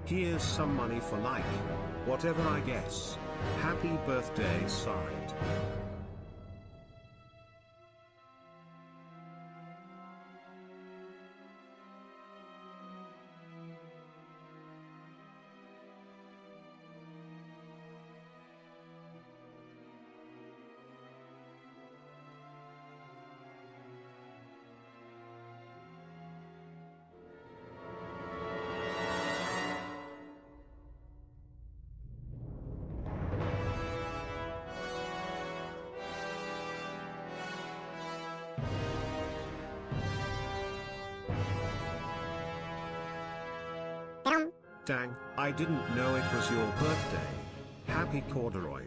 Here's some money for like, whatever I guess. Happy birthday, side. Dang, I didn't know it was your birthday. Happy corduroy.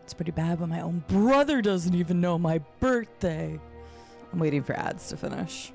It's pretty bad when my own brother doesn't even know my birthday. I'm waiting for ads to finish.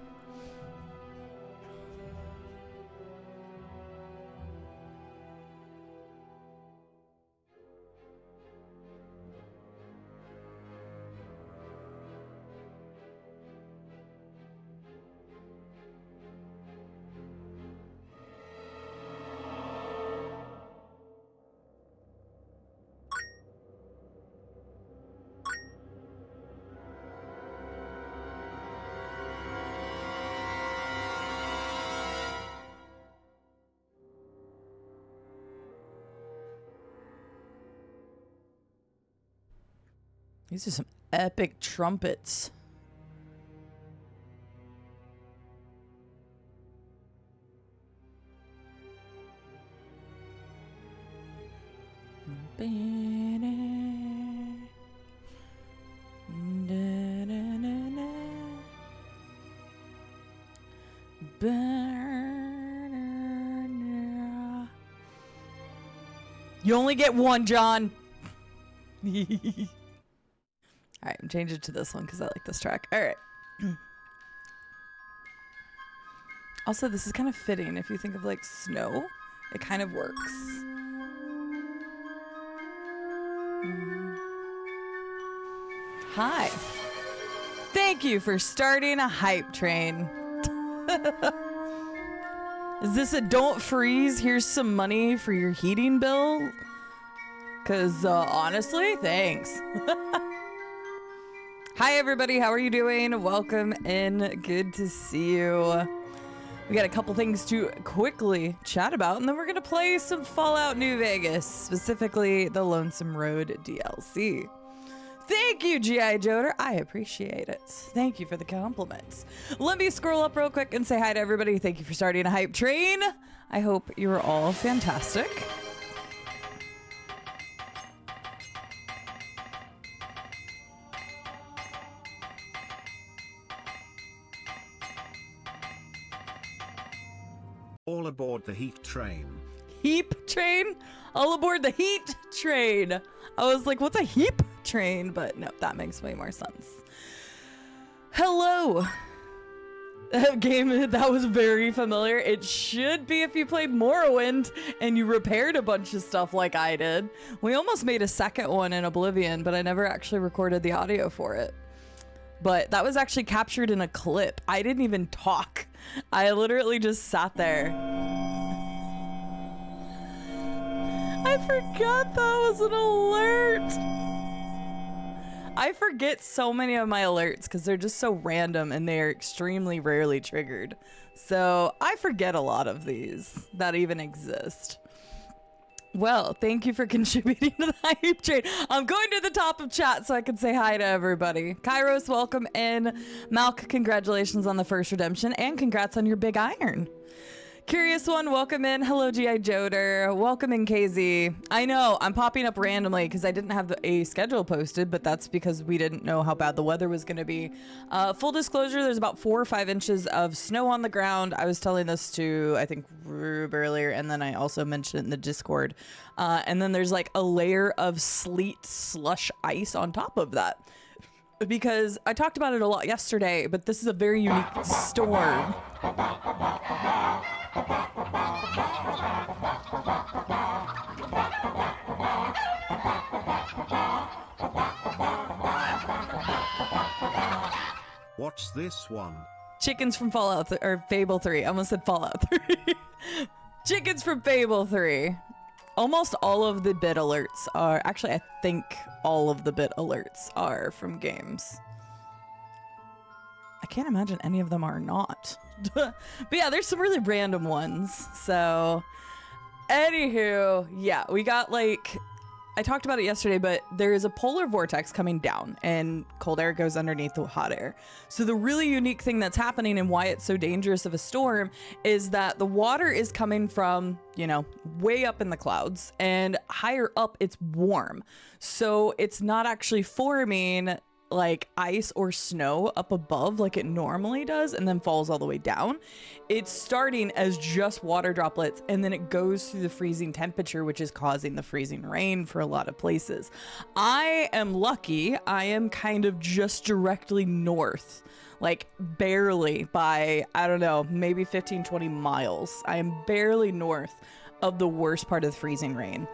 These are some epic trumpets. You only get one, John. All right, I'm changing it to this one because I like this track. All right. Also, this is kind of fitting. If you think of like snow, it kind of works. Hi. Thank you for starting a hype train. Is this a don't freeze? Here's some money for your heating bill? Because honestly, thanks. Hi, everybody. How are you doing? Welcome in. Good to see you. We got a couple things to quickly chat about, and then we're going to play some Fallout New Vegas, specifically the Lonesome Road DLC. Thank you, G.I. Joder. I appreciate it. Thank you for the compliments. Let me scroll up real quick and say hi to everybody. Thank you for starting a hype train. I hope you're all fantastic. All aboard the heat train. Heap train? All aboard the heat train. I was like, what's a heap train? But no, that makes way more sense. Hello. Game that was very familiar. It should be if you played Morrowind and you repaired a bunch of stuff like I did. We almost made a second one in Oblivion, but I never actually recorded the audio for it. But that was actually captured in a clip. I didn't even talk. I literally just sat there. I forgot that was an alert. I forget so many of my alerts because they're just so random and they're extremely rarely triggered. So I forget a lot of these that even exist. Well, thank you for contributing to the hype train. I'm going to the top of chat so I can say hi to everybody. Kairos, welcome in. Malk, congratulations on the first redemption and congrats on your big iron. Curious One, welcome in. Hello, G.I. Joder. Welcome in, KZ. I know, I'm popping up randomly because I didn't have a schedule posted, but that's because we didn't know how bad the weather was going to be. Full disclosure, there's about 4 or 5 inches of snow on the ground. I was telling this to, I think, Rube earlier, and then I also mentioned it in the Discord. And then there's like a layer of sleet, slush, ice on top of that. Because I talked about it a lot yesterday, but this is a very unique storm. What's this one? Chickens from Fallout or Fable 3. I almost said Fallout 3. Chickens from Fable 3. Almost all of the bit alerts are, actually I think all of the bit alerts are from games. I can't imagine any of them are not. But yeah, there's some really random ones. So anywho, yeah, we got like, I talked about it yesterday, but there is a polar vortex coming down and cold air goes underneath the hot air. So the really unique thing that's happening and why it's so dangerous of a storm is that the water is coming from, you know, way up in the clouds, and higher up it's warm. So it's not actually forming like ice or snow up above like it normally does and then falls all the way down. It's starting as just water droplets and then it goes through the freezing temperature, which is causing the freezing rain for a lot of places. I am lucky. I am kind of just directly north, like barely by, I don't know, maybe 15-20 miles. I am barely north of the worst part of the freezing rain.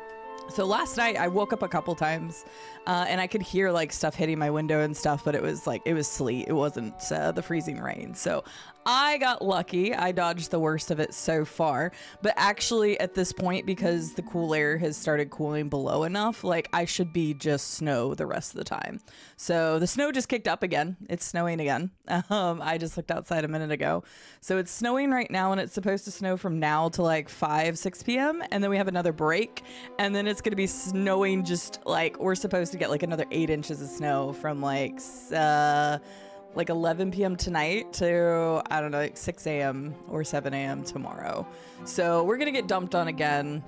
So last night I woke up a couple times and I could hear like stuff hitting my window and stuff, but it was like, it was sleet. It wasn't the freezing rain. So I got lucky. I dodged the worst of it so far, but actually at this point, because the cool air has started cooling below enough, like I should be just snow the rest of the time. So the snow just kicked up again. It's snowing again. I just looked outside a minute ago. So it's snowing right now and it's supposed to snow from now to like 5-6 p.m. And then we have another break and then it's going to be snowing just like, we're supposed to get like another 8 inches of snow from like 11 p.m. tonight to, I don't know, like 6 a.m. or 7 a.m. tomorrow. So we're going to get dumped on again.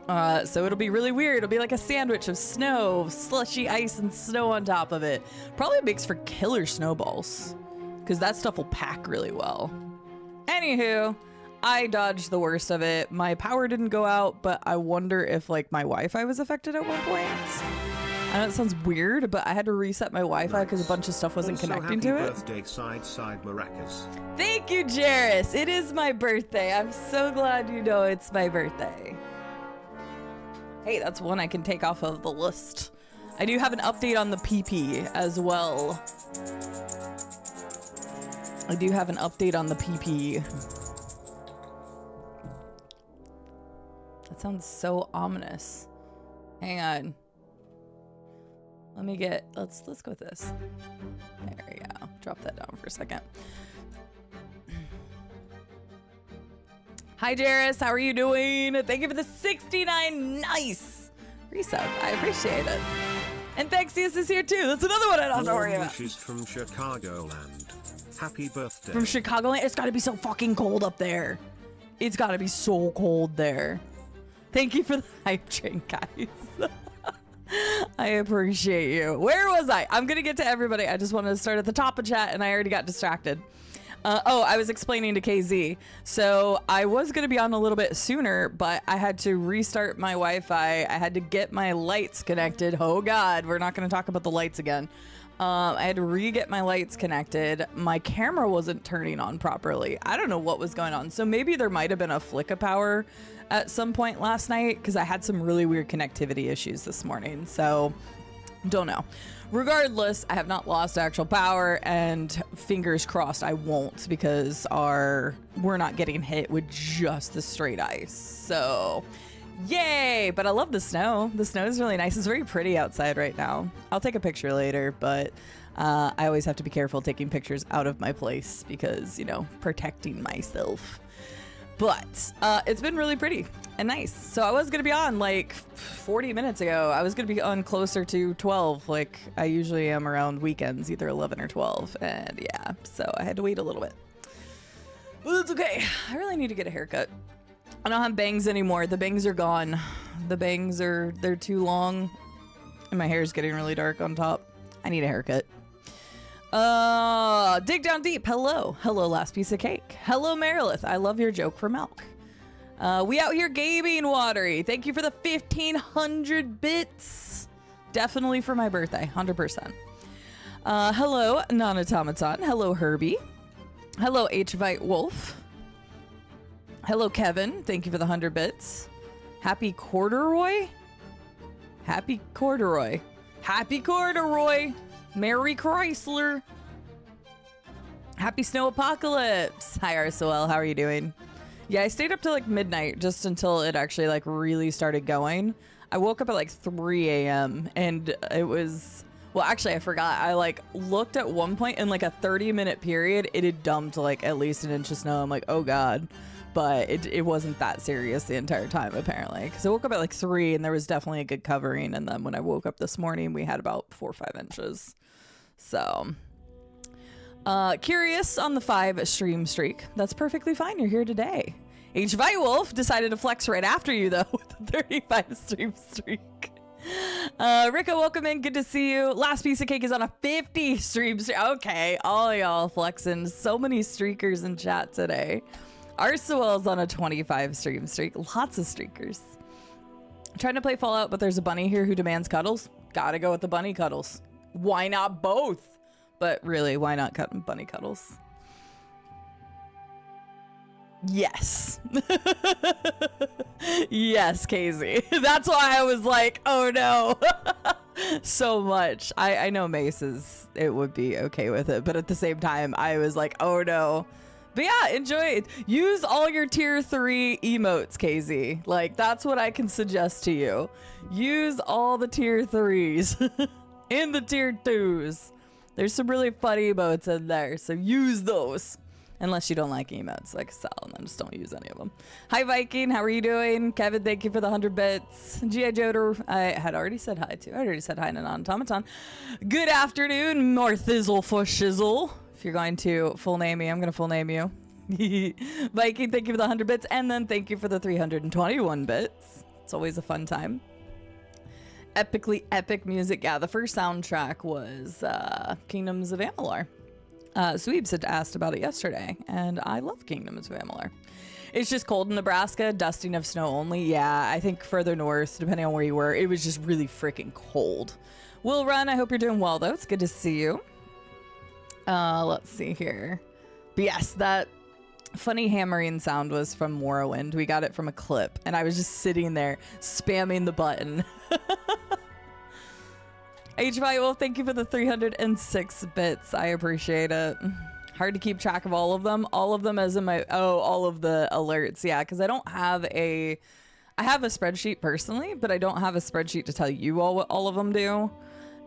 So it'll be really weird. It'll be like a sandwich of snow, slushy ice and snow on top of it. Probably makes for killer snowballs because that stuff will pack really well. Anywho, I dodged the worst of it. My power didn't go out, but I wonder if like my Wi-Fi was affected at one point. I know it sounds weird, but I had to reset my Wi-Fi because a bunch of stuff wasn't connecting to it. Birthday, side Maracas. Thank you, Jairus. It is my birthday. I'm so glad you know it's my birthday. Hey, that's one I can take off of the list. I do have an update on the PP as well. I do have an update on the PP. That sounds so ominous. Hang on. Let me get, let's go with this. There we go. Drop that down for a second. Hi, Jairus. How are you doing? Thank you for the 69 nice resub. I appreciate it. And Thexius is here too. That's another one I don't have to worry about. Wishes from Chicagoland. Happy birthday. From Chicagoland? It's got to be so fucking cold up there. It's got to be so cold there. Thank you for the hype train, guys. I appreciate you. Where was I? I'm going to get to everybody. I just wanted to start at the top of chat and I already got distracted. I was explaining to KZ. So I was going to be on a little bit sooner, but I had to restart my Wi-Fi. I had to get my lights connected. Oh God, we're not going to talk about the lights again. I had to re-get my lights connected. My camera wasn't turning on properly. I don't know what was going on. So maybe there might have been a flick of power at some point last night because I had some really weird connectivity issues this morning. So don't know. Regardless, I have not lost actual power, and fingers crossed I won't, because we're not getting hit with just the straight ice. So yay! But I love the snow. The snow is really nice. It's very pretty outside right now. I'll take a picture later, but I always have to be careful taking pictures out of my place because, you know, protecting myself. But it's been really pretty and nice. So I was going to be on like 40 minutes ago. I was going to be on closer to 12, like I usually am around weekends, either 11 or 12. And yeah, so I had to wait a little bit. But it's okay. I really need to get a haircut. I don't have bangs anymore. The bangs are gone. The bangs they're too long. And my hair is getting really dark on top. I need a haircut. Dig down deep. Hello. Hello, last piece of cake. Hello, Merilith. I love your joke for milk. We out here gaming, Watery. Thank you for the 1,500 bits. Definitely for my birthday. 100%. Hello, Non-Automaton. Hello, Herbie. Hello, H-Vite Wolf. Hello, Kevin. Thank you for the 100 bits. Happy Corduroy. Happy Corduroy. Happy Corduroy. Merry Chrysler. Happy Snow Apocalypse. Hi, RSOL. How are you doing? Yeah, I stayed up till like midnight just until it actually like really started going. I woke up at like 3 a.m. and it was... Well, actually, I forgot. I like looked at one point in like a 30-minute period. It had dumped like at least an inch of snow. I'm like, oh God. But it wasn't that serious the entire time, apparently. Because I woke up at like 3 and there was definitely a good covering. And then when I woke up this morning, we had about 4 or 5 inches. So, curious on the 5 stream streak. That's perfectly fine. You're here today. H. Wolf decided to flex right after you, though, with the 35 stream streak. Rika, welcome in. Good to see you. Last piece of cake is on a 50 stream streak. Okay, all y'all flexing. So many streakers in chat today. Arsuel's on a 25 stream streak. Lots of streakers. Trying to play Fallout, but there's a bunny here who demands cuddles. Gotta go with the bunny cuddles. Why not both? But really, why not bunny cuddles? Yes. Yes, Casey. That's why I was like, oh no. So much. I know Mace it would be okay with it, but at the same time, I was like, oh no. But yeah, enjoy it. Use all your tier 3 emotes, Casey. Like, that's what I can suggest to you. Use all the tier 3s in the tier 2s. There's some really funny emotes in there, so use those. Unless you don't like emotes, like Sal, and then just don't use any of them. Hi, Viking. How are you doing? Kevin, thank you for the 100 bits. G.I. Joder, I had already said hi to. I already said hi to Non-Automaton. Good afternoon, more thizzle for shizzle. If you're going to full name me, I'm going to full name you. Viking, thank you for the 100 bits. And then thank you for the 321 bits. It's always a fun time. Epically epic music. Yeah, the first soundtrack was Kingdoms of Amalur. Sweebs had asked about it yesterday, and I love Kingdoms of Amalur. It's just cold in Nebraska, dusting of snow only. Yeah, I think further north, depending on where you were, it was just really freaking cold. Will Run, I hope you're doing well, though. It's good to see you. Let's see here. But yes, that funny hammering sound was from Morrowind. We got it from a clip, and I was just sitting there spamming the button. HY Wolf, thank you for the 306 bits. I appreciate it. Hard to keep track of all of them. All of them as in my... Oh, all of the alerts. Yeah, because I don't have a... I have a spreadsheet personally, but I don't have a spreadsheet to tell you all what all of them do.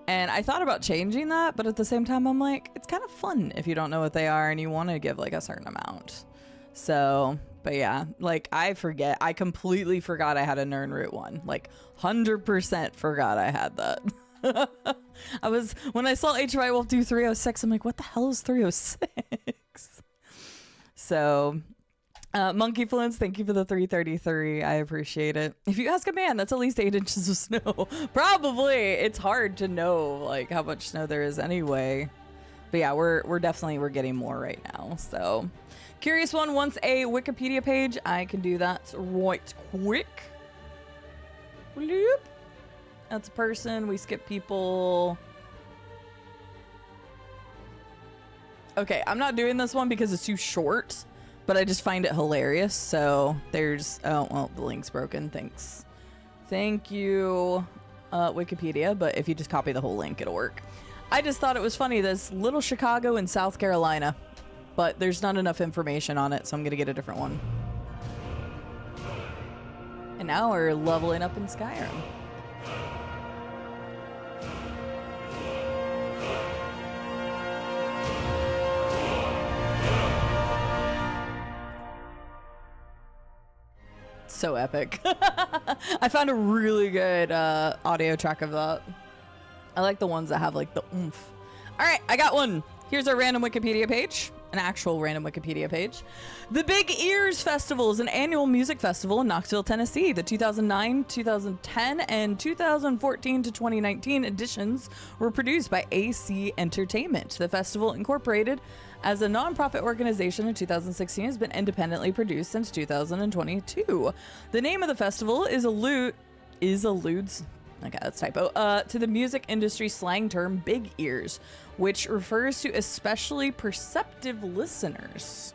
And I thought about changing that, but at the same time, I'm like, it's kind of fun if you don't know what they are and you want to give like a certain amount. So, but yeah, like I forget. I completely forgot I had a Nernroot one. Like 100% forgot I had that. When I saw HY Wolf do 306, I'm like, what the hell is 306? So, Monkey Flints, thank you for the 333. I appreciate it. If you ask a man, that's at least 8 inches of snow. Probably. It's hard to know like how much snow there is anyway. But yeah, we're getting more right now. So, Curious One wants a Wikipedia page. I can do that right quick. Bloop. That's a person. We skip people. Okay, I'm not doing this one because it's too short, but I just find it hilarious. So there's, oh, well, the link's broken. Thanks. Thank you, Wikipedia. But if you just copy the whole link, it'll work. I just thought it was funny. There's Little Chicago in South Carolina, but there's not enough information on it, so I'm going to get a different one. And now we're leveling up in Skyrim. So epic. I found a really good audio track of that. I like the ones that have like the oomph. All right, I got one. Here's our random Wikipedia page, an actual random Wikipedia page. The Big Ears Festival is an annual music festival in Knoxville, Tennessee. The 2009, 2010, and 2014 to 2019 editions were produced by AC Entertainment. The festival, incorporated as a nonprofit organization in 2016, has been independently produced since 2022. The name of the festival alludes, okay, that's typo, to the music industry slang term big ears, which refers to especially perceptive listeners.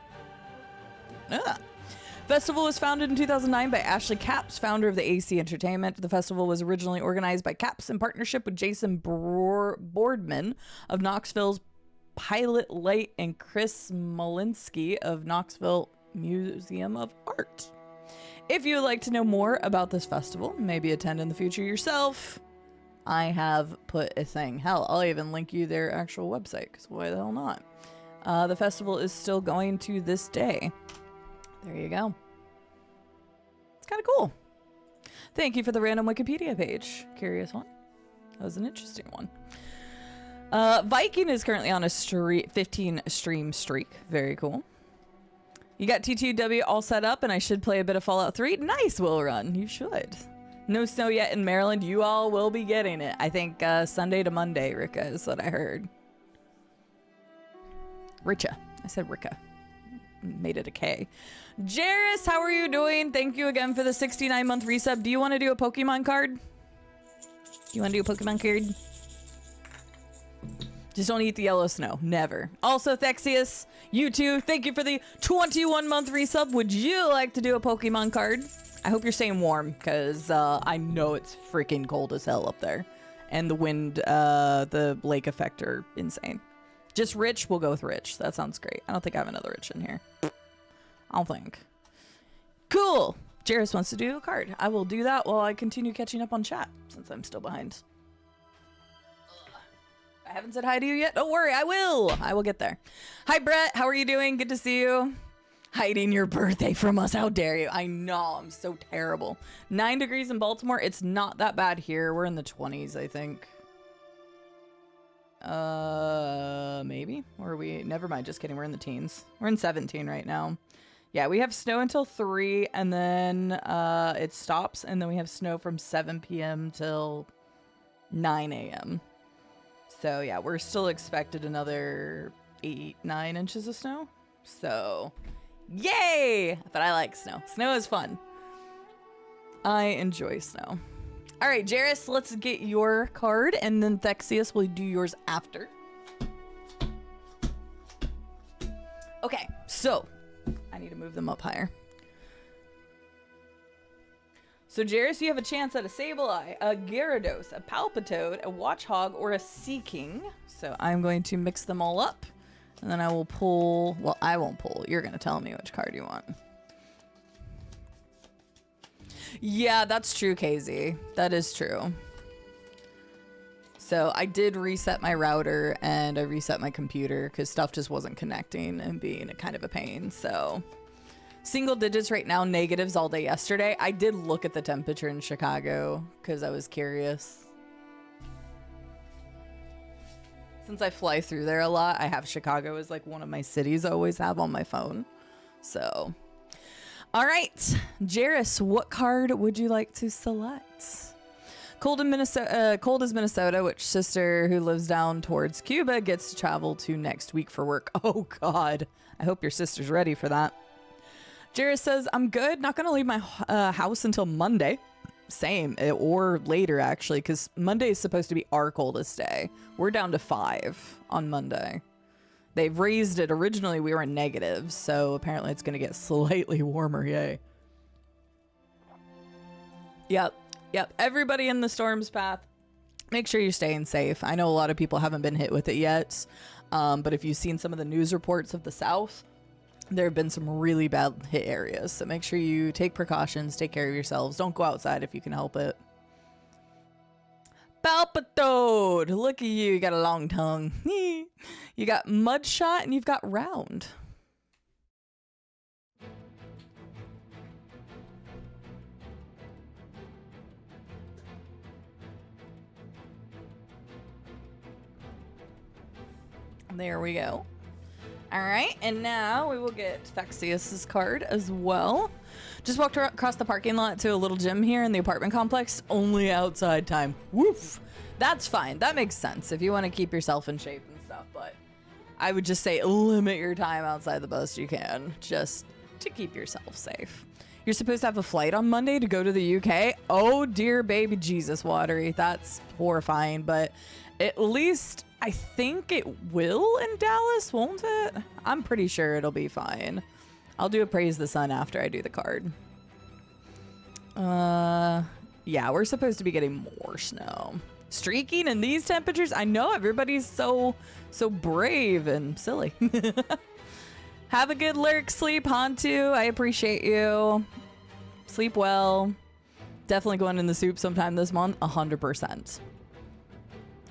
Festival was founded in 2009 by Ashley Capps, founder of the AC Entertainment. The festival was originally organized by Capps in partnership with Jason Boardman of Knoxville's Pilot Light and Chris Malinsky of Knoxville Museum of Art. If you would like to know more about this festival, maybe attend in the future yourself, I have put a thing. Hell, I'll even link you their actual website, because why the hell not? The festival is still going to this day. There you go. It's kind of cool. Thank you for the random Wikipedia page. Curious one. That was an interesting one. Viking is currently on a 15 stream streak. Very cool. You got T2W all set up, and I should play a bit of Fallout 3. Nice, Will Run. You should. No snow yet in Maryland. You all will be getting it. I think Sunday to Monday, Rika, is what I heard. Richa. I said Rika. Made it a K. Jairus, how are you doing? Thank you again for the 69-month resub. Do you want to do a Pokemon card? You want to do a Pokemon card? Just don't eat the yellow snow. Never. Also, Thexius, you too. Thank you for the 21-month resub. Would you like to do a Pokemon card? I hope you're staying warm, because I know it's freaking cold as hell up there. And the wind, the lake effect are insane. Just Rich, we'll go with Rich. That sounds great. I don't think I have another Rich in here. I don't think. Cool. Jairus wants to do a card. I will do that while I continue catching up on chat, since I'm still behind. I haven't said hi to you yet. Don't worry, I will. I will get there. Hi, Brett. How are you doing? Good to see you. Hiding your birthday from us. How dare you? I know. I'm so terrible. 9 degrees in Baltimore. It's not that bad here. We're in the 20s, I think. Maybe. Or are we? Never mind. Just kidding. We're in the teens. We're in 17 right now. Yeah, we have snow until 3, and then it stops, and then we have snow from 7 p.m. till 9 a.m. So yeah, we're still expected another 8-9 inches of snow. So yay! But I like snow. Snow is fun. I enjoy snow. All right, Jairus, let's get your card, and then Thexius will do yours after. Okay, so I need to move them up higher. So, Jairus, you have a chance at a Sableye, a Gyarados, a Palpitoad, a Watchog, or a Seaking. So I'm going to mix them all up, and then I will pull... Well, I won't pull. You're going to tell me which card you want. Yeah, that's true, KZ. That is true. So I did reset my router, and I reset my computer, because stuff just wasn't connecting and being a kind of a pain, so... Single digits right now, negatives all day yesterday. I did look at the temperature in Chicago because I was curious. Since I fly through there a lot, I have Chicago as like one of my cities I always have on my phone. So, all right, Jairus, what card would you like to select? Cold as Minnesota, which sister who lives down towards Cuba gets to travel to next week for work. Oh God, I hope your sister's ready for that. Jairus says, I'm good. Not going to leave my house until Monday. Same, or later, actually, because Monday is supposed to be our coldest day. We're down to 5 on Monday. They've raised it. Originally, we were in negatives, so apparently it's going to get slightly warmer. Yay. Yep. Everybody in the storm's path, make sure you're staying safe. I know a lot of people haven't been hit with it yet, but if you've seen some of the news reports of the South, there have been some really bad hit areas. So make sure you take precautions, take care of yourselves. Don't go outside if you can help it. Palpitoad, look at you. You got a long tongue. You got Mudshot and you've got Round. There we go. All right, and now we will get Thexius's card as well. Just walked across the parking lot to a little gym here in the apartment complex. Only outside time. Woof. That's fine. That makes sense if you want to keep yourself in shape and stuff. But I would just say limit your time outside the best you can, just to keep yourself safe. You're supposed to have a flight on Monday to go to the UK. Oh dear baby Jesus, Watery. That's horrifying, but at least I think it will in Dallas, won't it? I'm pretty sure it'll be fine. I'll do a Praise the Sun after I do the card. Yeah, we're supposed to be getting more snow. Streaking in these temperatures? I know everybody's so brave and silly. Have a good lurk sleep, Hantu. I appreciate you. Sleep well. Definitely going in the soup sometime this month. 100%.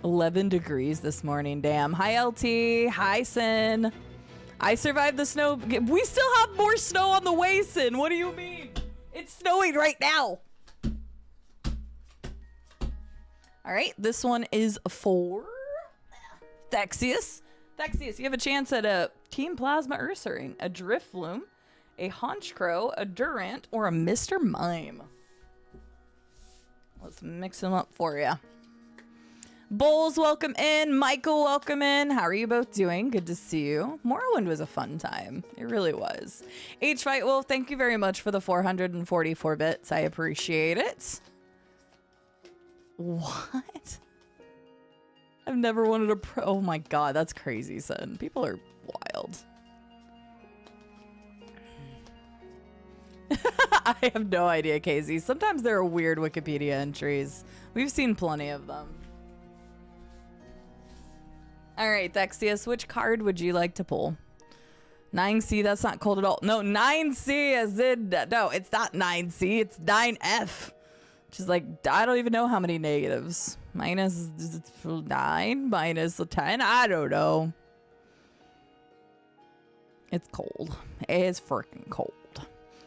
11 degrees this morning. Damn. Hi, LT. Hi, Sin. I survived the snow. We still have more snow on the way, Sin. What do you mean? It's snowing right now. All right. This one is for Thexius. Thexius, you have a chance at a Team Plasma Ursaring, a Drifloom, a Honchcrow, a Durant, or a Mr. Mime. Let's mix them up for you. Bowls, welcome in. Michael, welcome in. How are you both doing? Good to see you. Morrowind was a fun time. It really was. H-Fight Wolf, thank you very much for the 444 bits. I appreciate it. What? I've never wanted a pro. Oh my god, that's crazy, son. People are wild. I have no idea, Casey. Sometimes there are weird Wikipedia entries. We've seen plenty of them. All right, Thexius, which card would you like to pull? 9C, that's not cold at all. No, 9C as in, no, it's not 9C, it's 9F. Which is like, I don't even know how many negatives. Minus 9, minus 10, I don't know. It's cold. It's freaking cold.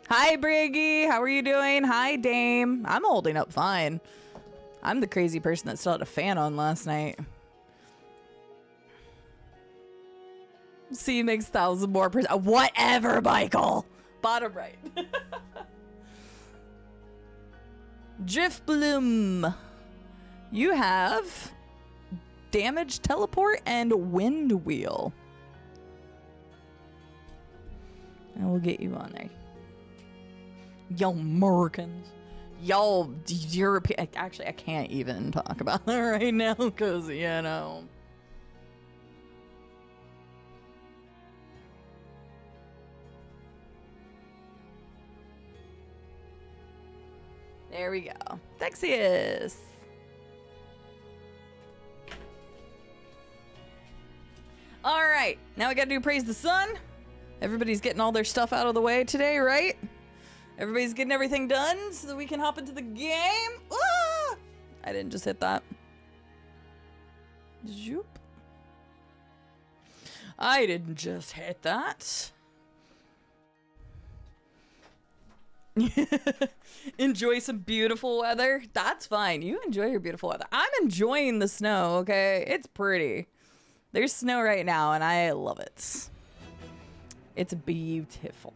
Hi, Briggy, how are you doing? Hi, Dame. I'm holding up fine. I'm the crazy person that still had a fan on last night. C makes 1,000 more percent. Whatever, Michael. Bottom right. Driftbloom. You have Damage Teleport and Wind Wheel. And we'll get you on there. Y'all Americans. Y'all European. Actually, I can't even talk about that right now because, you know. There we go. Thexius. All right. Now we got to do Praise the Sun. Everybody's getting all their stuff out of the way today, right? Everybody's getting everything done so that we can hop into the game. Ah! I didn't just hit that. Zoop. I didn't just hit that. Enjoy some beautiful weather. That's fine. You enjoy your beautiful weather. I'm enjoying the snow, okay? It's pretty. There's snow right now, and I love it. It's beautiful.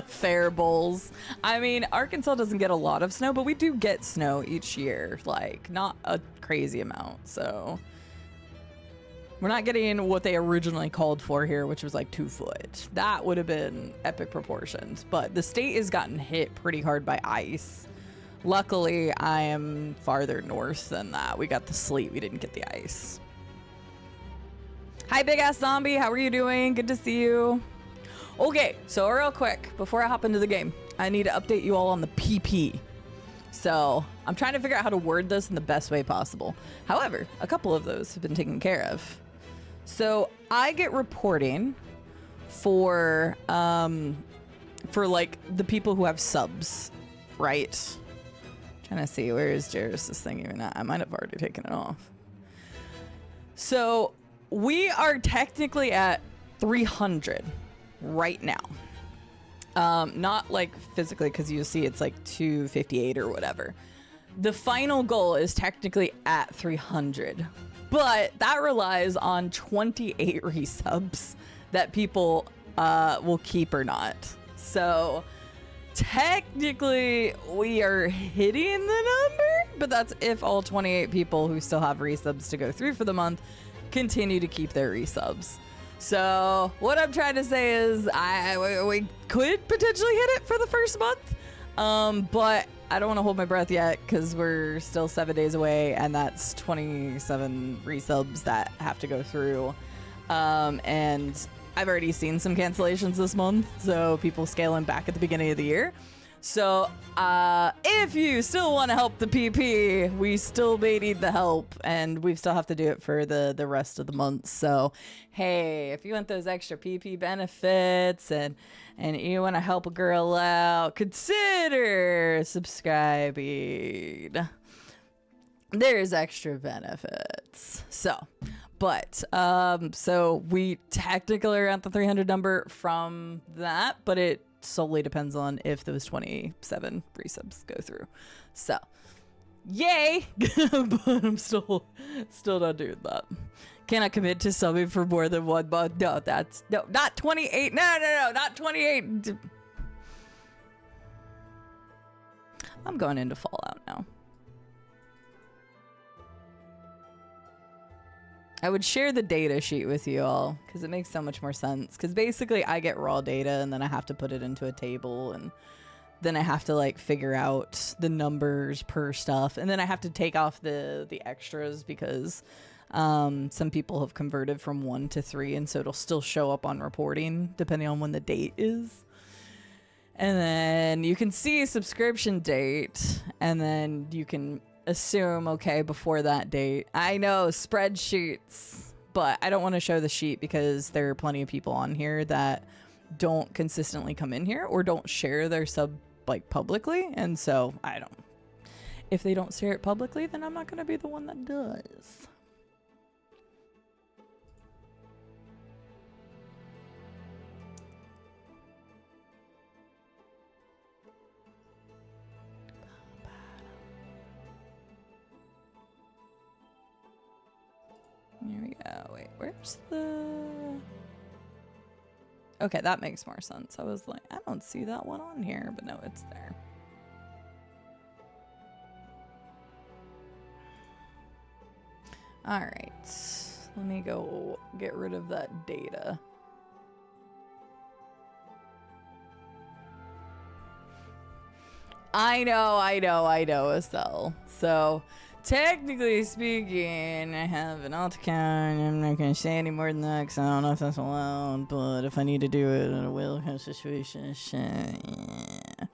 Fair bowls. I mean, Arkansas doesn't get a lot of snow, but we do get snow each year. Like, not a crazy amount, so... We're not getting what they originally called for here, which was like 2 foot. That would have been epic proportions. But the state has gotten hit pretty hard by ice. Luckily, I am farther north than that. We got the sleet. We didn't get the ice. Hi, big ass zombie. How are you doing? Good to see you. Okay, so real quick, before I hop into the game, I need to update you all on the PP. So I'm trying to figure out how to word this in the best way possible. However, a couple of those have been taken care of. So I get reporting for like the people who have subs, right? Trying to see, where is Jairus' thing even at? I might have already taken it off. So we are technically at 300 right now. Not like physically, because you see it's like 258 or whatever. The final goal is technically at 300, but that relies on 28 resubs that people will keep or not. So technically we are hitting the number, but that's if all 28 people who still have resubs to go through for the month continue to keep their resubs. So what I'm trying to say is we could potentially hit it for the first month, but I don't want to hold my breath yet because we're still 7 days away, and that's 27 resubs that have to go through. And I've already seen some cancellations this month, so people scaling back at the beginning of the year. So if you still want to help the PP, we still may need the help, and we still have to do it for the rest of the month. So hey, if you want those extra PP benefits and you want to help a girl out, consider subscribing. There's extra benefits. So we technically are at the 300 number from that, but it solely depends on if those 27 resubs go through. So yay. But I'm still not doing that. Cannot commit to subbing for more than 1 month. No, not 28. No, not 28. I'm going into Fallout now. I would share the data sheet with you all because it makes so much more sense. Because basically I get raw data and then I have to put it into a table, and then I have to like figure out the numbers per stuff, and then I have to take off the extras because some people have converted from 1 to 3, and so it'll still show up on reporting depending on when the date is. And then you can see subscription date, and then you can assume, okay, before that date. I know spreadsheets, but I don't want to show the sheet because there are plenty of people on here that don't consistently come in here or don't share their sub like publicly, and so if they don't share it publicly, then I'm not going to be the one that does. Here we go. Wait, where's the... Okay, that makes more sense. I was like, I don't see that one on here, but no, it's there. All right, let me go get rid of that data. I know, Estelle. So, technically speaking, I have an alt account. I'm not going to say any more than that because I don't know if that's allowed, but if I need to do it in a will kind of situation, yeah.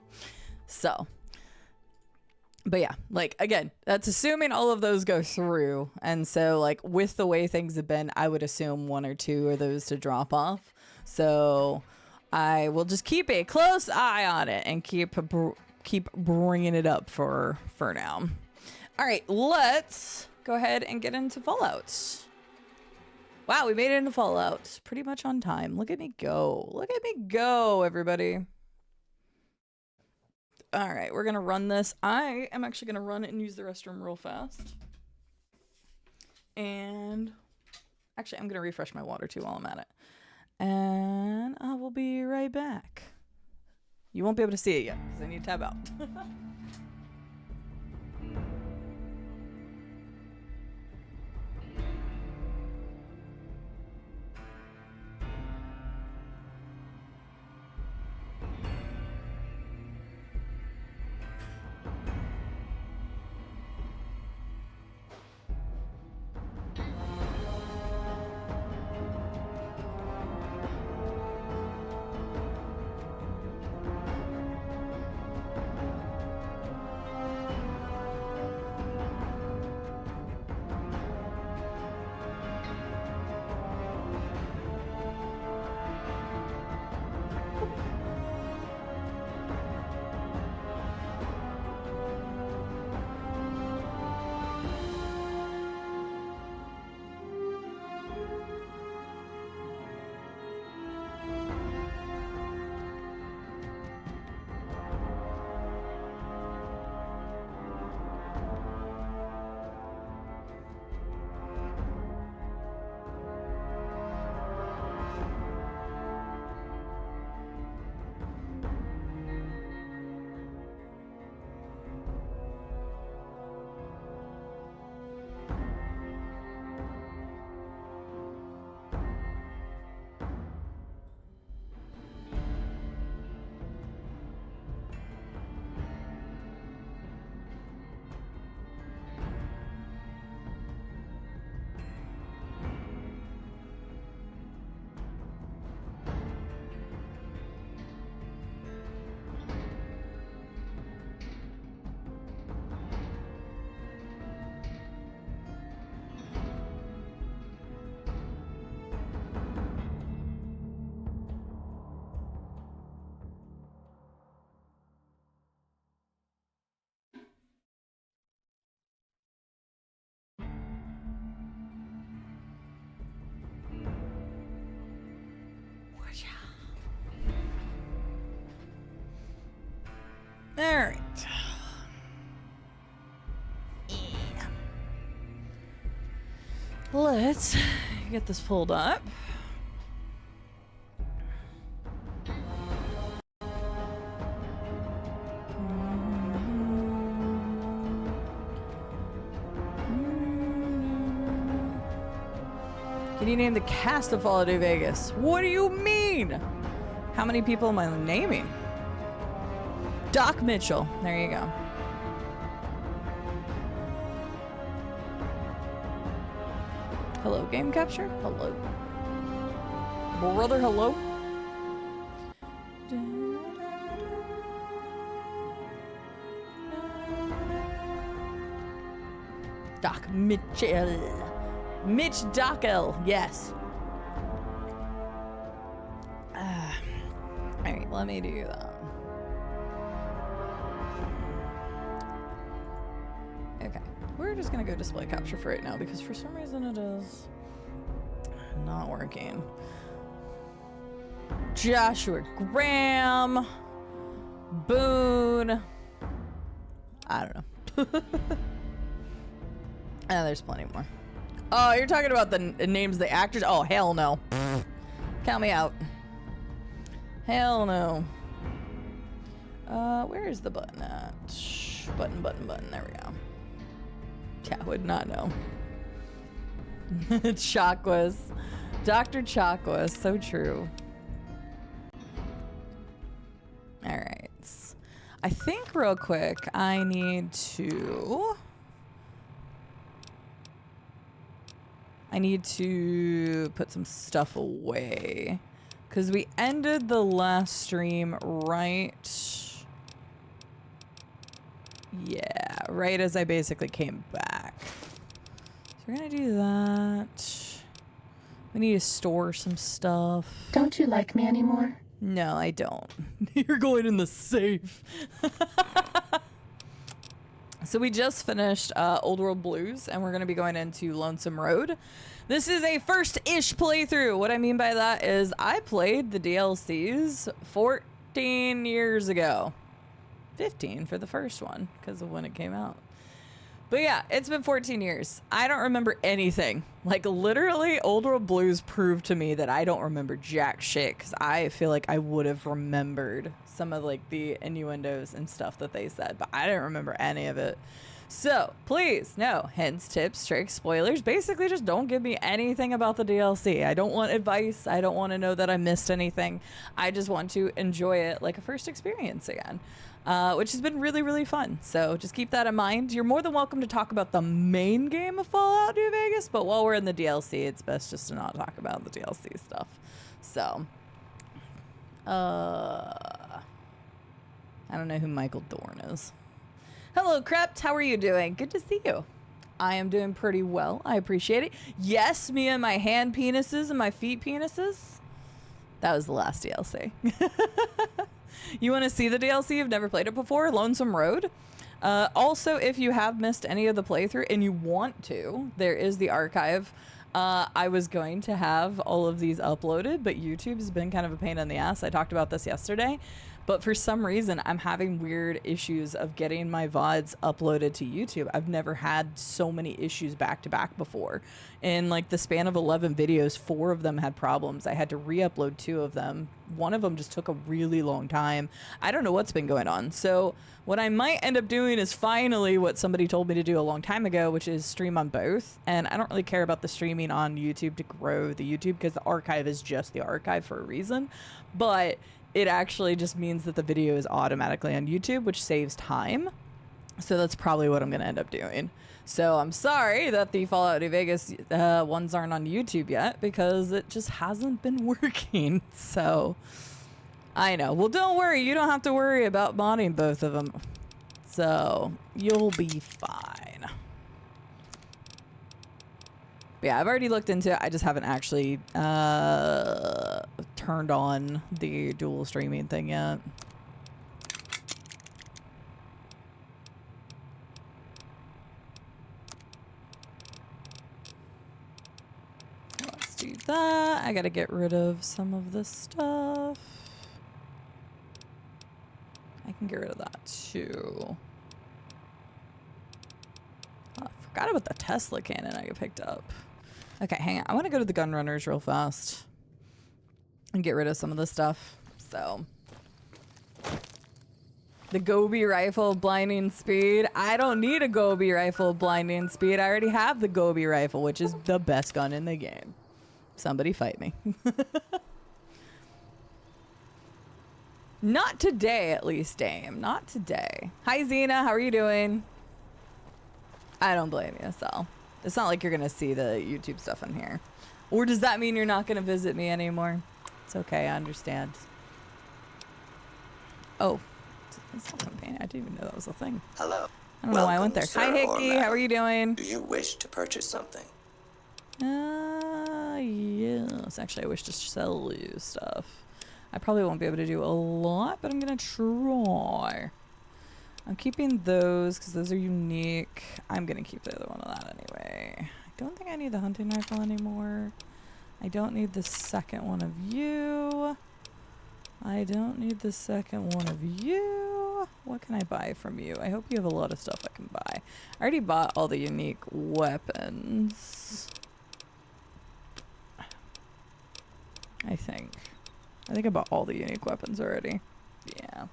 So, but yeah, like, again, that's assuming all of those go through. And so, like, with the way things have been, I would assume 1 or 2 of those to drop off. So, I will just keep a close eye on it and keep bringing it up for now. All right, let's go ahead and get into Fallout. Wow, we made it into Fallout pretty much on time. Look at me go. Look at me go, everybody. All right, we're going to run this. I am actually going to run it and use the restroom real fast. And actually, I'm going to refresh my water too while I'm at it. And I will be right back. You won't be able to see it yet because I need to tab out. All right. Let's get this pulled up. Can you name the cast of Fallout New Vegas? What do you mean? How many people am I naming? Doc Mitchell. There you go. Hello, game capture. Hello. Brother, hello. Doc Mitchell. Mitch Dockel, yes. Alright, let me do that. Okay, we're just gonna go display capture for right now because for some reason it is not working. Joshua Graham. Boone. I don't know. There's plenty more. Oh, you're talking about the names of the actors? Oh, hell no. Count me out. Hell no. Where is the button at? Button. There we go. Yeah, I would not know. Chakwas. Dr. Chakwas. So true. All right. I think real quick, I need to put some stuff away because we ended the last stream right. Yeah, right as I basically came back. So we're gonna do that. We need to store some stuff. Don't you like me anymore? No, I don't. You're going in the safe. So we just finished Old World Blues, and we're going to be going into Lonesome Road. This is a first-ish playthrough. What I mean by that is I played the DLCs 14 years ago. 15 for the first one, because of when it came out. But yeah, it's been 14 years. I don't remember anything. Like, literally, Old World Blues proved to me that I don't remember jack shit, because I feel like I would have remembered some of, like, the innuendos and stuff that they said, but I didn't remember any of it. So, please, no hints, tips, tricks, spoilers. Basically, just don't give me anything about the DLC. I don't want advice. I don't want to know that I missed anything. I just want to enjoy it like a first experience again. Which has been really, really fun. So just keep that in mind. You're more than welcome to talk about the main game of Fallout New Vegas, but while we're in the DLC, it's best just to not talk about the DLC stuff. So, I don't know who Michael Dorn is. Hello, Krept. How are you doing? Good to see you. I am doing pretty well. I appreciate it. Yes, me and my hand penises and my feet penises. That was the last DLC. You want to see the DLC? You've never played it before? Lonesome Road. Also, if you have missed any of the playthrough and you want to, there is the archive. I was going to have all of these uploaded, but YouTube has been kind of a pain in the ass. I talked about this yesterday. But for some reason, I'm having weird issues of getting my VODs uploaded to YouTube. I've never had so many issues back to back before. In like the span of 11 videos, 4 of them had problems. I had to re-upload 2 of them. One of them just took a really long time. I don't know what's been going on. So what I might end up doing is finally what somebody told me to do a long time ago, which is stream on both. And I don't really care about the streaming on YouTube to grow the YouTube because the archive is just the archive for a reason. But it actually just means that the video is automatically on YouTube, which saves time. So that's probably what I'm going to end up doing. So I'm sorry that the Fallout New Vegas ones aren't on YouTube yet because it just hasn't been working. So I know. Well, don't worry. You don't have to worry about modding both of them. So you'll be fine. But yeah, I've already looked into it. I just haven't actually turned on the dual streaming thing yet. Let's do that. I gotta get rid of some of this stuff. I can get rid of that too. Oh, I forgot about the Tesla cannon I picked up. Okay, hang on. I want to go to the gun runners real fast and get rid of some of this stuff. So, the Gobi rifle blinding speed. I don't need a Gobi rifle blinding speed. I already have the Gobi rifle, which is the best gun in the game. Somebody fight me. Not today, at least, Dame. Not today. Hi, Xena. How are you doing? I don't blame you, so. It's not like you're going to see the YouTube stuff in here. Or does that mean you're not going to visit me anymore? It's okay. I understand. Oh. It's not campaign. I didn't even know that was a thing. Hello. I don't know why I went there. Hi, Hickey. How are you doing? Do you wish to purchase something? Yes. Actually, I wish to sell you stuff. I probably won't be able to do a lot, but I'm going to try. I'm keeping those because those are unique. I'm going to keep the other one of that anyway. I don't think I need the hunting rifle anymore. I don't need the second one of you. I don't need the second one of you. What can I buy from you? I hope you have a lot of stuff I can buy. I already bought all the unique weapons. I think I bought all the unique weapons already. Yeah.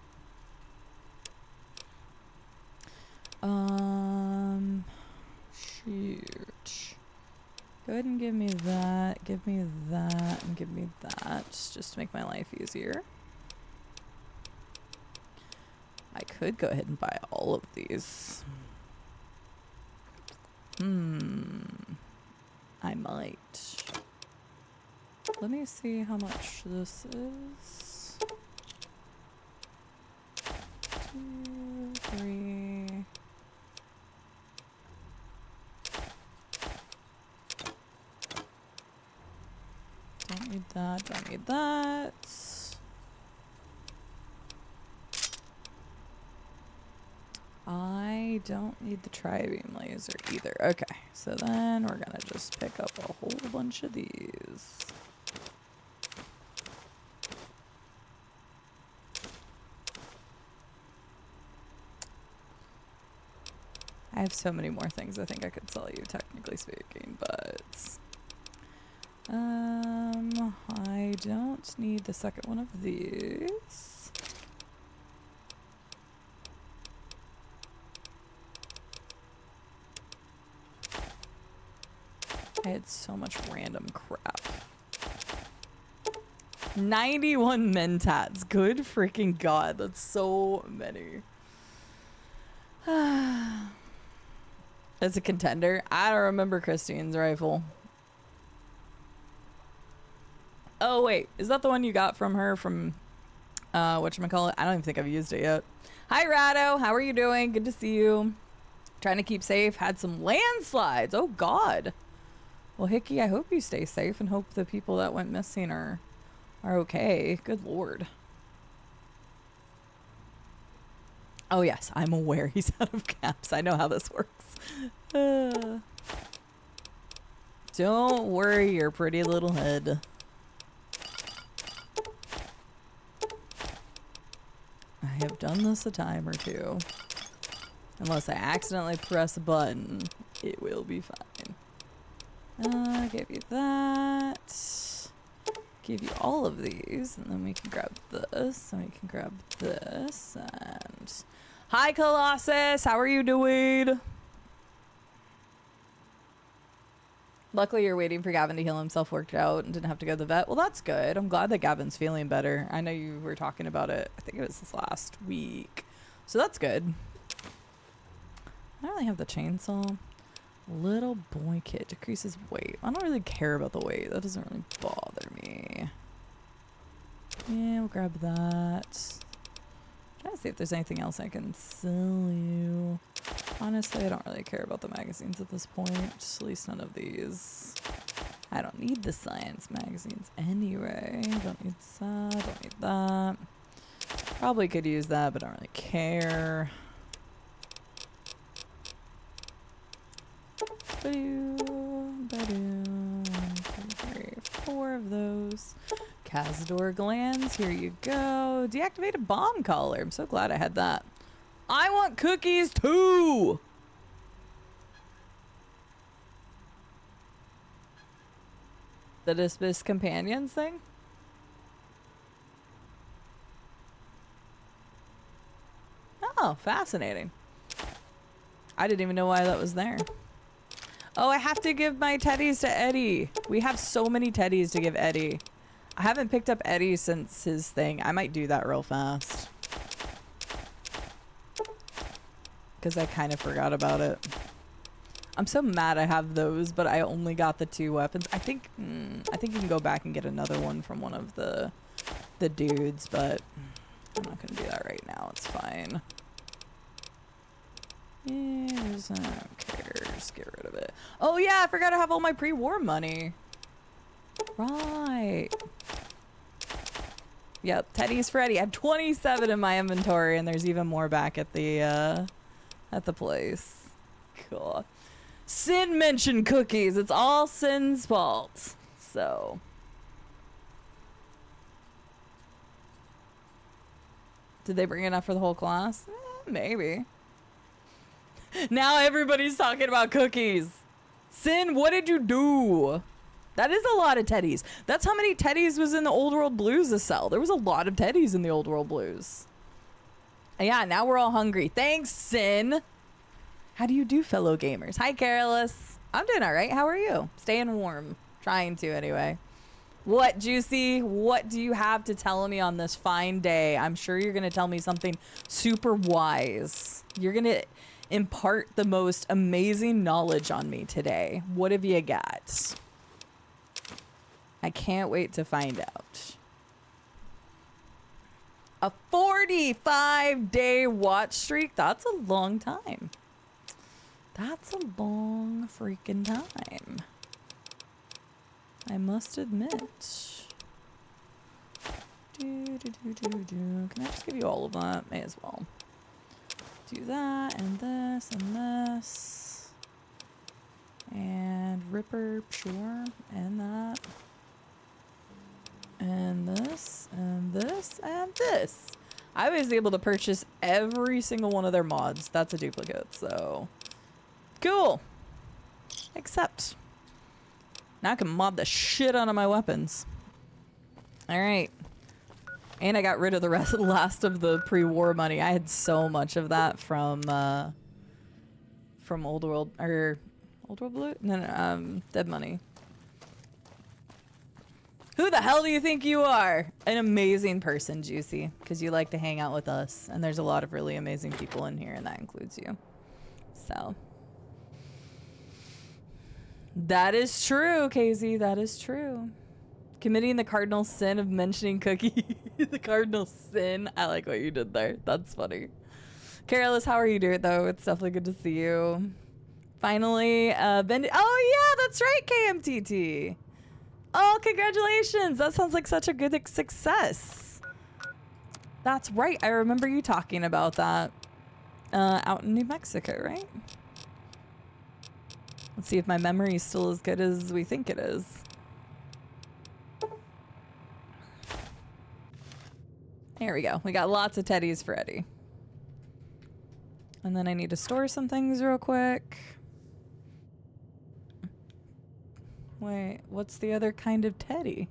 Shoot. Go ahead and give me that, and give me that, just to make my life easier. I could go ahead and buy all of these. I might. Let me see how much this is. 2, 3. Don't need that, don't need that. I don't need the tri-beam laser either. Okay, so then we're gonna just pick up a whole bunch of these. I have so many more things I think I could sell you, technically speaking, but I don't need the second one of these. I had so much random crap. 91 mentats. Good freaking god. That's so many. As a contender, I don't remember Christine's rifle. Oh wait, is that the one you got from her from whatchamacallit? I don't even think I've used it yet. Hi Rado, how are you doing? Good to see you. Trying to keep safe. Had some landslides. Oh god. Well, Hickey, I hope you stay safe and hope the people that went missing are okay. Good lord. Oh yes, I'm aware he's out of caps. I know how this works. Don't worry your pretty little head. I have done this a time or two. Unless I accidentally press a button, it will be fine. Give you that. Give you all of these, and then we can grab this, and we can grab this, and... Hi, Colossus! How are you doing? Luckily, you're waiting for Gavin to heal himself, worked out, and didn't have to go to the vet. Well, that's good. I'm glad that Gavin's feeling better. I know you were talking about it. I think it was this last week. So that's good. I don't really have the chainsaw. Little boy kit decreases weight. I don't really care about the weight. That doesn't really bother me. Yeah, we'll grab that. Trying to see if there's anything else I can sell you. Honestly, I don't really care about the magazines at this point. At least none of these. I don't need the science magazines anyway. Don't need that. Don't need that. Probably could use that, but I don't really care. 1, 2, 3, 4 of those. Cazador glands, here you go. Deactivate a bomb collar. I'm so glad I had that. I want cookies too! The Dismiss Companions thing? Oh, fascinating. I didn't even know why that was there. Oh, I have to give my teddies to Eddie. We have so many teddies to give Eddie. I haven't picked up Eddie since his thing. I might do that real fast. Because I kind of forgot about it. I'm so mad I have those, but I only got the 2 weapons. I think you can go back and get another one from one of the dudes, but I'm not gonna do that right now. It's fine. Yes, I don't care. Just get rid of it. Oh yeah, I forgot I have all my pre-war money. Right. Yep, Teddy's Freddy. I have 27 in my inventory, and there's even more back at the place. Cool. Sin mentioned cookies. It's all Sin's fault. So. Did they bring enough for the whole class? Maybe. Now everybody's talking about cookies. Sin, what did you do? That is a lot of teddies. That's how many teddies was in the Old World Blues to sell. There was a lot of teddies in the Old World Blues. And yeah, now we're all hungry. Thanks, Sin. How do you do, fellow gamers? Hi, Careless. I'm doing all right. How are you? Staying warm. Trying to, anyway. What, Juicy? What do you have to tell me on this fine day? I'm sure you're going to tell me something super wise. You're going to impart the most amazing knowledge on me today. What have you got? I can't wait to find out. A 45-day watch streak? That's a long time. That's a long freaking time. I must admit. Can I just give you all of that? May as well. Do that, and this, and this. And Ripper, sure, and that. And this, and this, and this. I was able to purchase every single one of their mods. That's a duplicate, so. Cool. Except. Now I can mod the shit out of my weapons. Alright. And I got rid of the last of the pre-war money. I had so much of that from Old World, or Old World Blue? No, Dead Money. Who the hell do you think you are? An amazing person, Juicy, because you like to hang out with us, and there's a lot of really amazing people in here, and that includes you. So. That is true, KZ. That is true. Committing the cardinal sin of mentioning cookie. The cardinal sin. I like what you did there. That's funny. Careless, how are you doing, though? It's definitely good to see you. Finally, Bend. Oh, yeah, that's right, KMTT. Oh, congratulations. That sounds like such a good success. That's right. I remember you talking about that out in New Mexico, right? Let's see if my memory is still as good as we think it is. There we go. We got lots of teddies for Eddie. And then I need to store some things real quick. Wait, what's the other kind of teddy?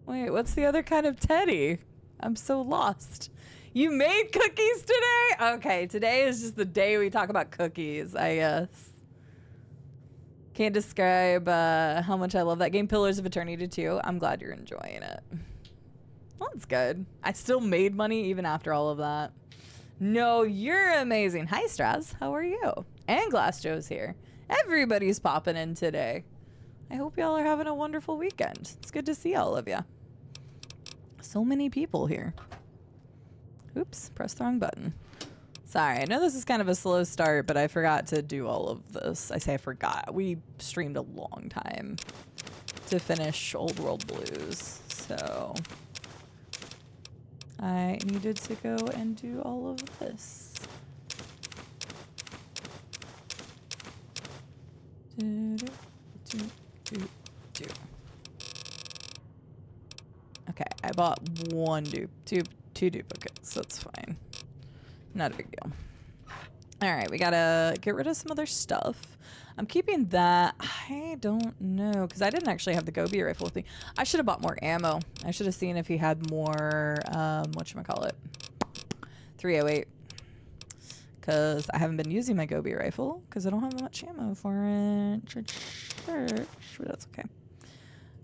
Wait, what's the other kind of teddy? I'm so lost. You made cookies today? Okay, today is just the day we talk about cookies, I guess. Can't describe how much I love that game. Pillars of Eternity 2. I'm glad you're enjoying it. Well, that's good. I still made money even after all of that. No, you're amazing. Hi, Straz. How are you? And Glass Joe's here. Everybody's popping in today. I hope y'all are having a wonderful weekend. It's good to see all of you. So many people here. Oops, pressed the wrong button. Sorry, I know this is kind of a slow start, but I forgot to do all of this. I say I forgot. We streamed a long time to finish Old World Blues, so I needed to go and do all of this. Okay, I bought two duplicates. That's fine. Not a big deal. All right, we gotta get rid of some other stuff. I'm keeping that. I don't know, because I didn't actually have the Gobi rifle with me. I should have bought more ammo. I should have seen if he had more, whatchamacallit, 308. Because I haven't been using my Gobi rifle, because I don't have much ammo for it. But that's okay.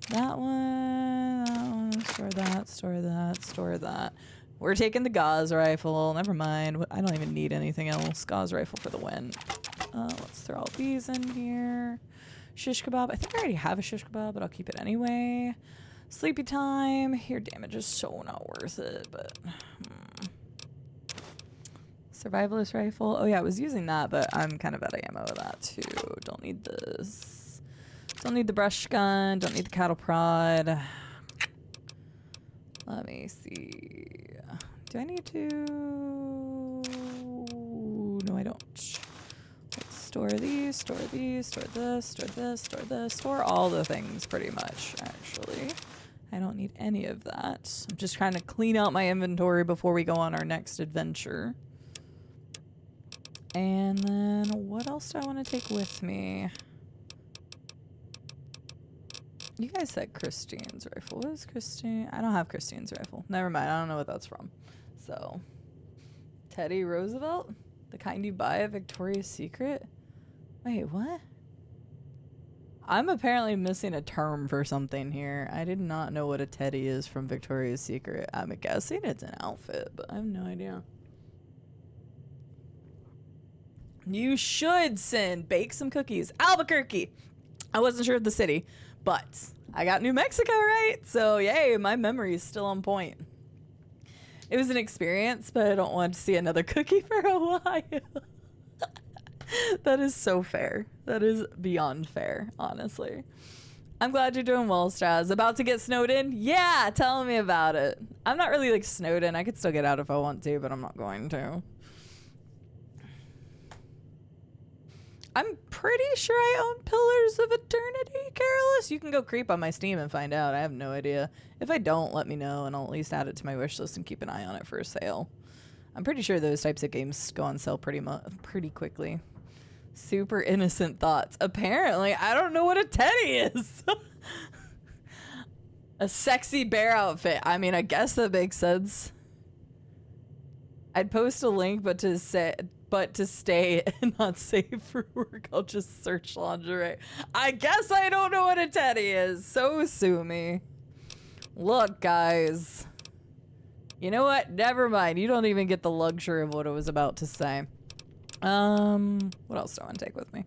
That one, store that, store that, store that. We're taking the Gauze rifle. Never mind. I don't even need anything else. Gauze rifle for the win. Let's throw all these in here. Shish kebab. I think I already have a shish kebab, but I'll keep it anyway. Sleepy time. Here, damage is so not worth it, but... Survivalist rifle. Oh yeah, I was using that, but I'm kind of out of ammo with that too. Don't need this. Don't need the brush gun. Don't need the cattle prod. Let me see. Do I need to? No, I don't. Let's store these, store these, store this, store this, store this, store all the things pretty much, actually. I don't need any of that. I'm just trying to clean out my inventory before we go on our next adventure. And then what else do I want to take with me? You guys said Christine's rifle. What is Christine? I don't have Christine's rifle. Never mind. I don't know what that's from. So, Teddy Roosevelt? The kind you buy at Victoria's Secret? Wait, what? I'm apparently missing a term for something here. I did not know what a teddy is from Victoria's Secret. I'm guessing it's an outfit, but I have no idea. You should send bake some cookies. Albuquerque. I wasn't sure of the city, but I got New Mexico right. So yay, my memory is still on point. It was an experience, but I don't want to see another cookie for a while. That is so fair. That is beyond fair, honestly. I'm glad you're doing well, Straz. About to get snowed in? Yeah, tell me about it. I'm not really like snowed in. I could still get out if I want to, but I'm not going to. I'm pretty sure I own Pillars of Eternity, Careless. You can go creep on my Steam and find out. I have no idea. If I don't, let me know, and I'll at least add it to my wish list and keep an eye on it for a sale. I'm pretty sure those types of games go on sale pretty quickly. Super innocent thoughts. Apparently, I don't know what a teddy is. A sexy bear outfit. I mean, I guess that makes sense. I'd post a link, but to stay and not safe for work, I'll just search lingerie. I guess I don't know what a teddy is, so sue me. Look, guys. You know what? Never mind. You don't even get the luxury of what I was about to say. What else do I want to take with me?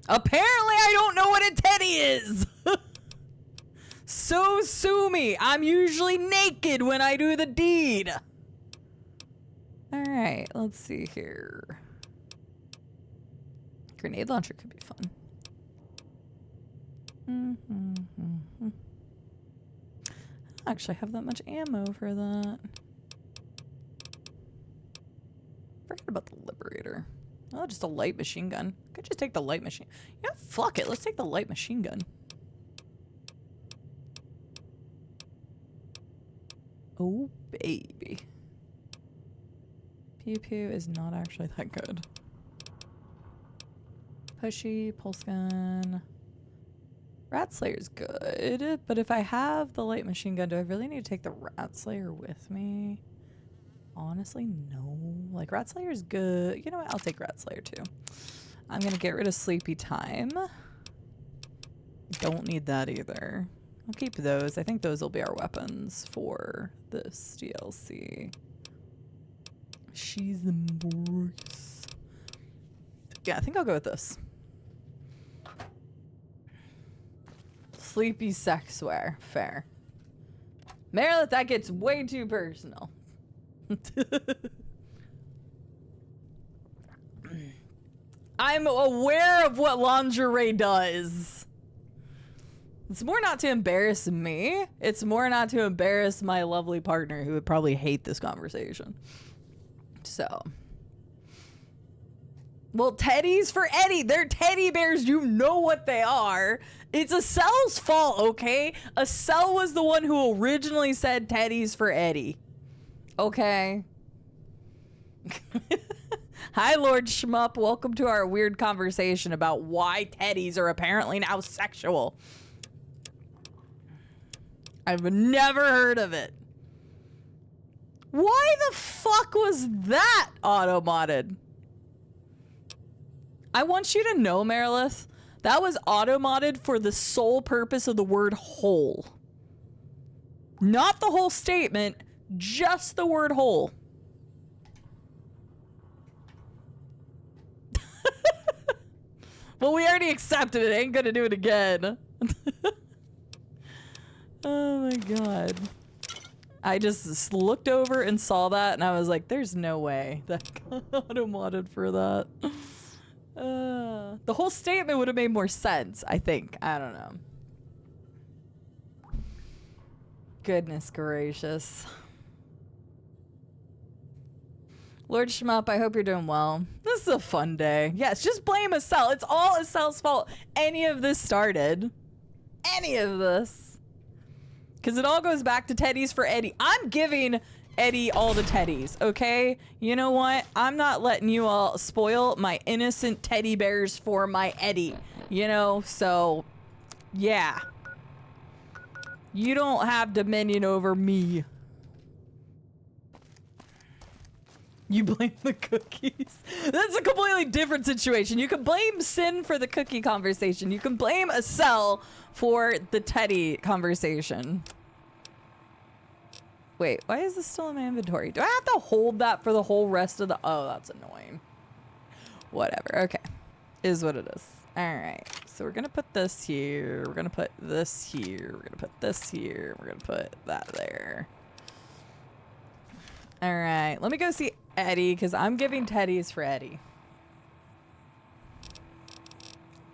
Apparently, I don't know what a teddy is. So sue me. I'm usually naked when I do the deed. All right, let's see here. Grenade launcher could be fun. I don't actually have that much ammo for that. Forget about the Liberator. Oh, just a light machine gun. Could just take the light machine. Yeah, fuck it. Let's take the light machine gun. Oh, baby. Pew Pew is not actually that good. Pushy, pulse gun. Rat Slayer's good, but if I have the light machine gun, do I really need to take the Rat Slayer with me? Honestly, no. Like, Rat Slayer's good. You know what? I'll take Rat Slayer too. I'm gonna get rid of Sleepy Time. Don't need that either. I'll keep those. I think those will be our weapons for this DLC. She's the boss. Yeah, I think I'll go with this. Sleepy sexwear. Fair. Meredith, that gets way too personal. I'm aware of what lingerie does. It's more not to embarrass me. It's more not to embarrass my lovely partner who would probably hate this conversation. So. Well, teddies for Eddie. They're teddy bears. You know what they are. It's Accel's fault, okay? Accel was the one who originally said teddies for Eddie. Okay. Hi, Lord Shmup. Welcome to our weird conversation about why teddies are apparently now sexual. I've never heard of it. Why the fuck was that auto-modded? I want you to know, Merilith, that was auto-modded for the sole purpose of the word whole. Not the whole statement, just the word whole. Well, we already accepted it. Ain't gonna do it again. Oh my god. I just looked over and saw that and I was like, there's no way that got auto-modded for that. The whole statement would have made more sense, I think. I don't know. Goodness gracious. Lord Shmup, I hope you're doing well. This is a fun day. Yes, just blame Accel. It's all Accel's fault. Any of this started. Any of this. Because it all goes back to teddies for Eddie. I'm giving Eddie all the teddies, okay? You know what? I'm not letting you all spoil my innocent teddy bears for my Eddie. You know, so yeah. You don't have dominion over me. You blame the cookies. That's a completely different situation. You can blame Sin for the cookie conversation. You can blame Accel for the teddy conversation. Wait, why is this still in my inventory? Do I have to hold that for the whole rest of the... Oh, that's annoying. Whatever. Okay. Is what it is. All right. So we're going to put this here. We're going to put this here. We're going to put this here. We're going to put that there. All right. Let me go see Eddie because I'm giving teddies for Eddie.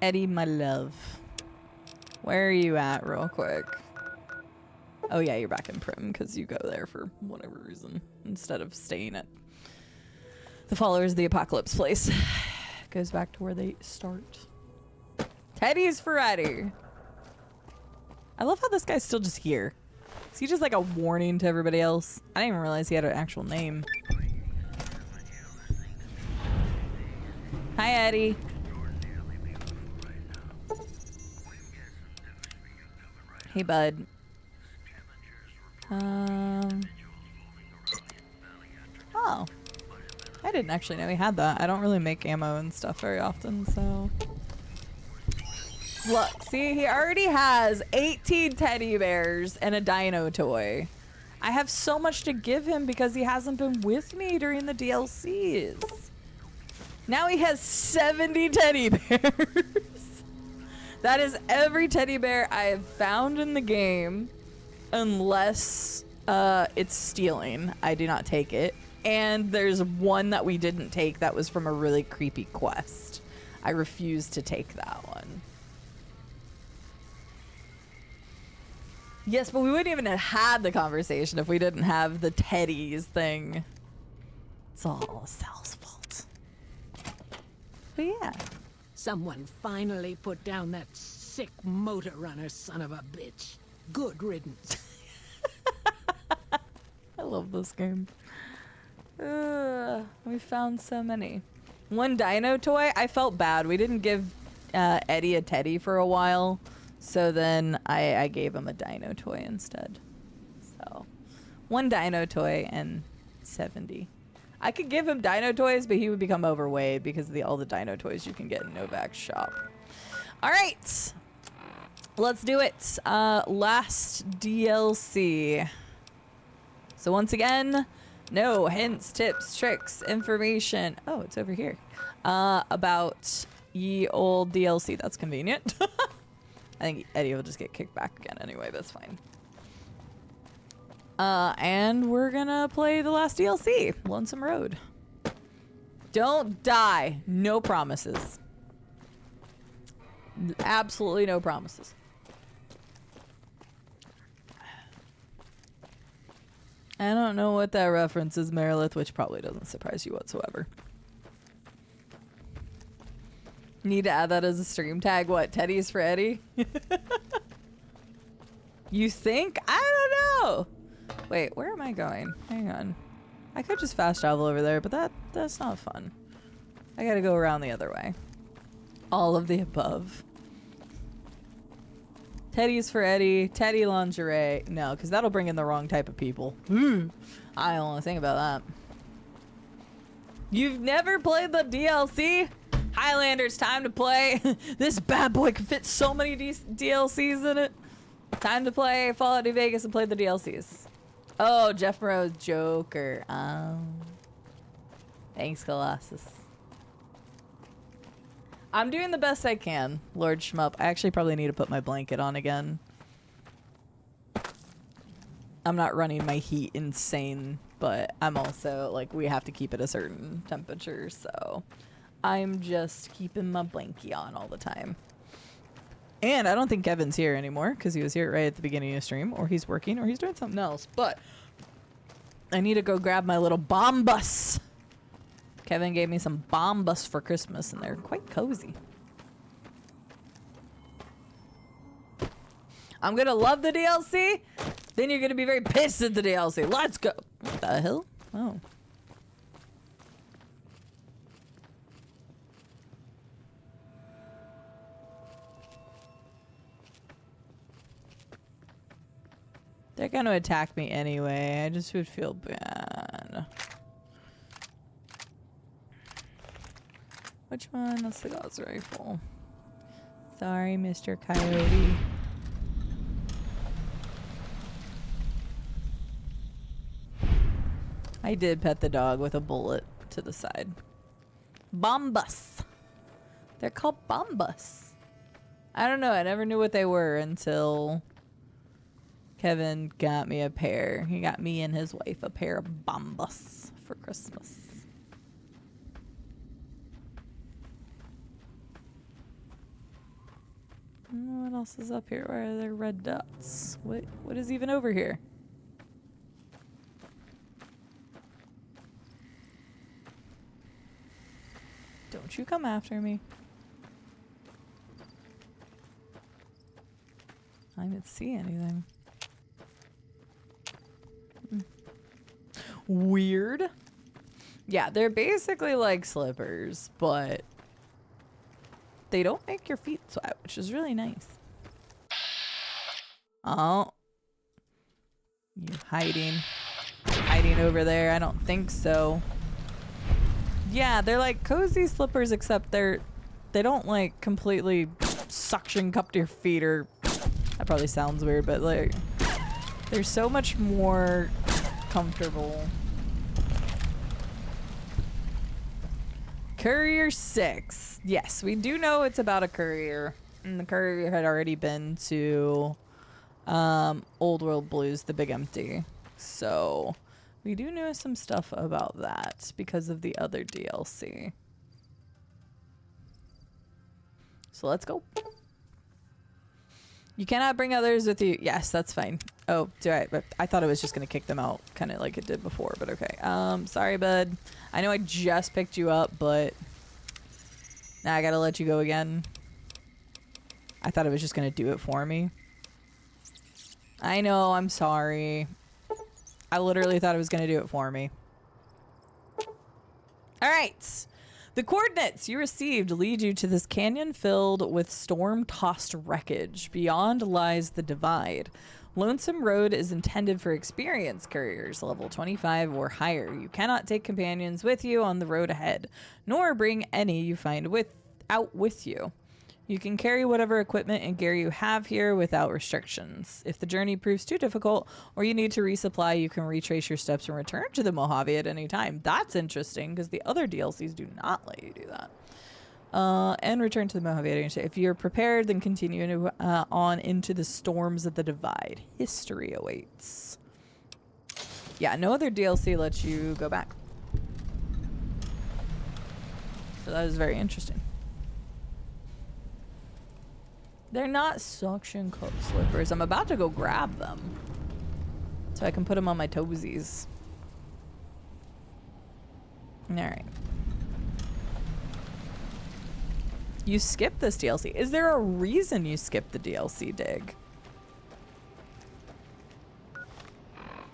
Eddie, my love. Where are you at real quick? Oh yeah, you're back in Prim because you go there for whatever reason instead of staying at the Followers of the Apocalypse place. Goes back to where they start. Teddy's for Eddie. I love how this guy's still just here. Is he just like a warning to everybody else? I didn't even realize he had an actual name. Hi, Eddie. Hey, bud. Oh. I didn't actually know he had that. I don't really make ammo and stuff very often, so... Look, see, he already has 18 teddy bears and a dino toy. I have so much to give him because he hasn't been with me during the DLCs. Now he has 70 teddy bears. That is every teddy bear I have found in the game, unless it's stealing. I do not take it. And there's one that we didn't take that was from a really creepy quest. I refuse to take that one. Yes, but we wouldn't even have had the conversation if we didn't have the teddies thing. It's all Sal's fault. But yeah. Someone finally put down that sick motor runner son of a bitch. Good riddance. I love this game. We found so many. One dino toy, I felt bad. We didn't give Eddie a teddy for a while. So then I gave him a dino toy instead. So one dino toy and 70. I could give him dino toys, but he would become overweight because of all the dino toys you can get in NVAC's shop. All right. Let's do it. Last DLC. So once again, no hints, tips, tricks, information. Oh, it's over here. About ye old DLC. That's convenient. I think Eddie will just get kicked back again anyway, but it's fine. And we're gonna play the last DLC, Lonesome Road. Don't die. No promises. Absolutely no promises. I don't know what that reference is, Merilith, which probably doesn't surprise you whatsoever. Need to add that as a stream tag. What? Teddy's for Eddie? You think? I don't know. Wait, where am I going? Hang on. I could just fast travel over there, but that's not fun. I gotta go around the other way. All of the above. Teddy's for Eddie. Teddy lingerie. No, because that'll bring in the wrong type of people. I don't want to think about that. You've never played the DLC? Highlander's time to play. This bad boy can fit so many DLCs in it. Time to play Fallout New Vegas and play the DLCs. Oh, Jeff Moreau's Joker. Thanks, Colossus. I'm doing the best I can, Lord Shmup. I actually probably need to put my blanket on again. I'm not running my heat insane, but I'm also, like, we have to keep it a certain temperature, so I'm just keeping my blankie on all the time. And I don't think Kevin's here anymore, because he was here right at the beginning of the stream, or he's working, or he's doing something else, but I need to go grab my little bombus. Kevin gave me some bombus for Christmas, and they're quite cozy. I'm gonna love the DLC, then you're gonna be very pissed at the DLC. Let's go. What the hell? Oh. They're gonna attack me anyway. I just would feel bad. Which one? That's the Gauss rifle. Sorry, Mr. Coyote. I did pet the dog with a bullet to the side. Bombus. They're called bombus. I don't know. I never knew what they were until Kevin got me a pair. He got me and his wife a pair of bombus for Christmas. What else is up here? Where are there red dots? What is even over here? Don't you come after me. I didn't see anything. Weird. Yeah, they're basically like slippers, but they don't make your feet sweat, which is really nice. Oh. You hiding over there? I don't think so. Yeah, they're like cozy slippers, except they don't like completely suction cup to your feet, or that probably sounds weird, but like they're so much more comfortable. Courier 6. Yes, we do know it's about a courier. And the courier had already been to Old World Blues, the Big Empty. So we do know some stuff about that because of the other DLC. So let's go. You cannot bring others with you. Yes, that's fine. Oh, but I thought it was just going to kick them out, kind of like it did before, but okay. Sorry, bud. I know I just picked you up, but now I got to let you go again. I thought it was just going to do it for me. I know, I'm sorry. I literally thought it was going to do it for me. All right. The coordinates you received lead you to this canyon filled with storm-tossed wreckage. Beyond lies the divide. Lonesome Road is intended for experienced couriers, level 25 or higher. You cannot take companions with you on the road ahead, nor bring any you find out with you. You can carry whatever equipment and gear you have here without restrictions. If the journey proves too difficult or you need to resupply, you can retrace your steps and return to the Mojave at any time. That's interesting because the other DLCs do not let you do that. And return to the Mojave at any time. If you're prepared, then continue on into the storms of the divide. History awaits. Yeah, no other DLC lets you go back. So that is very interesting. They're not suction cup slippers. I'm about to go grab them so I can put them on my toesies. All right. You skipped this DLC. Is there a reason you skipped the DLC, Dig?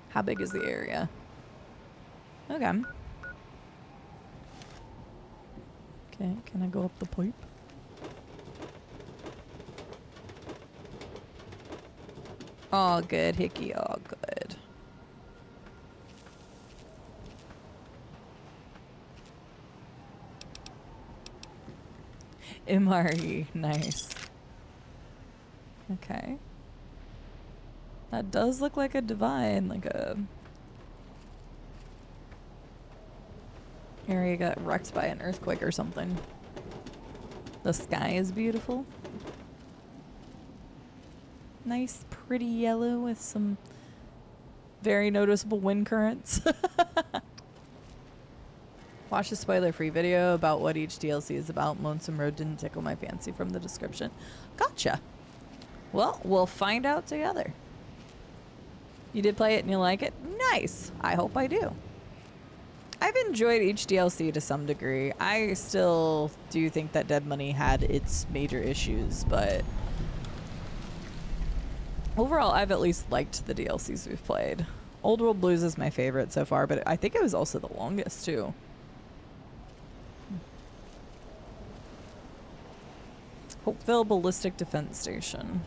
How big is the area? Okay. Okay, can I go up the pipe? Oh, good, Hickey. Oh, good. MRE, nice. Okay. That does look like a divine, like a area got wrecked by an earthquake or something. The sky is beautiful. Nice, pretty yellow with some very noticeable wind currents. Watch a spoiler-free video about what each DLC is about. Lonesome Road didn't tickle my fancy from the description. Gotcha. Well, we'll find out together. You did play it and you like it? Nice. I hope I do. I've enjoyed each DLC to some degree. I still do think that Dead Money had its major issues, but overall, I've at least liked the DLCs we've played. Old World Blues is my favorite so far, but I think it was also the longest, too. Hopeville Ballistic Defense Station.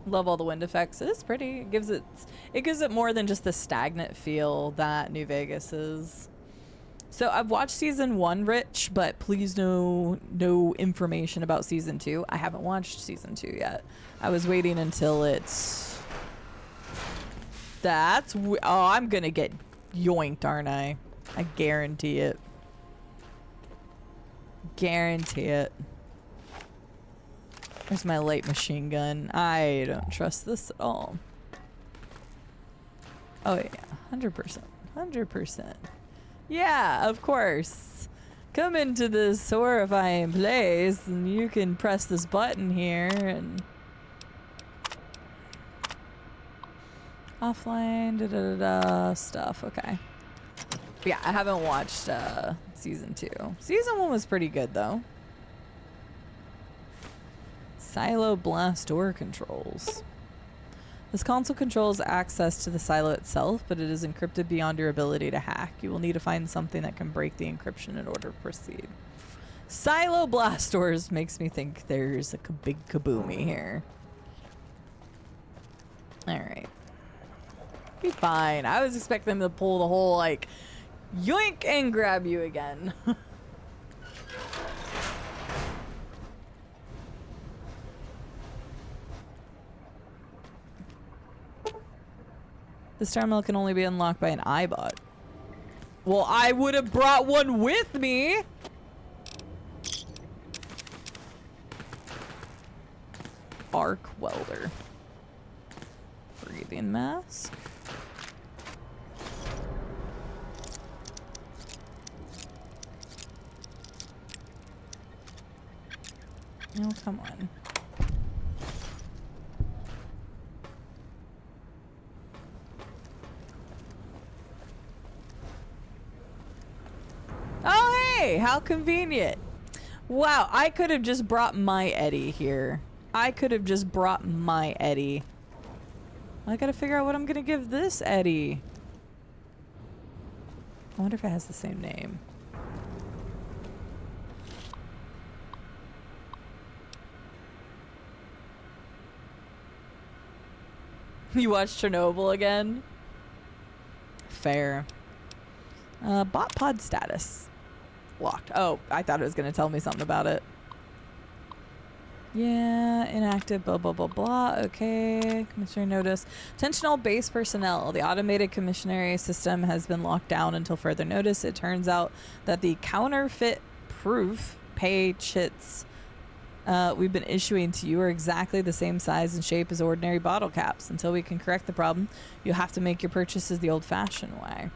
Love all the wind effects. It is pretty. It gives it more than just the stagnant feel that New Vegas is. So I've watched season 1, Rich, but please no information about season 2. I haven't watched season 2 yet. I was waiting until it's... Oh, I'm gonna get yoinked, aren't I? I guarantee it. Guarantee it. Where's my light machine gun? I don't trust this at all. Oh yeah, 100%. 100%. Yeah, of course. Come into this horrifying place and you can press this button here and... Offline, da-da-da-da stuff, okay. Yeah, I haven't watched season 2. Season 1 was pretty good though. Silo blast door controls. This console controls access to the silo itself, but it is encrypted beyond your ability to hack. You will need to find something that can break the encryption in order to proceed. Silo blast doors makes me think there's a big kaboomy here. Alright. Be fine. I was expecting them to pull the whole, like, yoink and grab you again. This terminal can only be unlocked by an iBot. Well, I would have brought one with me. Arc welder. Breathing mask. Oh, come on. Oh, hey, how convenient. Wow, I could have just brought my Eddie here. I could have just brought my Eddie. I gotta figure out what I'm gonna give this Eddie. I wonder if it has the same name. You watched Chernobyl again? Fair. Bot pod status. Locked. Oh, I thought it was going to tell me something about it. Yeah, inactive, blah, blah, blah, blah. Okay. Commissioner notice. Attention all base personnel. The automated commissionary system has been locked down until further notice. It turns out that the counterfeit proof pay chits we've been issuing to you are exactly the same size and shape as ordinary bottle caps. Until we can correct the problem, you'll have to make your purchases the old-fashioned way.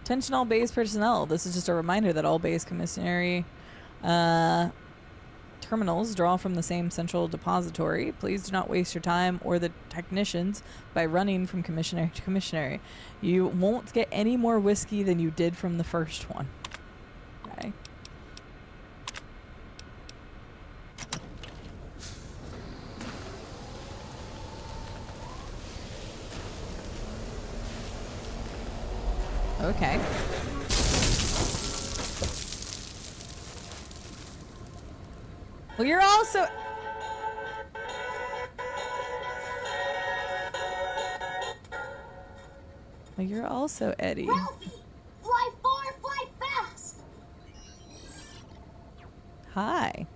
Attention all base personnel. This is just a reminder that all base commissary terminals draw from the same central depository. Please do not waste your time or the technicians by running from commissioner to commissioner. You won't get any more whiskey than you did from the first one. Okay. Okay. Well, you're also... Well, you're also Eddie. Ralphie! Fly far, fly fast! Hi.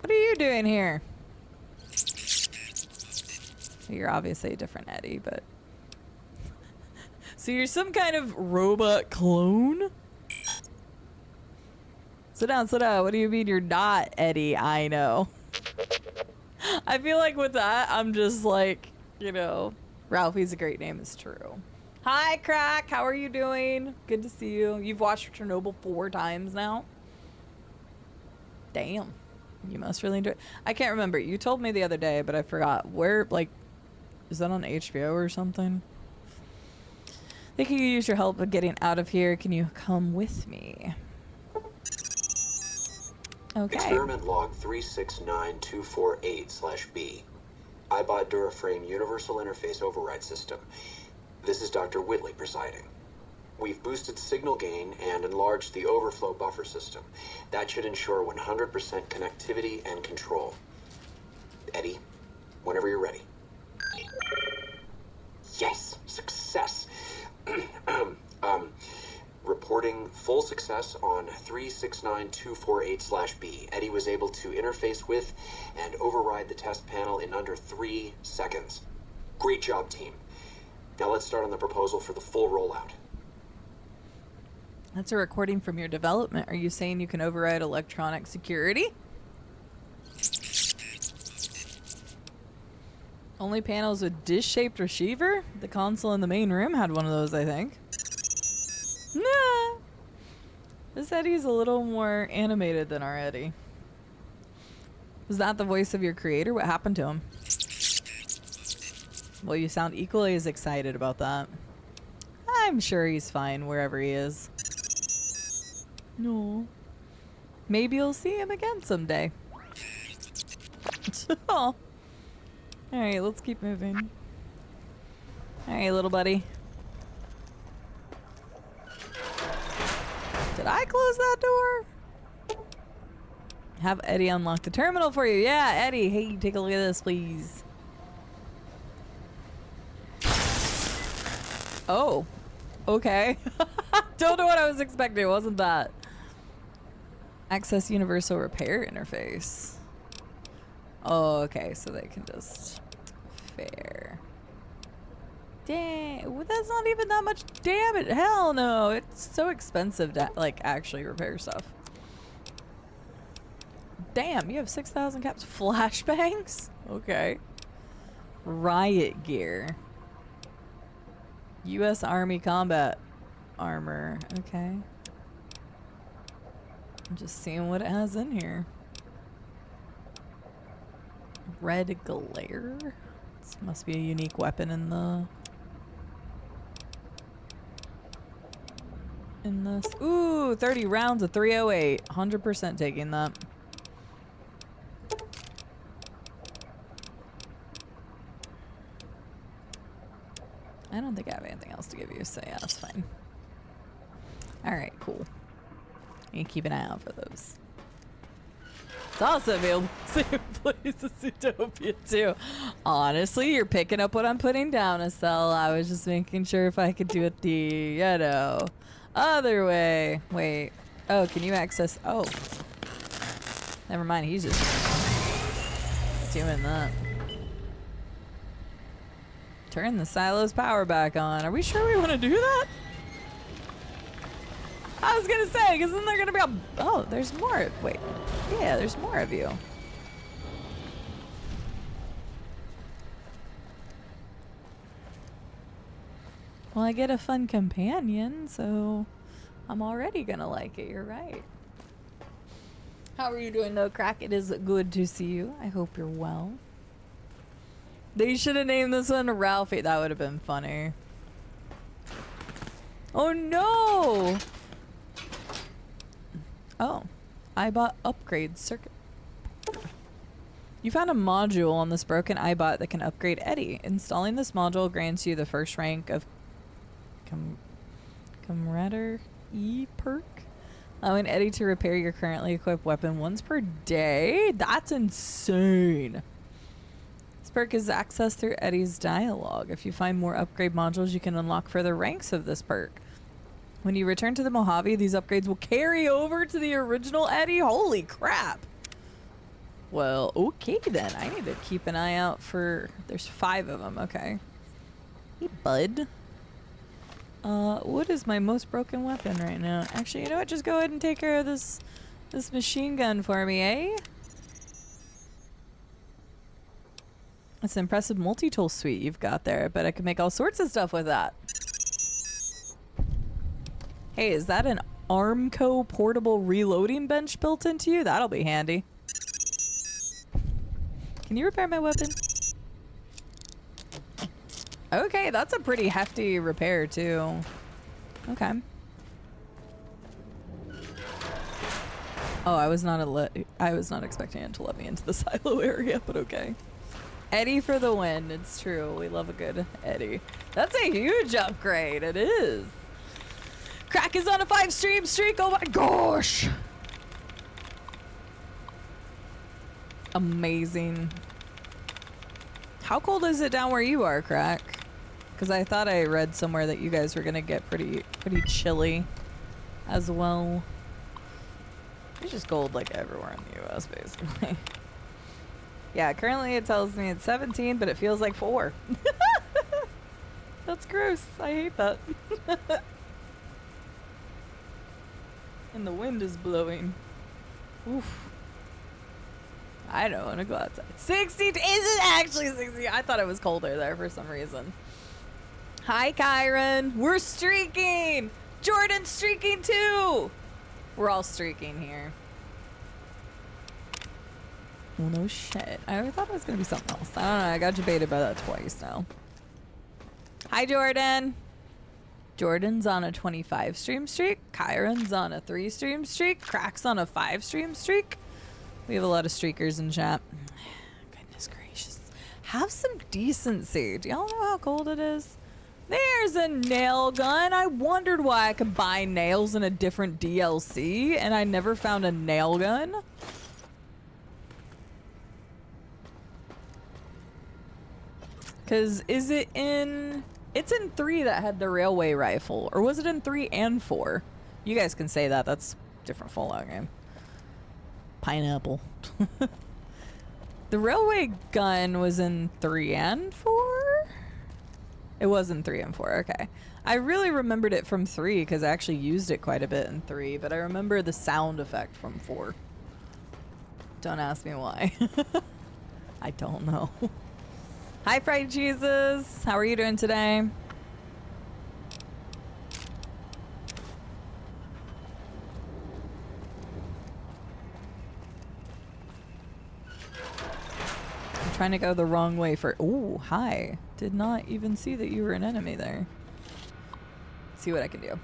What are you doing here? You're obviously a different Eddie, but... So you're some kind of robot clone? Sit down, sit down. What do you mean you're not Eddie? I know. I feel like with that, I'm just like, you know, Ralphie's a great name, it's true. Hi, Crack. How are you doing? Good to see you. You've watched Chernobyl 4 times now? Damn. You must really enjoy it. I can't remember. You told me the other day, but I forgot. Where, like, is that on HBO or something? I think you could use your help with getting out of here. Can you come with me? Okay. Experiment log 369248/B. iBot Duraframe Universal Interface Override System. This is Dr. Whitley presiding. We've boosted signal gain and enlarged the overflow buffer system. That should ensure 100% connectivity and control. Eddie, whenever you're ready. Yes, success. Reporting full success on 369248/B. Eddie was able to interface with and override the test panel in under 3 seconds. Great job, team. Now let's start on the proposal for the full rollout. That's a recording from your development. Are you saying you can override electronic security? Only panels with dish-shaped receiver? The console in the main room had one of those, I think. Nah. This Eddie's a little more animated than our Eddie. Was that the voice of your creator? What happened to him? Well, you sound equally as excited about that. I'm sure he's fine wherever he is. No. Maybe you'll see him again someday. Oh. Alright, let's keep moving. Alright, little buddy. Did I close that door? Have Eddie unlock the terminal for you. Yeah, Eddie. Hey, take a look at this, please. Oh. Okay. Don't know what I was expecting. It wasn't that. Access universal repair interface. Oh, okay. So they can just... Fair. Dang, well, that's not even that much damage. Hell no, it's so expensive to like actually repair stuff. Damn, you have 6,000 caps. Flashbangs? Okay. Riot gear. U.S. Army combat armor. Okay. I'm just seeing what it has in here. Red glare? This must be a unique weapon in the... in this. Ooh, 30 rounds of 308. 100% taking that. I don't think I have anything else to give you, so yeah, that's fine. Alright, cool. You keep an eye out for those. It's also available to plays the Zootopia too. Honestly, you're picking up what I'm putting down, Estelle. I was just making sure if I could do it the, you know, other way. Wait. Oh, can you access? Oh. Never mind. He's just doing that. Turn the silo's power back on. Are we sure we want to do that? I was going to say, because then they're going to be all... Oh, there's more. Wait. Yeah, there's more of you. Well, I get a fun companion, so I'm already gonna like it. You're right. How are you doing though, Crack? It is good to see you. I hope you're well. They should have named this one Ralphie. That would have been funny. Oh no! Oh. iBot upgrade circuit. You found a module on this broken iBot that can upgrade Eddie. Installing this module grants you the first rank of camaraderie perk, allowing Eddie to repair your currently equipped weapon once per day. That's insane. This perk is accessed through Eddie's dialogue. If you find more upgrade modules, you can unlock further ranks of this perk. When you return to the Mojave, these upgrades will carry over to the original Eddie. Holy crap. Well, okay then. I need to keep an eye out for... There's 5 of them. Okay. Hey, bud. What is my most broken weapon right now? Actually, you know what? Just go ahead and take care of this machine gun for me, eh? It's an impressive multi-tool suite you've got there, but I can make all sorts of stuff with that. Hey, is that an Armco portable reloading bench built into you? That'll be handy. Can you repair my weapon? Okay, that's a pretty hefty repair too. Okay. Oh, I was not expecting it to let me into the silo area, but okay. Eddie for the win. It's true. We love a good Eddie. That's a huge upgrade. It is. Crack is on a 5-stream streak. Oh my gosh. Amazing. How cold is it down where you are, Crack? Because I thought I read somewhere that you guys were gonna get pretty chilly as well. It's just cold like everywhere in the US basically. Yeah, currently it tells me it's 17, but it feels like 4. That's gross. I hate that. And the wind is blowing. Oof. I don't want to go outside. 60? Is it actually 60? I thought it was colder there for some reason. Hi, Kyron. We're streaking. Jordan's streaking too. We're all streaking here. Well, no shit. I thought it was going to be something else. I don't know. I got debated by that twice now. Hi, Jordan. Jordan's on a 25 stream streak. Kyron's on a 3 stream streak. Crack's on a 5 stream streak. We have a lot of streakers in chat. Goodness gracious. Have some decency. Do y'all know how cold it is? There's a nail gun. I wondered why I could buy nails in a different DLC and I never found a nail gun. Cause is it in... It's in 3 that had the railway rifle. Or was it in 3 and 4? You guys can say that. That's a different Fallout game. Pineapple. The railway gun was in 3 and 4? It was in 3 and 4. Okay. I really remembered it from 3 because I actually used it quite a bit in 3. But I remember the sound effect from 4. Don't ask me why. I don't know. Hi, Fried Cheeses. How are you doing today? I'm trying to go the wrong way for... Ooh, hi. Did not even see that you were an enemy there. See what I can do.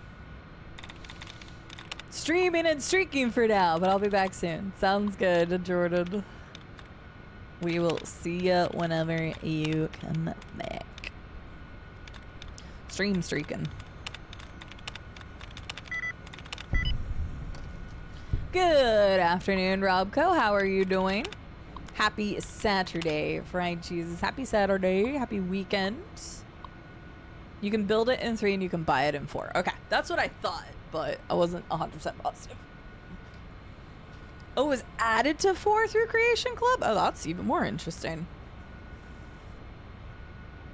Streaming and streaking for now, but I'll be back soon. Sounds good, Jordan. We will see ya whenever you come back. Stream streaking. Good afternoon, Robco. How are you doing? Happy Saturday, Fried Cheeses. Happy Saturday. Happy weekend. You can build it in 3 and you can buy it in 4. Okay, that's what I thought, but I wasn't 100% positive. Oh, it was added to 4 through Creation Club? Oh, that's even more interesting.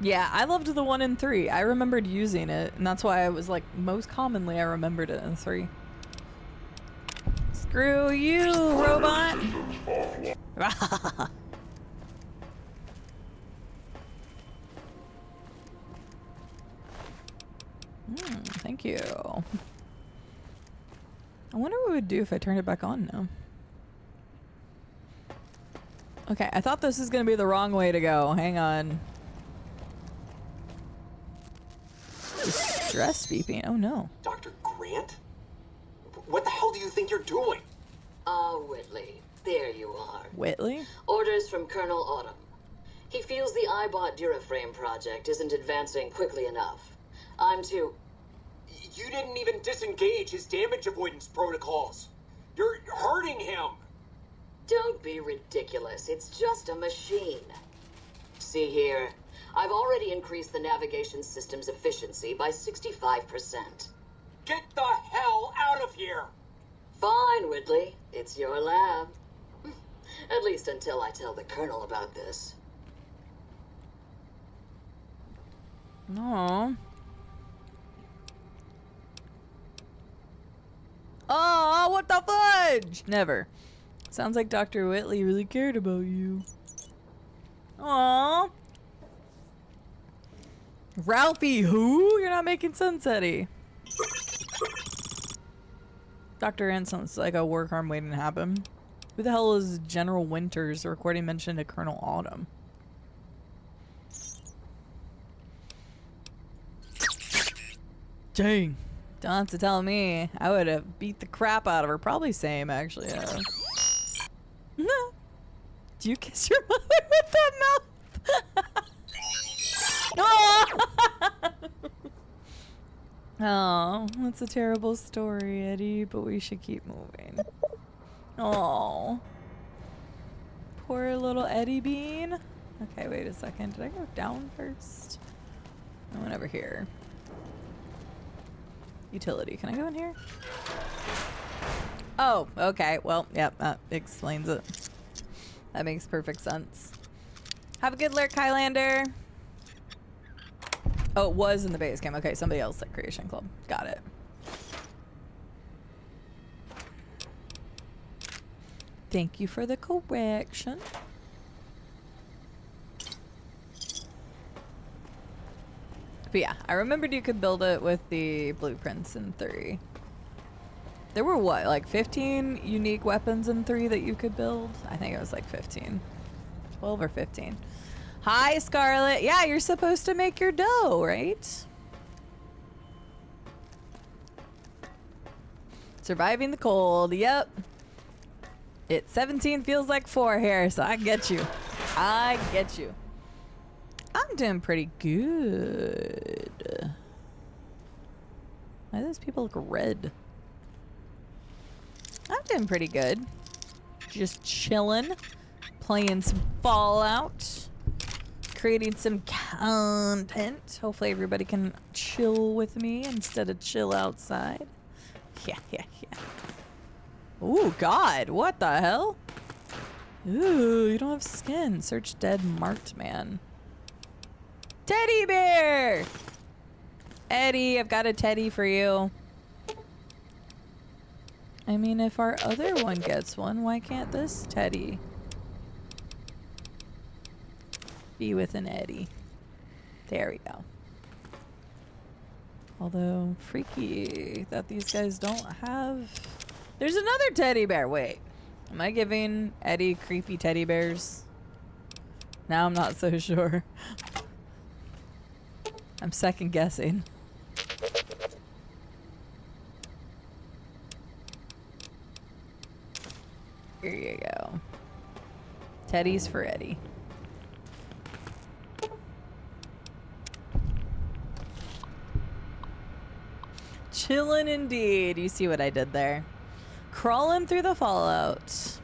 Yeah, I loved the 1 in 3. I remembered using it, and that's why I was like, most commonly I remembered it in 3. Screw you, robot! Thank you. I wonder what it would do if I turned it back on now. Okay, I thought this was gonna be the wrong way to go. Hang on. Distress beeping. Oh no. Dr. Grant? What the hell do you think you're doing? Whitley. There you are. Whitley? Orders from Colonel Autumn. He feels the iBot Duraframe project isn't advancing quickly enough. I'm to... You didn't even disengage his damage avoidance protocols. You're hurting him. Don't be ridiculous. It's just a machine. See here. I've already increased the navigation system's efficiency by 65%. Get the hell out of here! Fine, Whitley. It's your lab. At least until I tell the Colonel about this. No. Oh, what the fudge? Never. Sounds like Dr. Whitley really cared about you. Aww. Ralphie, who? You're not making Sunsetty. Dr. Anson's like a work arm waiting to happen. Who the hell is General Winters? The recording mentioned a Colonel Autumn. Dang. Don't have to tell me. I would have beat the crap out of her. Probably same, actually. Yeah. No. Do you kiss your mother with that mouth? Oh, that's a terrible story, Eddie, but we should keep moving. Oh. Poor little Eddie Bean. Okay, wait a second. Did I go down first? I went over here. Utility. Can I go in here? Oh, okay. Well, yep, that explains it. That makes perfect sense. Have a good lurk, Highlander. Oh, it was in the base game. Okay, somebody else at Creation Club. Got it. Thank you for the correction. But yeah, I remembered you could build it with the blueprints in 3. There were what, like 15 unique weapons in 3 that you could build? I think it was like 15. 12 or 15. Hi, Scarlet. Yeah, you're supposed to make your dough, right? Surviving the cold. Yep. 17 feels like 4 here, so I get you. I get you. I'm doing pretty good. Why do those people look red? I'm doing pretty good. Just chilling. Playing some Fallout. Creating some content. Hopefully everybody can chill with me instead of chill outside. Yeah. Ooh, God. What the hell? Ooh, you don't have skin. Search dead marked man. Teddy bear! Eddie, I've got a teddy for you. I mean, if our other one gets one, why can't this teddy be with an Eddie? There we go. Although, freaky that these guys don't have... There's another teddy bear. Wait. Am I giving Eddie creepy teddy bears? Now I'm not so sure. I'm second guessing. Here you go. Teddy's for Eddie. Chillin' indeed. You see what I did there? Crawling through the fallout.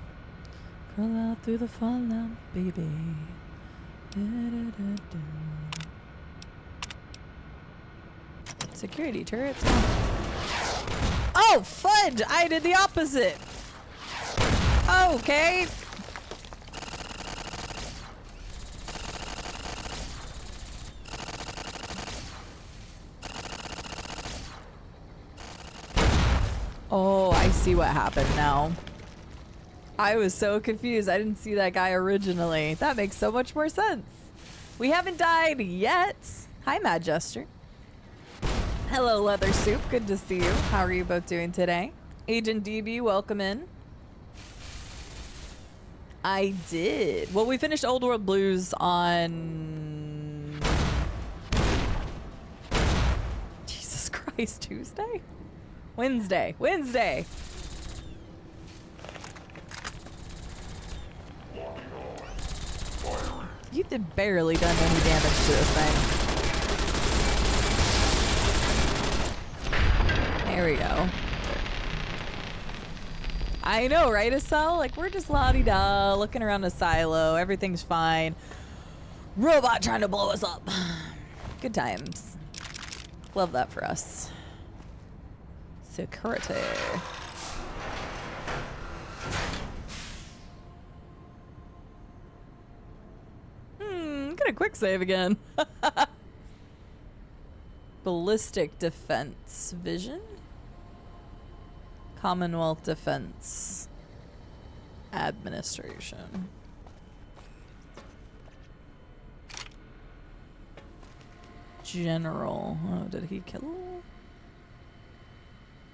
Crawl out through the fallout, baby. Da-da-da-da. Security turrets. Oh, fudge! I did the opposite. Okay. Oh, I see what happened now. I was so confused. I didn't see that guy originally. That makes so much more sense. We haven't died yet. Hi, Mad Jester. Hello, Leather Soup. Good to see you. How are you both doing today? Agent DB, welcome in. I did. Well, we finished Old World Blues on... Jesus Christ, Tuesday? Wednesday. You've barely done any damage to this thing. There we go. I know, right, Estelle? Like, we're just la-di-da, looking around a silo. Everything's fine. Robot trying to blow us up. Good times. Love that for us. Security. Get a quick save again. Ballistic defense. Vision? Commonwealth Defense Administration. General. Oh, did he kill?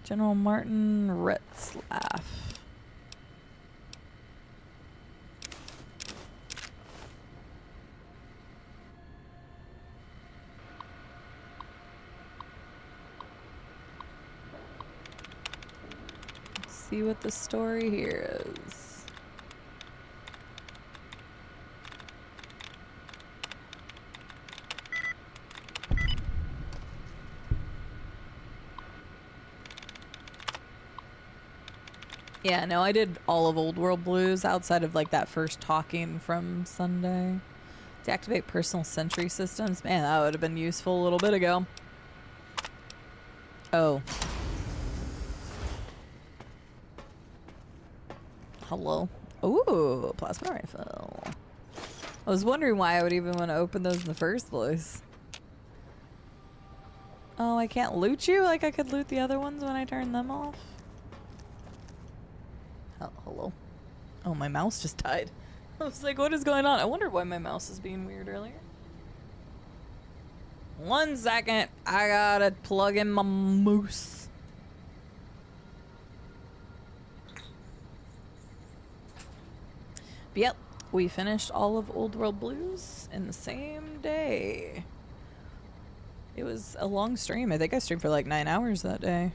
General Martin Retzlaff. See what the story here is. Yeah, no, I did all of Old World Blues outside of like that first talking from Sunday. Deactivate personal sentry systems. Man, that would have been useful a little bit ago. Oh. Hello. Ooh, plasma rifle. I was wondering why I would even want to open those in the first place. Oh, I can't loot you? Like I could loot the other ones when I turn them off? Hello. Oh, my mouse just died. I was like, what is going on? I wonder why my mouse is being weird earlier. 1 second. I gotta plug in my moose. But yep, we finished all of Old World Blues in the same day. It was a long stream. I think I streamed for like 9 hours that day.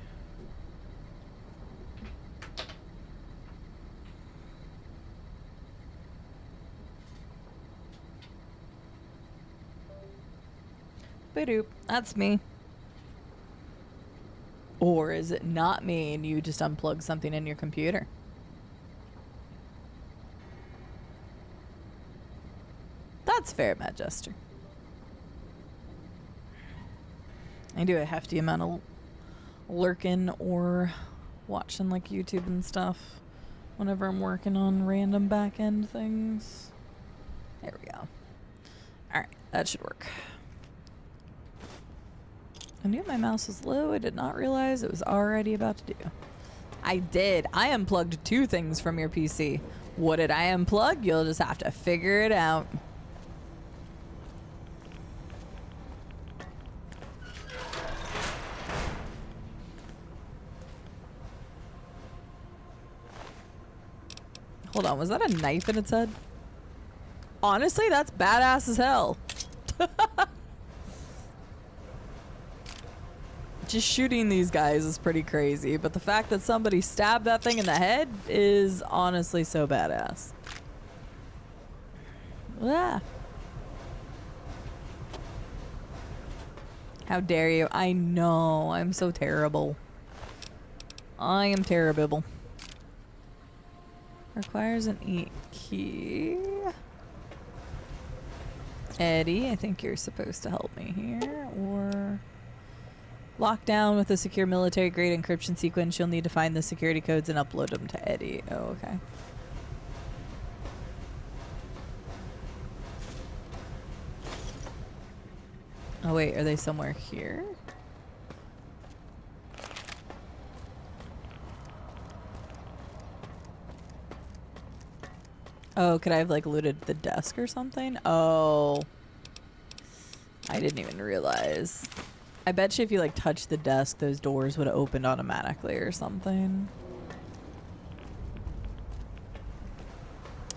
Ba-doop. That's me. Or is it not me and you just unplugged something in your computer? That's fair, Matt Jester. I do a hefty amount of lurking or watching like YouTube and stuff whenever I'm working on random back-end things. There we go. Alright, that should work. I knew my mouse was low. I did not realize it was already about to do. I did. I unplugged 2 things from your PC. What did I unplug? You'll just have to figure it out. Hold on, was that a knife in its head? Honestly, that's badass as hell. Just shooting these guys is pretty crazy, but the fact that somebody stabbed that thing in the head is honestly so badass. Ah. How dare you? I know, I'm so terrible. I am terrible. Requires an E key. Eddie, I think you're supposed to help me here. Or lock down with a secure military grade encryption sequence. You'll need to find the security codes and upload them to Eddie. Oh, okay. Oh wait, are they somewhere here? Oh, could I have like looted the desk or something? Oh. I didn't even realize. I bet you if you like touched the desk, those doors would have opened automatically or something.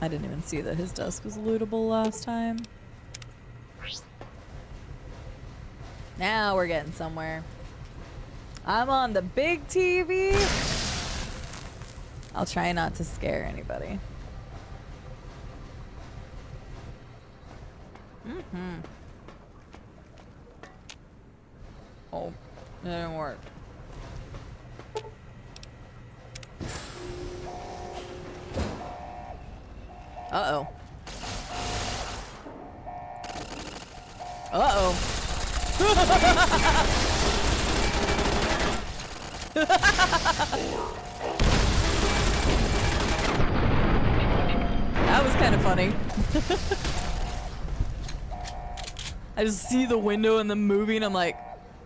I didn't even see that his desk was lootable last time. Now we're getting somewhere. I'm on the big TV. I'll try not to scare anybody. Oh, that didn't work. Uh-oh. Uh-oh. That was kind of funny. I just see the window and the movie and I'm like,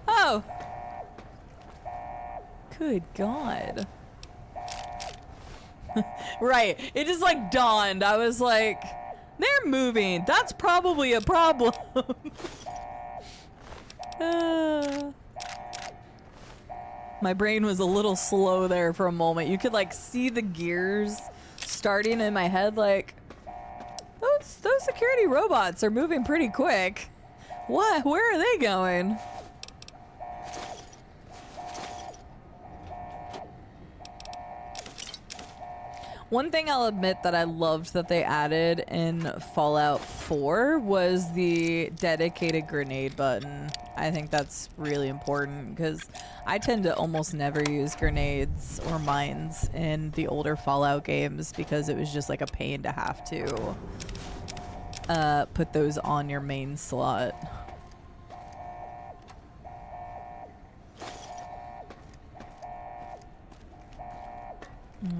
oh. Good God. Right. It just like dawned. I was like, they're moving. That's probably a problem. My brain was a little slow there for a moment. You could like see the gears starting in my head like, those security robots are moving pretty quick. What? Where are they going? One thing I'll admit that I loved that they added in Fallout 4 was the dedicated grenade button. I think that's really important because I tend to almost never use grenades or mines in the older Fallout games because it was just like a pain to have to put those on your main slot.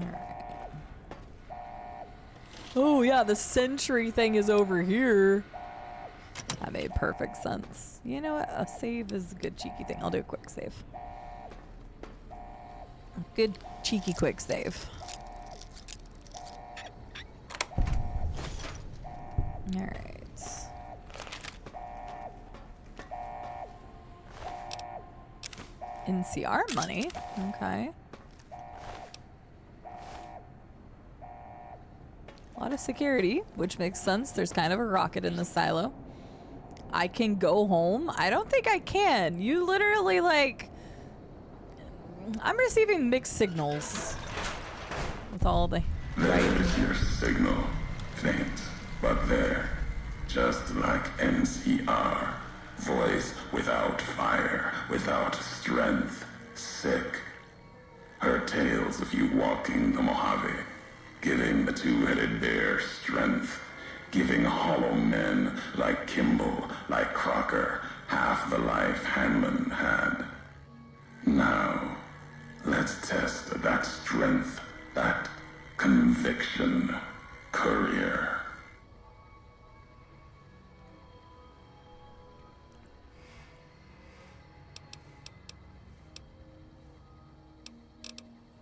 Alright. Oh yeah, the sentry thing is over here. That made perfect sense. You know what? A save is a good cheeky thing. I'll do a quick save. Good cheeky quick save. Alright. NCR money. Okay. A lot of security, which makes sense. There's kind of a rocket in the silo. I can go home. I don't think I can. You literally like... I'm receiving mixed signals. With all the... There's your signal. Faint, but there. Just like NCR. Voice without fire, without strength. Sick. Her tales of you walking the Mojave. Giving the two-headed bear strength. Giving hollow men like Kimball, like Crocker, half the life Hanlon had. Now, let's test that strength, that conviction, courier.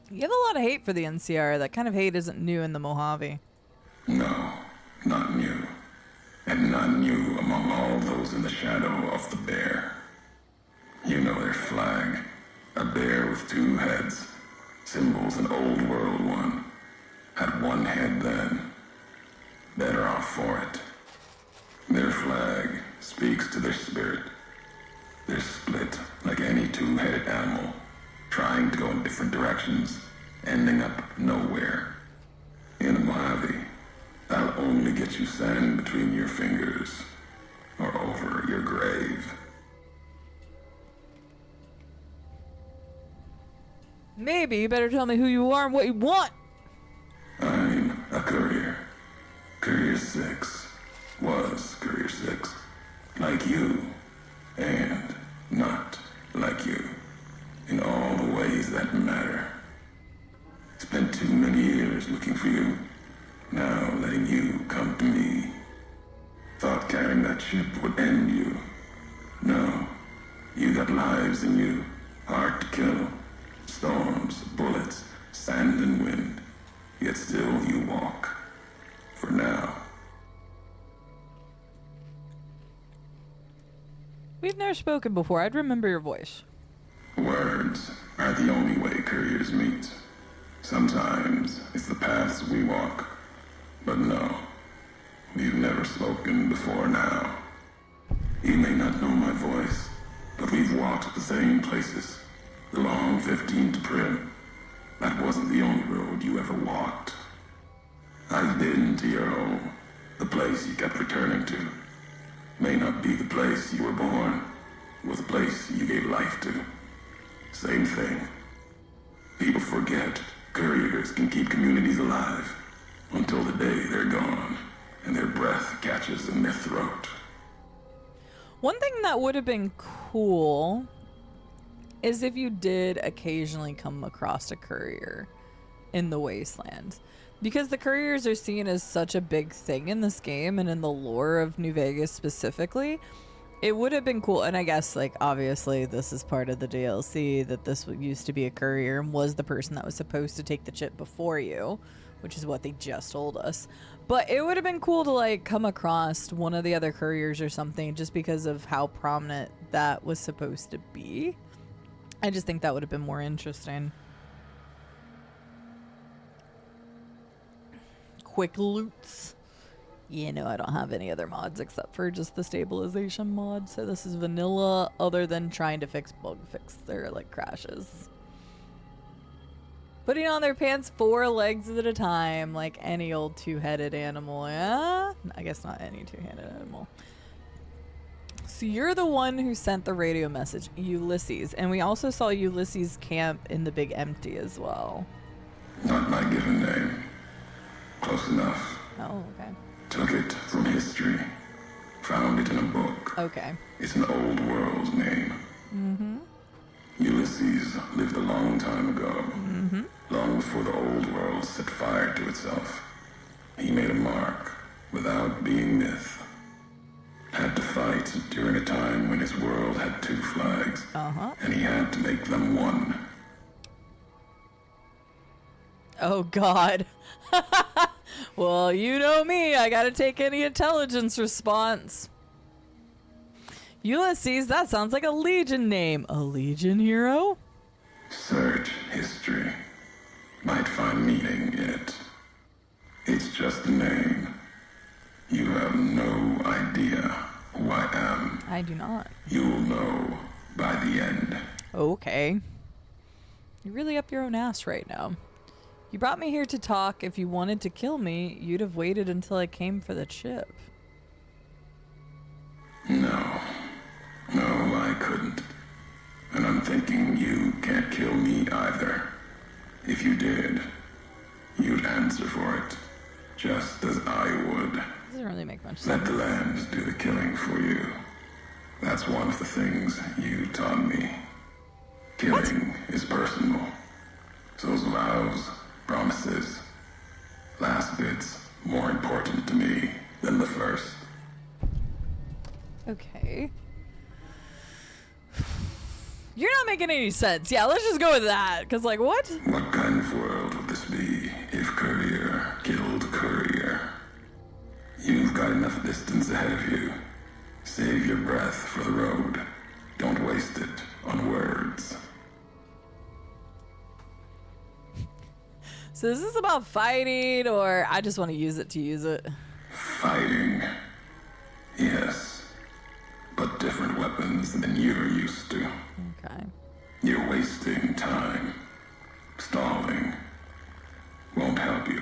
You have a lot of hate for the NCR. That kind of hate isn't new in the Mojave. No, not new. And not new among all those in the shadow of the bear. You know their flag. A bear with two heads. Symbols an old world one. Had one head then. Better off for it. Their flag speaks to their spirit. They're split like any two-headed animal. Trying to go in different directions, ending up nowhere. In a Mojave, that'll only get you sand between your fingers, or over your grave. Maybe you better tell me who you are and what you want. I'm a courier. Courier 6 was Courier 6. Like you, and not like you. In all the ways that matter. Spent too many years looking for you. Now letting you come to me. Thought carrying that ship would end you. No. You got lives in you. Hard to kill. Storms, bullets, sand and wind. Yet still you walk. For now. We've never spoken before. I'd remember your voice. Words are the only way couriers meet. Sometimes it's the paths we walk, But no, we've never spoken before now. You may not know my voice, but we've walked the same places. The long 15 to Prim. That wasn't the only road you ever walked. I've been to your home, the place you kept returning to. May not be the place you were born, or the place you gave life to. Same thing. People forget couriers can keep communities alive until the day they're gone and their breath catches in their throat. One thing that would have been cool is if you did occasionally come across a courier in the wasteland. Because the couriers are seen as such a big thing in this game and in the lore of New Vegas specifically. It would have been cool, and I guess, like, obviously this is part of the DLC, that this used to be a courier and was the person that was supposed to take the chip before you, which is what they just told us. But it would have been cool to, like, come across one of the other couriers or something just because of how prominent that was supposed to be. I just think that would have been more interesting. Quick loots. You know, I don't have any other mods except for just the stabilization mod, so this is vanilla other than trying to fix their, like, crashes. Putting on their pants 4 legs at a time, like any old two-headed animal. Yeah? I guess not any two-headed animal. So you're the one who sent the radio message, Ulysses, and we also saw Ulysses camp in the Big Empty as well. Not my given name. Close enough. Oh, okay. Took it from history. Found it in a book. Okay. It's an old world name. Mm-hmm. Ulysses lived a long time ago. Mm-hmm. Long before the old world set fire to itself. He made a mark without being myth. Had to fight during a time when his world had 2 flags. Uh-huh. And he had to make them one. Oh, God. Well, you know me. I gotta take any intelligence response. Ulysses, that sounds like a Legion name. A Legion hero? Search history. Might find meaning in it. It's just a name. You have no idea who I am. I do not. You'll know by the end. Okay. You're really up your own ass right now. You brought me here to talk. If you wanted to kill me, you'd have waited until I came for the chip. No. No, I couldn't. And I'm thinking you can't kill me either. If you did, you'd answer for it. Just as I would. Doesn't really make much sense. Let the land do the killing for you. That's one of the things you taught me. Killing is personal. So's vows, promises. Last bit's more important to me than the first. Okay. You're not making any sense. Yeah, let's just go with that. Because, like, what? What kind of world would this be if courier killed courier? You've got enough distance ahead of you. Save your breath for the road. Don't waste it on words. So is this about fighting, or I just want to use it to use it? Fighting. Yes. But different weapons than you're used to. Okay. You're wasting time. Stalling. Won't help you.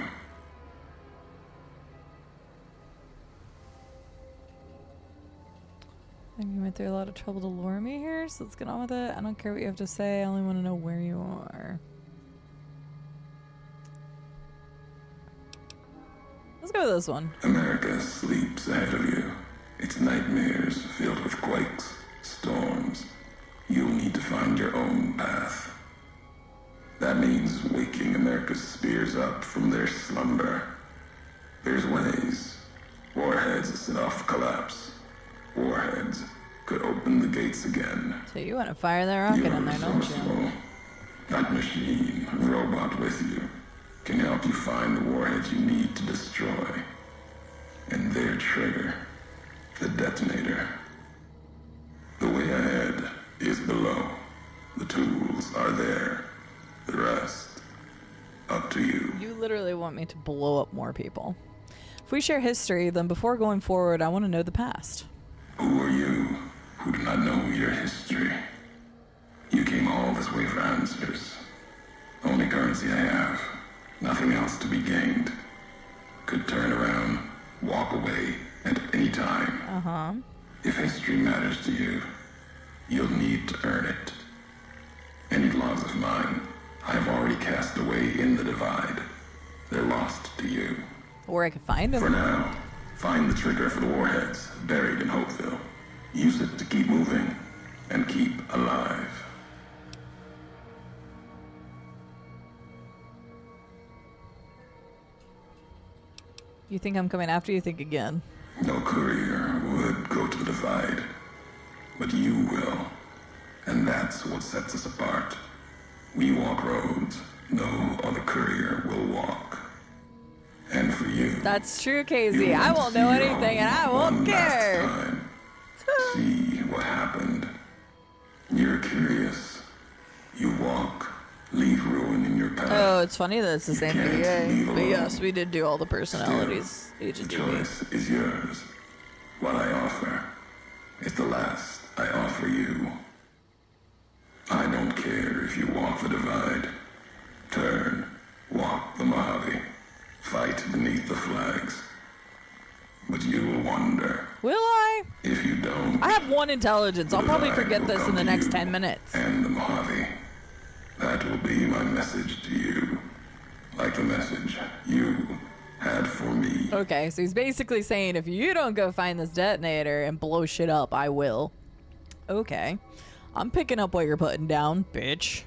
I think you went through a lot of trouble to lure me here, so let's get on with it. I don't care what you have to say. I only want to know where you are. Let's go with this one. America sleeps ahead of you. Its nightmares filled with quakes, storms. You'll need to find your own path. That means waking America's spears up from their slumber. There's ways. Warheads set off collapse. Warheads could open the gates again. So you want to fire that rocket in there, don't you? That machine, robot with you, can help you find the warheads you need to destroy. And their trigger, the detonator. The way ahead is below. The tools are there. The rest, up to you. You literally want me to blow up more people. If we share history, then before going forward, I want to know the past. Who are you who do not know your history? You came all this way for answers. Only currency I have, nothing else to be gained. Could turn around, walk away at any time. If history matters to you, you'll need to earn it. Any logs of mine, I have already cast away in the divide. They're lost to you. Or I could find For them. now, find the trigger for the warheads buried in Hopeville. Use it to keep moving and keep alive. You think I'm coming after you? Think again. No courier would go to the divide, but you will. And that's what sets us apart. We walk roads no other courier will walk. And for you... That's true, KZ. I won't know anything and I won't care. See what happened. You're curious. You walk, leave ruin in your path. Oh, it's funny that it's the same can't VA. leave But alone. yes, we did do all the personalities. The Agent DB. choice is yours. What I offer is the last I offer you. I don't care if you walk the divide. Turn, walk the Mojave. Fight beneath the flags. But you will wonder. Will I? If you don't, I have 1 intelligence. I'll probably forget this in the next 10 minutes. and the Mojave. That will be my message to you. Like the message you had for me. Okay, so he's basically saying if you don't go find this detonator and blow shit up, I will. Okay. I'm picking up what you're putting down, bitch.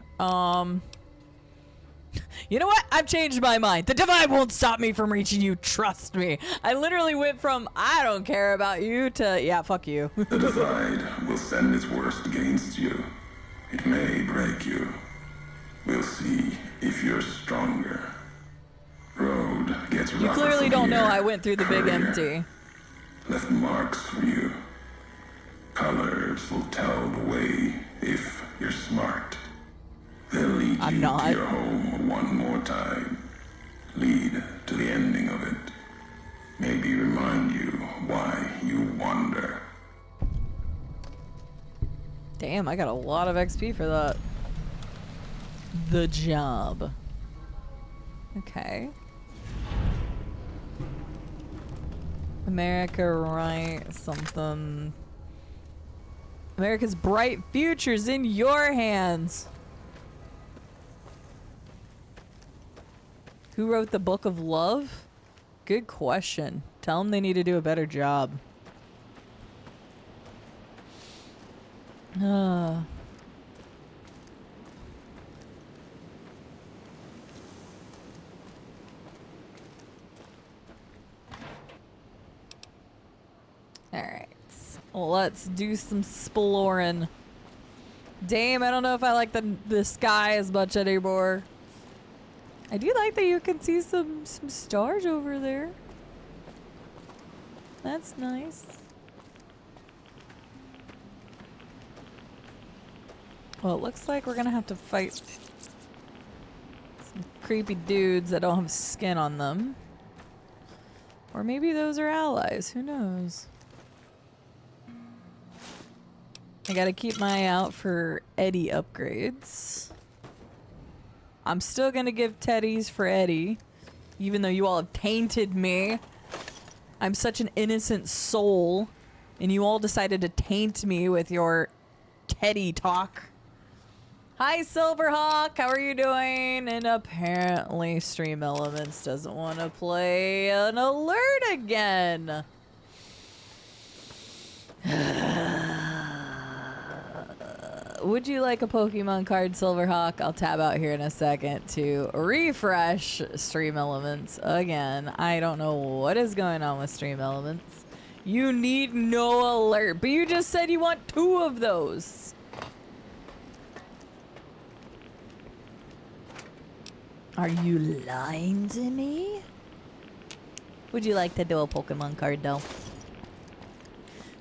You know what? I've changed my mind. The divide won't stop me from reaching you. Trust me. I literally went from I don't care about you to yeah, fuck you. The divide will send its worst against you. It may break you. We'll see if you're stronger. Road gets rougher. You clearly from don't know here. I went through the big Courier empty. left marks for you. Colors will tell the way if you're smart. They'll lead I'm you not. to your home one more time. Lead to the ending of it. Maybe remind you why you wander. Damn, I got a lot of XP for that. The job. Okay. America right something. America's bright future's in your hands. Who wrote the Book of Love? Good question. Tell them they need to do a better job. Alright. Well, let's do some exploring. Damn, I don't know if I like the sky as much anymore. I do like that you can see some stars over there. That's nice. Well, it looks like we're gonna have to fight some creepy dudes that don't have skin on them. Or maybe those are allies, who knows? I gotta keep my eye out for Eddie upgrades. I'm still gonna give Teddy's for Eddie, even though you all have tainted me. I'm such an innocent soul, and you all decided to taint me with your Teddy talk. Hi, Silverhawk, how are you doing? And apparently Stream Elements doesn't want to play an alert again. Would you like a Pokemon card, Silverhawk? I'll tab out here in a second to refresh Stream Elements again. I don't know what is going on with Stream Elements. You need no alert, but you just said you want 2 of those. Are you lying to me? Would you like to do a Pokemon card, though?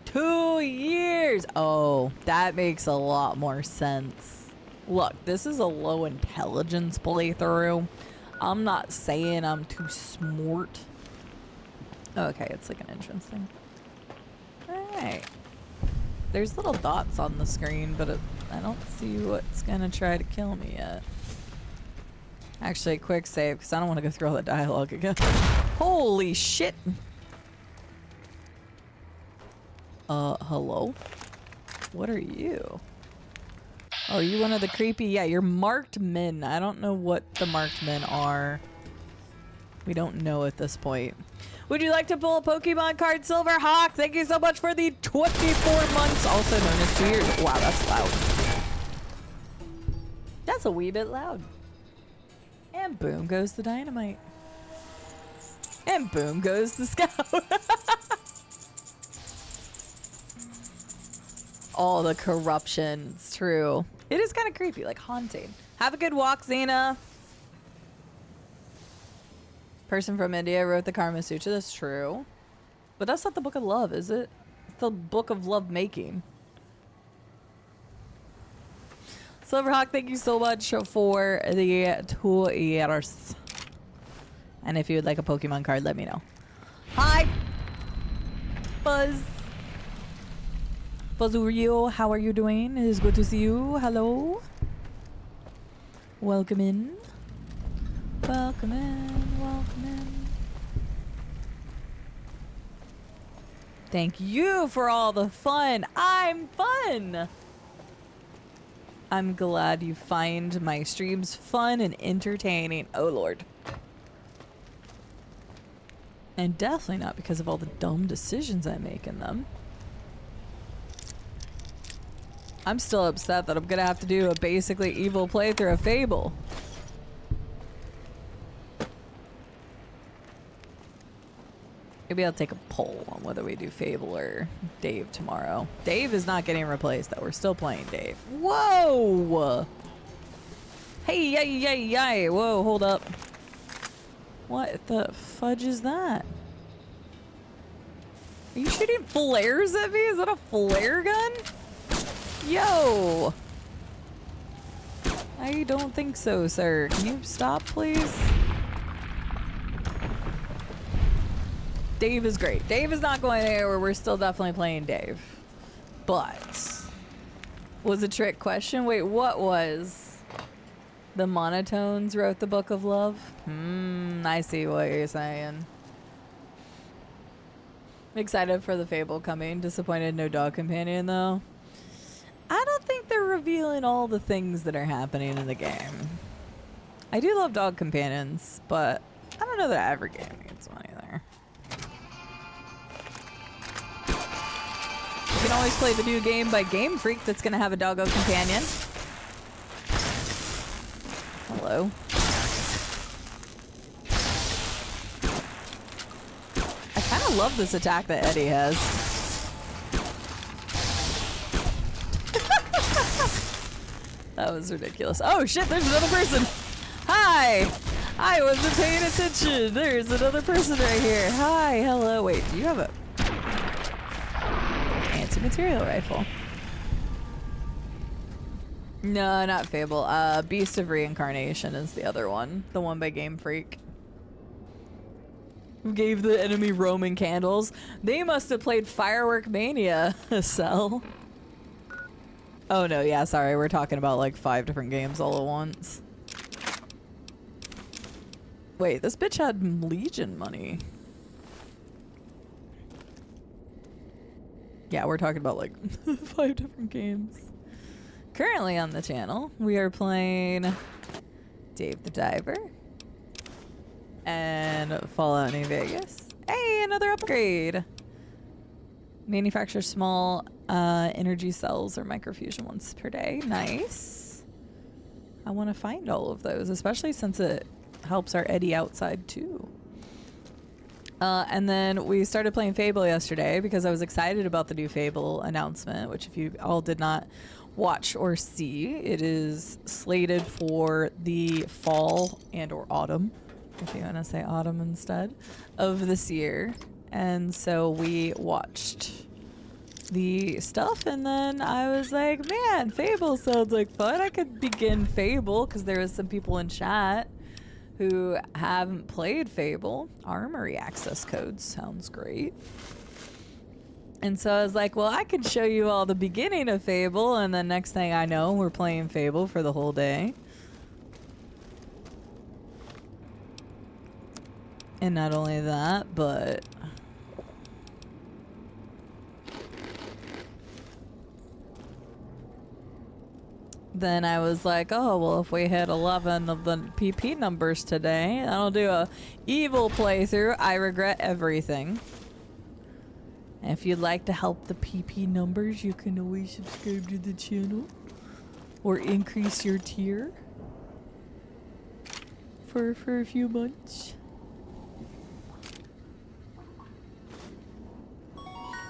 2 years! Oh, that makes a lot more sense. Look, this is a low intelligence playthrough. I'm not saying I'm too smart. Oh, okay, it's like an entrance thing. Alright. There's little dots on the screen, but I don't see what's gonna try to kill me yet. Actually, quick save, because I don't want to go through all the dialogue again. Holy shit! Hello? What are you? Oh, you one of the creepy... Yeah, you're marked men. I don't know what the marked men are. We don't know at this point. Would you like to pull a Pokemon card, Silverhawk? Thank you so much for the 24 months, also known as 2 years. Wow, that's loud. That's a wee bit loud. And boom goes the dynamite. And boom goes the scout. All the corruption. It's true. It is kind of creepy, like haunting. Have a good walk, Xena. Person from India wrote the Karma Sutra. That's true. But that's not the Book of Love, is it? It's the Book of Love Making. Silverhawk, thank you so much for the 2 years. And if you would like a Pokemon card, let me know. Hi! Buzz! Buzzurio, how are you doing? It is good to see you. Hello. Welcome in. Welcome in. Welcome in. Thank you for all the fun. I'm fun! I'm glad you find my streams fun and entertaining. Oh, Lord. And definitely not because of all the dumb decisions I make in them. I'm still upset that I'm gonna have to do a basically evil playthrough of Fable. Maybe I'll take a poll on whether we do Fable or Dave tomorrow. Dave is not getting replaced, though. We're still playing Dave. Whoa! Hey, yay, yay, yay! Whoa, hold up. What the fudge is that? Are you shooting flares at me? Is that a flare gun? Yo! I don't think so, sir. Can you stop, please? Dave is great. Dave is not going anywhere. We're still definitely playing Dave. But... was a trick question? Wait, what was? The Monotones wrote the Book of Love? I see what you're saying. I'm excited for the Fable coming. Disappointed no dog companion, though. I don't think they're revealing all the things that are happening in the game. I do love dog companions, but I don't know that every game needs one either. You can always play the new game by Game Freak that's going to have a doggo companion. Hello. I kind of love this attack that Eddie has. That was ridiculous. Oh shit, there's another person. Hi. I wasn't paying attention. There's another person right here. Hi, hello. Wait, do you have a anti-material rifle? No, not Fable. Beast of Reincarnation is the other one. The one by Game Freak. Who gave the enemy Roman candles? They must have played Firework Mania, Cell. Oh no, yeah, sorry. We're talking about like 5 different games all at once. Wait, this bitch had Legion money. Yeah, we're talking about like 5 different games. Currently on the channel, we are playing Dave the Diver and Fallout New Vegas. Hey, another upgrade. Manufacture small energy cells or microfusion once per day. Nice. I want to find all of those, especially since it helps our Eddie outside too. And then we started playing Fable yesterday because I was excited about the new Fable announcement, which if you all did not watch or see, it is slated for the fall and or autumn, if you want to say autumn instead, of this year. And so we watched the stuff and then I was like, man, Fable sounds like fun. I could begin Fable because there was some people in chat who haven't played Fable. Armory access codes sounds great. And so I was like, well, I could show you all the beginning of Fable, and then next thing I know, we're playing Fable for the whole day. And not only that, but then I was like, oh, well, if we hit 11 of the PP numbers today, I'll do a evil playthrough. I regret everything. And if you'd like to help the PP numbers, you can always subscribe to the channel or increase your tier for a few months.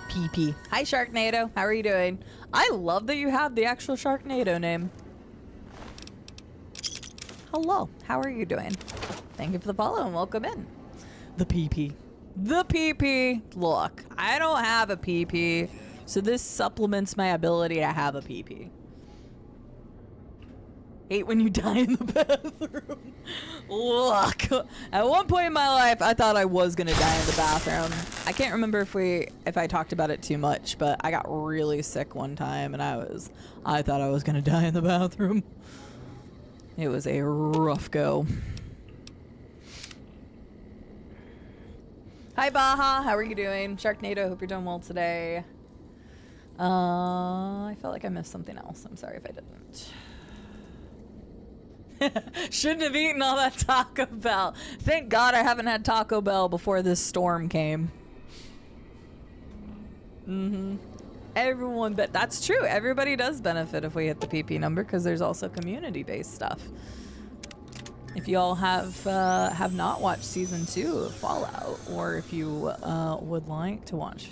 PP. Hi, Sharknado. How are you doing? I love that you have the actual Sharknado name. Hello. How are you doing? Thank you for the follow and welcome in. The PP. The PP. Look, I don't have a PP, so this supplements my ability to have a PP. Hate when you die in the bathroom. Look, at one point in my life, I thought I was gonna die in the bathroom. I can't remember if I talked about it too much, but I got really sick one time, and I thought I was gonna die in the bathroom. It was a rough go. Hi, Baha. How are you doing? Sharknado, hope you're doing well today. I felt like I missed something else. I'm sorry if I didn't. Shouldn't have eaten all that Taco Bell. Thank God I haven't had Taco Bell before this storm came. Everyone, but that's true. Everybody does benefit if we hit the PP number because there's also community-based stuff. If you all have not watched Season 2 of Fallout, or if you would like to watch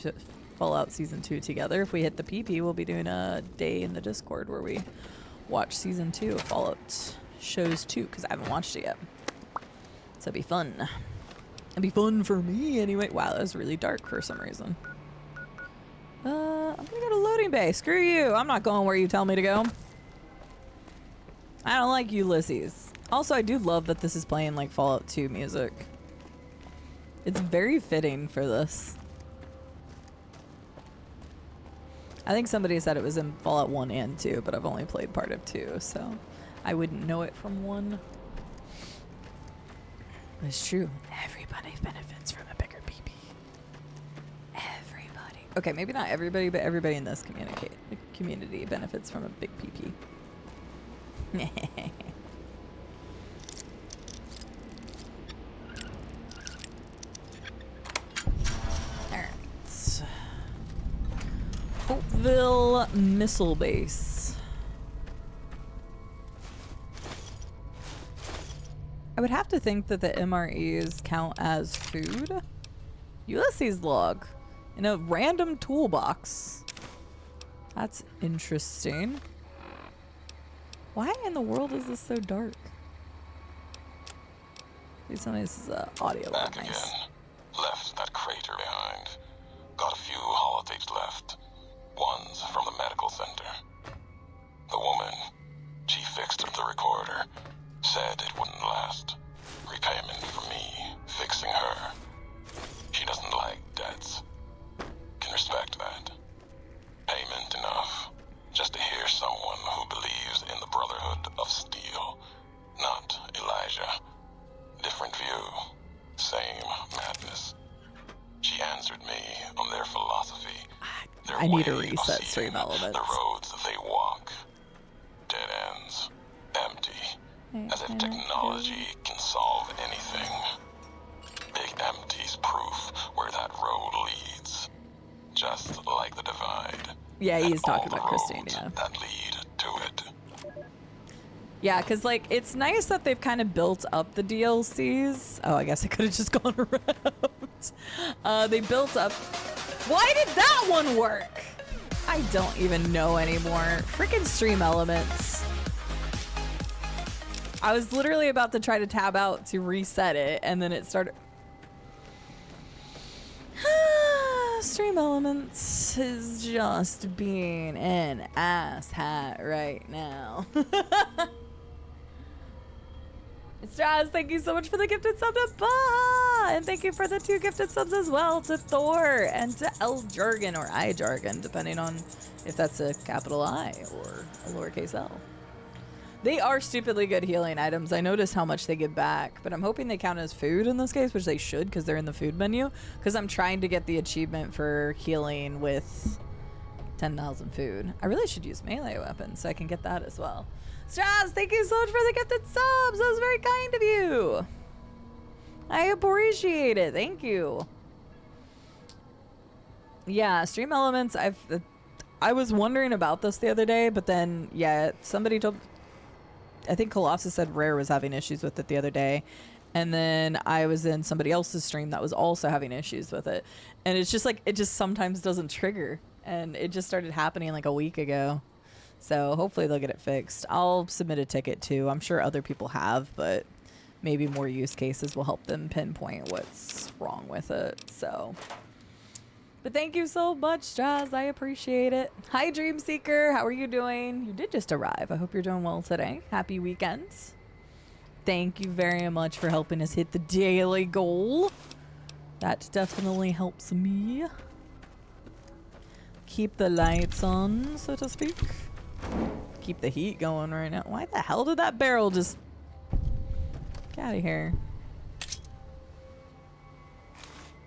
Fallout Season 2 together, if we hit the PP, we'll be doing a day in the Discord where we watch Season 2 of Fallout Shows 2, because I haven't watched it yet. So it'd be fun. It'd be fun for me anyway. Wow, that was really dark for some reason. I'm gonna go to loading bay. Screw you. I'm not going where you tell me to go. I don't like Ulysses. Also, I do love that this is playing like Fallout 2 music. It's very fitting for this. I think somebody said it was in Fallout 1 and 2, but I've only played part of 2, so I wouldn't know it from 1. But it's true. Everybody benefits from a bigger PP. Everybody. Okay, maybe not everybody, but everybody in this community benefits from a big PP. Alright. Hopeville Missile Base. I would have to think that the MREs count as food. Ulysses log in a random toolbox. That's interesting. Why in the world is this so dark? Please tell me this is an audio log. Back Nice. again. Left that crater behind. Got a few holotapes left. One's from the medical center. The woman, she fixed the recorder. Said it wouldn't last. Repayment for me, fixing her. She doesn't like debts. Can respect that. Payment enough. Just to hear someone who believes in the Brotherhood of Steel. Not Elijah. Different view. Same madness. She answered me on their philosophy. Their I need to way of reset seeing stream elements. The roads they walk. Dead ends. Empty. As if technology can solve anything. Big empty's proof where that road leads. Just like the divide. Yeah, he's and talking all about the Christine, roads yeah. that lead to it. Yeah, because, like, it's nice that they've kind of built up the DLCs. Oh, I guess I could have just gone around. They built up... Why did that one work? I don't even know anymore. Freaking stream elements. I was literally about to try to tab out to reset it, and then it started... Stream elements is just being an asshat right now. Straz, thank you so much for the gifted sub to Ba! And thank you for the 2 gifted subs as well to Thor and to L Jargon or I Jargon, depending on if that's a capital I or a lowercase l. They are stupidly good healing items. I noticed how much they give back, but I'm hoping they count as food in this case, which they should because they're in the food menu, because I'm trying to get the achievement for healing with 10,000 food. I really should use melee weapons so I can get that as well. Straz, thank you so much for the gifted subs. That was very kind of you. I appreciate it. Thank you. Yeah, stream elements. I was wondering about this the other day, but then yeah, somebody told. I think Colossus said Rare was having issues with it the other day, and then I was in somebody else's stream that was also having issues with it, and it's just like it just sometimes doesn't trigger, and it just started happening like a week ago. So hopefully they'll get it fixed. I'll submit a ticket too. I'm sure other people have, but maybe more use cases will help them pinpoint what's wrong with it. So, but thank you so much, Jazz. I appreciate it. Hi, Dream Seeker. How are you doing? You did just arrive. I hope you're doing well today. Happy weekend. Thank you very much for helping us hit the daily goal. That definitely helps me keep the lights on, so to speak. Keep the heat going right now. Why the hell did that barrel just get out of here?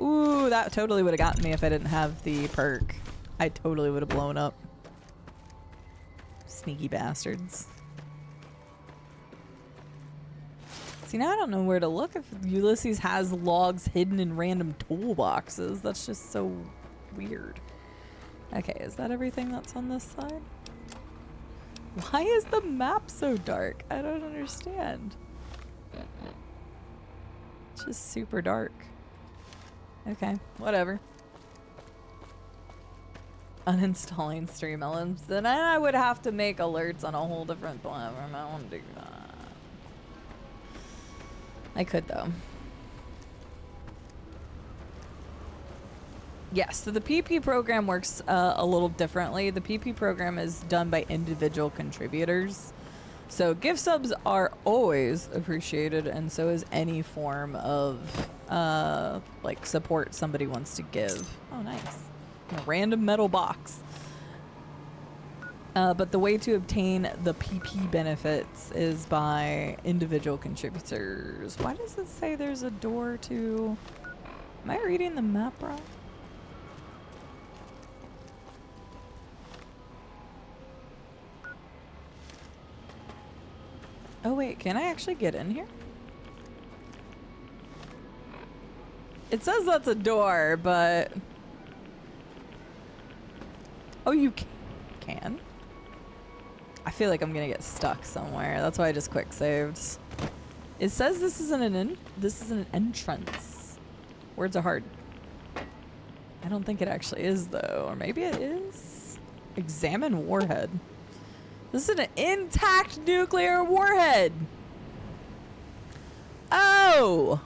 Ooh, that totally would have gotten me if I didn't have the perk. I totally would have blown up. Sneaky bastards. See, now I don't know where to look if Ulysses has logs hidden in random toolboxes. That's just so weird. Okay, is that everything that's on this side? Why is the map so dark? I don't understand. It's just super dark. Okay, whatever. Uninstalling stream elements. Then I would have to make alerts on a whole different platform. I don't want to do that. I could though. Yes, so the PP program works a little differently. The PP program is done by individual contributors. So gift subs are always appreciated, and so is any form of like support somebody wants to give. Oh, nice. A random metal box. But the way to obtain the PP benefits is by individual contributors. Why does it say there's a door to... Am I reading the map wrong? Oh wait, can I actually get in here? It says that's a door, but... Oh, you can? I feel like I'm gonna get stuck somewhere. That's why I just quick saved. It says this is an entrance. Words are hard. I don't think it actually is though, or maybe it is. Examine warhead. This is an intact nuclear warhead. Oh!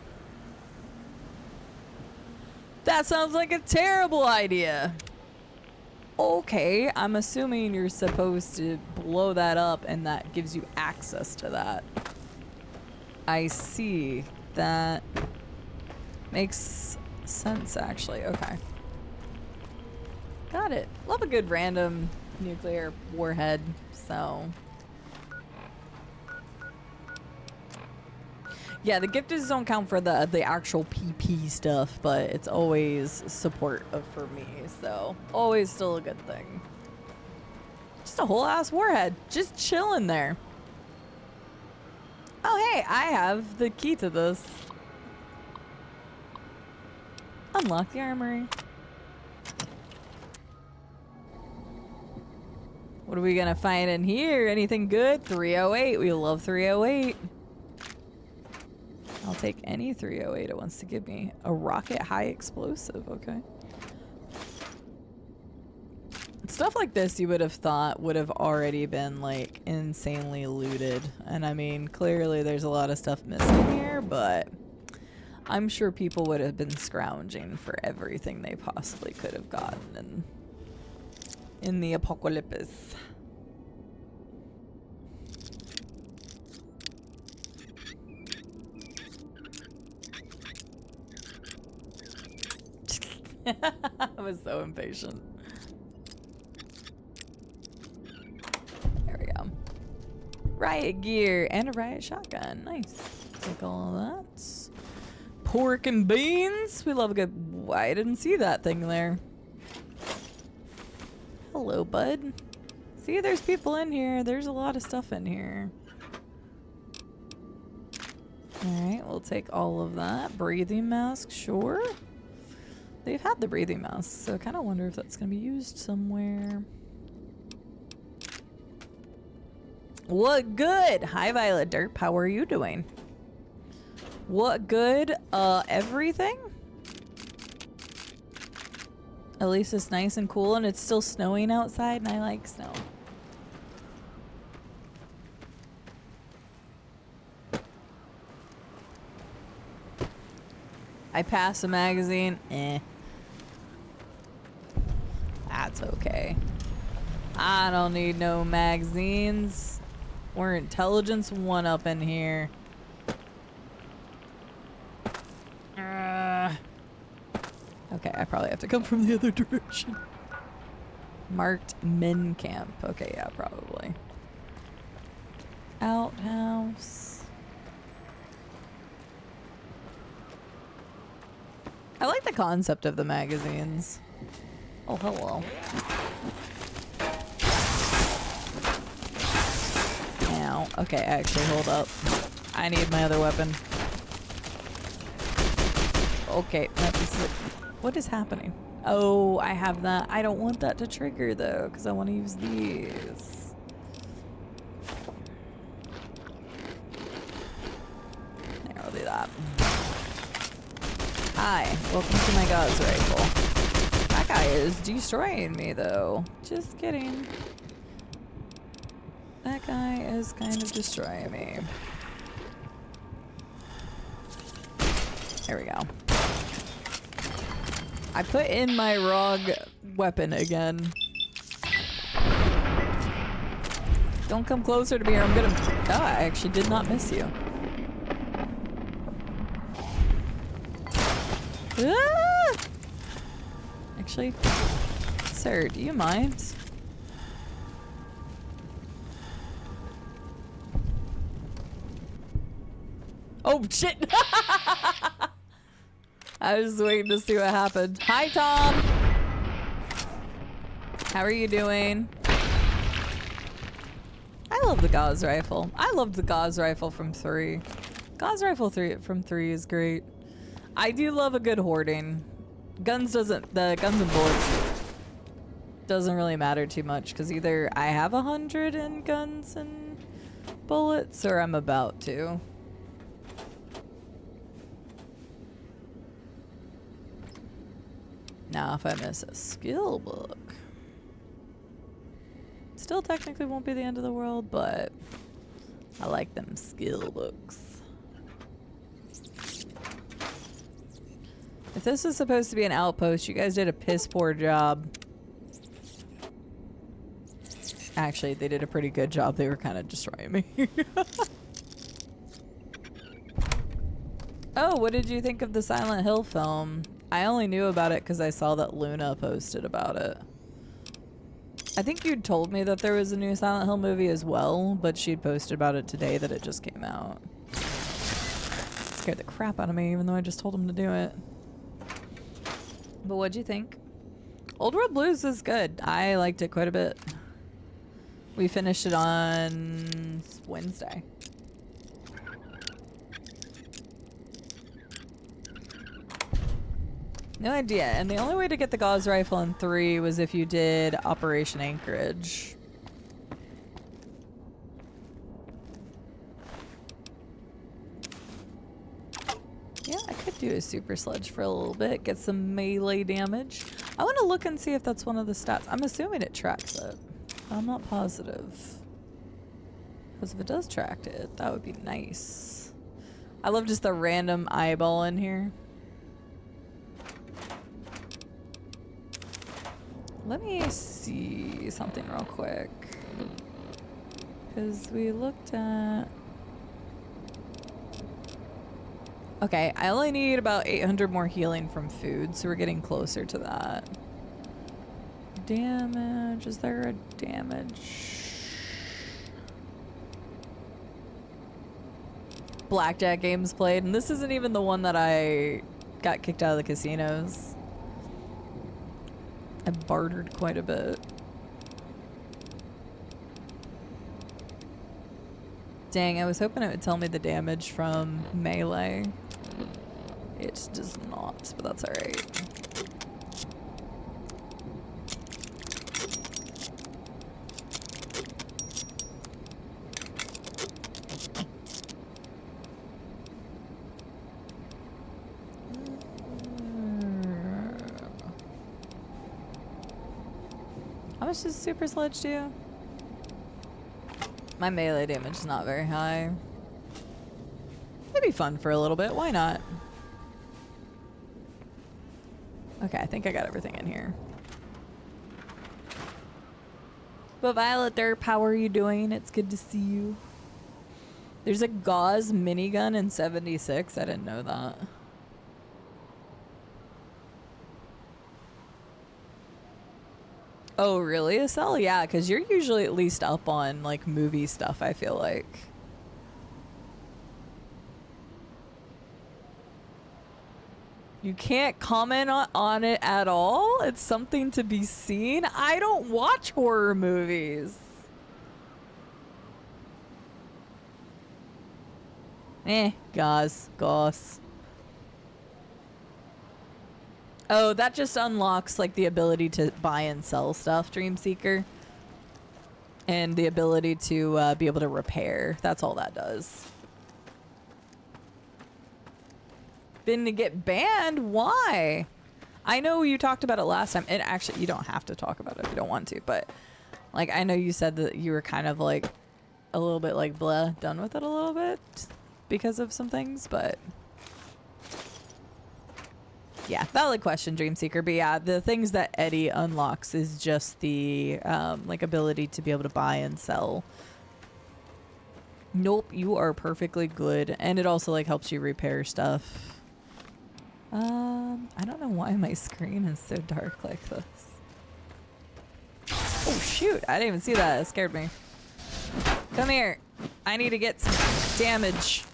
That sounds like a terrible idea. Okay, I'm assuming you're supposed to blow that up and that gives you access to that. I see. That makes sense, actually. Okay. Got it. Love a good random nuclear warhead, so... Yeah, the gifteds don't count for the actual PP stuff, but it's always support for me, so always still a good thing. Just a whole ass warhead, just chilling there. Oh hey, I have the key to this. Unlock the armory. What are we gonna find in here? Anything good? 308, we love 308. I'll take any 308 it wants to give me. A rocket high explosive, okay. Stuff like this you would have thought would have already been like insanely looted. And I mean, clearly there's a lot of stuff missing here, but I'm sure people would have been scrounging for everything they possibly could have gotten in the apocalypse. I was so impatient. There we go. Riot gear and a riot shotgun. Nice. Take all of that. Pork and beans. We love a good... I didn't see that thing there. Hello, bud. See, there's people in here. There's a lot of stuff in here. Alright, we'll take all of that. Breathing mask, sure. They've had the breathing mask, so I kind of wonder if that's going to be used somewhere. What good? Hi, Violet Derp. How are you doing? What good? Everything? At least it's nice and cool, and it's still snowing outside, and I like snow. I passed a magazine. That's okay. I don't need no magazines. We're intelligence 1 up in here. Okay, I probably have to come from the other direction. Marked men camp. Okay, yeah, probably. Outhouse. I like the concept of the magazines. Oh, hello. Ow. Okay, actually, hold up. I need my other weapon. Okay, that's it. What is happening? Oh, I have that. I don't want that to trigger, though, because I want to use these. There, I'll do that. Hi, welcome to my Gauss rifle. That guy is destroying me, though. Just kidding. That guy is kind of destroying me. There we go. I put in my ROG weapon again. Don't come closer to me or I'm gonna... Oh, I actually did not miss you. Ah! Actually, sir, do you mind? Oh, shit! I was waiting to see what happened. Hi, Tom! How are you doing? I love the Gauss rifle. I loved the Gauss rifle from 3. Gauss rifle 3 from 3 is great. I do love a good hoarding. The guns and bullets doesn't really matter too much because either I have 100 in guns and bullets or I'm about to. Now if I miss a skill book, still technically won't be the end of the world, but I like them skill books. If this is supposed to be an outpost, you guys did a piss poor job. Actually, they did a pretty good job. They were kind of destroying me. Oh, what did you think of the Silent Hill film? I only knew about it because I saw that Luna posted about it. I think you'd told me that there was a new Silent Hill movie as well, but she'd posted about it today that it just came out. Scared the crap out of me, even though I just told him to do it. But what'd you think? Old World Blues is good. I liked it quite a bit. We finished it on Wednesday. No idea. And the only way to get the Gauss rifle in 3 was if you did Operation Anchorage. Yeah, I could do a super sledge for a little bit, get some melee damage. I want to look and see if that's one of the stats. I'm assuming it tracks it. I'm not positive. Because if it does track it, that would be nice. I love just the random eyeball in here. Let me see something real quick. Because we looked at... Okay, I only need about 800 more healing from food, so we're getting closer to that. Damage. Is there a damage? Blackjack games played, and this isn't even the one that I got kicked out of the casinos. I bartered quite a bit. Dang, I was hoping it would tell me the damage from melee. It does not, but that's alright. How much does Super Sledge do? My melee damage is not very high. It'd be fun for a little bit. Why not? Okay, I think I got everything in here. But Violet Derp, how are you doing? It's good to see you. There's a gauze minigun in 76. I didn't know that. Oh, really, Estelle? Yeah, because you're usually at least up on, like, movie stuff, I feel like. You can't comment on it at all? It's something to be seen? I don't watch horror movies. Gauze. Oh, that just unlocks, like, the ability to buy and sell stuff, Dreamseeker. And the ability to be able to repair. That's all that does. Been to get banned? Why? I know you talked about it last time. And actually, you don't have to talk about it if you don't want to. But, like, I know you said that you were kind of, like, a little bit, like, blah, done with it a little bit. Because of some things, but... Yeah, valid question, Dreamseeker. But yeah, the things that Eddie unlocks is just the like ability to be able to buy and sell. Nope, you are perfectly good, and it also like helps you repair stuff. I don't know why my screen is so dark like this. Oh shoot! I didn't even see that. It scared me. Come here. I need to get some damage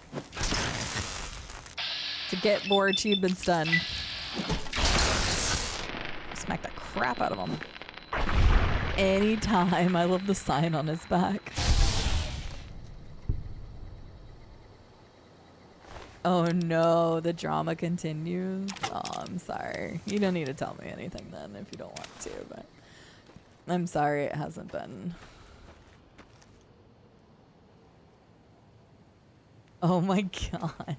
to get more achievements done. Smack the crap out of him. Anytime. I love the sign on his back. Oh no, the drama continues. Oh, I'm sorry. You don't need to tell me anything then if you don't want to, but I'm sorry it hasn't been. Oh my god.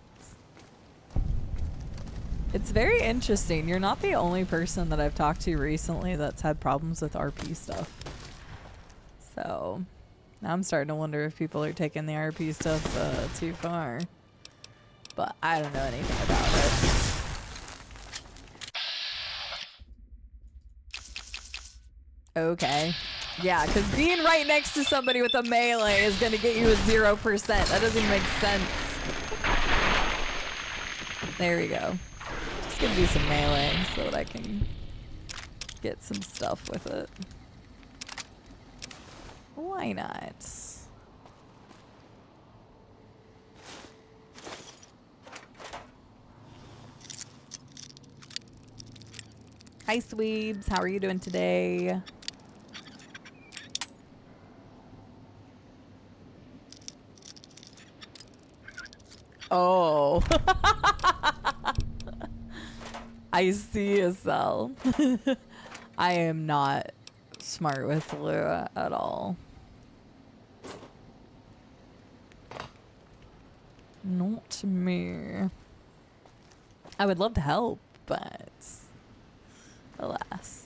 It's very interesting. You're not the only person that I've talked to recently that's had problems with RP stuff. So now I'm starting to wonder if people are taking the RP stuff too far. But I don't know anything about it. Okay. Yeah, because being right next to somebody with a melee is going to get you a 0%. That doesn't even make sense. There we go. Just gonna do some melee so that I can get some stuff with it. Why not? Hi, Sweebs. How are you doing today? Oh. I see a cell. I am not smart with Lua at all. Not me. I would love to help, but alas.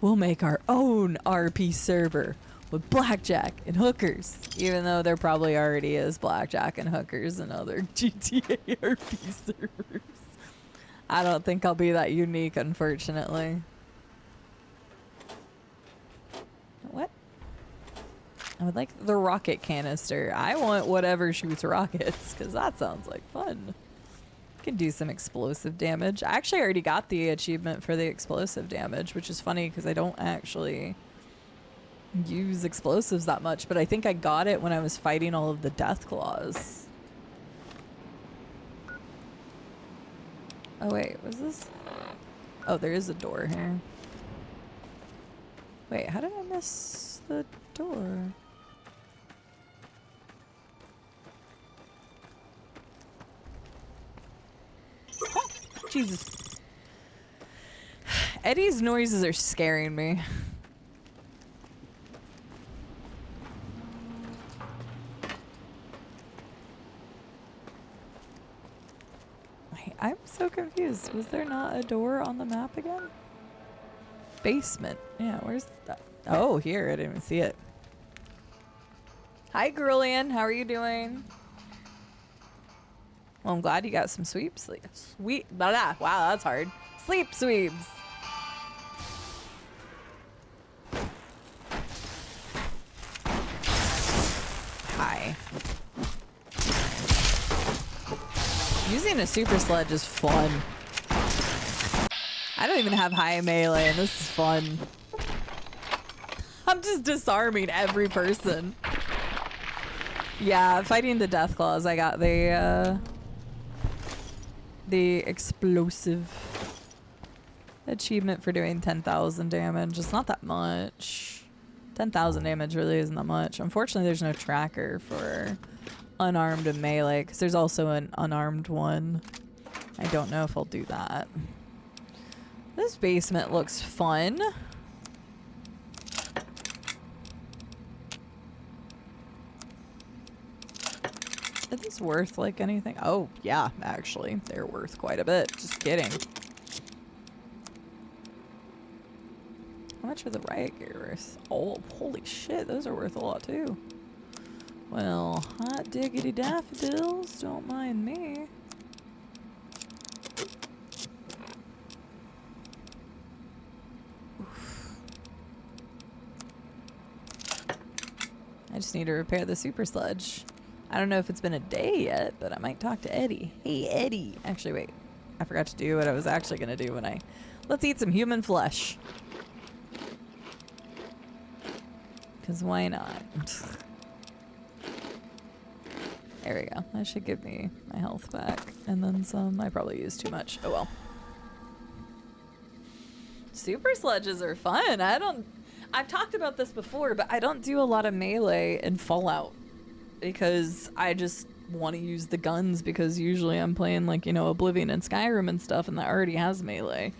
We'll make our own RP server with blackjack and hookers, even though there probably already is blackjack and hookers in other GTA RP servers. I don't think I'll be that unique, unfortunately. What? I would like the rocket canister. I want whatever shoots rockets, because that sounds like fun. Can do some explosive damage. I actually already got the achievement for the explosive damage, which is funny because I don't actually use explosives that much, but I think I got it when I was fighting all of the death claws. Oh wait, was this? Oh, there is a door here. Wait, how did I miss the door? Jesus. Eddie's noises are scaring me. I'm so confused. Was there not a door on the map again? Basement. Yeah, where's that? Oh, here. I didn't even see it. Hi, Girlian. How are you doing? Well, I'm glad you got some sweep sleep. Sweet. Blah, blah. Wow, that's hard. Sleep sweeps. Hi. Using a super sledge is fun. I don't even have high melee, and this is fun. I'm just disarming every person. Yeah, fighting the death claws, I got the explosive achievement for doing 10,000 damage. It's not that much. 10,000 damage really isn't that much. Unfortunately, there's no tracker for unarmed and melee, because there's also an unarmed one. I don't know if I'll do that. This basement looks fun. Are these worth like anything? Oh, yeah, actually. They're worth quite a bit. Just kidding. How much are the riot gear worth? Oh, holy shit, those are worth a lot too. Well, hot diggity daffodils, don't mind me. Oof. I just need to repair the super sludge. I don't know if it's been a day yet, but I might talk to Eddie. Hey, Eddie. Actually, wait. I forgot to do what I was actually going to do when I... Let's eat some human flesh. Because why not? There we go. That should give me my health back. And then some. I probably used too much. Oh well. Super sledges are fun. I've talked about this before, but I don't do a lot of melee in Fallout. Because I just want to use the guns, because usually I'm playing like, you know, Oblivion and Skyrim and stuff, and that already has melee.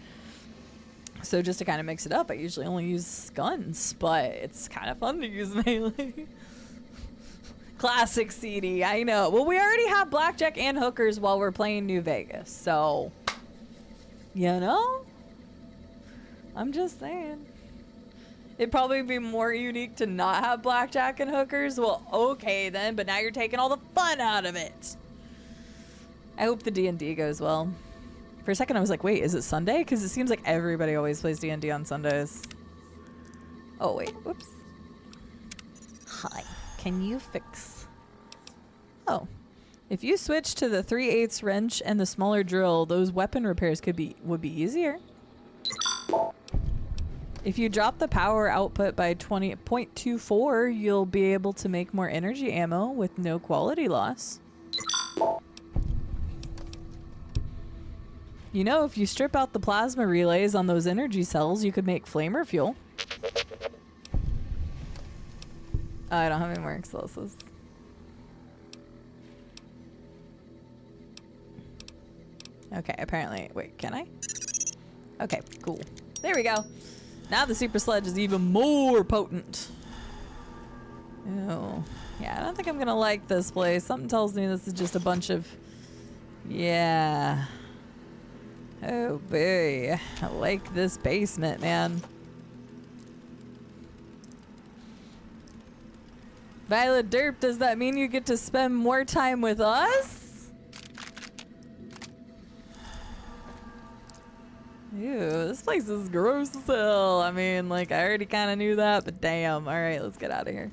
So just to kind of mix it up, I usually only use guns, but it's kind of fun to use melee. Classic CD, I know. Well, we already have blackjack and hookers while we're playing New Vegas, so, you know? I'm just saying. It'd probably be more unique to not have blackjack and hookers. Well, okay then, but now you're taking all the fun out of it. I hope the D&D goes well. For a second I was like, wait, is it Sunday? Because it seems like everybody always plays D&D on Sundays. Oh, wait, whoops. Hi, can you fix... Oh. If you switch to the 3/8 wrench and the smaller drill, those weapon repairs would be easier. If you drop the power output by 20.24, you'll be able to make more energy ammo with no quality loss. You know, if you strip out the plasma relays on those energy cells, you could make flamer fuel. Oh, I don't have any more explosives. Okay, apparently. Wait, can I? Okay, cool. There we go. Now the super sledge is even more potent. Oh, yeah, I don't think I'm gonna like this place. Something tells me this is just a bunch of... Yeah. Oh boy, I like this basement, man. Violet Derp, does that mean you get to spend more time with us? Ew, this place is gross as hell. I mean, like, I already kind of knew that, but damn. All right, let's get out of here.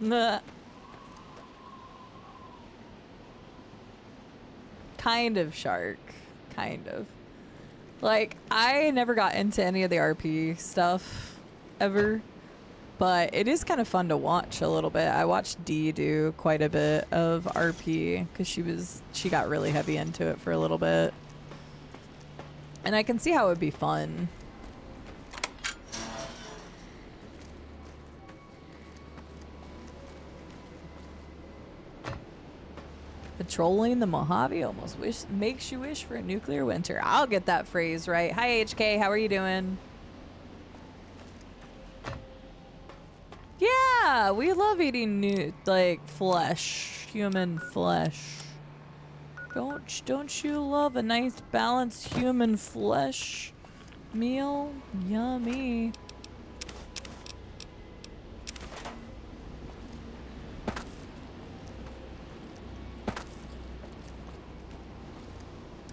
Nah. Kind of shark. Kind of. Like, I never got into any of the RP stuff ever. But it is kind of fun to watch a little bit. I watched Dee do quite a bit of RP because she got really heavy into it for a little bit. And I can see how it would be fun. Patrolling the Mojave almost makes you wish for a nuclear winter. I'll get that phrase right. Hi HK, how are you doing? Yeah, we love eating flesh, human flesh. Don't you love a nice balanced human flesh meal? Yummy.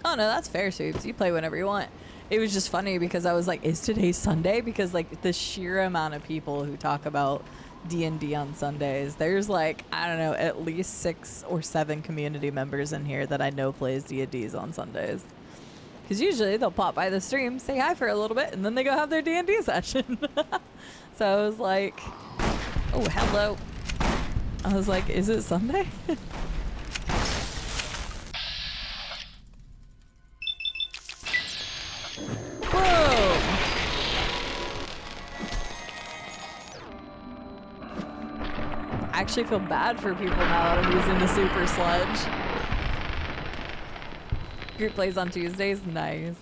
Oh no, that's fair, Sweeps. You play whenever you want. It was just funny because I was like, is today Sunday? Because like the sheer amount of people who talk about D&D on Sundays, there's like, I don't know, at least 6 or 7 community members in here that I know plays D&Ds on Sundays. Because usually they'll pop by the stream, say hi for a little bit, and then they go have their D&D session. So I was like, oh, hello. I was like, is it Sunday? Whoa! I actually feel bad for people now that I'm using the super sludge. Group plays on Tuesdays? Nice.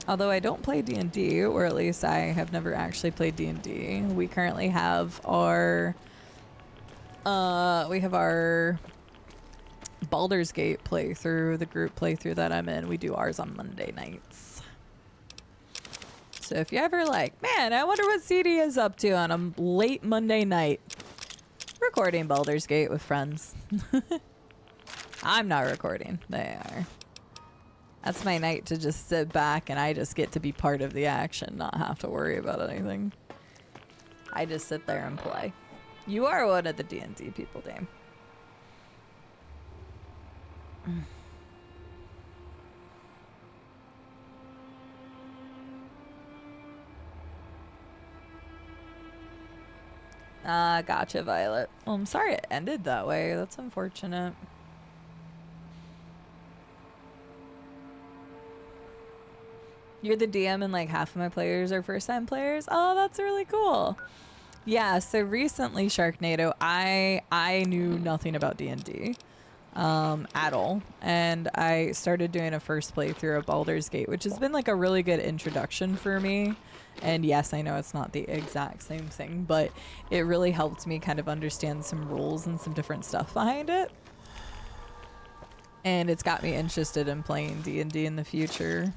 Although I don't play D&D, or at least I have never actually played D&D. We currently have our Baldur's Gate playthrough, the group playthrough that I'm in. We do ours on Monday nights. So if you ever like, man, I wonder what CD is up to on a late Monday night, recording Baldur's Gate with friends. I'm not recording. They are. That's my night to just sit back and I just get to be part of the action, not have to worry about anything. I just sit there and play. You are one of the D&D people, Dame. Gotcha, Violet. Well, I'm sorry it ended that way. That's unfortunate. You're the DM and like half of my players are first-time players? Oh, that's really cool. Yeah, so recently, Sharknado, I knew nothing about D&D at all. And I started doing a first playthrough of Baldur's Gate, which has been like a really good introduction for me. And yes, I know it's not the exact same thing, but it really helped me kind of understand some rules and some different stuff behind it. And it's got me interested in playing D&D in the future.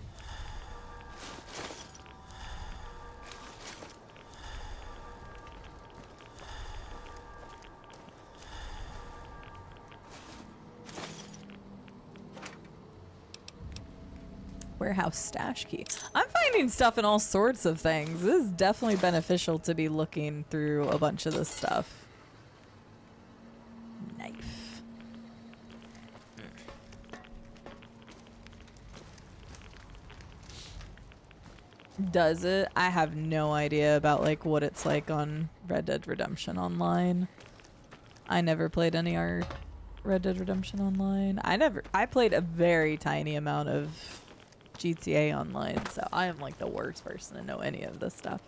Warehouse stash key. I'm finding stuff in all sorts of things. This is definitely beneficial to be looking through a bunch of this stuff. Knife. Does it? I have no idea about like what it's like on Red Dead Redemption Online. I never played any Red Dead Redemption Online. I played a very tiny amount of GTA Online, so I am like the worst person to know any of this stuff.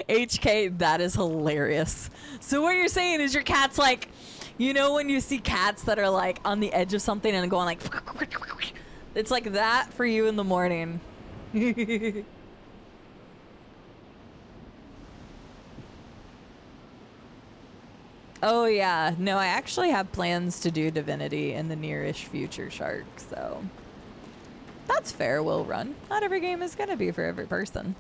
HK, that is hilarious. So what you're saying is your cat's like, you know when you see cats that are like on the edge of something and going like, it's like that for you in the morning. Oh yeah, no, I actually have plans to do Divinity in the near-ish future, Shark, so that's fair, will run. Not every game is gonna be for every person.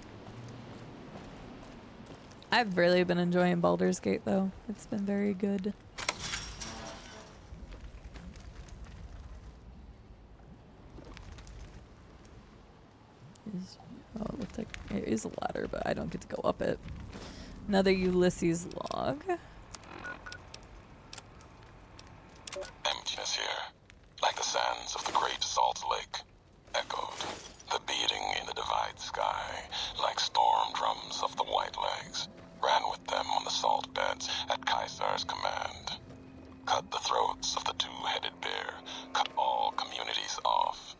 I've really been enjoying Baldur's Gate though. It's been very good. Oh, it looks like it is a ladder, but I don't get to go up it. Another Ulysses log. Emptiness here, like the sands of the great salt lake, echoed. The beating in the divide sky, like storm drums of the white legs, ran with them on the salt beds at Caesar's command. Cut the throats of the two-headed bear, cut all communities off.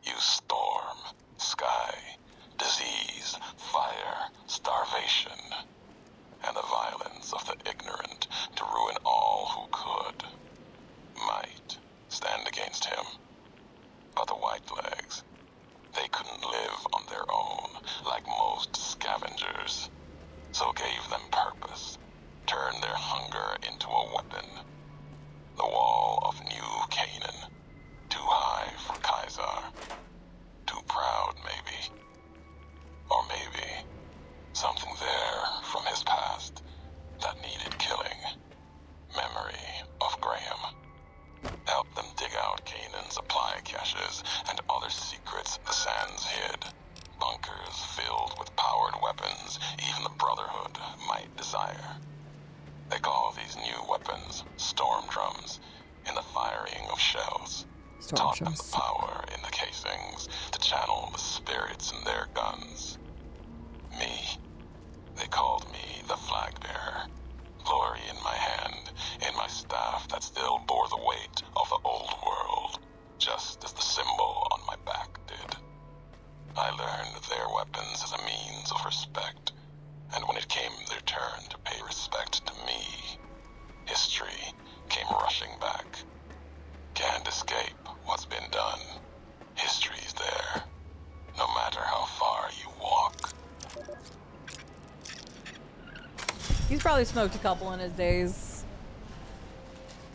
Use storm, sky, disease, fire, starvation, and the violence of the ignorant to ruin all who could. Might stand against him. But the whitelegs, they couldn't live on their own like most scavengers, so gave them purpose, turned their hunger into a weapon. The wall of New Canaan, too high for Caesar, too proud maybe, or maybe something there from his past that needed killing. Memory of Graham. Help them dig out Canaan's supply caches and other secrets the sands hid. Bunkers filled with powered weapons even the Brotherhood might desire. They call these new weapons storm drums in the firing of shells. Taught them the power in the casings to channel the spirits in their guns. Me, they called me the flag bearer. Glory in my hand, in my staff that still bore the weight of the old world, just as the symbol on my back did. I learned their weapons as a means of respect, and when it came their turn to pay respect to me, history came rushing back. Can't escape what's been done. History's there, no matter how far you walk. He's probably smoked a couple in his days.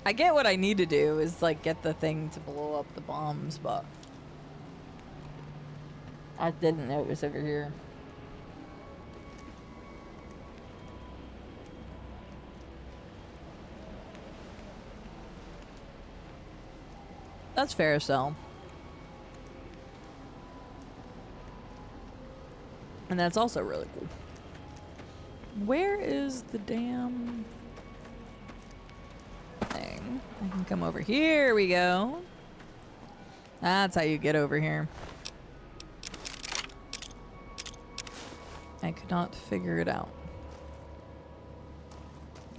I get what I need to do is like get the thing to blow up the bombs, but I didn't know it was over here. That's fair, so. And that's also really cool. Where is the damn thing? I can come over here. We go. That's how you get over here. I could not figure it out.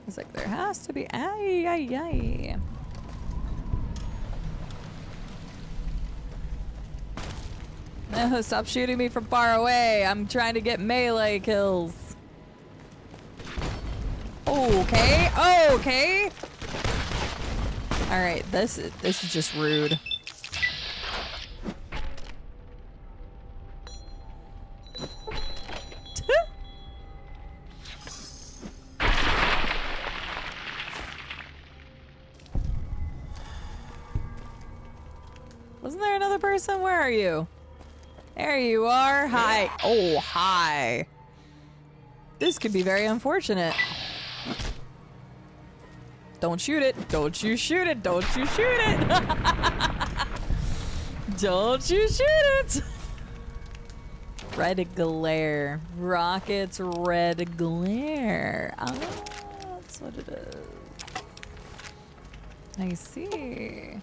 It's like there has to be. Ay, ay, ay. No, stop shooting me from far away. I'm trying to get melee kills. Okay. Okay. All right. This is just rude. Wasn't there another person? Where are you? There you are. Hi. Oh, hi. This could be very unfortunate. Don't shoot it. Don't you shoot it. Don't you shoot it. Don't you shoot it. Red glare. Rockets red glare. Ah, that's what it is. I see.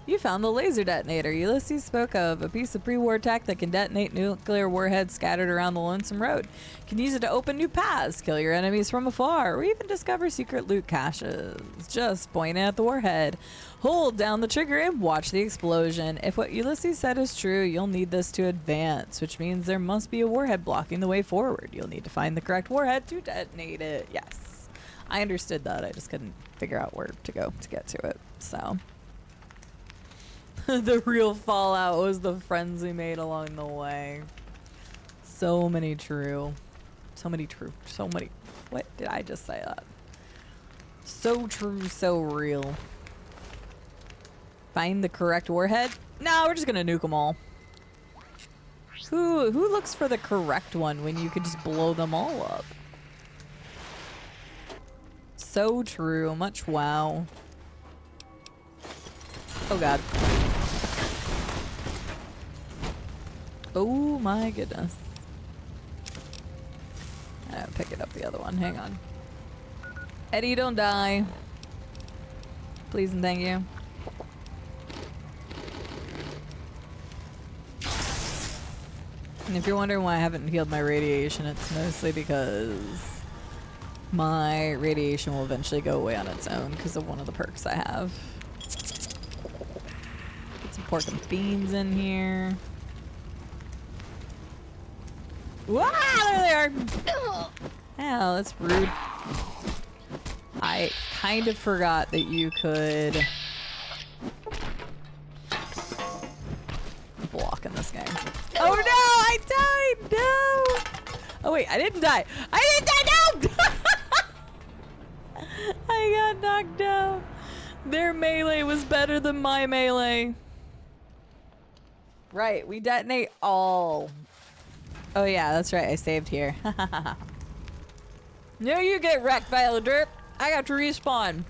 You found the laser detonator Ulysses spoke of, a piece of pre-war tech that can detonate nuclear warheads scattered around the lonesome road. Can use it to open new paths, kill your enemies from afar, or even discover secret loot caches. Just point at the warhead. Hold down the trigger and watch the explosion. If what Ulysses said is true, you'll need this to advance, which means there must be a warhead blocking the way forward. You'll need to find the correct warhead to detonate it. Yes. I understood that. I just couldn't figure out where to go to get to it. So... the real fallout was the friends we made along the way. So many true. So many true. So many. What did I just say that? So true, so real. Find the correct warhead? No, we're just gonna nuke them all. Who looks for the correct one when you could just blow them all up? So true. Much wow. Oh god. Oh my goodness. I'm picking up the other one. Hang on. Eddie, don't die. Please and thank you. And if you're wondering why I haven't healed my radiation, it's mostly because my radiation will eventually go away on its own because of one of the perks I have. Get some pork and beans in here. Wow, there they are! Oh, that's rude. I kind of forgot that you could block in this game. Oh no, I died! No! Oh wait, I didn't die. I didn't die! No! I got knocked down. Their melee was better than my melee. Right, we detonate all. Oh yeah, that's right, I saved here. No, you get wrecked, Violet Derp. I got to respawn.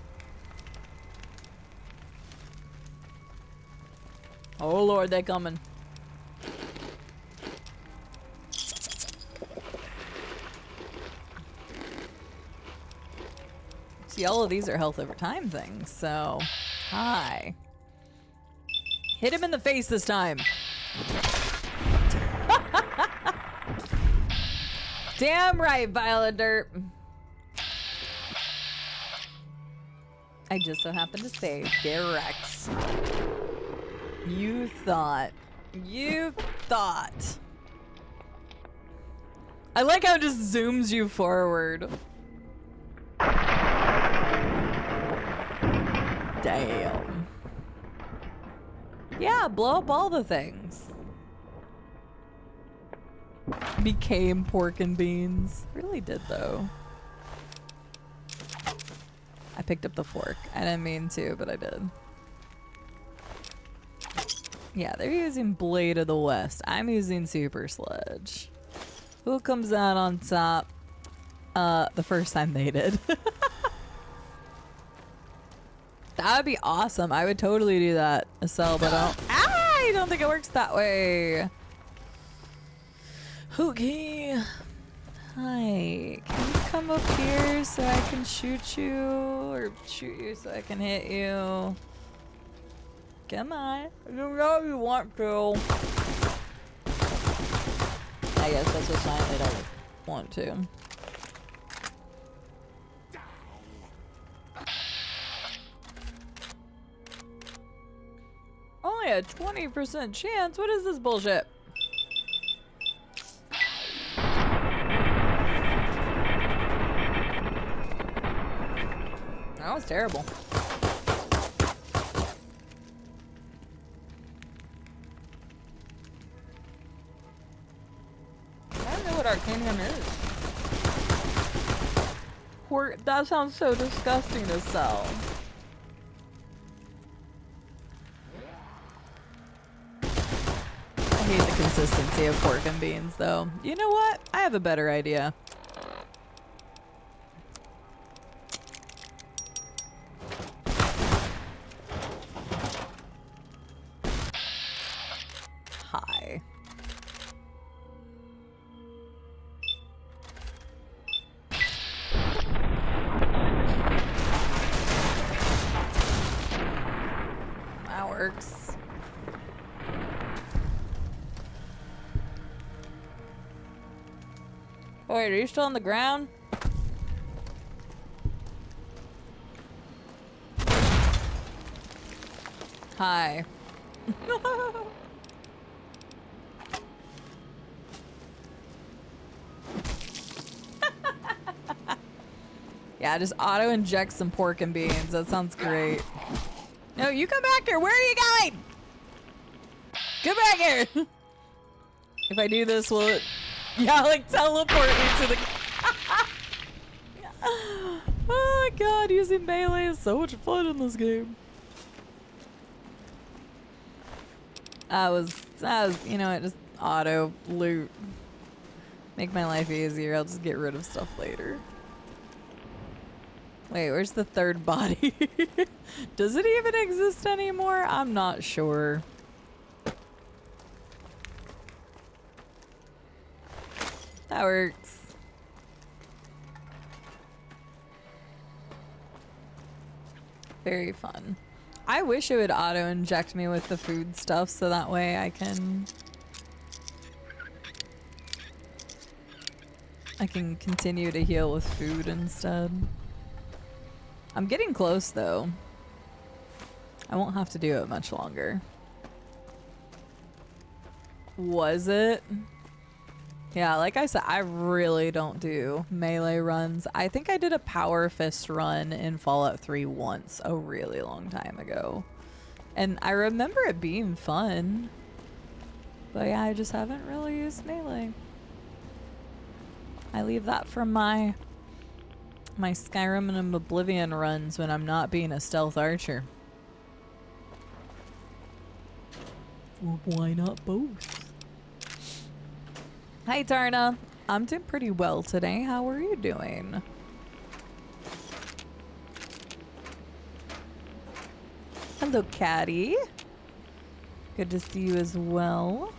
Oh lord, they coming. See, all of these are health over time things, so... Hi. Hit him in the face this time. Damn right, Violet Derp. I just so happened to say, get wrecked. You thought. You thought. I like how it just zooms you forward. Damn. Yeah, blow up all the things. Became pork and beans. Really did though. I picked up the fork. I didn't mean to, but I did. Yeah, they're using Blade of the West. I'm using Super Sledge. Who comes out on top? The first time they did. That would be awesome. I would totally do that, Estelle, but I don't think it works that way. Okay. Hi. Can you come up here so I can shoot you? Or shoot you so I can hit you? Come on. You know you want to. I guess that's a sign they don't want to. Only a 20% chance? What is this bullshit? That was terrible. I don't know what Arcanium is. That sounds so disgusting to sell. I hate the consistency of pork and beans, though. You know what? I have a better idea. Hi. That works. Wait, are you still on the ground? Hi. Yeah, just auto-inject some pork and beans. That sounds great. No, you come back here. Where are you going? Come back here. If I do this, will it... Yeah, like teleport me to the... Oh my god, using melee is so much fun in this game. I was, you know what, just auto loot. Make my life easier. I'll just get rid of stuff later. Wait, where's the third body? Does it even exist anymore? I'm not sure. That works. Very fun. I wish it would auto-inject me with the food stuff so that way I can continue to heal with food instead. I'm getting close though. I won't have to do it much longer. Was it? Yeah, like I said, I really don't do melee runs. I think I did a power fist run in Fallout 3 once, a really long time ago. And I remember it being fun. But yeah, I just haven't really used melee. I leave that for my Skyrim and Oblivion runs when I'm not being a stealth archer. Or why not both? Hi Tarna, I'm doing pretty well today. How are you doing? Hello, Caddy. Good to see you as well.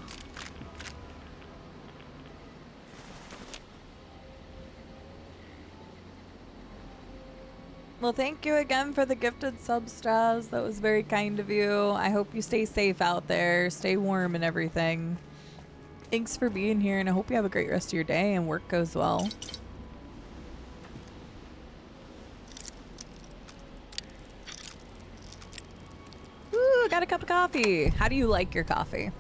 Well, thank you again for the gifted substras. That was very kind of you. I hope you stay safe out there. Stay warm and everything. Thanks for being here, and I hope you have a great rest of your day and work goes well. Ooh, got a cup of coffee. How do you like your coffee?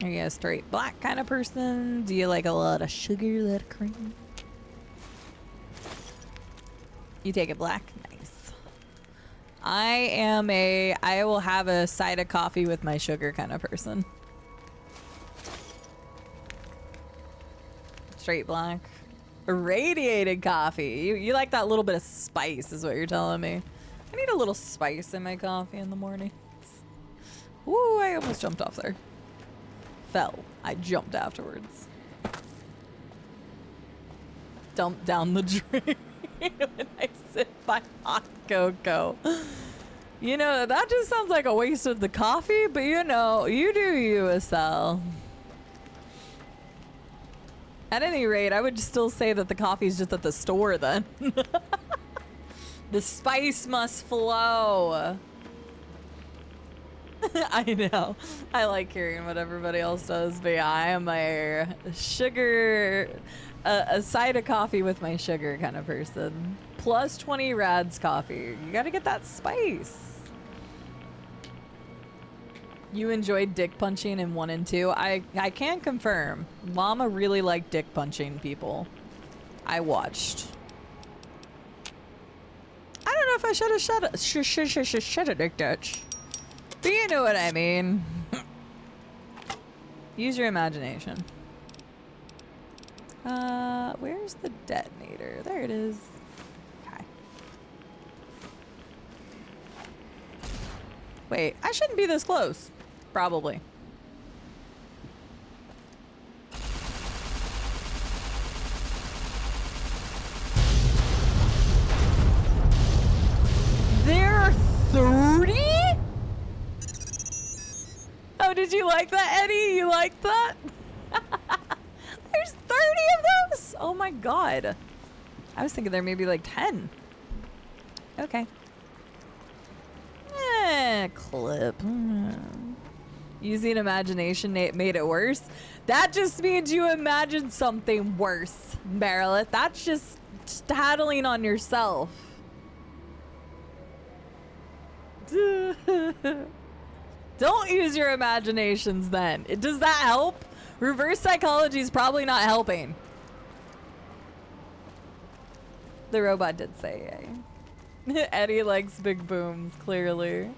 Are you a straight black kind of person? Do you like a lot of sugar, a lot of cream? You take it black? Nice. I will have a side of coffee with my sugar kind of person. Straight black. Irradiated coffee. You like that little bit of spice is what you're telling me. I need a little spice in my coffee in the morning. Ooh, I almost jumped off there. Fell. I jumped afterwards. Dumped down the drain when I sip my hot cocoa. You know, that just sounds like a waste of the coffee, but you know, you do you, Estelle. At any rate, I would still say that the coffee is just at the store then. The spice must flow. I know. I like hearing what everybody else does, but yeah, I am a sugar, a side of coffee with my sugar kind of person. Plus 20 rads coffee. You gotta get that spice. You enjoyed dick punching in 1 and 2. I can confirm. Llama really liked dick punching people. I watched. I don't know if I should have shut a dick touch. But you know what I mean. Use your imagination. Where's the detonator? There it is. Okay. Wait, I shouldn't be this close. Probably. There are 30? Oh, did you like that, Eddie? You liked that? There's 30 of those? Oh my god. I was thinking there may be like 10. Okay. Clip. Using imagination made it worse. That just means you imagined something worse, Marilyn. That's just tattling on yourself. Don't use your imaginations then. Does that help? Reverse psychology is probably not helping. The robot did say yay. Eddie likes big booms, clearly.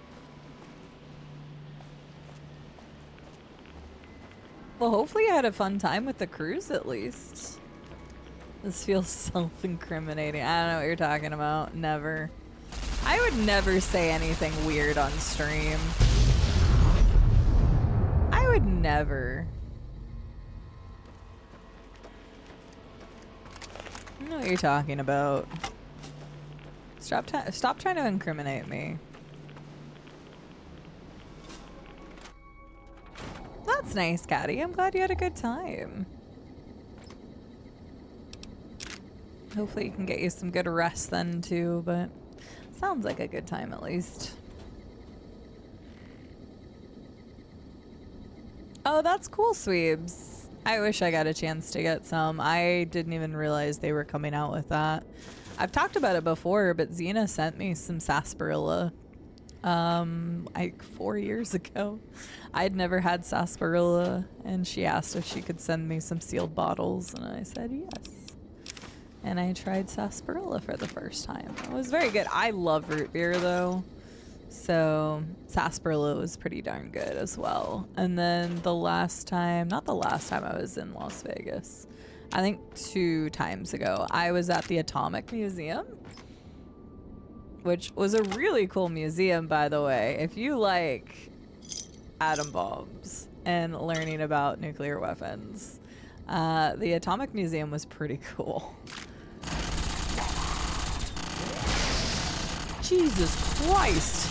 Well, hopefully you had a fun time with the cruise at least. This feels self-incriminating. I don't know what you're talking about. Never. I would never say anything weird on stream. I would never. I don't know what you're talking about. Stop trying to incriminate me. That's nice, Caddy. I'm glad you had a good time. Hopefully you can get you some good rest then too, but sounds like a good time at least. Oh, that's cool, Sweebs. I wish I got a chance to get some. I didn't even realize they were coming out with that. I've talked about it before, but Xena sent me some sarsaparilla like 4 years ago. I'd never had sarsaparilla, and she asked if she could send me some sealed bottles, and I said yes. And I tried sarsaparilla for the first time. It was very good. I love root beer though, so sarsaparilla was pretty darn good as well. And then the last time, not the last time I was in Las Vegas, I think 2 times ago, I was at the Atomic Museum, which was a really cool museum, by the way. If you like atom bombs and learning about nuclear weapons, the Atomic Museum was pretty cool. Jesus Christ.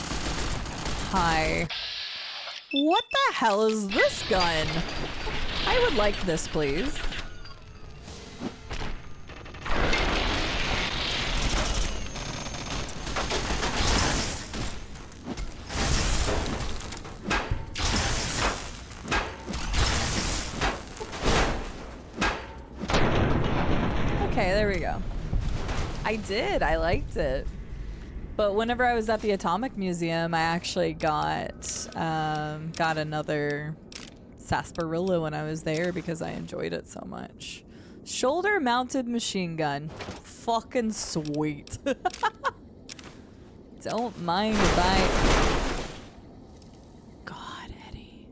Hi. What the hell is this gun? I would like this, please. Okay, there we go. I did. I liked it. But whenever I was at the Atomic Museum, I actually got another sarsaparilla when I was there because I enjoyed it so much. Shoulder-mounted machine gun. Fucking sweet. Don't mind if I... God, Eddie.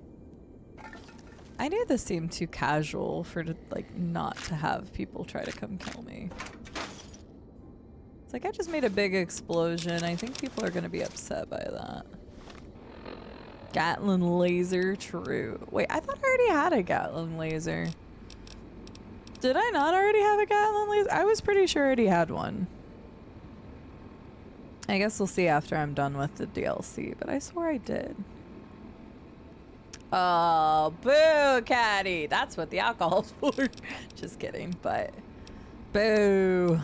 I knew this seemed too casual for like not to have people try to come kill me. It's like I just made a big explosion. I think people are gonna be upset by that. Gatling laser, true. Wait, I thought I already had a Gatling laser. Did I not already have a Gatling laser? I was pretty sure I already had one. I guess we'll see after I'm done with the DLC, but I swore I did. Oh, boo, Caddy. That's what the alcohol's for. Just kidding, but boo.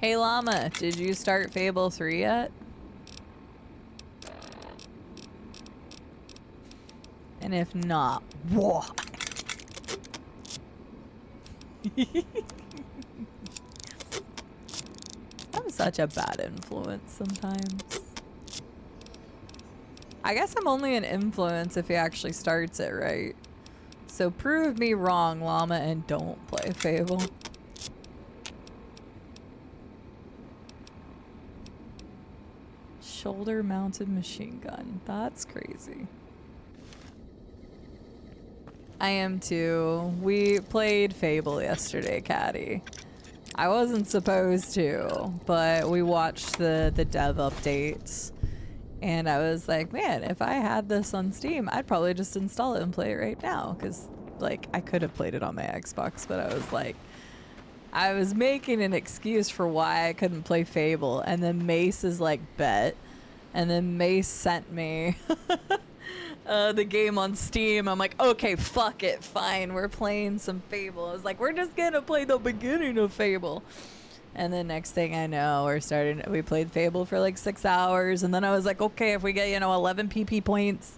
Hey Llama, did you start Fable 3 yet? And if not, why? I'm such a bad influence sometimes. I guess I'm only an influence if he actually starts it right. So prove me wrong, Llama, and don't play Fable. Shoulder-mounted machine gun. That's crazy. I am too. We played Fable yesterday, Caddy. I wasn't supposed to, but we watched the dev updates. And I was like, man, if I had this on Steam, I'd probably just install it and play it right now. Because, like, I could have played it on my Xbox, but I was like... I was making an excuse for why I couldn't play Fable. And then Mace is like, bet. And then Mace sent me the game on Steam. I'm like, okay, fuck it, fine. We're playing some Fable. I was like, we're just gonna play the beginning of Fable. And then next thing I know, we played Fable for like 6 hours. And then I was like, okay, if we get, 11 PP points,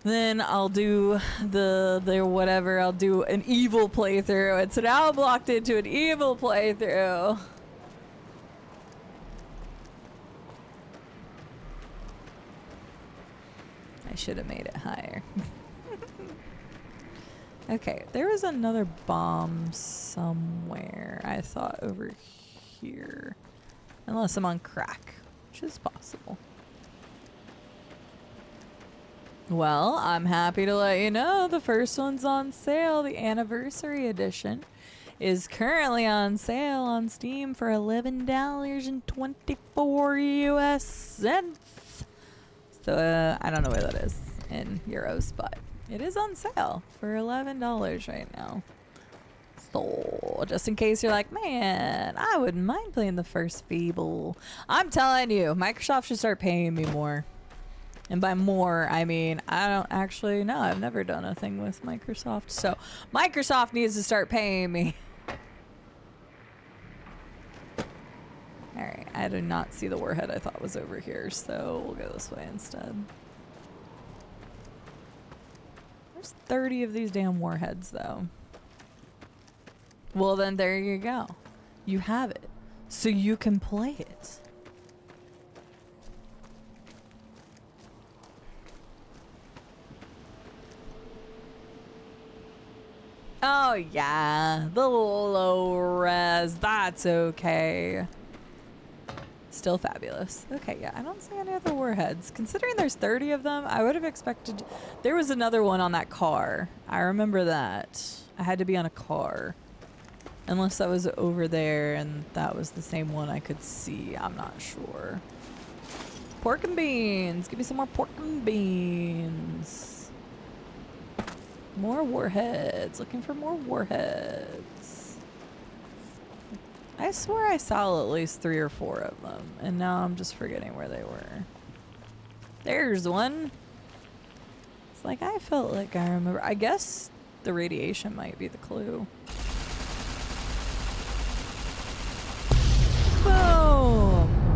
then I'll do the whatever. I'll do an evil playthrough. And so now I'm locked into an evil playthrough. I should have made it higher. Okay, there was another bomb somewhere. I thought over here. Unless I'm on crack, which is possible. Well, I'm happy to let you know the first one's on sale. The anniversary edition is currently on sale on Steam for $11.24 US cents. So I don't know where that is in euros, but it is on sale for $11 right now. So just in case you're like, man, I wouldn't mind playing the first Fable. I'm telling you, Microsoft should start paying me more. And by more, I mean, I don't actually know. I've never done a thing with Microsoft. So Microsoft needs to start paying me. All right, I did not see the warhead I thought was over here, so we'll go this way instead. There's 30 of these damn warheads, though. Well, then there you go. You have it. So you can play it. Oh, yeah. The low res. That's okay. Still fabulous. Okay, yeah. I don't see any other warheads. Considering there's 30 of them, I would have expected... There was another one on that car. I remember that. I had to be on a car. Unless that was over there and that was the same one I could see. I'm not sure. Pork and beans. Give me some more pork and beans. More warheads. Looking for more warheads. I swear I saw at least 3 or 4 of them. And now I'm just forgetting where they were. There's one. It's like I felt like I remember. I guess the radiation might be the clue. Boom!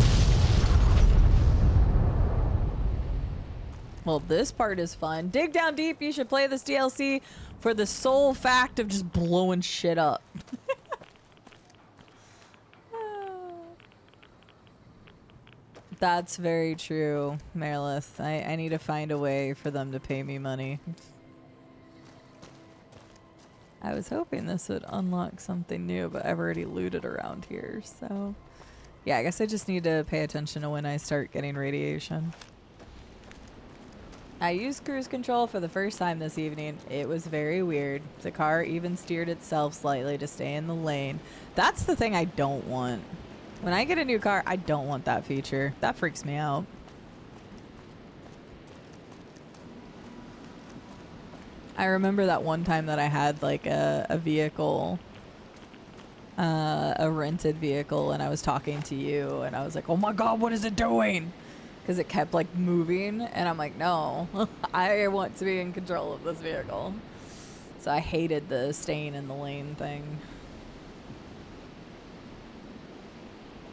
Well, this part is fun. Dig down deep. You should play this DLC for the sole fact of just blowing shit up. That's very true, Merilith. I need to find a way for them to pay me money. I was hoping this would unlock something new, but I've already looted around here, so... Yeah, I guess I just need to pay attention to when I start getting radiation. I used cruise control for the first time this evening. It was very weird. The car even steered itself slightly to stay in the lane. That's the thing I don't want. When I get a new car, I don't want that feature. That freaks me out. I remember that one time that I had like a vehicle, a rented vehicle, and I was talking to you and I was like, oh my god, what is it doing? Because it kept like moving and I'm like, no, I want to be in control of this vehicle. So I hated the staying in the lane thing.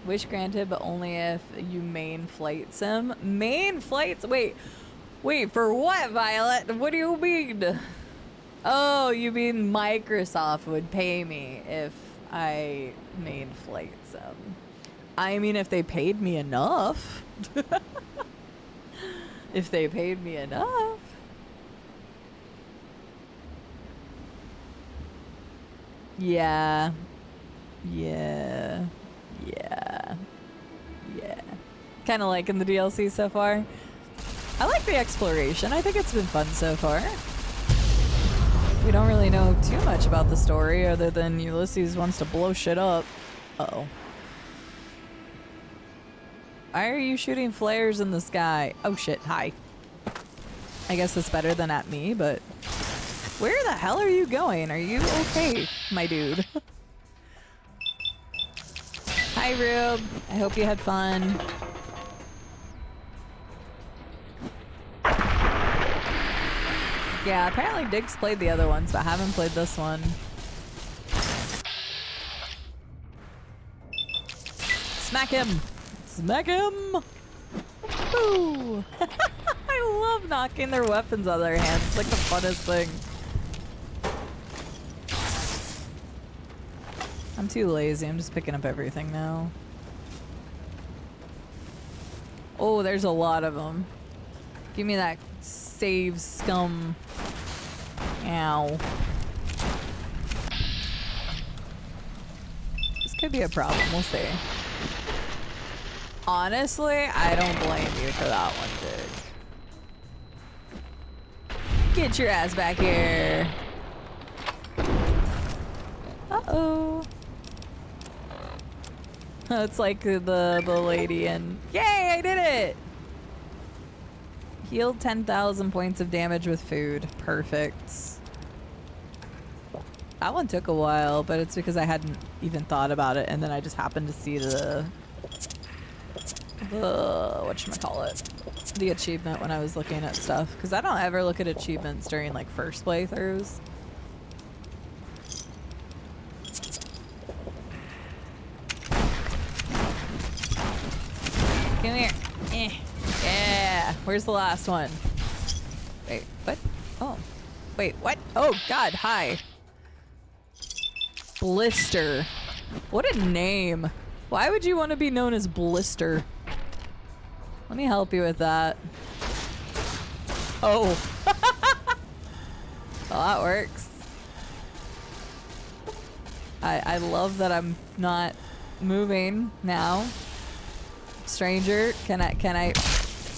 Wish granted, but only if you main flight sim. Main flights? Wait, for what, Violet? What do you mean? Oh, you mean Microsoft would pay me if I main flight sim. I mean, if they paid me enough. If they paid me enough. Yeah. Yeah. Yeah. Yeah. Kind of liking the DLC so far. I like the exploration. I think it's been fun so far. We don't really know too much about the story other than Ulysses wants to blow shit up. Uh-oh. Why are you shooting flares in the sky? Oh shit, hi. I guess it's better than at me, but... Where the hell are you going? Are you okay, my dude? Hi, Rube. I hope you had fun. Yeah, apparently Diggs played the other ones, but I haven't played this one. Smack him! Smack him! Woo! I love knocking their weapons out of their hands. It's like the funnest thing. I'm too lazy. I'm just picking up everything now. Oh, there's a lot of them. Give me that save scum. Ow. This could be a problem. We'll see. Honestly, I don't blame you for that one, dude. Get your ass back here. Uh-oh. It's like the lady in... Yay, I did it! Healed 10,000 points of damage with food. Perfect. That one took a while, but it's because I hadn't even thought about it, and then I just happened to see the whatchamacallit, the achievement when I was looking at stuff, because I don't ever look at achievements during like first playthroughs. Come here. Yeah. Where's the last one? Wait, what? Oh. Wait, what? Oh, God, hi. Blister. What a name. Why would you want to be known as Blister? Let me help you with that. Oh. Well, that works. I love that I'm not moving now. Stranger, can I?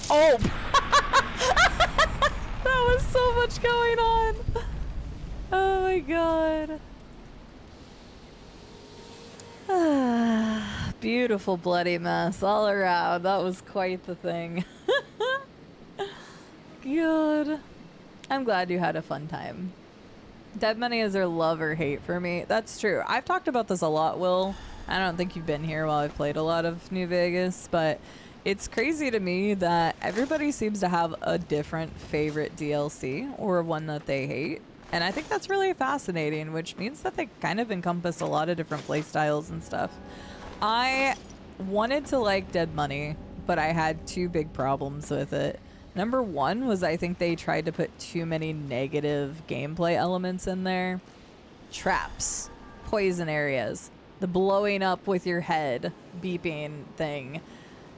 Oh! That was so much going on. Oh my god. Beautiful bloody mess all around. That was quite the thing. God. I'm glad you had a fun time. Dead Money is their love or hate for me. That's true. I've talked about this a lot, Will. I don't think you've been here while I've played a lot of New Vegas, but it's crazy to me that everybody seems to have a different favorite DLC or one that they hate. And I think that's really fascinating, which means that they kind of encompass a lot of different play styles and stuff. I wanted to like Dead Money, but I had two big problems with it. Number one was I think they tried to put too many negative gameplay elements in there. Traps, poison areas, the blowing up with your head beeping thing,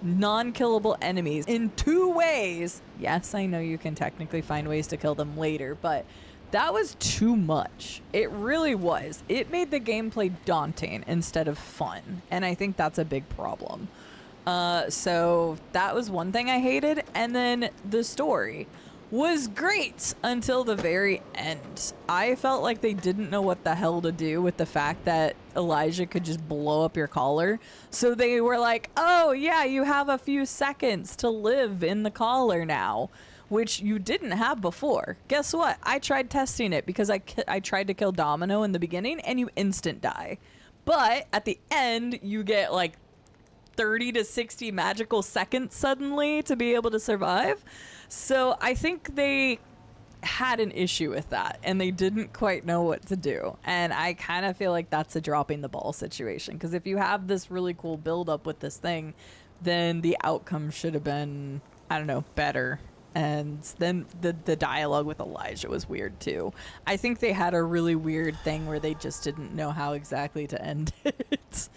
non-killable enemies in 2 ways. Yes, I know you can technically find ways to kill them later, but that was too much. It really was. It made the gameplay daunting instead of fun, and I think that's a big problem. So that was one thing I hated, and then the story was great until the very end. I felt like they didn't know what the hell to do with the fact that Elijah could just blow up your collar. So they were like, oh yeah, you have a few seconds to live in the collar now, which you didn't have before. Guess what? I tried testing it because I tried to kill Domino in the beginning and you instant die. But at the end, you get like 30 to 60 magical seconds suddenly to be able to survive. So I think they had an issue with that and they didn't quite know what to do. And I kind of feel like that's a dropping the ball situation, because if you have this really cool build up with this thing, then the outcome should have been, I don't know, better. And then the dialogue with Elijah was weird too. I think they had a really weird thing where they just didn't know how exactly to end it.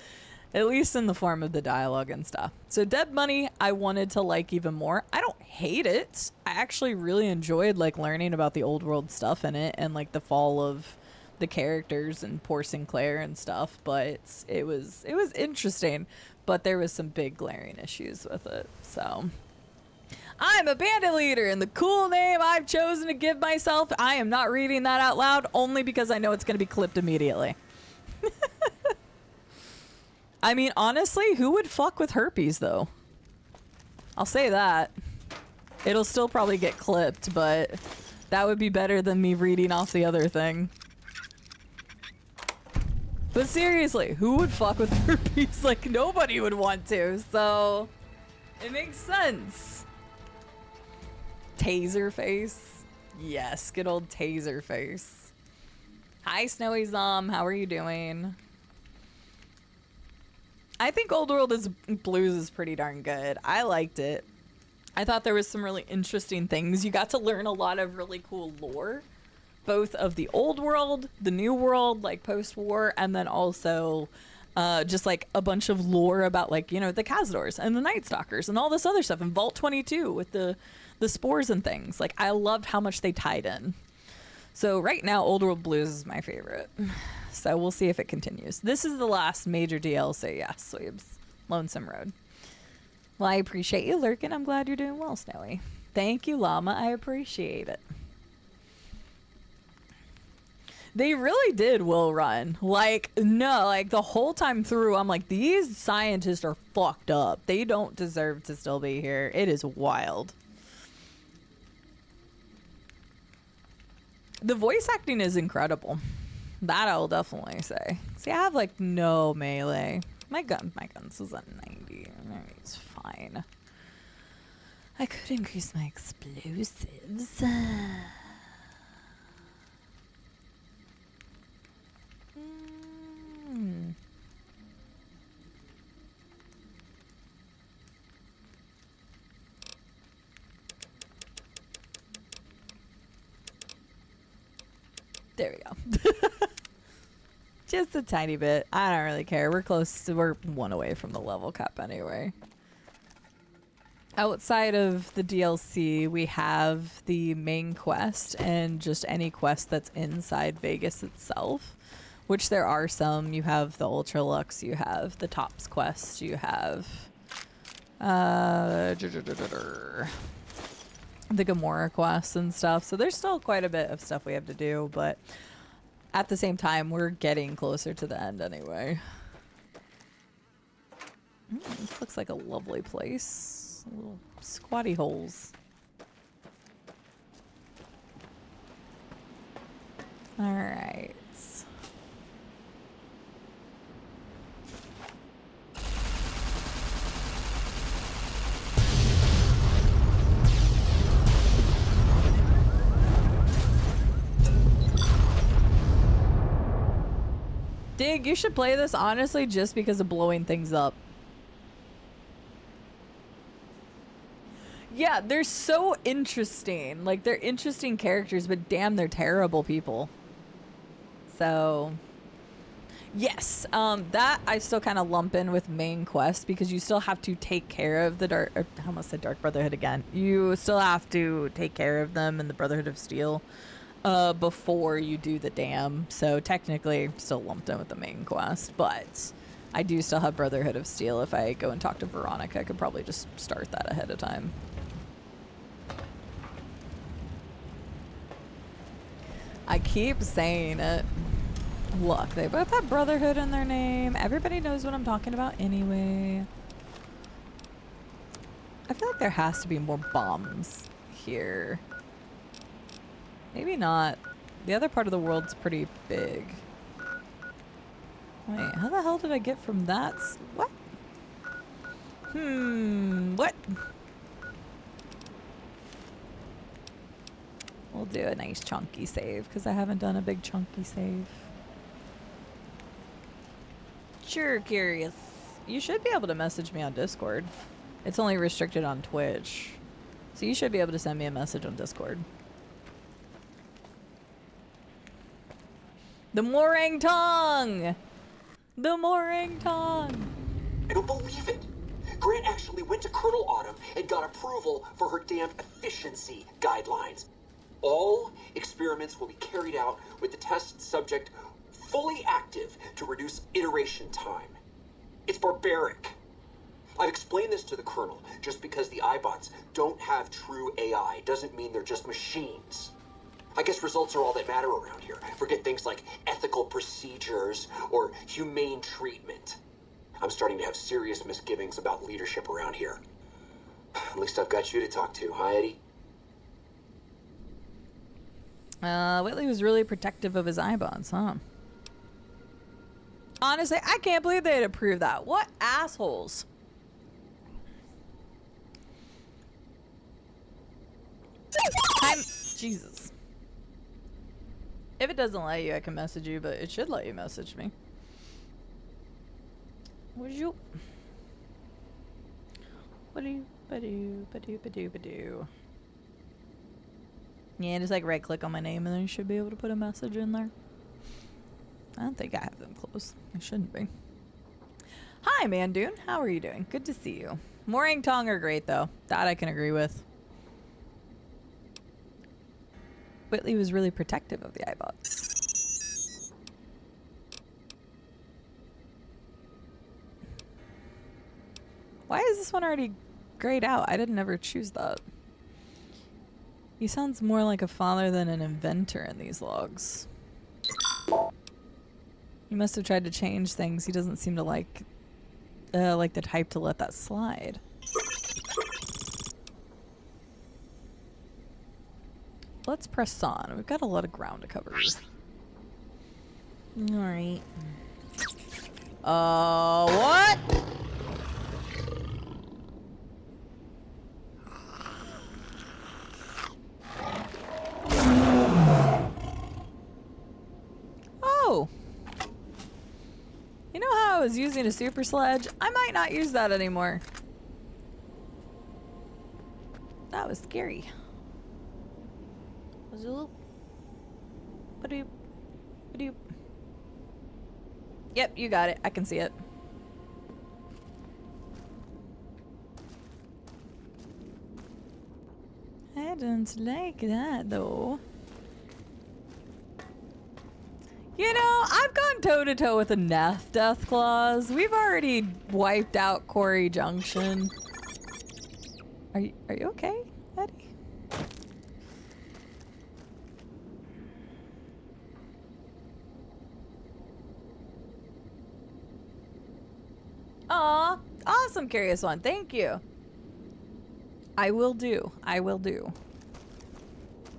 At least in the form of the dialogue and stuff. So Dead Money, I wanted to like even more. I don't hate it. I actually really enjoyed like learning about the old world stuff in it and like the fall of the characters and poor Sinclair and stuff. But it was interesting, but there was some big glaring issues with it. So I'm a bandit leader, and the cool name I've chosen to give myself, I am not reading that out loud only because I know it's going to be clipped immediately. I mean, honestly, who would fuck with herpes, though? I'll say that. It'll still probably get clipped, but that would be better than me reading off the other thing. But seriously, who would fuck with herpes? Like, nobody would want to, so it makes sense. Taser face. Yes, good old taser face. Hi, Snowy Zom. How are you doing? I think Old World Blues is pretty darn good. I liked it. I thought there was some really interesting things. You got to learn a lot of really cool lore, both of the old world, the new world, like post-war, and then also just like a bunch of lore about like, you know, the Cazadors and the Night Stalkers and all this other stuff, and Vault 22 with the spores and things. Like, I loved how much they tied in. So right now, Old World Blues is my favorite. So we'll see if it continues. This is the last major DLC, yes, Sweebs. Lonesome Road. Well, I appreciate you lurking. I'm glad you're doing well, Snowy. Thank you, Llama. I appreciate it. They really did Will Run. Like, no, like the whole time through, I'm like, these scientists are fucked up. They don't deserve to still be here. It is wild. The voice acting is incredible. That I will definitely say. See, I have like no melee. My guns was at 90. It's fine. I could increase my explosives. There we go. Just a tiny bit. I don't really care. We're close to, we're one away from the level cap anyway. Outside of the DLC, we have the main quest and just any quest that's inside Vegas itself, which there are some. You have the Ultra Lux, you have the Tops quest, you have the Gamora quests and stuff. So there's still quite a bit of stuff we have to do, but at the same time, we're getting closer to the end anyway. This looks like a lovely place. Little squatty holes. All right. Dig, you should play this honestly just because of blowing things up. Yeah, they're so interesting. Like, they're interesting characters, but damn, they're terrible people. So, yes, that I still kind of lump in with main quest because you still have to take care of the Dark... I almost said Dark Brotherhood again. You still have to take care of them in the Brotherhood of Steel before you do the dam. So, technically, still lumped in with the main quest, but I do still have Brotherhood of Steel. If I go and talk to Veronica, I could probably just start that ahead of time. I keep saying it. Look, they both have Brotherhood in their name. Everybody knows what I'm talking about anyway. I feel like there has to be more bombs here. Maybe not. The other part of the world's pretty big. Wait, how the hell did I get from that? What? What? We'll do a nice chunky save because I haven't done a big chunky save. Sure, curious. You should be able to message me on Discord. It's only restricted on Twitch. So you should be able to send me a message on Discord. The Morang Tongue! The Morang Tongue! I don't believe it. Grant actually went to Colonel Autumn and got approval for her damn efficiency guidelines. All experiments will be carried out with the test subject fully active to reduce iteration time. It's barbaric. I've explained this to the Colonel. Just because the iBots don't have true AI doesn't mean they're just machines. I guess results are all that matter around here. Forget things like ethical procedures or humane treatment. I'm starting to have serious misgivings about leadership around here. At least I've got you to talk to, huh, Eddie? Whitley was really protective of his iBots, huh? Honestly, I can't believe they'd approve that. What assholes? Jesus. If it doesn't let you, I can message you, but it should let you message me. Would you? Ba-do. Yeah, just like right click on my name and then you should be able to put a message in there. I don't think I have them closed. I shouldn't be. Hi, Mandoon. How are you doing? Good to see you. Morang Tong are great, though. That I can agree with. Whitley was really protective of the iBots. Why is this one already grayed out? I didn't ever choose that. He sounds more like a father than an inventor in these logs. He must have tried to change things. He doesn't seem to like the type to let that slide. let's press on. We've got a lot of ground to cover. Alright. What? Oh! You know how I was using a super sledge? I might not use that anymore. That was scary. Yep, you got it. I can see it. I don't like that though. You know, I've gone toe-to-toe with enough Deathclaws. We've already wiped out Quarry Junction. Are you okay, Eddie? Aw, awesome, Curious One. Thank you. I will do. I will do.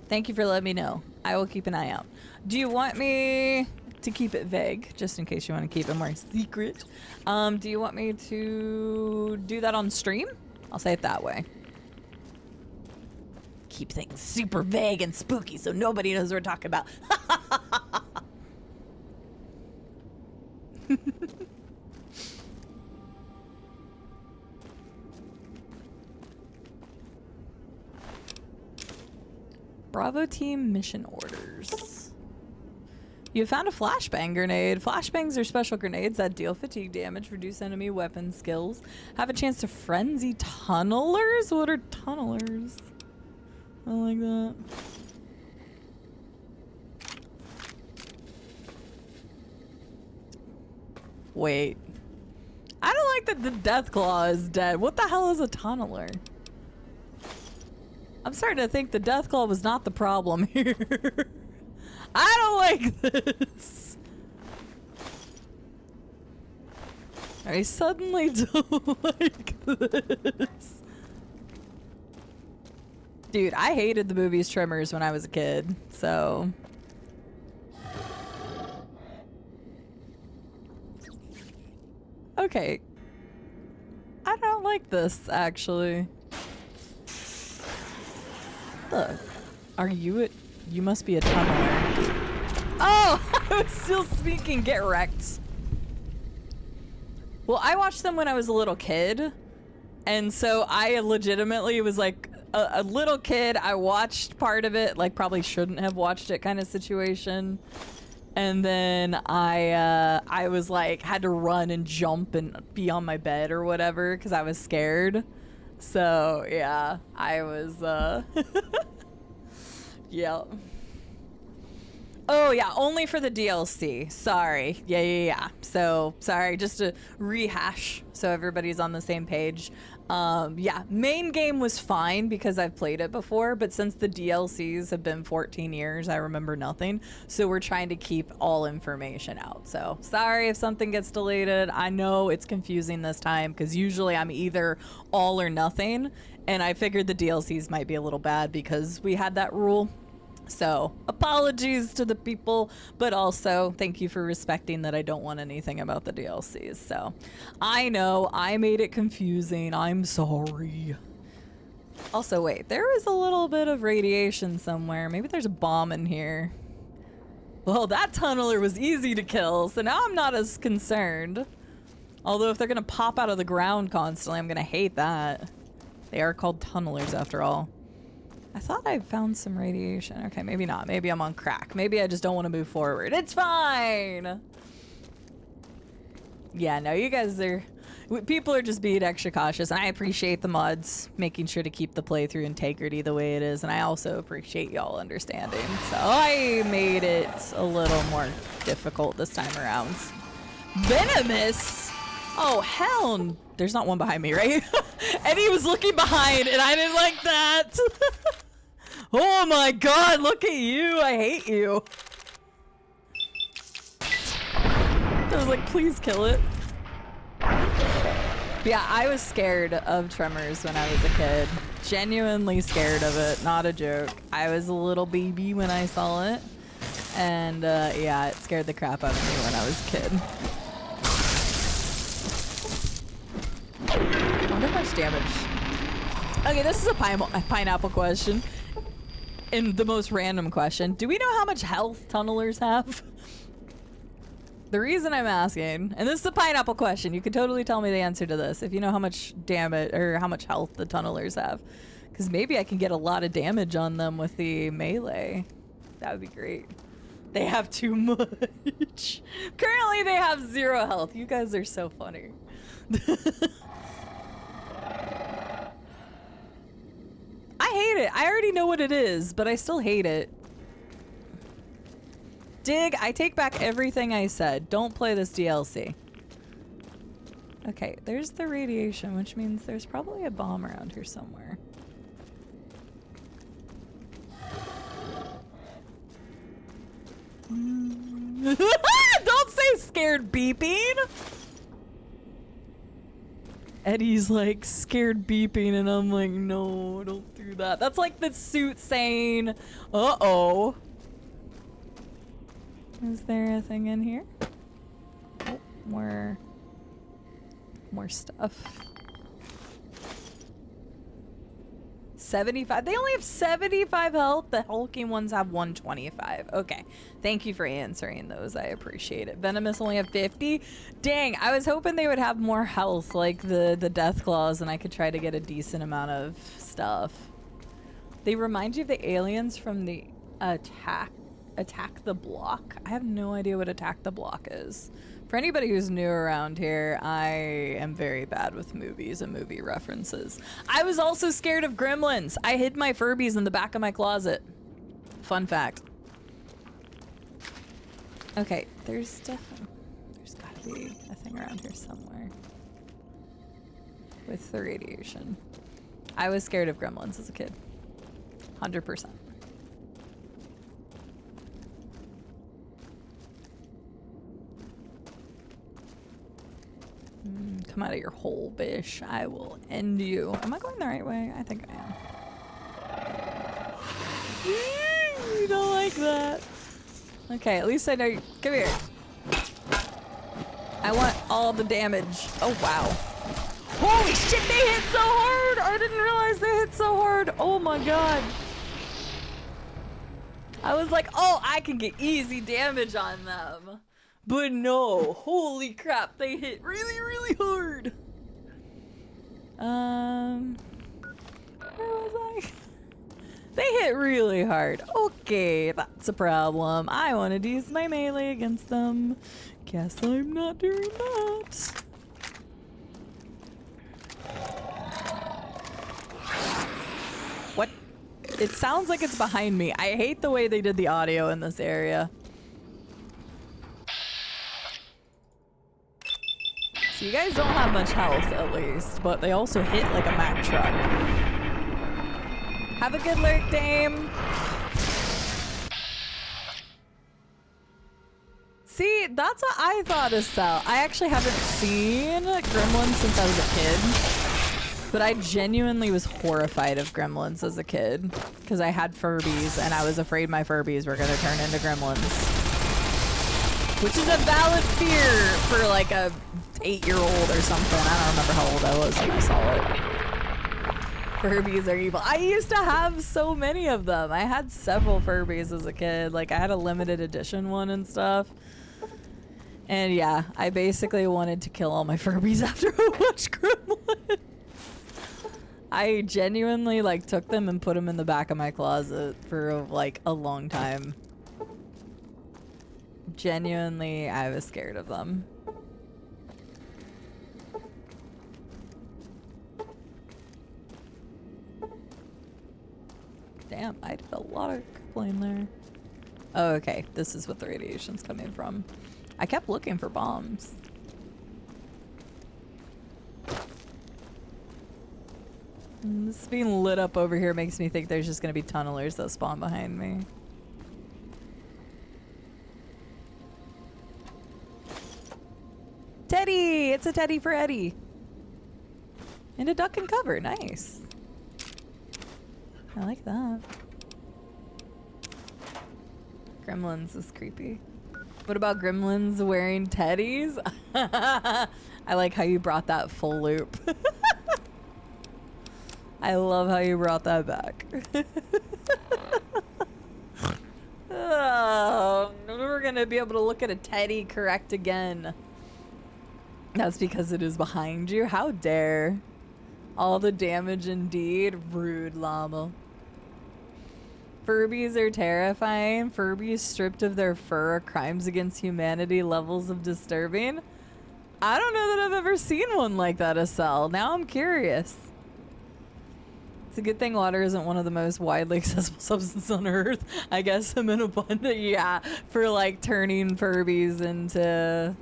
Thank you for letting me know. I will keep an eye out. Do you want me to keep it vague, just in case you want to keep it more secret? Do you want me to do that on stream? I'll say it that way. Keep things super vague and spooky so nobody knows what we're talking about. Bravo team mission orders. You found a flashbang grenade. Flashbangs are special grenades that deal fatigue damage, reduce enemy weapon skills, have a chance to frenzy tunnelers? What are tunnelers? I like that. Wait. I don't like that the Deathclaw is dead. What the hell is a tunneler? I'm starting to think the Deathclaw was not the problem here. I don't like this. I suddenly don't like this. Dude, I hated the movie's Tremors when I was a kid, so... Okay. I don't like this, actually. Look. Are you it? You must be a tunneler. Oh! I was still speaking. Get wrecked. Well, I watched them when I was a little kid. And so I legitimately was like a little kid. I watched part of it. Like, probably shouldn't have watched it kind of situation. And then I was like, had to run and jump and be on my bed or whatever because I was scared. So, yeah, I was, yeah. Oh, yeah, only for the DLC. Sorry. Yeah. So, sorry, just to rehash so everybody's on the same page. Yeah, main game was fine because I've played it before, but since the DLCs have been 14 years, I remember nothing. So we're trying to keep all information out. So sorry if something gets deleted. I know it's confusing this time because usually I'm either all or nothing. And I figured the DLCs might be a little bad because we had that rule. So apologies to the people, but also thank you for respecting that I don't want anything about the DLCs. So I know I made it confusing. I'm sorry. Also, wait, there was a little bit of radiation somewhere. Maybe there's a bomb in here. Well, that tunneler was easy to kill, so now I'm not as concerned. Although if they're gonna pop out of the ground constantly, I'm gonna hate that. They are called tunnelers after all. I thought I found some radiation. Okay, maybe not. Maybe I'm on crack. Maybe I just don't want to move forward. It's fine! Yeah, no, you guys are... People are just being extra cautious, and I appreciate the mods making sure to keep the playthrough integrity the way it is, and I also appreciate y'all understanding. So I made it a little more difficult this time around. Venomous? Oh, hell... There's not one behind me, right? And he was looking behind, and I didn't like that. Oh my god, look at you. I hate you. I was like, please kill it. Yeah, I was scared of tremors when I was a kid. Genuinely scared of it, not a joke. I was a little baby when I saw it. And yeah, it scared the crap out of me when I was a kid. I wonder how much damage. Okay, this is a pineapple question. And the most random question. Do we know how much health tunnelers have? The reason I'm asking, and this is a pineapple question, you could totally tell me the answer to this if you know how much damage or how much health the tunnelers have. Because maybe I can get a lot of damage on them with the melee. That would be great. They have too much. Currently they have 0 health. You guys are so funny. I hate it. I already know what it is, but I still hate it. Dig, I take back everything I said. Don't play this DLC. Okay, there's the radiation, which means there's probably a bomb around here somewhere. Don't say scared beeping! Eddie's like scared beeping and I'm like, no, don't do that. That's like the suit saying, uh-oh. Is there a thing in here? Oh, more stuff. 75. They only have 75 health. The hulking ones have 125. Okay. Thank you for answering those. I appreciate it. Venomous only have 50. Dang, I was hoping they would have more health like the death claws and I could try to get a decent amount of stuff. They remind you of the aliens from the Attack the Block. I have no idea what Attack the Block is. For anybody who's new around here, I am very bad with movies and movie references. I was also scared of gremlins. I hid my Furbies in the back of my closet. Fun fact. Okay, there's gotta be a thing around here somewhere. With the radiation. I was scared of gremlins as a kid. 100%. Come out of your hole, bish. I will end you. Am I going the right way? I think I am. You don't like that. Okay, at least I know you. Come here. I want all the damage. Oh, wow. Holy shit, they hit so hard! I didn't realize they hit so hard. Oh my god. I was like, oh, I can get easy damage on them. But no, holy crap, they hit really, really hard. Where was I? They hit really hard. Okay, that's a problem. I wanted to use my melee against them. Guess I'm not doing that. What? It sounds like it's behind me. I hate the way they did the audio in this area. So you guys don't have much health, at least, but they also hit like a Mack truck. Have a good lurk, Dame. See, that's what I thought as well. I actually haven't seen Gremlins since I was a kid, but I genuinely was horrified of Gremlins as a kid because I had Furbies and I was afraid my Furbies were going to turn into Gremlins, which is a valid fear for like a 8-year-old or something. I don't remember how old I was when I saw it. Furbies are evil. I used to have so many of them. I had several Furbies as a kid. Like I had a limited edition one and stuff. And yeah, I basically wanted to kill all my Furbies after I watched Gremlins. I genuinely like took them and put them in the back of my closet for like a long time. Genuinely, I was scared of them. Damn, I did a lot of crippling there. Oh, okay. This is what the radiation's coming from. I kept looking for bombs. This being lit up over here makes me think there's just gonna be tunnelers that spawn behind me. Teddy! It's a teddy for Eddie. And a duck and cover. Nice. I like that. Gremlins is creepy. What about gremlins wearing teddies? I like how you brought that full loop. I love how you brought that back. Oh, we're gonna be able to look at a teddy correct again. That's because it is behind you. How dare. All the damage indeed. Rude llama. Furbies are terrifying. Furbies stripped of their fur are crimes against humanity levels of disturbing. I don't know that I've ever seen one like that, Estelle. Now I'm curious. It's a good thing water isn't one of the most widely accessible substances on Earth. I guess I'm in abundant, yeah, for like turning Furbies into...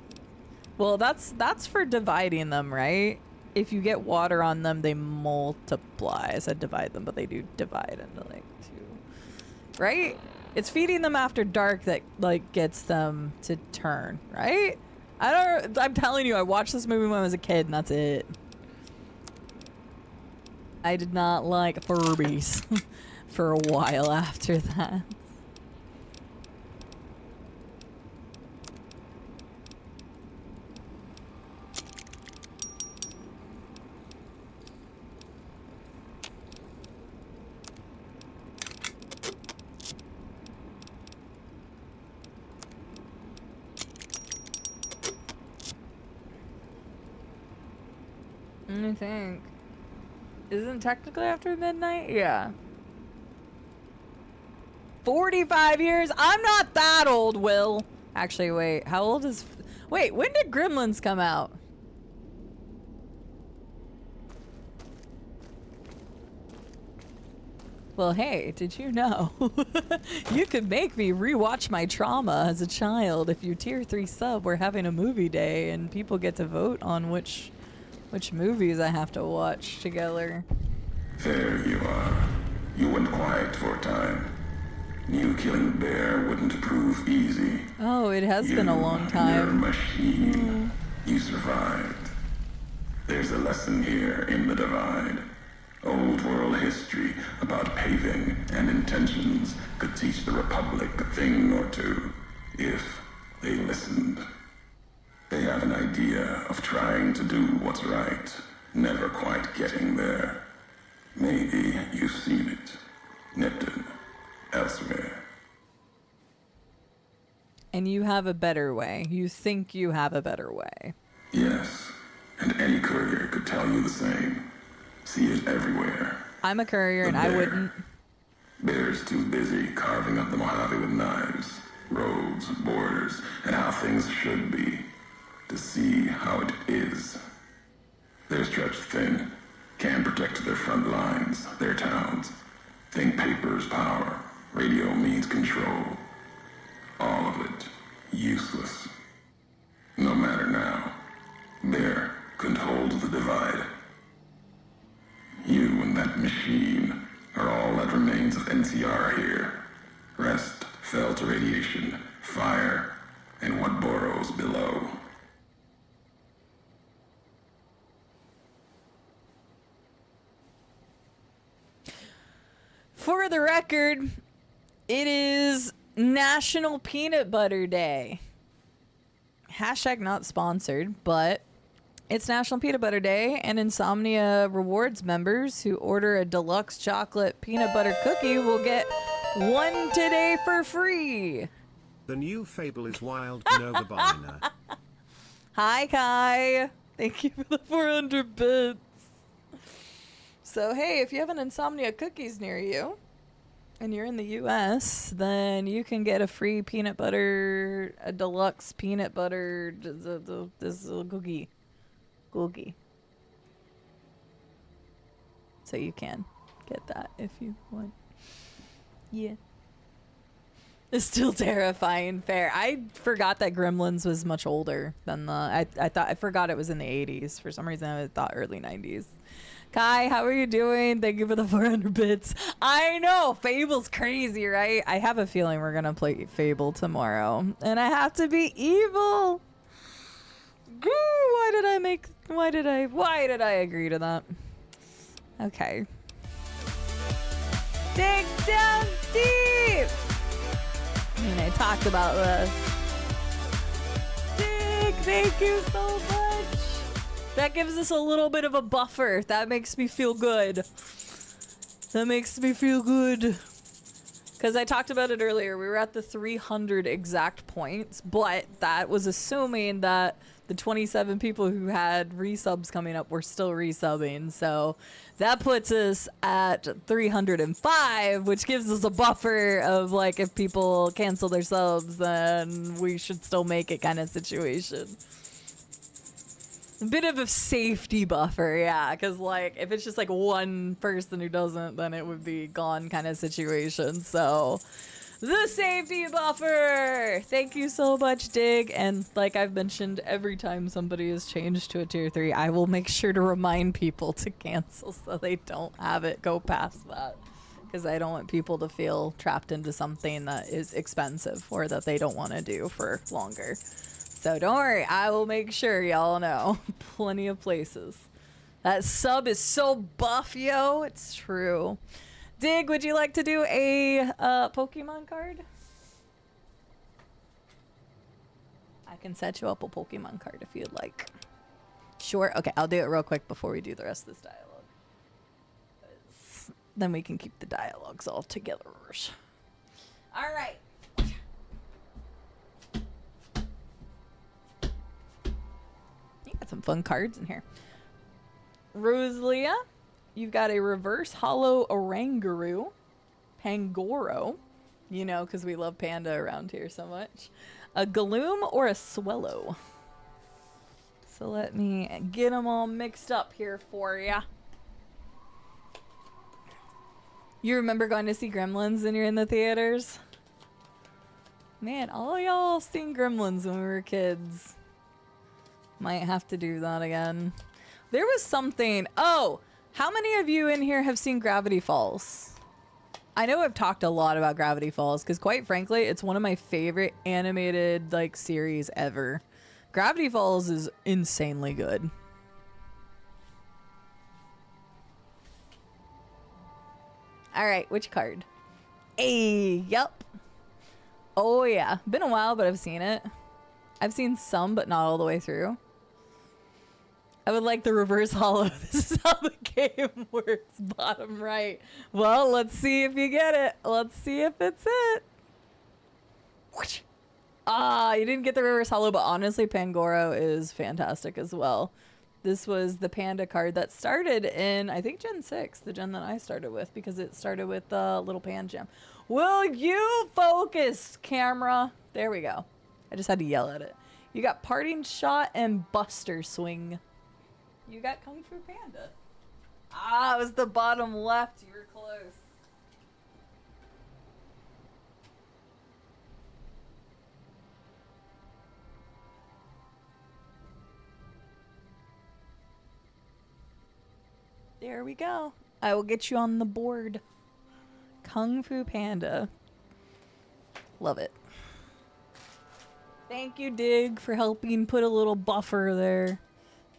Well, that's for dividing them, right? If you get water on them, they multiply. I said divide them, but they do divide into like two. Right? It's feeding them after dark that like gets them to turn, right? I'm telling you, I watched this movie when I was a kid and that's it. I did not like Furbies for a while after that. I think. Isn't technically after midnight? Yeah. 45 years? I'm not that old, Will. Actually, wait. How old is... Wait, when did Gremlins come out? Well, hey, did you know? You could make me rewatch my trauma as a child. If you tier 3 sub, we're having a movie day and people get to vote on which movies I have to watch together. There you are. You went quiet for a time. Knew killing a bear wouldn't prove easy. Oh, it has been a long time. You're a machine. You survived. There's a lesson here in the divide. Old world history about paving and intentions could teach the Republic a thing or two, if they listened. They have an idea of trying to do what's right, never quite getting there. Maybe you've seen it, Nipton, elsewhere. And you have a better way. You think you have a better way. Yes, and any courier could tell you the same. See it everywhere. I'm a courier and I wouldn't. Bear's too busy carving up the Mojave with knives, roads, borders, and how things should be, to see how it is. They're stretched thin, can't protect their front lines, their towns. Think paper's power, radio means control. All of it, useless. No matter now, Bear couldn't hold the divide. You and that machine are all that remains of NCR here. Rest fell to radiation, fire, and what burrows below. For the record, it is National Peanut Butter Day. Hashtag not sponsored, but it's National Peanut Butter Day, and Insomnia Rewards members who order a deluxe chocolate peanut butter cookie will get one today for free. The new fable is wild Nova Biner. Hi, Kai. Thank you for the 400 bits. So, hey, if you have an Insomnia Cookies near you, and you're in the U.S., then you can get a free peanut butter, a deluxe peanut butter, this cookie. So you can get that if you want. Yeah. It's still terrifying. Fair. I forgot that Gremlins was much older than I forgot it was in the 80s. For some reason, I thought early 90s. Kai, how are you doing? Thank you for the 400 bits. I know, Fable's crazy, right? I have a feeling we're gonna play Fable tomorrow, and I have to be evil. Why did I agree to that? Okay. Dig down deep! I talked about this. Dig, thank you so much. That gives us a little bit of a buffer. That makes me feel good. That makes me feel good. Because I talked about it earlier. We were at the 300 exact points, but that was assuming that the 27 people who had resubs coming up were still resubbing. So that puts us at 305, which gives us a buffer of like if people cancel their subs, then we should still make it kind of situation. A bit of a safety buffer, yeah, because like if it's just like one person who doesn't, then it would be gone kind of situation. So the safety buffer. Thank you so much, Dig. And like I've mentioned, every time somebody is changed to a tier 3, I will make sure to remind people to cancel so they don't have it go past that, because I don't want people to feel trapped into something that is expensive or that they don't want to do for longer. So don't worry, I will make sure y'all know. Plenty of places. That sub is so buff, yo. It's true. Dig, would you like to do a Pokemon card? I can set you up a Pokemon card if you'd like. Sure. Okay, I'll do it real quick before we do the rest of this dialogue. Then we can keep the dialogues all together. All right. Some fun cards in here. Rosalia, you've got a reverse hollow Oranguru, Pangoro, you know, because we love panda around here so much. A Gloom or a Swellow. So let me get them all mixed up here for ya. You remember going to see Gremlins when you're in the theaters? Man, all y'all seen Gremlins when we were kids. Might have to do that again. There was something. Oh, how many of you in here have seen Gravity Falls? I know I've talked a lot about Gravity Falls because quite frankly, it's one of my favorite animated like series ever. Gravity Falls is insanely good. All right, which card? Yup. Oh yeah, been a while, but I've seen it. I've seen some, but not all the way through. I would like the reverse hollow. This is how the game works. Bottom right. Well, let's see if you get it. Let's see if it's it. Ah, you didn't get the reverse hollow, but honestly, Pangoro is fantastic as well. This was the panda card that started in, I think, Gen 6, the gen that I started with, because it started with Little Pan Jam. Will you focus, camera? There we go. I just had to yell at it. You got Parting Shot and Buster Swing. You got Kung Fu Panda. Ah, it was the bottom left. You were close. There we go. I will get you on the board. Kung Fu Panda. Love it. Thank you, Dig, for helping put a little buffer there.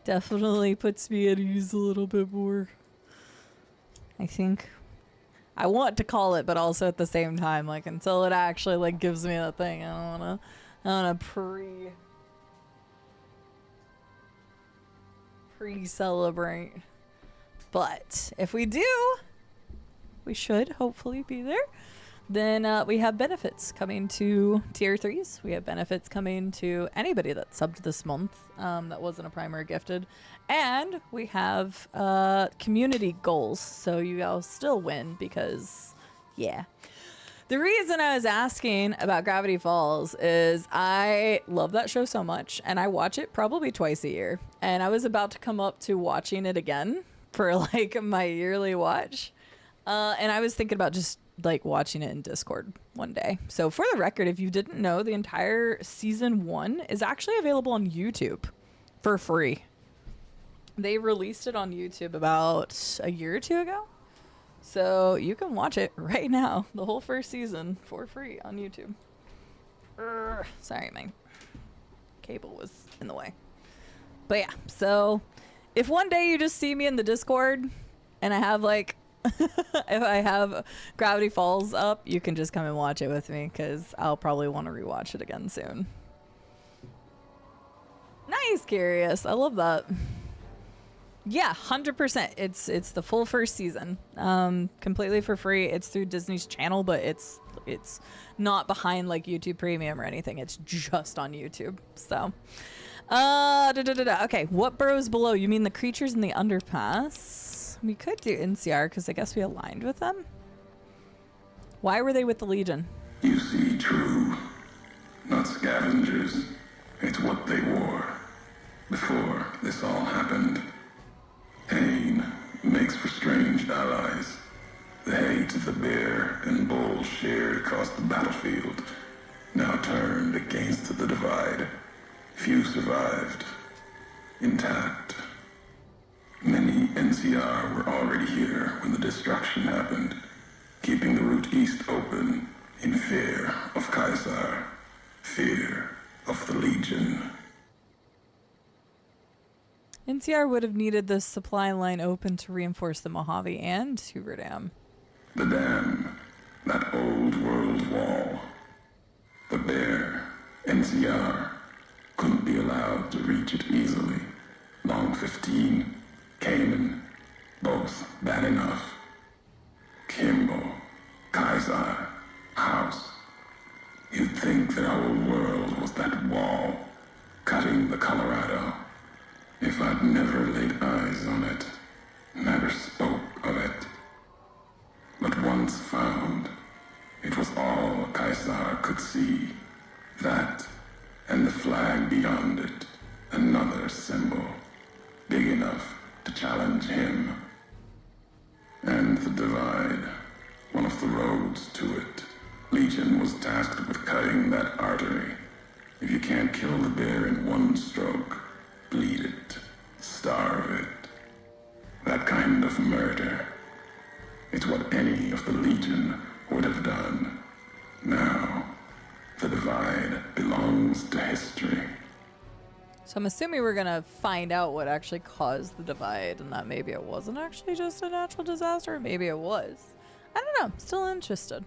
Definitely puts me at ease a little bit more. I think I want to call it, but also at the same time, like until it actually like gives me that thing, I don't wanna pre-celebrate. But if we do, we should hopefully be there. Then we have benefits coming to tier 3s. We have benefits coming to anybody that subbed this month that wasn't a primary gifted. And we have community goals. So you guys still win because, yeah. The reason I was asking about Gravity Falls is I love that show so much. And I watch it probably twice a year. And I was about to come up to watching it again for like my yearly watch. And I was thinking about just like watching it in Discord one day. So for the record, if you didn't know, the entire season 1 is actually available on YouTube for free. They released it on YouTube about a year or two ago. So you can watch it right now, the whole first season for free on YouTube. Sorry, my cable was in the way. But yeah, so if one day you just see me in the Discord and I have like, if I have Gravity Falls up, you can just come and watch it with me because I'll probably want to rewatch it again soon. Nice, Curious. I love that. Yeah, 100%. It's the full first season, completely for free. It's through Disney's channel, but it's not behind like YouTube Premium or anything. It's just on YouTube. So, okay. What burrows below? You mean the creatures in the underpass? We could do NCR because I guess we aligned with them. Why were they with the Legion? You see, true, not scavengers. It's what they wore before this all happened. Pain makes for strange allies. The hate the bear and bull shared across the battlefield now turned against the divide. Few survived, intact. Many NCR were already here when the destruction happened, keeping the route east open in fear of Caesar, fear of the Legion. NCR would have needed the supply line open to reinforce the Mojave and Hoover Dam. The dam, that old world wall. The bear, NCR, couldn't be allowed to reach it easily. Long 15, Cayman, both bad enough. Kimball, Kaiser, House. You'd think their whole world was that wall, cutting the Colorado. If I'd never laid eyes on it, never spoke of it. But once found, it was all Caesar could see. That, and the flag beyond it, another symbol, big enough to challenge him. And the divide, one of the roads to it. Legion was tasked with cutting that artery. If you can't kill the bear in one stroke, bleed it, starve it. That kind of murder. It's what any of the Legion would have done. Now, the divide belongs to history. So I'm assuming we're gonna find out what actually caused the divide, and that maybe it wasn't actually just a natural disaster, or maybe it was. I don't know. Still interested.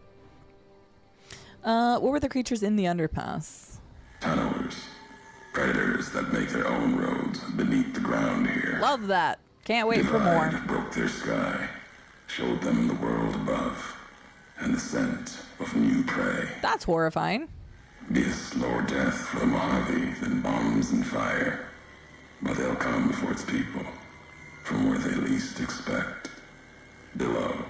What were the creatures in the underpass? Tunnelers. Predators that make their own roads beneath the ground here. Love that. Can't wait for more. Divide broke their sky, showed them the world above, and the scent of new prey. That's horrifying. Be a slower death for the Mojave than bombs and fire, but they'll come for its people, from where they least expect, below.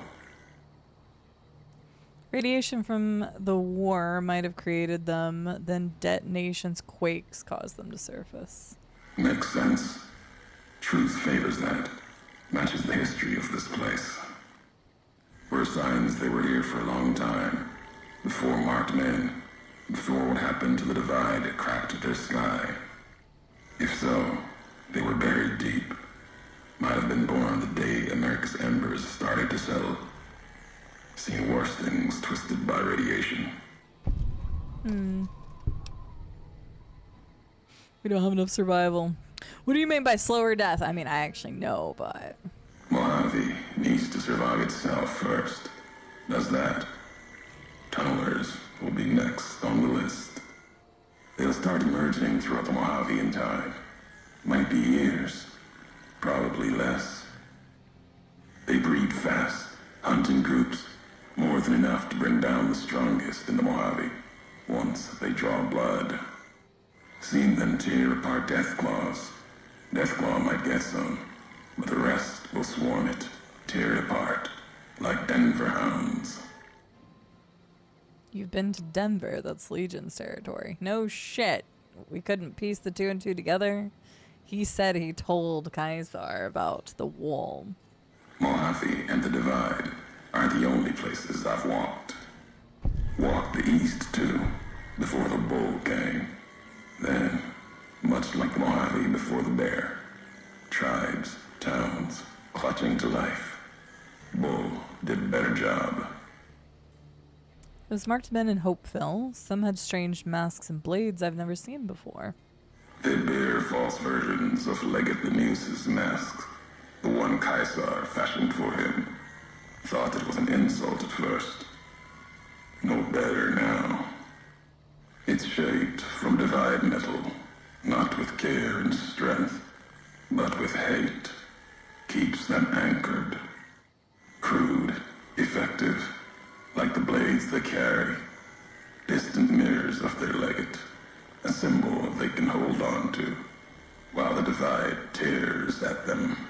Radiation from the war might have created them, then detonations, quakes caused them to surface. Makes sense. Truth favors that. Matches the history of this place. Were signs they were here for a long time, before marked men, before what happened to the divide cracked their sky. If so, they were buried deep. Might have been born the day America's embers started to settle. Seen worse things twisted by radiation. We don't have enough survival. What do you mean by slower death? I mean, I actually know, but... Mojave needs to survive itself first. Does that. Tunnelers will be next on the list. They'll start emerging throughout the Mojave in time. Might be years. Probably less. They breed fast, hunt in groups. More than enough to bring down the strongest in the Mojave, once they draw blood. Seen them tear apart Deathclaws. Deathclaw might get some, but the rest will swarm it, tear it apart, like Denver hounds. You've been to Denver. That's Legion's territory. No shit. We couldn't piece the two and two together. He said he told Caesar about the wall. Mojave and the Divide are the only places I've walked. Walked the east, too, before the bull came. Then, much like Mojave before the bear, tribes, towns, clutching to life. Bull did a better job. Those marked men in Hopeville. Some had strange masks and blades I've never seen before. They bear false versions of Legate Bemuse's masks, the one Caesar fashioned for first. No better now. It's shaped from divide metal, not with care and strength, but with hate. Keeps them anchored. Crude, effective, like the blades they carry. Distant mirrors of their legate, a symbol they can hold on to, while the divide tears at them.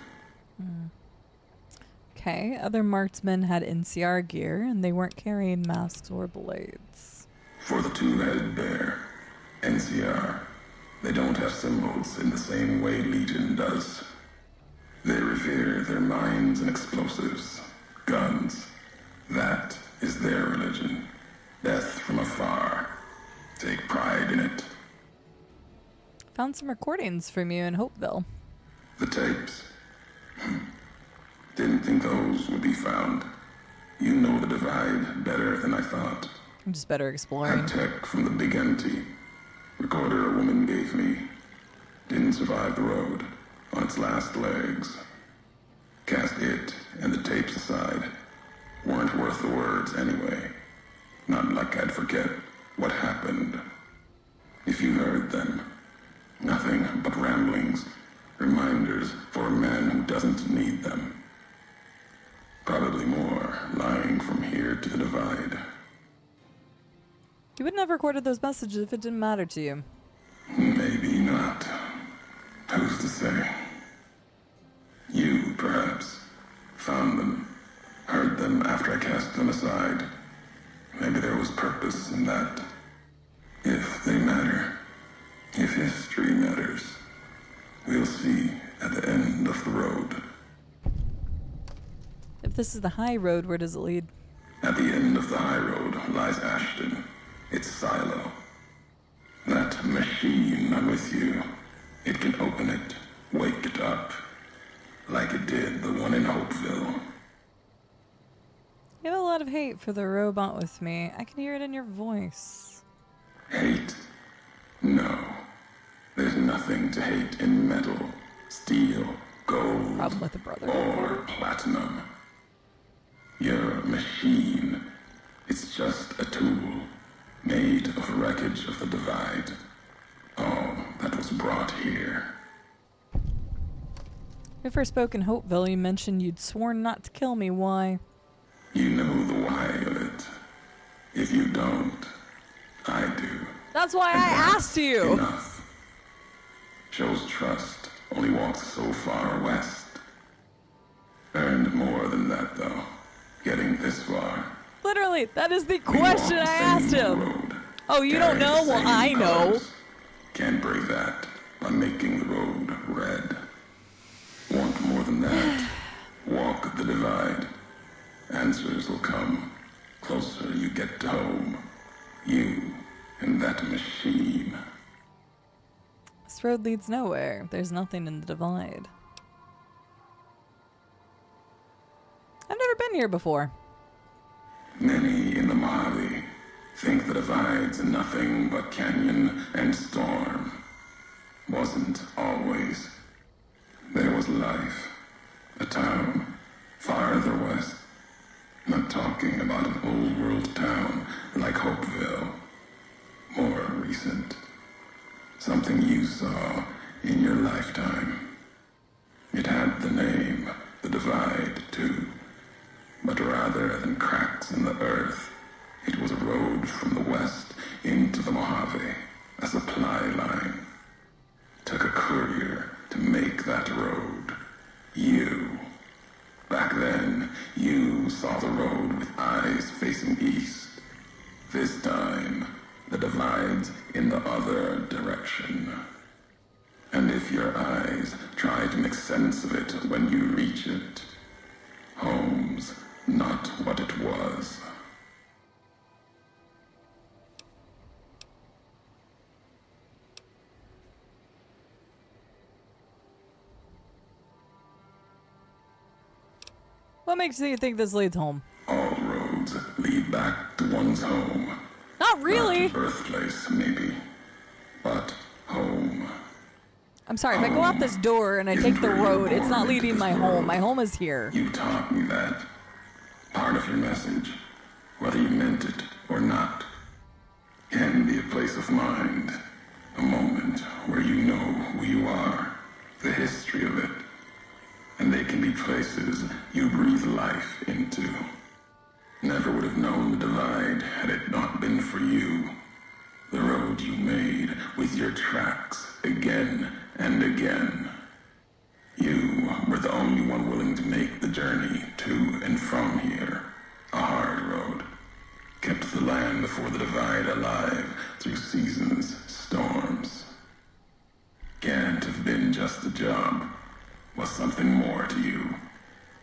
Okay, other marksmen had NCR gear, and they weren't carrying masks or blades. For the two-headed bear, NCR, they don't have symbols in the same way Legion does. They revere their mines and explosives, guns. That is their religion. Death from afar. Take pride in it. Found some recordings from you in Hopeville. The tapes. Didn't think those would be found. You know the divide better than I thought. I'm just better exploring. Had tech from the big empty. Recorder a woman gave me. Didn't survive the road. On its last legs. Cast it and the tapes aside. Weren't worth the words anyway. Not like I'd forget what happened. If you heard them. Nothing but ramblings. Reminders for a man who doesn't need them. Probably more lying from here to the divide. You wouldn't have recorded those messages if it didn't matter to you. Maybe not. Who's to say? You, perhaps, found them, heard them after I cast them aside. Maybe there was purpose in that. If they matter, if history matters, we'll see at the end of the road. If this is the high road, where does it lead? At the end of the high road lies Ashton, its silo. That machine I'm with you, it can open it, wake it up, like it did the one in Hopeville. You have a lot of hate for the robot with me. I can hear it in your voice. Hate? No. There's nothing to hate in metal, steel, gold, Problem with the brother. or platinum. You're a machine. It's just a tool, made of wreckage of the divide. All that was brought here. When we first spoke in Hopeville, you mentioned you'd sworn not to kill me. Why? You know the why of it. If you don't, I do. That's why I asked you! Enough. Shows trust, only walks so far west. Earned more than that, though. Getting this far. Literally, that is the question I asked him. Road. Oh, you don't know? Well, I know. Can't break that by making the road red. Want more than that? Walk the divide. Answers will come. Closer you get to home. You and that machine. This road leads nowhere. There's nothing in the divide. I've never been here before. Many in the Mojave think the divide's nothing but canyon and storm. Wasn't always. There was life. A town farther west. Not talking about an old world town like Hopeville. More recent. Something you saw in your lifetime. It had the name, the divide, too. But rather than cracks in the earth, it was a road from the west into the Mojave, a supply line. Took a courier to make that road. You. Back then, you saw the road with eyes facing east. This time, the divide's in the other direction. And if your eyes try to make sense of it when you reach it, home's not what it was. What makes you think this leads home? All roads lead back to one's home. Not really. Not birthplace, maybe, but home. I'm sorry, if I go out this door and I take the road, it's not leading my home. My home is here. You taught me that. Part of your message. whether you meant it or not, can be a place of mind, a moment where you know who you are, the history of it, and they can be places you breathe life into. Never would have known the divide had it not been for you. The road you made with your tracks again and again. You were the only one willing to make the journey to and from here. A hard road. Kept the land before the divide alive through seasons, storms. Can't have been just a job. Was something more to you.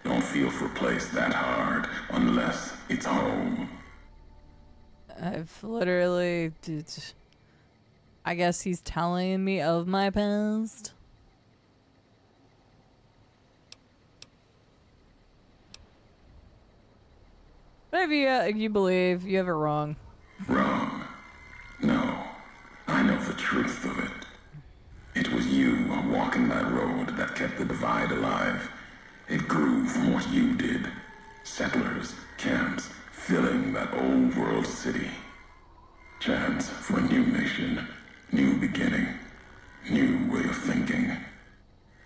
Don't feel for a place that hard unless it's home. I've literally... I guess he's telling me of my past. Whatever you believe, you have it wrong. Wrong. No. I know the truth of it. It was you walking that road that kept the divide alive. It grew from what you did. Settlers, camps, filling that old world city. Chance for a new mission, new beginning, new way of thinking.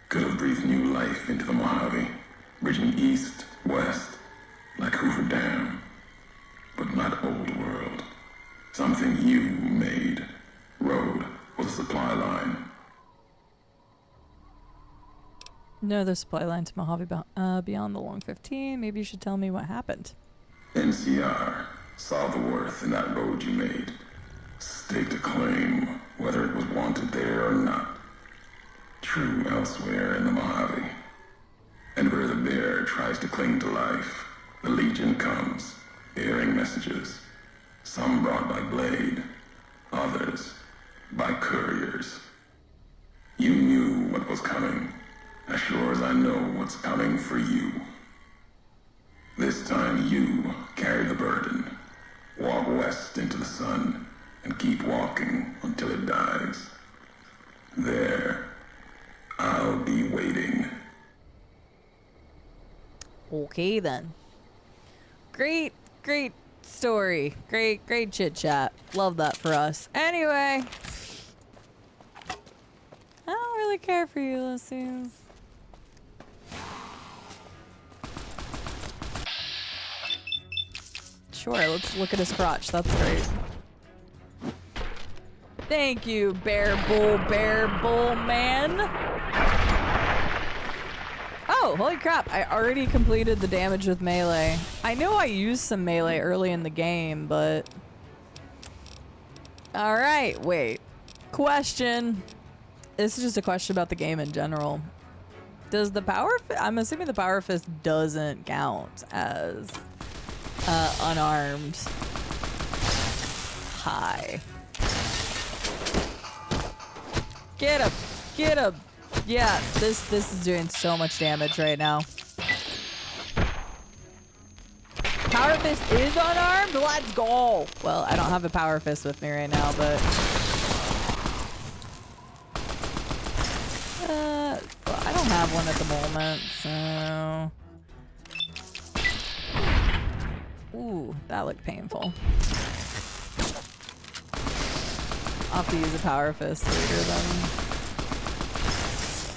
Could have breathed new life into the Mojave, bridging east, west, like Hoover Dam. But not old world. Something you made. Road with a supply line. No other supply line to Mojave beyond the Long 15. Maybe you should tell me what happened. NCR saw the worth in that road you made. Staked a claim, whether it was wanted there or not. True elsewhere in the Mojave. And where the bear tries to cling to life, the Legion comes, bearing messages. Some brought by blade, others by couriers. You knew what was coming, as sure as I know what's coming for you. This time you carry the burden. Walk west into the sun and keep walking until it dies. There, I'll be waiting. Okay then. Great story. Great chit chat. Love that for us. Anyway, I don't really care for Ulysses. Sure, let's look at his crotch. That's great. Thank you, Bear Bull man. Oh, holy crap. I already completed the damage with melee. I know I used some melee early in the game, but... Alright, wait. Question. This is just a question about the game in general. Does the power... I'm assuming the power fist doesn't count as unarmed. Hi. Get him! Get him! Yeah, this is doing so much damage right now. Power fist is unarmed? Let's go! Well, I don't have a power fist with me right now, but... well, I don't have one at the moment, so... Ooh, that looked painful. I'll have to use a power fist later then.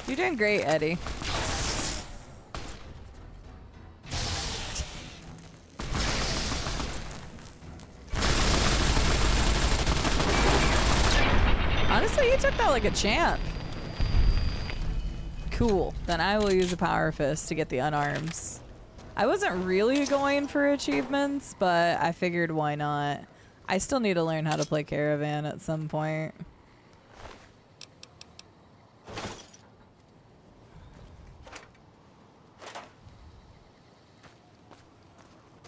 You're doing great, Eddie. Honestly, you took that like a champ. Cool. Then I will use a power fist to get the unarms. I wasn't really going for achievements, but I figured why not. I still need to learn how to play Caravan at some point.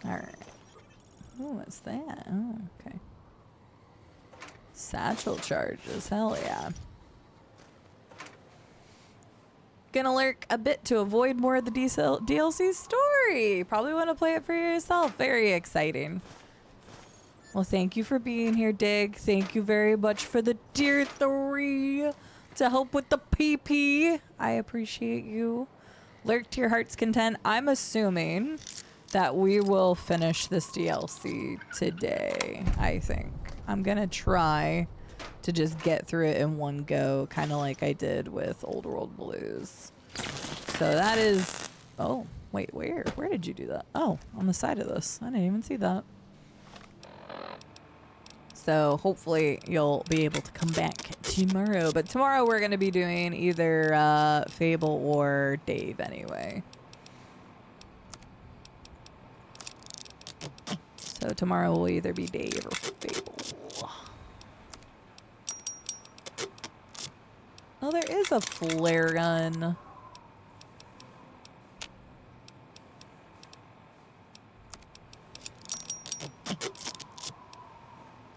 Alright. Oh, what's that? Oh, okay. Satchel charges. Hell yeah. Gonna lurk a bit to avoid more of the DLC story. Probably want to play it for yourself. Very exciting. Well, thank you for being here, Dig. Thank you very much for the tier 3 to help with the PP. I appreciate you. Lurk to your heart's content. I'm assuming that we will finish this DLC today, I think. I'm gonna try to just get through it in one go, kind of like I did with Old World Blues. So that is... Oh, wait, where? Where did you do that? Oh, on the side of this. I didn't even see that. So hopefully you'll be able to come back tomorrow. But tomorrow we're going to be doing either Fable or Dave anyway. So tomorrow will either be Dave or Fable. Oh, there is a flare gun.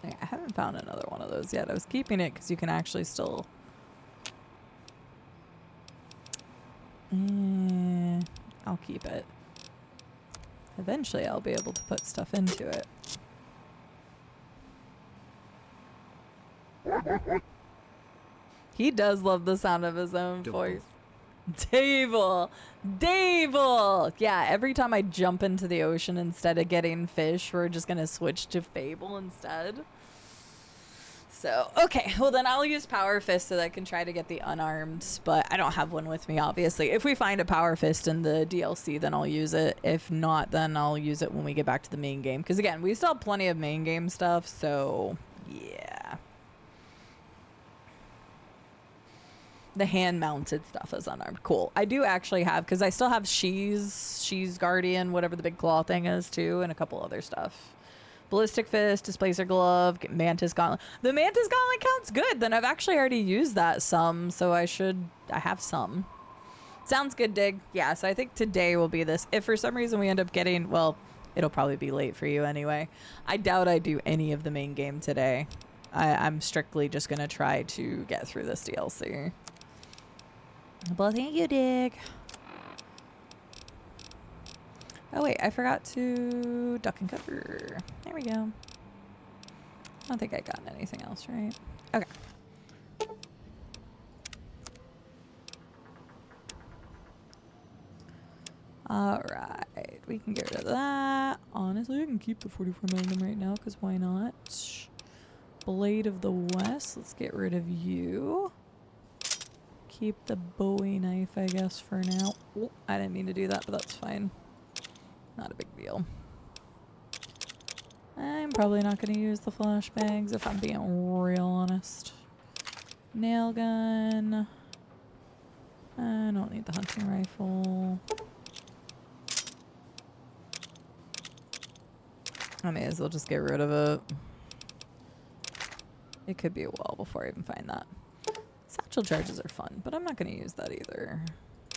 I haven't found another one of those yet. I was keeping it because you can actually still... I'll keep it. Eventually I'll be able to put stuff into it. He does love the sound of his own voice. Dable! Dable! Yeah, every time I jump into the ocean instead of getting fish, we're just gonna switch to Fable instead. So, okay, well then I'll use Power Fist so that I can try to get the unarmed, but I don't have one with me, obviously. If we find a Power Fist in the DLC, then I'll use it. If not, then I'll use it when we get back to the main game. Because again, we still have plenty of main game stuff, so yeah. The hand-mounted stuff is unarmed. Cool. I do actually have, because I still have She's Guardian, whatever the big claw thing is too, and a couple other stuff. Ballistic Fist, Displacer Glove, Mantis Gauntlet. The Mantis Gauntlet counts good. Then I've actually already used that some, so I have some. Sounds good, Dig. Yeah, so I think today will be this. If for some reason we end up getting, well, it'll probably be late for you anyway. I doubt I do any of the main game today. I'm strictly just going to try to get through this DLC. Well, thank you, Dig. Oh, wait, I forgot to duck and cover. There we go. I don't think I got anything else, right? Okay. All right, we can get rid of that. Honestly, I can keep the 44 Magnum right now, because why not? Blade of the West, let's get rid of you. Keep the Bowie knife, I guess, for now. Oh, I didn't mean to do that, but that's fine. Not a big deal. I'm probably not going to use the flashbangs if I'm being real honest. Nail gun. I don't need the hunting rifle. I may as well just get rid of it. It could be a while before I even find that. Satchel charges are fun, but I'm not going to use that either.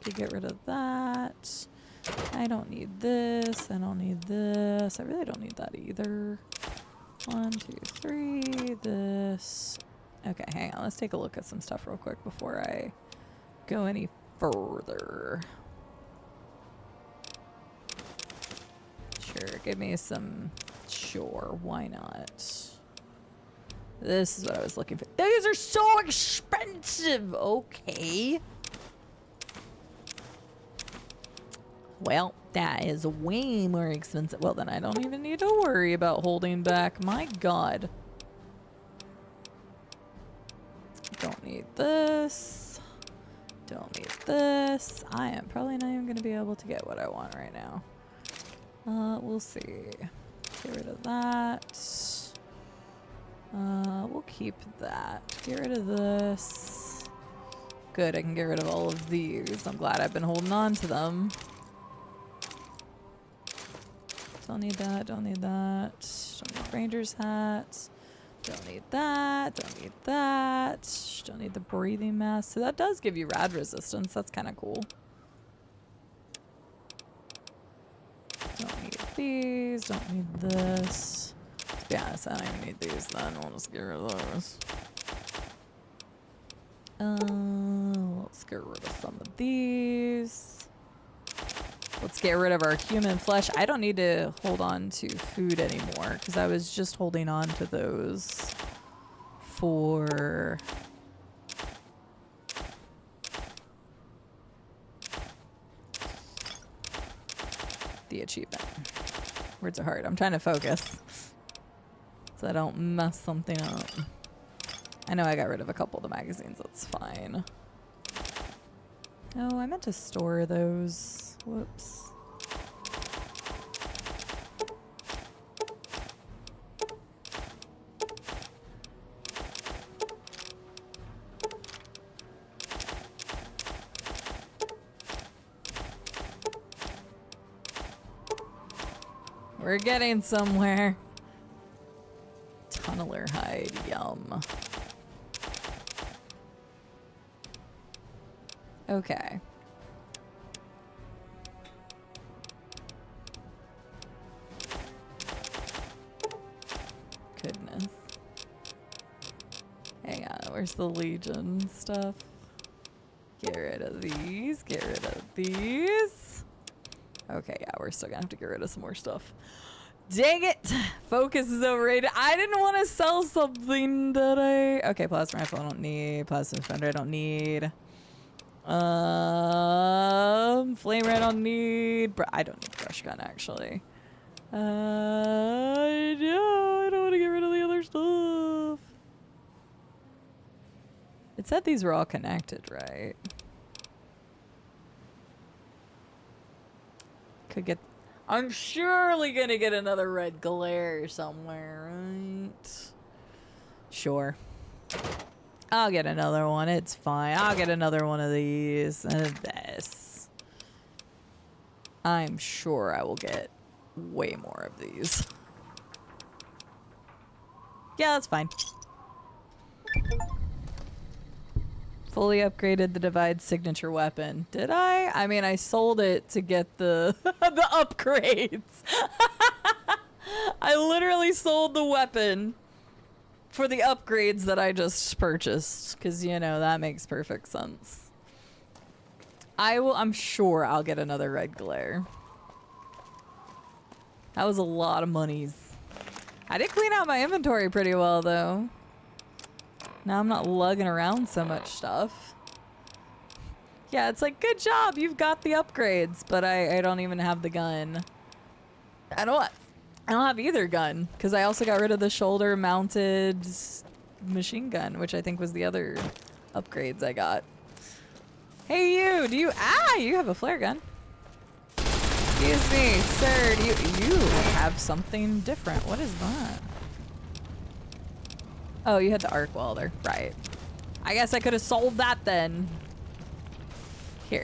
To get rid of that. I don't need this. I don't need this. I really don't need that either. 1, 2, 3. This. Okay, hang on. Let's take a look at some stuff real quick before I go any further. Sure, give me some. Sure, why not? This is what I was looking for. These are so expensive. Okay. Well, that is way more expensive. Well, then I don't even need to worry about holding back. My God. Don't need this. Don't need this. I am probably not even going to be able to get what I want right now. We'll see. Get rid of that. We'll keep that. Get rid of this. Good, I can get rid of all of these. I'm glad I've been holding on to them. Don't need that, don't need that. Don't need Ranger's hat. Don't need that, don't need that. Don't need the breathing mask. So that does give you rad resistance. That's kind of cool. Don't need these, don't need this. To be honest, I don't even need these then. We'll just get rid of those. Let's get rid of some of these. Let's get rid of our human flesh. I don't need to hold on to food anymore because I was just holding on to those for the achievement. Words are hard. I'm trying to focus so I don't mess something up. I know I got rid of a couple of the magazines. That's fine. Oh, I meant to store those. Whoops. We're getting somewhere. Tunneler hide, yum. Okay. Goodness. Hang on, where's the Legion stuff? Get rid of these, get rid of these. Okay, yeah, we're still gonna have to get rid of some more stuff. Dang it! Focus is overrated. I didn't want to sell something that I... Okay, plasma rifle I don't need. Plasma defender I don't need. Flame red I don't need. I don't need brush gun actually. Yeah, I don't want to get rid of the other stuff. It said these were all connected, right? Could get... I'm surely gonna get another red glare somewhere, right? Sure. I'll get another one. It's fine. I'll get another one of these. And this. I'm sure I will get way more of these. Yeah, that's fine. Fully upgraded the Divide signature weapon. Did I? I mean, I sold it to get the the upgrades. I literally sold the weapon for the upgrades that I just purchased, because you know that makes perfect sense. I'm sure I'll get another red glare. That was a lot of monies. I did clean out my inventory pretty well though. Now I'm not lugging around so much stuff. Yeah, it's like, good job, you've got the upgrades, but I don't even have the gun. I don't have either gun, because I also got rid of the shoulder mounted machine gun, which I think was the other upgrades I got. Hey you, you have a flare gun. Excuse me, sir, you have something different. What is that? Oh, you had the arc welder, right. I guess I could have sold that then. Here,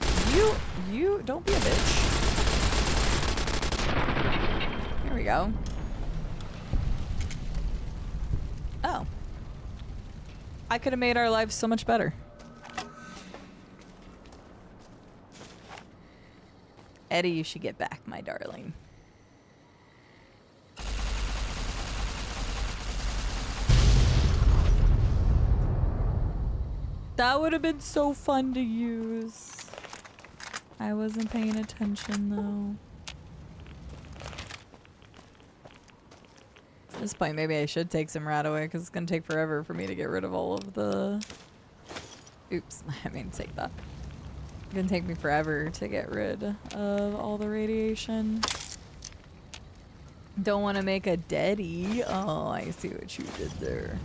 you don't be a bitch. Here we go. Oh. I could have made our lives so much better. Eddie, you should get back, my darling. That would have been so fun to use. I wasn't paying attention though. At this point, maybe I should take some rat away because it's gonna take forever for me to get rid of all of the... Oops, I mean take that. It's gonna take me forever to get rid of all the radiation. Don't want to make a deadie. Oh, I see what you did there.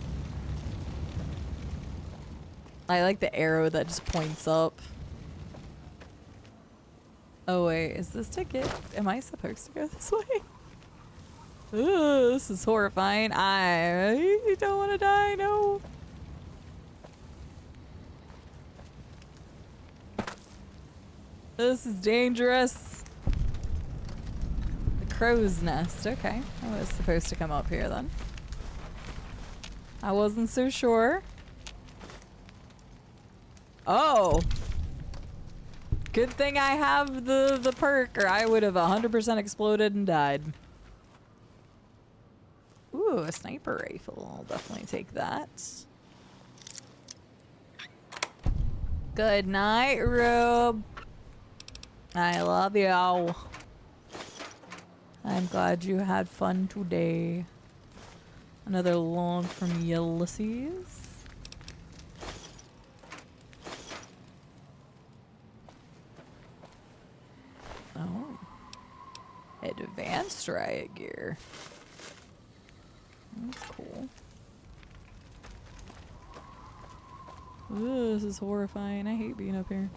I like the arrow that just points up. Oh wait, is this ticket? Am I supposed to go this way? Ooh, this is horrifying. I don't want to die, no. This is dangerous. The crow's nest, okay. I was supposed to come up here then. I wasn't so sure. Oh! Good thing I have the perk, or I would have 100% exploded and died. Ooh, a sniper rifle. I'll definitely take that. Good night, Rube. I love you. I'm glad you had fun today. Another log from Ulysses. Oh. Advanced riot gear. That's cool. Ooh, this is horrifying. I hate being up here.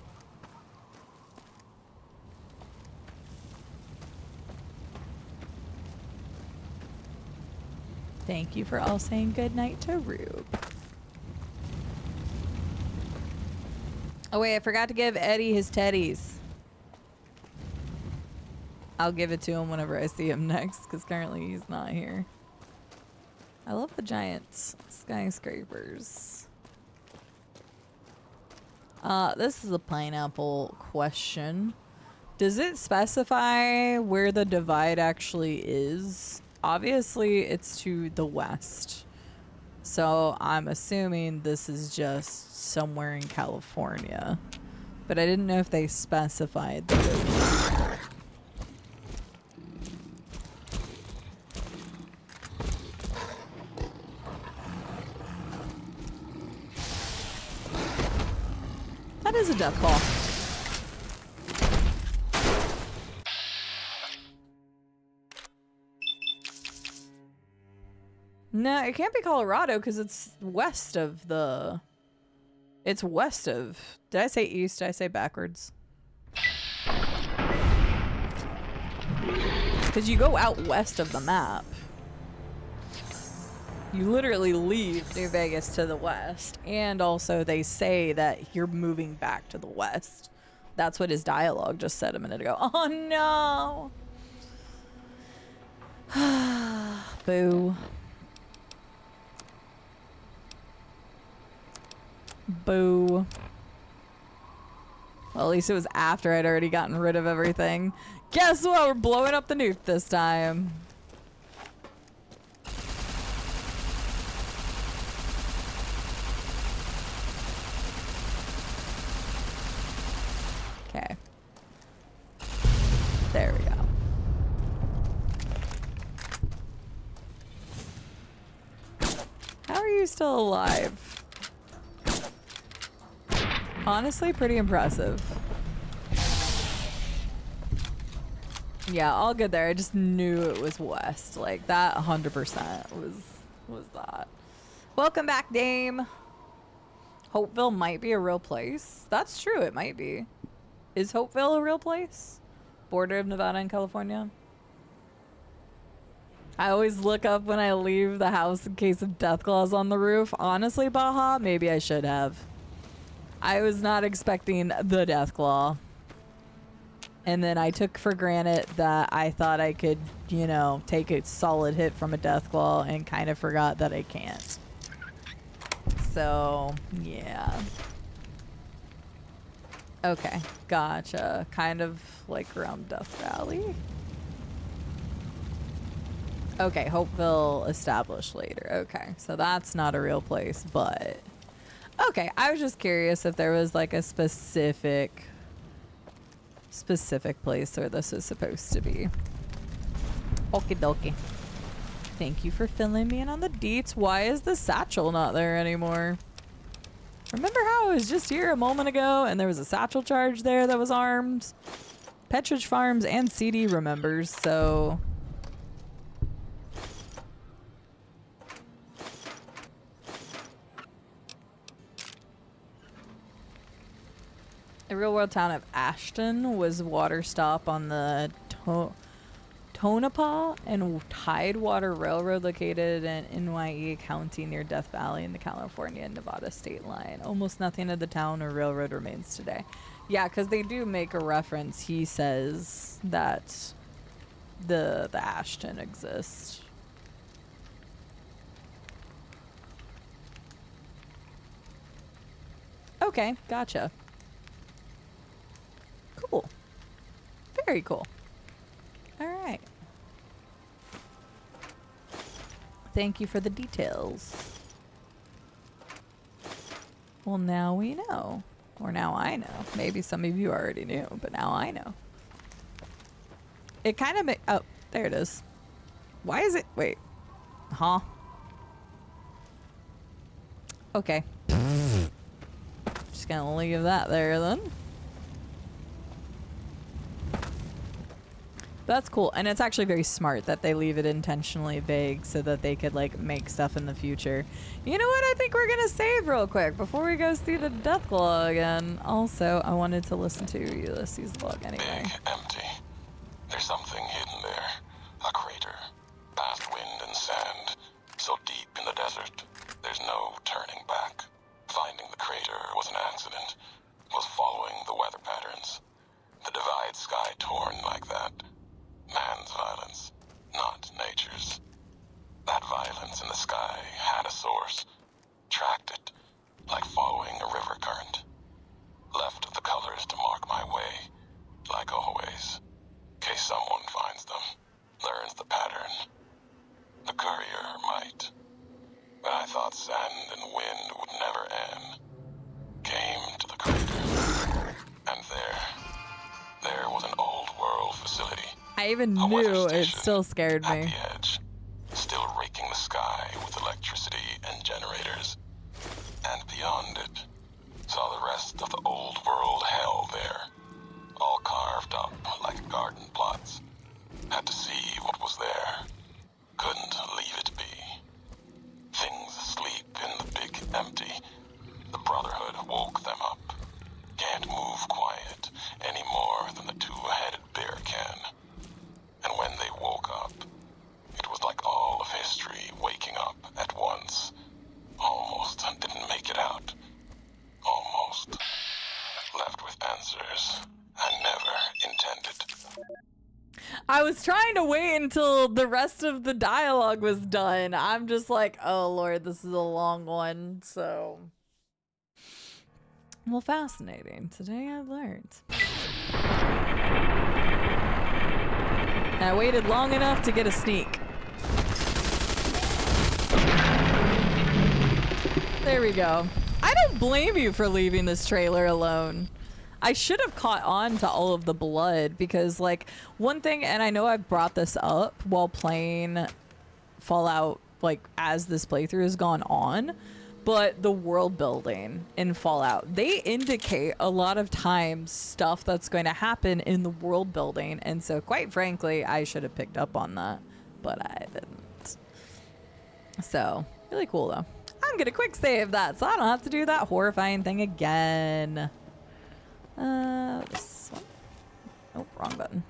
Thank you for all saying goodnight to Rube. Oh wait, I forgot to give Eddie his teddies. I'll give it to him whenever I see him next, because currently he's not here. I love the giant skyscrapers. This is a pineapple question. Does it specify where the divide actually is? Obviously, it's to the west. So I'm assuming this is just somewhere in California. But I didn't know if they specified the location. That is a death ball. No, it can't be Colorado because it's west of the... It's west of... Did I say east? Did I say backwards? Because you go out west of the map. You literally leave New Vegas to the west. And also they say that you're moving back to the west. That's what his dialogue just said a minute ago. Oh no! Boo. Boo. Well, at least it was after I'd already gotten rid of everything. Guess what? We're blowing up the nuke this time. Okay. There we go. How are you still alive? Honestly, pretty impressive. Yeah, all good there. I just knew it was west. Like, that 100% was that. Welcome back, Dame. Hopeville might be a real place. That's true, it might be. Is Hopeville a real place? Border of Nevada and California? I always look up when I leave the house in case of Deathclaws on the roof. Honestly, Baja, maybe I should have. I was not expecting the Deathclaw. And then I took for granted that I thought I could, you know, take a solid hit from a Deathclaw and kind of forgot that I can't. So, yeah. Okay, gotcha. Kind of like around Death Valley. Okay, Hopeville established later. Okay, so that's not a real place, but... Okay, I was just curious if there was like a specific place where this is supposed to be. Okie dokie. Thank you for filling me in on the deets. Why is the satchel not there anymore? Remember how I was just here a moment ago and there was a satchel charge there that was armed? Petridge Farms and CD remembers, so... The real world town of Ashton was water stop on the Tonopah and Tidewater Railroad located in NYE County near Death Valley in the California and Nevada state line. Almost nothing of the town or railroad remains today. Yeah, because they do make a reference. He says that the Ashton exists. Okay, gotcha. Cool. Very cool. All right. Thank you for the details. Well, now we know. Or now I know. Maybe some of you already knew, but now I know. It kind of oh, there it is. Why is it? Wait. Huh? Okay. Just gonna leave that there then. That's cool, and it's actually very smart that they leave it intentionally vague so that they could like make stuff in the future. You know what? I think we're gonna save real quick before we go see the Deathclaw again. Also, I wanted to listen to Ulysses' log anyway. Big, empty. There's something hidden there. A crater. Past wind and sand. So deep in the desert, there's no turning back. Finding the crater was an accident. Was following the weather patterns. The divide sky torn like that. Man's violence, not nature's. That violence in the sky had a source. Tracked it, like following a river current. Left the colors to mark my way, like always. Case someone finds them, learns the pattern. The courier might. But I thought sand and wind would never end. Came to the crater, and there was an old world facility. I even knew it still scared me. At the edge, still raking the sky with electricity and generators. And beyond it, saw the rest of the old world hell there. All carved up like garden plots. Had to see what was there. Couldn't leave it be. Things asleep in the big empty. The Brotherhood woke them up. Can't move quiet any more than the two-headed bear can. And when they woke up, it was like all of history waking up at once. Almost didn't make it out. Almost. Left with answers I never intended. I was trying to wait until the rest of the dialogue was done. I'm just like, oh Lord, this is a long one, so... Well, fascinating. Today I learned. And I waited long enough to get a sneak. There we go. I don't blame you for leaving this trailer alone. I should have caught on to all of the blood because, like, one thing, and I know I brought this up while playing Fallout, like, as this playthrough has gone on, but the world building in Fallout, they indicate a lot of times stuff that's going to happen in the world building, and so quite frankly, I should have picked up on that, but I didn't. So, really cool though. I'm gonna quick save that so I don't have to do that horrifying thing again. This one. Oh, wrong button.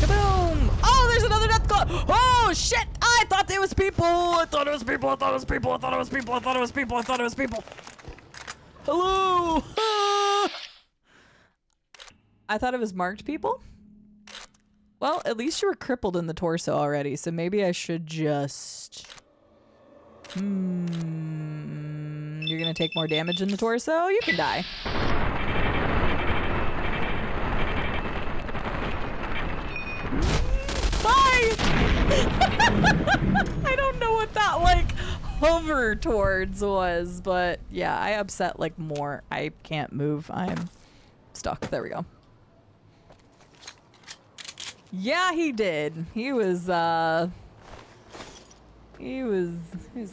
Kaboom! Oh, there's another death claw! Oh, shit! I thought it was people! I thought it was people! I thought it was people! I thought it was people! I thought it was people! I thought it was people! Hello! I thought it was marked people? Well, at least you were crippled in the torso already, so maybe I should just... You're gonna take more damage in the torso? You can die. Bye! I don't know what that, like, hover towards was, but yeah, I upset, like, more. I can't move. I'm stuck. There we go. Yeah, he did. He was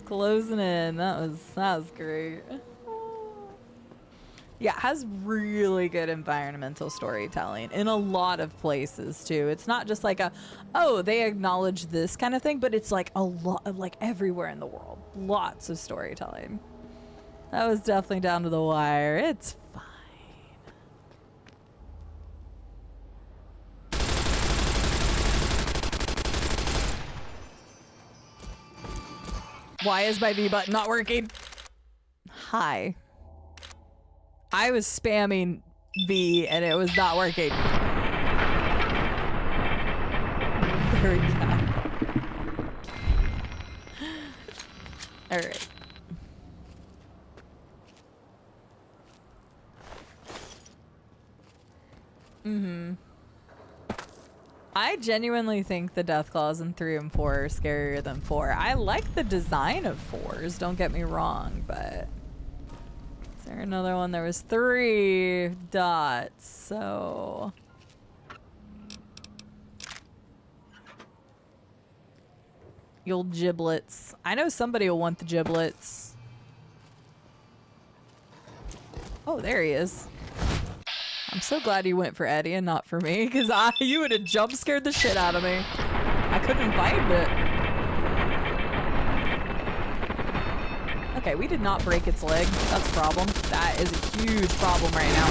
closing in. That was great. Yeah, it has really good environmental storytelling in a lot of places too. It's not just like oh, they acknowledge this kind of thing, but it's like a lot of, like, everywhere in the world. Lots of storytelling. That was definitely down to the wire. It's fine. Why is my V button not working? Hi. I was spamming V and it was not working. There we go. All right. I genuinely think the Deathclaws in 3 and 4 are scarier than 4. I like the design of 4s, don't get me wrong, but... Is there another one? There was 3 dots, so... The old giblets. I know somebody will want the giblets. Oh, there he is. I'm so glad you went for Eddie and not for me, because you would have jump scared the shit out of me. I couldn't find it. Okay, we did not break its leg. That's a problem. That is a huge problem right now.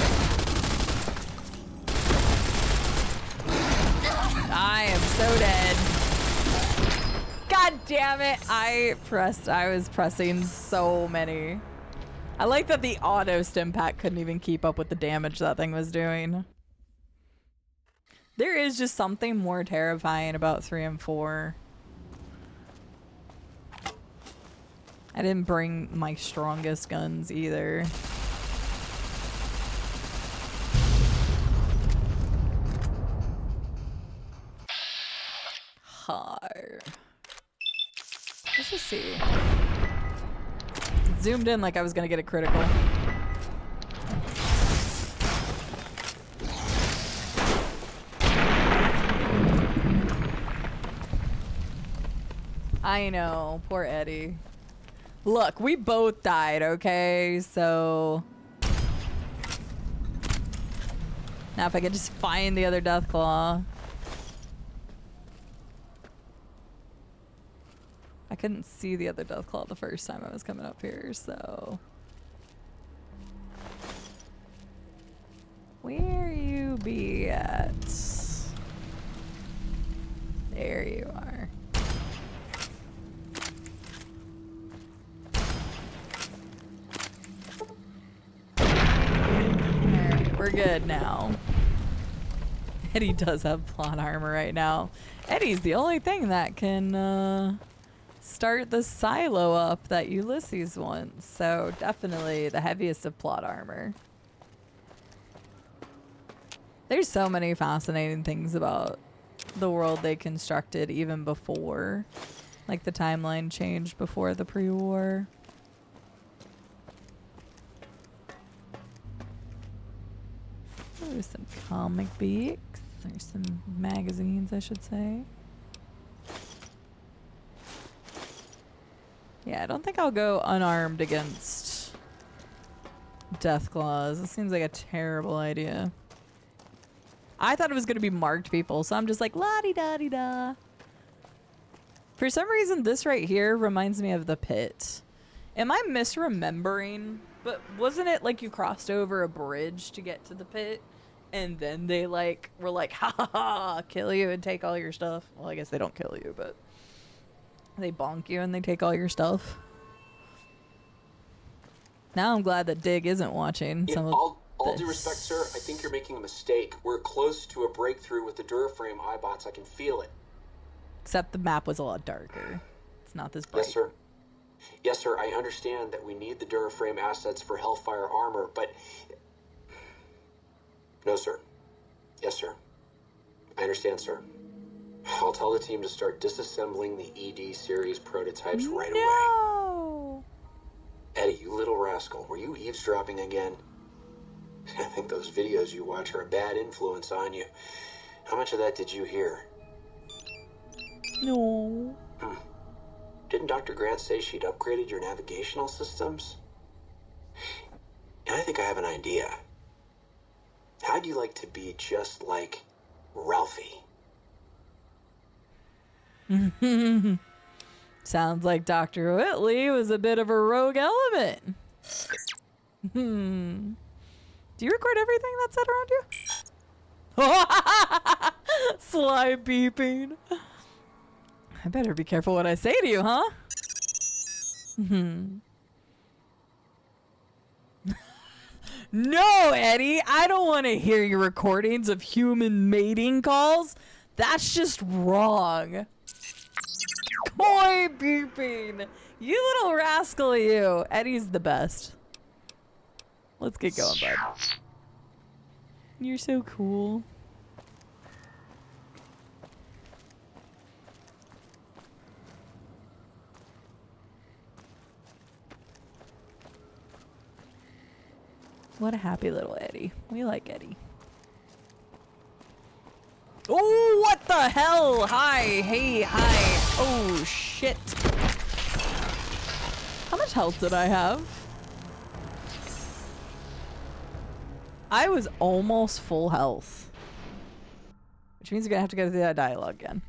I am so dead. God damn it. I was pressing so many. I like that the auto stim pack couldn't even keep up with the damage that thing was doing. There is just something more terrifying about 3 and 4. I didn't bring my strongest guns either. Let's just see. Zoomed in like I was gonna get a critical. I know, poor Eddie. Look, we both died, okay? So now if I could just find the other Deathclaw. I couldn't see the other Deathclaw the first time I was coming up here, so. Where you be at? There you are. Alright, we're good now. Eddie does have plot armor right now. Eddie's the only thing that can, start the silo up that Ulysses wants, so definitely the heaviest of plot armor. There's so many fascinating things about the world they constructed even before, like the timeline changed before the pre-war. There's some comic books, there's some magazines I should say. Yeah, I don't think I'll go unarmed against Deathclaws. This seems like a terrible idea. I thought it was going to be marked people, so I'm just like, la-di-da-di-da. For some reason, this right here reminds me of the pit. Am I misremembering? But wasn't it like you crossed over a bridge to get to the pit? And then they like were like, ha ha ha, kill you and take all your stuff. Well, I guess they don't kill you, but they bonk you and they take all your stuff. Now I'm glad that Dig isn't watching some of all due respect, sir, I think you're making a mistake. We're close to a breakthrough with the Duraframe iBots. I can feel it. Except the map was a lot darker. It's not this bright. Yes, sir. Yes, sir, I understand that we need the Duraframe assets for Hellfire armor, but... No, sir. Yes, sir. I understand, sir. I'll tell the team to start disassembling the ED series prototypes right away. Eddie, you little rascal, were you eavesdropping again? I think those videos you watch are a bad influence on you. How much of that did you hear? No. Didn't Dr. Grant say she'd upgraded your navigational systems? And I think I have an idea. How'd you like to be just like Ralphie? Sounds like Dr. Whitley was a bit of a rogue element. Do you record everything that's said around you? Sly beeping. I better be careful what I say to you, huh? No, Eddie, I don't want to hear your recordings of human mating calls. That's just wrong. Coy beeping. You little rascal, you. Eddie's the best. Let's get going, bud. You're so cool. What a happy little Eddie. We like Eddie. Oh, what the hell? Hi. Hey, hi. Oh, shit. How much health did I have? I was almost full health. Which means you're gonna have to go through that dialogue again.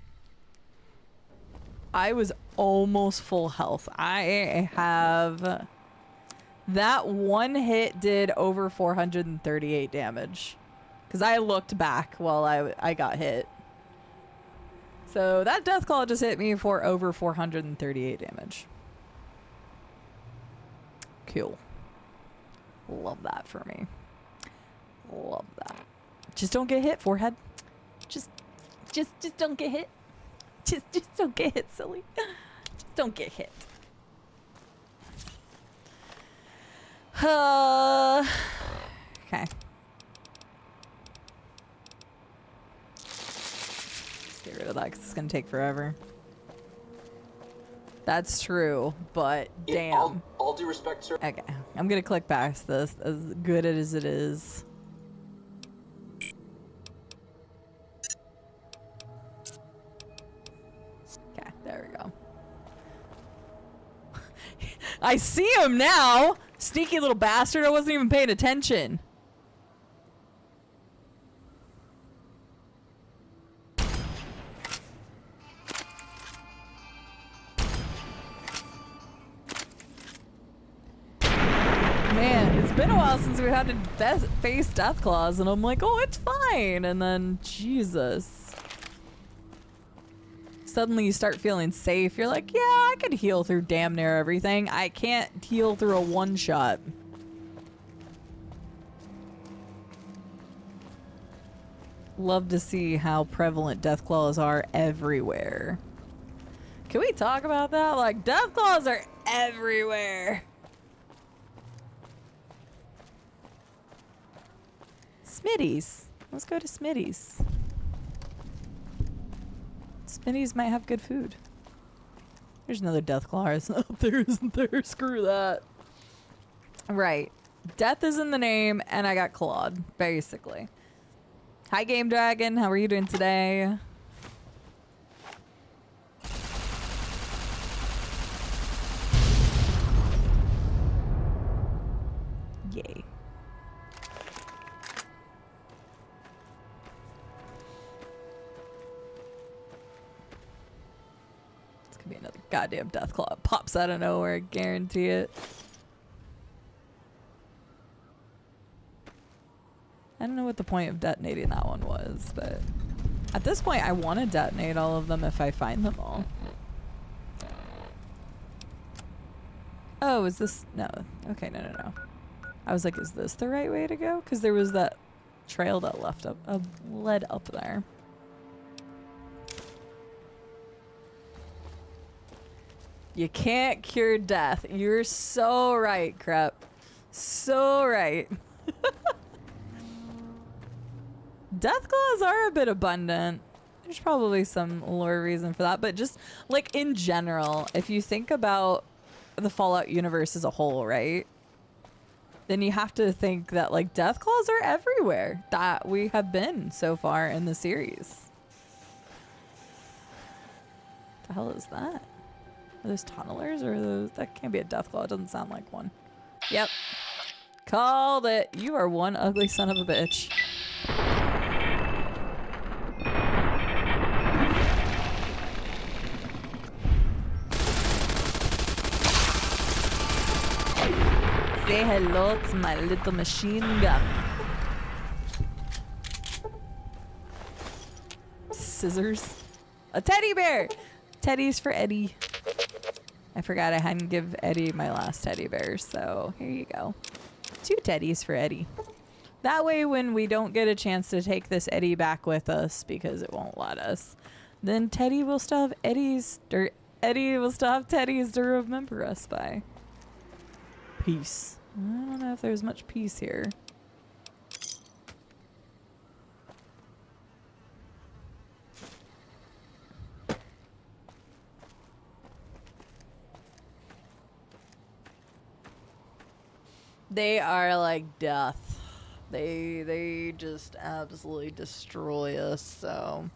I was almost full health. I have... That one hit did over 438 damage. Because I looked back while I got hit. So that Deathclaw just hit me for over 438 damage. Cool. Love that for me. Love that. Just don't get hit, forehead. Just don't get hit. Just don't get hit, silly. Just don't get hit. Okay. Let's get rid of that because it's gonna take forever. That's true, but damn. All due respect, sir. Okay, I'm gonna click past this, as good as it is. Okay, there we go. I see him now! Sneaky little bastard, I wasn't even paying attention. Man, it's been a while since we had to face Deathclaws, and I'm like, oh, it's fine. And then, Jesus. Suddenly you start feeling safe. You're like, yeah, I could heal through damn near everything. I can't heal through a one-shot. Love to see how prevalent Deathclaws are everywhere. Can we talk about that? Like, Deathclaws are everywhere. Smitty's. Let's go to Smitty's. Smitty's might have good food. There's another Deathclaw. It's not there, isn't there? Screw that. Right. Death is in the name, and I got clawed, basically. Hi, Game Dragon. How are you doing today? Yay. Be another goddamn Deathclaw. It pops out of nowhere, I guarantee it. I don't know what the point of detonating that one was, but at this point I want to detonate all of them if I find them all. Oh, is this... No. Okay, no. I was like, is this the right way to go? Because there was that trail that led up there. You can't cure death. You're so right, Crep. So right. Deathclaws are a bit abundant. There's probably some lore reason for that, but just like in general, if you think about the Fallout universe as a whole, right? Then you have to think that like Deathclaws are everywhere that we have been so far in the series. What the hell is that? Are those tunnelers or are those... That can't be a Deathclaw. It doesn't sound like one. Yep. Called it. You are one ugly son of a bitch. Say hello to my little machine gun. Scissors. A teddy bear! Teddies for Eddie. I forgot I hadn't give Eddie my last teddy bear, so here you go. 2 teddies for Eddie. That way when we don't get a chance to take this Eddie back with us because it won't let us, then Teddy will still have Eddie's, or Eddie will still have teddies to remember us by. Peace. I don't know if there's much peace here. They are like death. They just absolutely destroy us, so.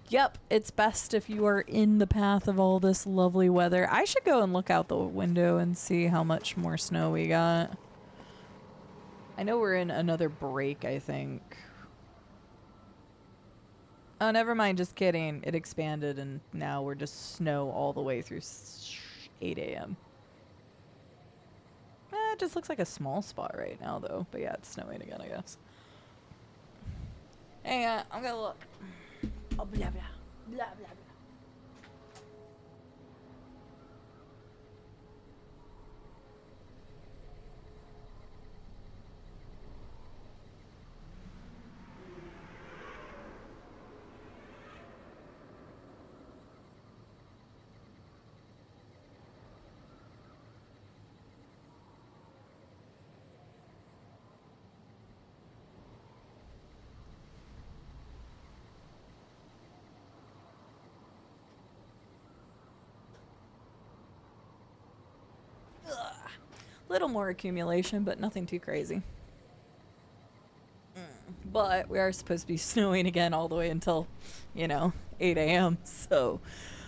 Yep, it's best if you are in the path of all this lovely weather. I should go and look out the window and see how much more snow we got. I know we're in another break, I think. Oh, never mind. Just kidding. It expanded, and now we're just snow all the way through 8 a.m. It just looks like a small spot right now, though. But yeah, it's snowing again, I guess. Hang on. I'm gonna look. Oh, blah, blah. Blah, blah, blah. Little more accumulation, but nothing too crazy. But we are supposed to be snowing again all the way until, 8 a.m. So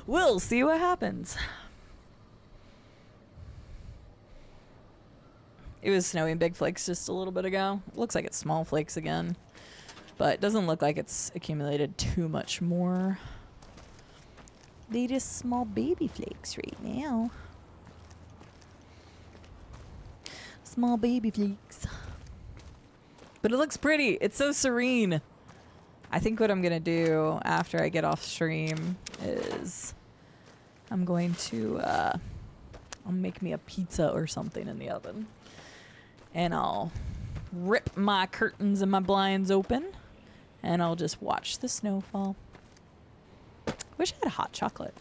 we'll see what happens. It was snowing big flakes just a little bit ago. Looks like it's small flakes again. But it doesn't look like it's accumulated too much more. They just small baby flakes right now. Small baby flakes. But it looks pretty. It's so serene. I think what I'm going to do after I get off stream is I'm going to I'll make me a pizza or something in the oven. And I'll rip my curtains and my blinds open. And I'll just watch the snowfall. Wish I had hot chocolate.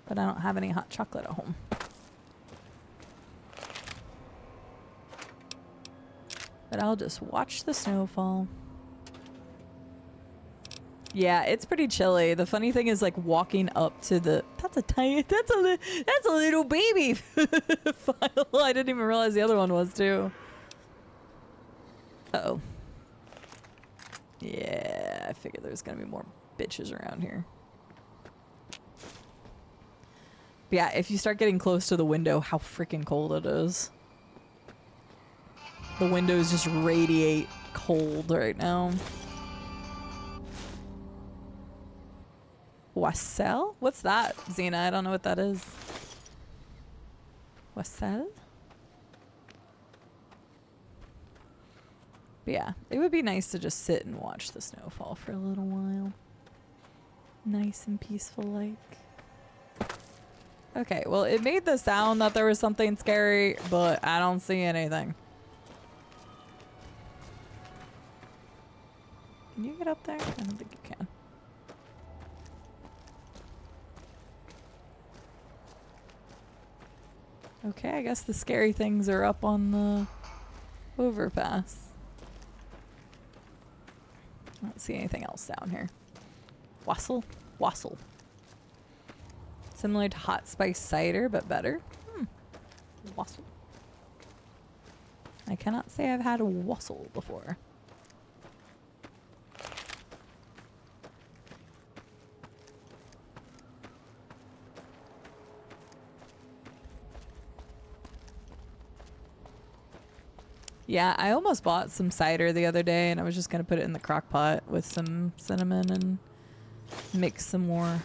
But I don't have any hot chocolate at home. But I'll just watch the snowfall. Yeah, it's pretty chilly. The funny thing is, like, walking up to the... That's a little baby file. I didn't even realize the other one was, too. Uh-oh. Yeah, I figured there's gonna be more bitches around here. But yeah, if you start getting close to the window, how freaking cold it is. The windows just radiate cold right now. Wassail? What's that, Xena? I don't know what that is. Wassail? But yeah, it would be nice to just sit and watch the snowfall for a little while. Nice and peaceful like. Okay, well, it made the sound that there was something scary, but I don't see anything. Can you get up there? I don't think you can. Okay, I guess the scary things are up on the overpass. I don't see anything else down here. Wassail? Wassail. Similar to hot spice cider, but better. Wassail. I cannot say I've had a wassail before. Yeah, I almost bought some cider the other day, and I was just going to put it in the crock pot with some cinnamon and mix some more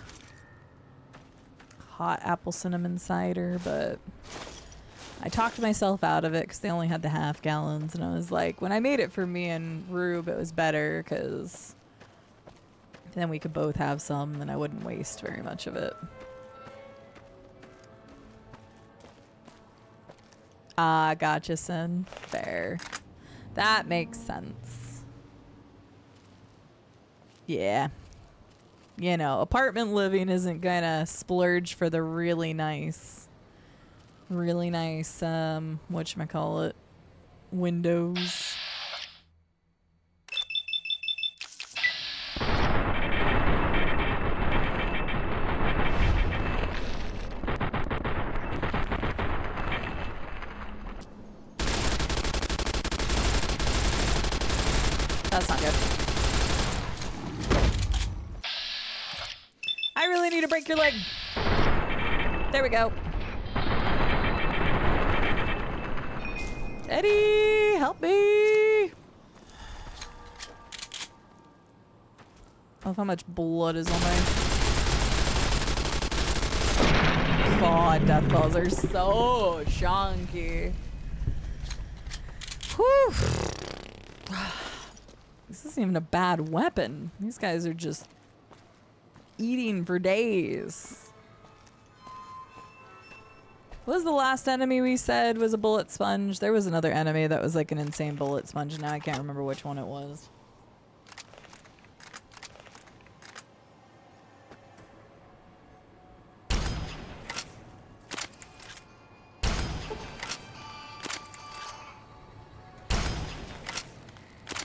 hot apple cinnamon cider, but I talked myself out of it because they only had the half gallons, and I was like, when I made it for me and Rube, it was better because then we could both have some and I wouldn't waste very much of it. Ah, gotcha, Sin. Fair. That makes sense. Yeah. You know, apartment living isn't gonna splurge for the really nice, whatchamacallit, windows. That's not good. I really need to break your leg. There we go. Eddie, help me! I love how much blood is on my... God, death claws are so chunky. Whew. This isn't even a bad weapon. These guys are just eating for days. What was the last enemy we said was a bullet sponge? There was another enemy that was like an insane bullet sponge. Now I can't remember which one it was.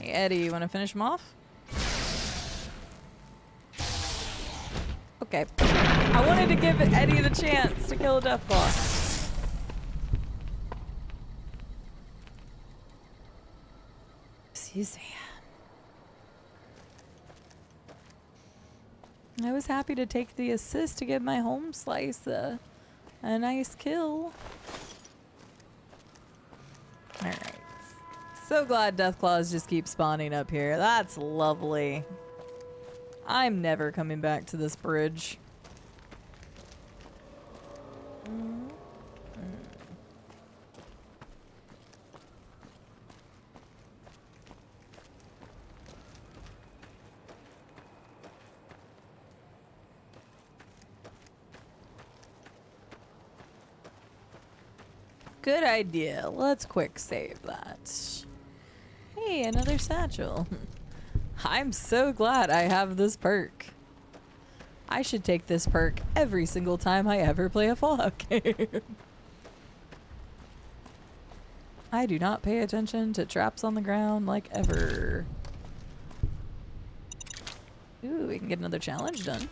Hey, Eddie, you want to finish him off? Okay. I wanted to give Eddie the chance to kill a Deathclaw. Excuse me. I was happy to take the assist to give my home slice a nice kill. Alright. So glad Deathclaws just keep spawning up here. That's lovely. I'm never coming back to this bridge. Good idea. Let's quick save that. Hey, another satchel. I'm so glad I have this perk. I should take this perk every single time I ever play a Fallout game. I do not pay attention to traps on the ground like ever. Ooh, we can get another challenge done.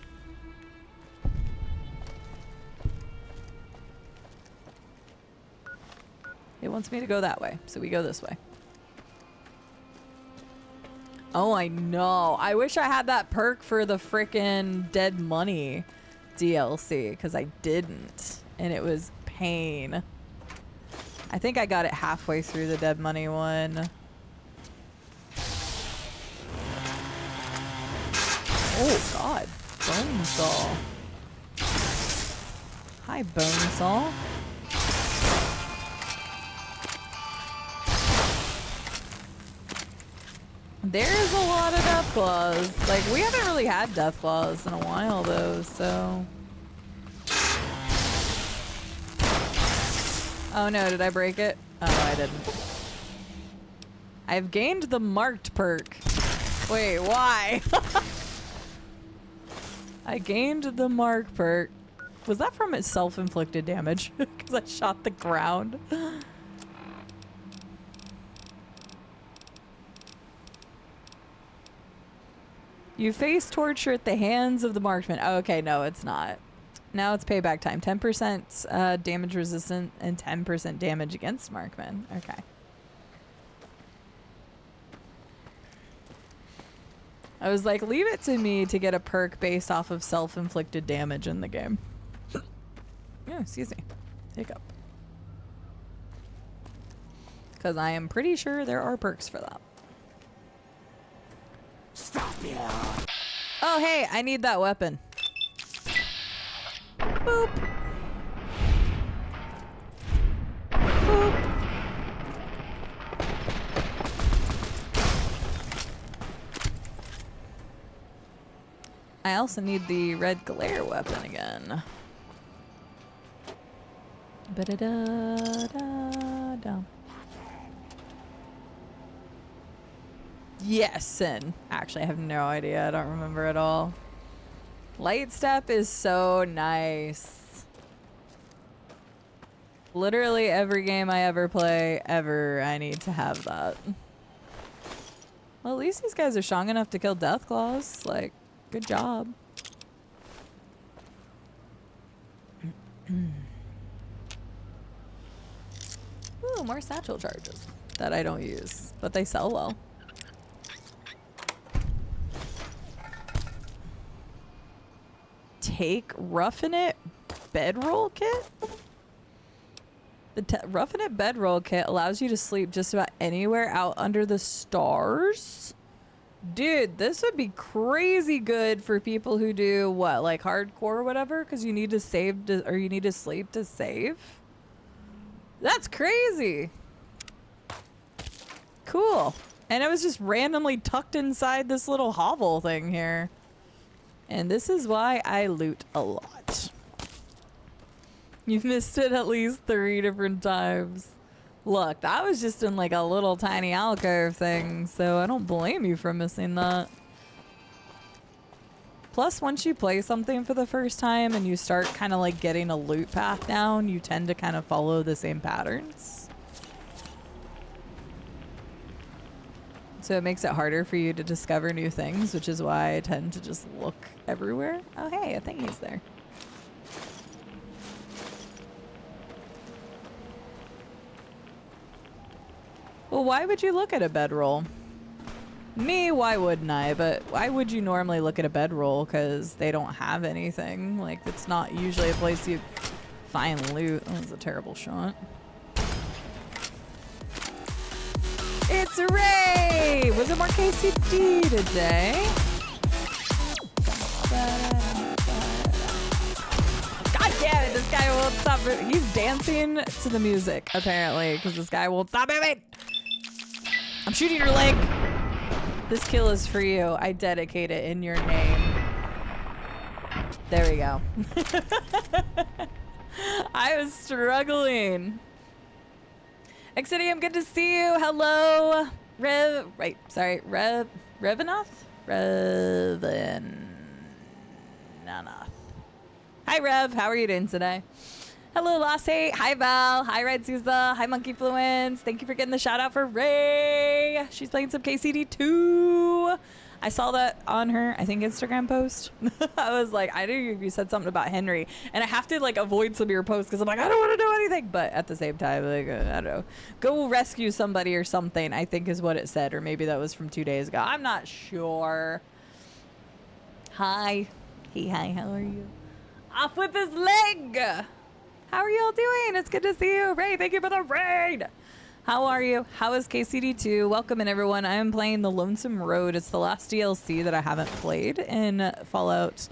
It wants me to go that way, so we go this way. Oh, I know. I wish I had that perk for the frickin' Dead Money DLC, because I didn't. And it was pain. I think I got it halfway through the Dead Money one. Oh, God. Bonesaw. Hi, Bonesaw. There's a lot of Deathclaws. Like, we haven't really had Deathclaws in a while, though, so... Oh no, did I break it? Oh, no, I didn't. I've gained the marked perk. Wait, why? I gained the mark perk. Was that from its self-inflicted damage? Because I shot the ground. You face torture at the hands of the marksman. Oh, okay, no, it's not. Now it's payback time. 10% damage resistant and 10% damage against markmen. Okay. I was like, leave it to me to get a perk based off of self-inflicted damage in the game. Yeah, excuse me. Hiccup. Because I am pretty sure there are perks for that. Stop you! Oh, hey, I need that weapon. Boop. Boop. I also need the red glare weapon again. Ba-da-da-da-da. Yes, and actually I have no idea. I don't remember at all. Light step is so nice. Literally every game I ever play, ever, I need to have that. Well, at least these guys are strong enough to kill Deathclaws. Like, good job. Ooh, more satchel charges that I don't use, but they sell well. Take Roughing It bedroll kit? The Roughing It bedroll kit allows you to sleep just about anywhere out under the stars. Dude, this would be crazy good for people who do what, like hardcore or whatever, because you need to save or you need to sleep to save. That's crazy. Cool. And it was just randomly tucked inside this little hovel thing here. And this is why I loot a lot. You've missed it at least 3 different times. Look, that was just in like a little tiny alcove thing, so I don't blame you for missing that. Plus, once you play something for the first time and you start kind of like getting a loot path down, you tend to kind of follow the same patterns. So it makes it harder for you to discover new things, which is why I tend to just look everywhere. Oh, hey, I think he's there. Well, why would you look at a bedroll? Me, why wouldn't I? But why would you normally look at a bedroll? Because they don't have anything. Like, it's not usually a place you find loot. That was a terrible shot. It's Ray! Was it more KCD today? God damn it, this guy won't stop. He's dancing to the music, apparently, because this guy won't stop moving. I'm shooting your leg. This kill is for you. I dedicate it in your name. There we go. I was struggling. Exidium, good to see you. Hello. Revenoth? Hi, Rev. How are you doing today? Hello, Lassie. Hi, Val. Hi, Red Souza. Hi, Monkey Fluence. Thank you for getting the shout out for Ray. She's playing some KCD too. I saw that on her, I think, Instagram post. I was like, I knew you said something about Henry, and I have to like avoid some of your posts because I'm like, I don't want to do anything. But at the same time, like, I don't know, go rescue somebody or something, I think is what it said, or maybe that was from 2 days ago. I'm not sure. Hi. Hey, hi. How are you? Off with his leg. How are y'all doing? It's good to see you. Ray, thank you for the raid. How are you? How is KCD2? Welcome in, everyone. I am playing The Lonesome Road. It's the last DLC that I haven't played in Fallout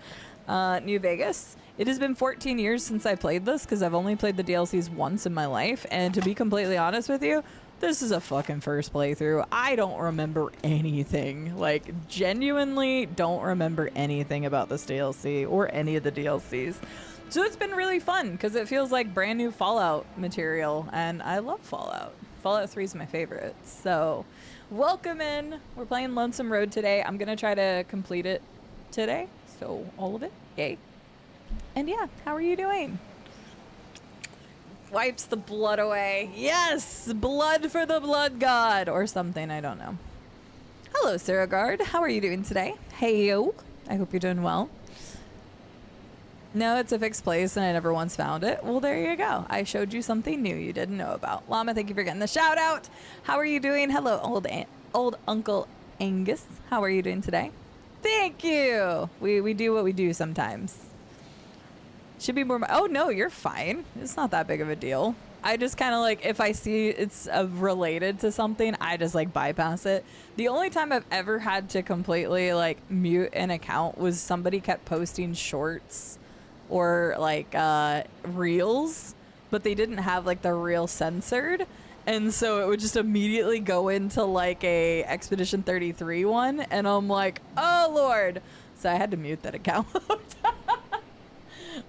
New Vegas. It has been 14 years since I played this because I've only played the DLCs once in my life. And to be completely honest with you, this is a fucking first playthrough. I don't remember anything. Like, genuinely don't remember anything about this DLC or any of the DLCs. So it's been really fun because it feels like brand new Fallout material, and I love Fallout. Fallout 3 is my favorite. So welcome in. We're playing Lonesome Road today. I'm going to try to complete it today. So all of it. Yay. And yeah, how are you doing? Wipes the blood away. Yes! Blood for the blood god or something. I don't know. Hello, Saragard. How are you doing today? Hey, yo. I hope you're doing well. No, it's a fixed place and I never once found it. Well, there you go. I showed you something new you didn't know about. Llama, thank you for getting the shout out. How are you doing? Hello, old Uncle Angus. How are you doing today? Thank you. We do what we do sometimes. Should be more. Oh, no, you're fine. It's not that big of a deal. I just kind of like, if I see it's related to something, I just like bypass it. The only time I've ever had to completely like mute an account was somebody kept posting shorts or like reels, but they didn't have like the reel censored, and so it would just immediately go into like a Expedition 33 one, and I'm like, oh lord. So I had to mute that account.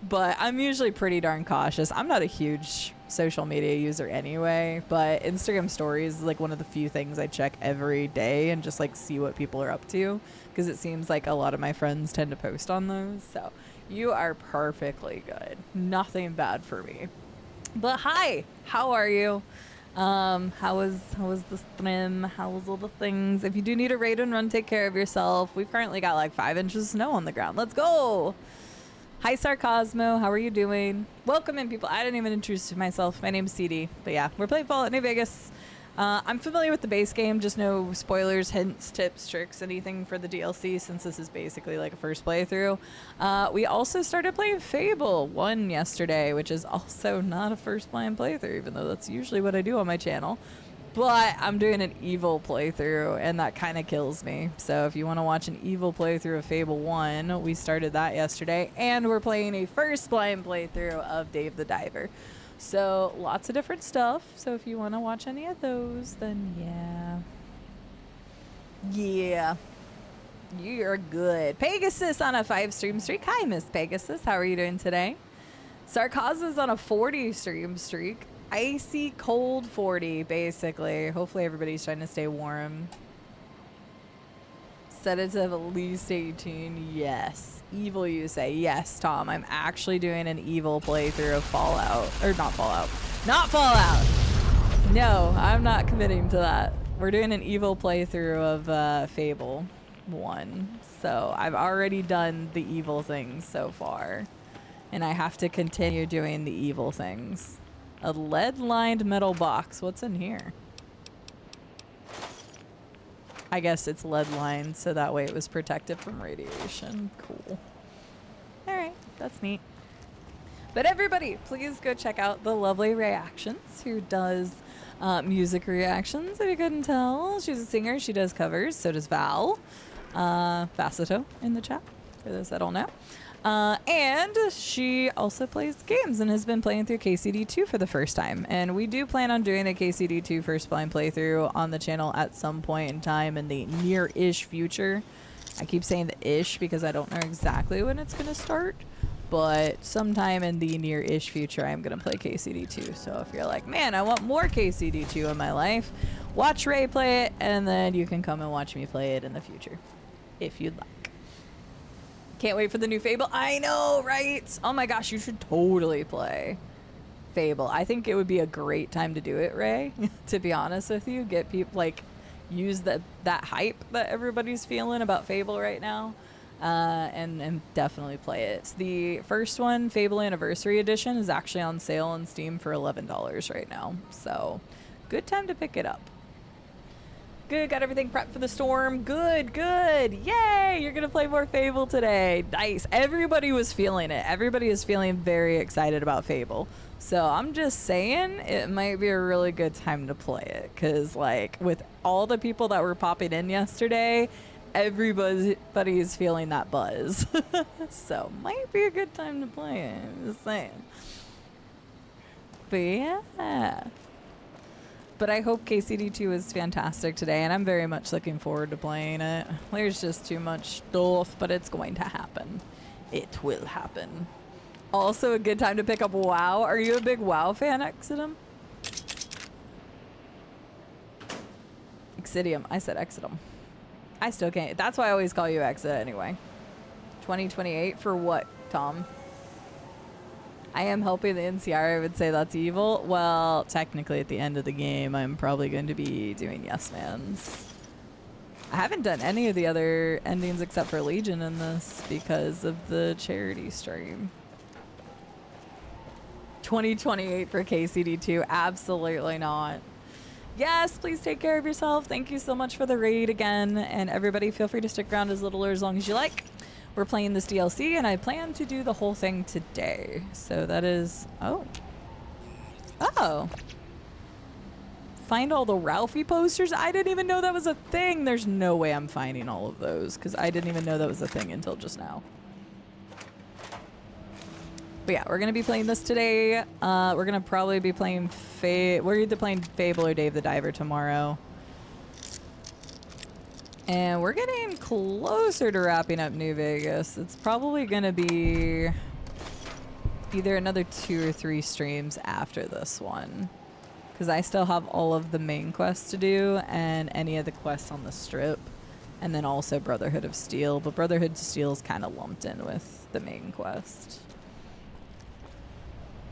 But I'm usually pretty darn cautious. I'm not a huge social media user anyway, but Instagram stories is like one of the few things I check every day and just like see what people are up to, because it seems like a lot of my friends tend to post on those. So you are perfectly good. Nothing bad for me. But hi, how are you? How was the stream? How was all the things? If you do need a raid and run, take care of yourself. We've currently got like 5 inches of snow on the ground. Let's go. Hi, Sarcosmo. How are you doing? Welcome in, people. I didn't even introduce myself. My name's CD. But yeah, we're playing Fallout New Vegas. I'm familiar with the base game, just no spoilers, hints, tips, tricks, anything for the DLC, since this is basically like a first playthrough. We also started playing Fable 1 yesterday, which is also not a first playthrough, even though that's usually what I do on my channel. But I'm doing an evil playthrough, and that kind of kills me. So if you want to watch an evil playthrough of Fable 1, we started that yesterday, and we're playing a first playthrough of Dave the Diver. So lots of different stuff. So if you want to watch any of those, then yeah, you're good. Pegasus on a 5-stream streak. Hi, Miss Pegasus. How are you doing today? Sarkaza's on a 40-stream streak. Icy cold 40, basically. Hopefully everybody's trying to stay warm. Set it to at least 18. Yes. Evil, you say. Yes, Tom. I'm actually doing an evil playthrough of Fallout. Or not Fallout. Not Fallout! No, I'm not committing to that. We're doing an evil playthrough of Fable 1. So I've already done the evil things so far. And I have to continue doing the evil things. A lead-lined metal box. What's in here? I guess it's lead-lined, so that way it was protected from radiation. Cool. Alright, that's neat. But everybody, please go check out the lovely Reactions, who does music reactions, if you couldn't tell. She's a singer, she does covers, so does Val. Facito in the chat, for those that don't know. And she also plays games and has been playing through KCD2 for the first time. And we do plan on doing a KCD2 first blind playthrough on the channel at some point in time in the near-ish future. I keep saying the ish because I don't know exactly when it's going to start. But sometime in the near-ish future, I'm going to play KCD2. So if you're like, man, I want more KCD2 in my life, watch Ray play it, and then you can come and watch me play it in the future, if you'd like. Can't wait for the new Fable. I know, right? Oh my gosh, you should totally play Fable. I think it would be a great time to do it, Ray. To be honest with you, get people, like, use that hype that everybody's feeling about Fable right now, and definitely play it. The first one, Fable Anniversary Edition, is actually on sale on Steam for $11 right now. So, good time to pick it up. Good, got everything prepped for the storm. Good, good. Yay, you're gonna play more Fable today. Nice. Everybody was feeling it. Everybody is feeling very excited about Fable. So I'm just saying it might be a really good time to play it. Because, like, with all the people that were popping in yesterday, everybody is feeling that buzz. So might be a good time to play it. I'm just saying. But yeah. But I hope KCD2 is fantastic today, and I'm very much looking forward to playing it. There's just too much stuff, but it's going to happen. It will happen. Also a good time to pick up WoW. Are you a big WoW fan, Exodum? Exidium. I said Exodum. I still can't. That's why I always call you Exit anyway. 2028 for what, Tom? I am helping the NCR. I would say that's evil. Well, technically at the end of the game, I'm probably going to be doing Yes Mans. I haven't done any of the other endings except for Legion in this because of the charity stream. 2028 for KCD2. Absolutely not. Yes, please take care of yourself. Thank you so much for the raid again. And everybody feel free to stick around as little or as long as you like. We're playing this DLC, and I plan to do the whole thing today. So that is... Oh. Find all the Ralphie posters? I didn't even know that was a thing. There's no way I'm finding all of those, because I didn't even know that was a thing until just now. But yeah, we're going to be playing this today. We're going to probably be playing... We're either playing Fable or Dave the Diver tomorrow. And we're getting closer to wrapping up New Vegas. It's probably going to be either another 2 or 3 streams after this one. Because I still have all of the main quests to do and any of the quests on the strip. And then also Brotherhood of Steel. But Brotherhood of Steel is kind of lumped in with the main quest.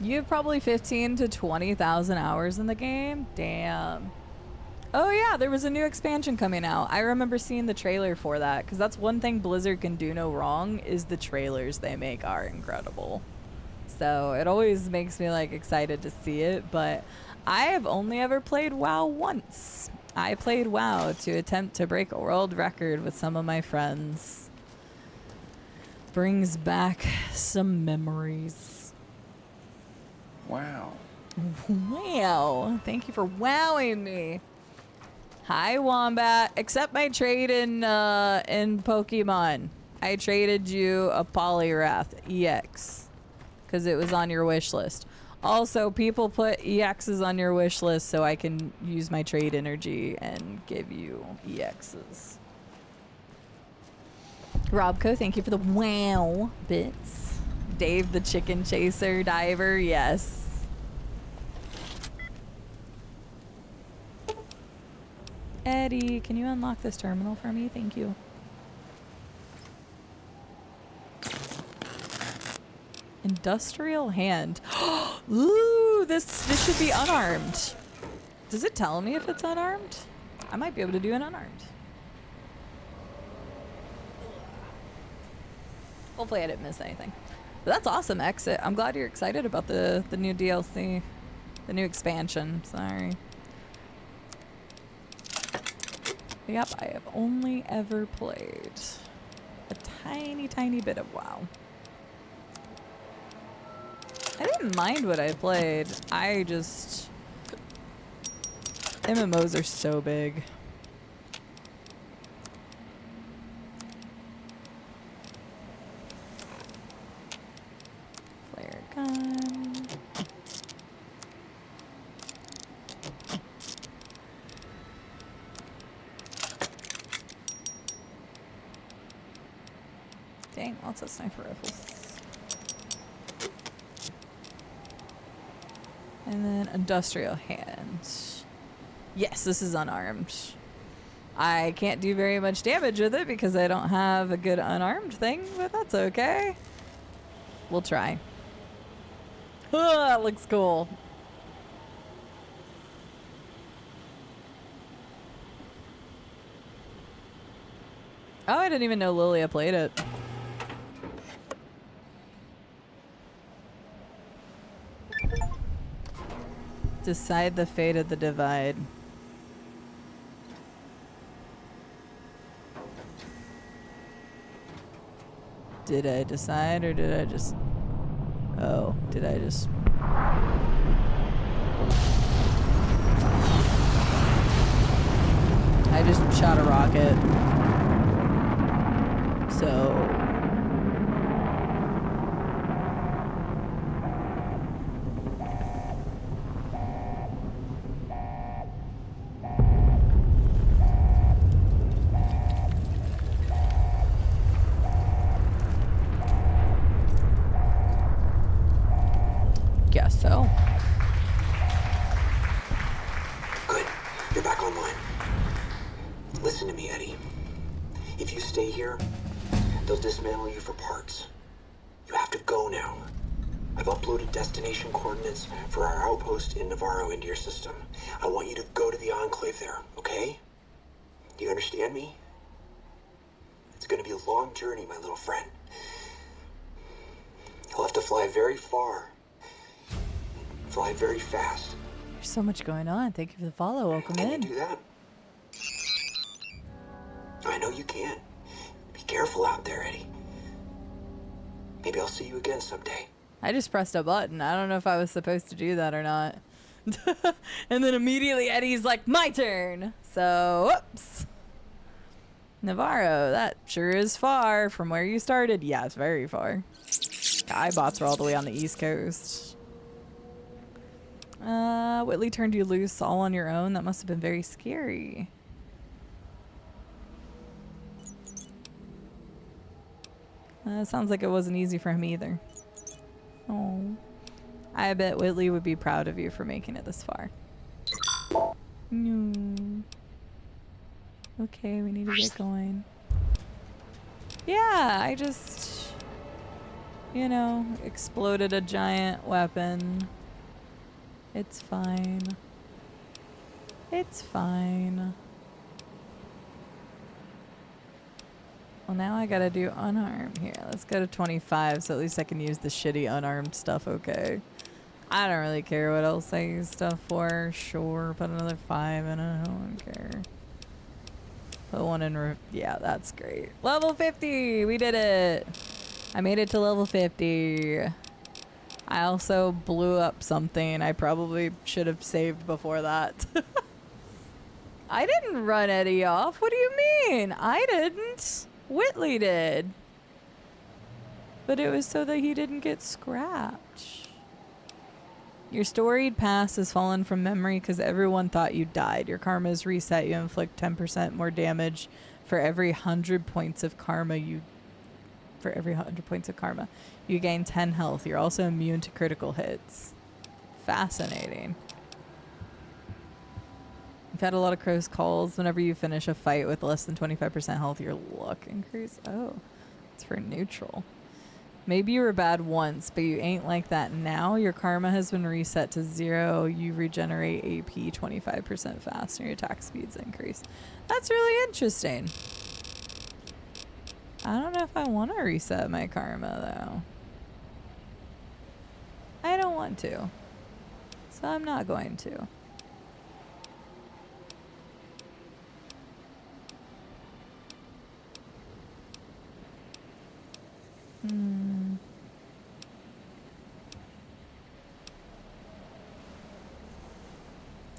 You have probably 15 to 20,000 hours in the game? Damn. Oh yeah, there was a new expansion coming out. I remember seeing the trailer for that, because that's one thing Blizzard can do no wrong, is the trailers they make are incredible. So it always makes me like excited to see it, but I have only ever played WoW once. I played WoW to attempt to break a world record with some of my friends. Brings back some memories. Wow. Wow. Thank you for wowing me. Hi, Wombat. Accept my trade in Pokemon. I traded you a Poliwrath EX because it was on your wish list. Also, people put EXs on your wish list so I can use my trade energy and give you EXs. Robco, thank you for the wow bits. Dave the chicken chaser diver, yes. Eddie, can you unlock this terminal for me? Thank you. Industrial hand. Ooh, this should be unarmed. Does it tell me if it's unarmed? I might be able to do an unarmed. Hopefully I didn't miss anything. But that's awesome, Exit. I'm glad you're excited about the new DLC. The new expansion. Sorry. Yep, I have only ever played a tiny, tiny bit of WoW. I didn't mind what I played. I just... MMOs are so big. Flare gun. Dang, lots of sniper rifles. And then industrial hand. Yes, this is unarmed. I can't do very much damage with it because I don't have a good unarmed thing, but that's okay. We'll try. Oh, that looks cool. Oh, I didn't even know Lilia played it. Decide the fate of the divide. Did I decide or did I just... Oh, did I just... I just shot a rocket. So... Guess so. Good. You're back online. Listen to me, Eddie. If you stay here, they'll dismantle you for parts. You have to go now. I've uploaded destination coordinates for our outpost in Navarro into your system. I want you to go to the Enclave there, okay? Do you understand me? It's gonna be a long journey, my little friend. You'll have to fly very far. Fly very fast. There's so much going on. Thank you for the follow. Welcome in. Can you do that? I know you can. Be careful out there, Eddie. Maybe I'll see you again someday. I just pressed a button. I don't know if I was supposed to do that or not. And then immediately Eddie's like, my turn. So, whoops. Navarro, that sure is far from where you started. Yeah, it's very far. Skybots are all the way on the East Coast. Whitley turned you loose all on your own. That must have been very scary. Sounds like it wasn't easy for him either. Oh. I bet Whitley would be proud of you for making it this far. No. Okay, we need to get going. Yeah, I just, you know, exploded a giant weapon. It's fine. It's fine. Well, now I gotta do unarmed here. Let's go to 25 so at least I can use the shitty unarmed stuff, okay? I don't really care what else I use stuff for. Sure, put another 5 in it. I don't care. Put one in. Yeah, that's great. Level 50! We did it! I made it to level 50. I also blew up something. I probably should have saved before that. I didn't run Eddie off. What do you mean? I didn't. Whitley did. But it was so that he didn't get scrapped. Your storied past has fallen from memory because everyone thought you died. Your karma is reset. You inflict 10% more damage for every 100 points of karma you... For every 100 points of karma. You gain 10 health. You're also immune to critical hits. Fascinating. You've had a lot of close calls. Whenever you finish a fight with less than 25% health, your luck increase. Oh, it's for neutral. Maybe you were bad once, but you ain't like that now. Your karma has been reset to 0. You regenerate AP 25% faster. Your attack speeds increase. That's really interesting. I don't know if I want to reset my karma, though. I don't want to. So I'm not going to.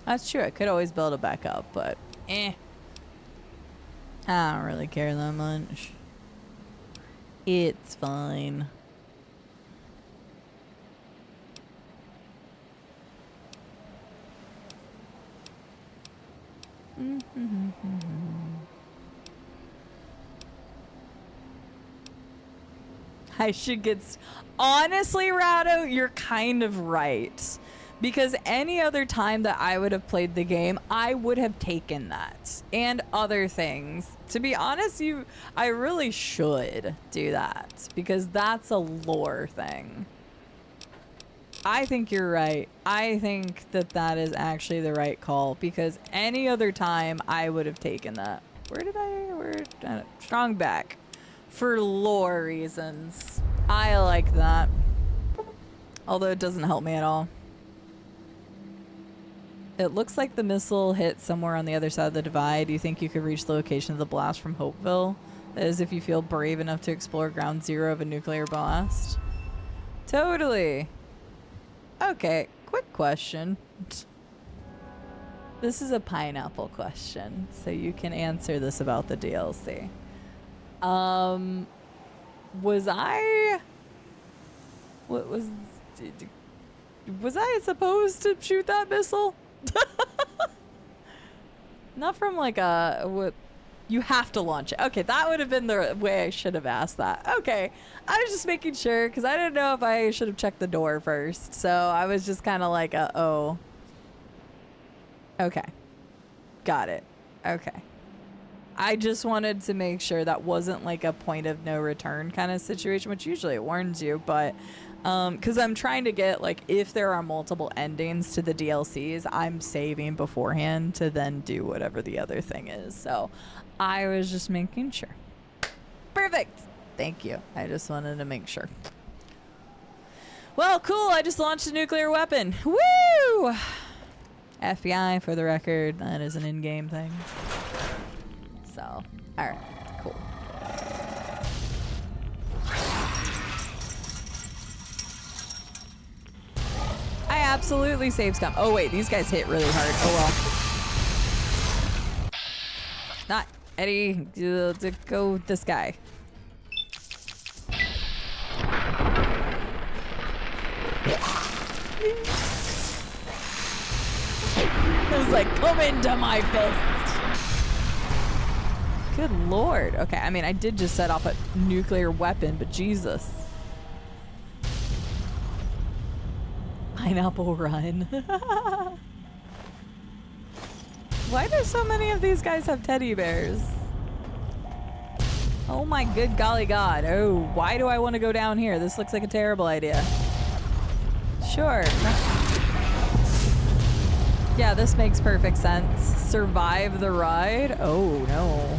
That's true. I could always build it back up, but I don't really care that much. It's fine. I should get... Honestly, Rado, you're kind of right. Because any other time that I would have played the game, I would have taken that. And other things. To be honest, I really should do that. Because that's a lore thing. I think you're right. I think that that is actually the right call. Because any other time, I would have taken that. Strong back. For lore reasons. I like that. Although it doesn't help me at all. It looks like the missile hit somewhere on the other side of the divide. Do you think you could reach the location of the blast from Hopeville? That is, if you feel brave enough to explore ground zero of a nuclear blast. Totally. Okay, quick question. This is a pineapple question, so you can answer this about the DLC. Was I supposed to shoot that missile? Not from like what you have to launch it. Okay, that would have been the way I should have asked that. Okay, I was just making sure because I didn't know if I should have checked the door first. So I was just kind of like, oh. Okay, got it. Okay. I just wanted to make sure that wasn't like a point of no return kind of situation, which usually it warns you, but because I'm trying to get, like, if there are multiple endings to the DLCs, I'm saving beforehand to then do whatever the other thing is. So I was just making sure. Perfect. Thank you. I just wanted to make sure. Well, cool. I just launched a nuclear weapon. Woo! FBI, for the record. That is an in-game thing. So, all right, cool. I absolutely saved scum. Oh wait, these guys hit really hard. Oh well. Not Eddie. To go this guy. It was like, come into my fist. Good lord. Okay, I mean, I did just set off a nuclear weapon, but Jesus. Pineapple run. Why do so many of these guys have teddy bears? Oh my good golly god. Oh, why do I want to go down here? This looks like a terrible idea. Sure. Yeah, this makes perfect sense. Survive the ride? Oh no.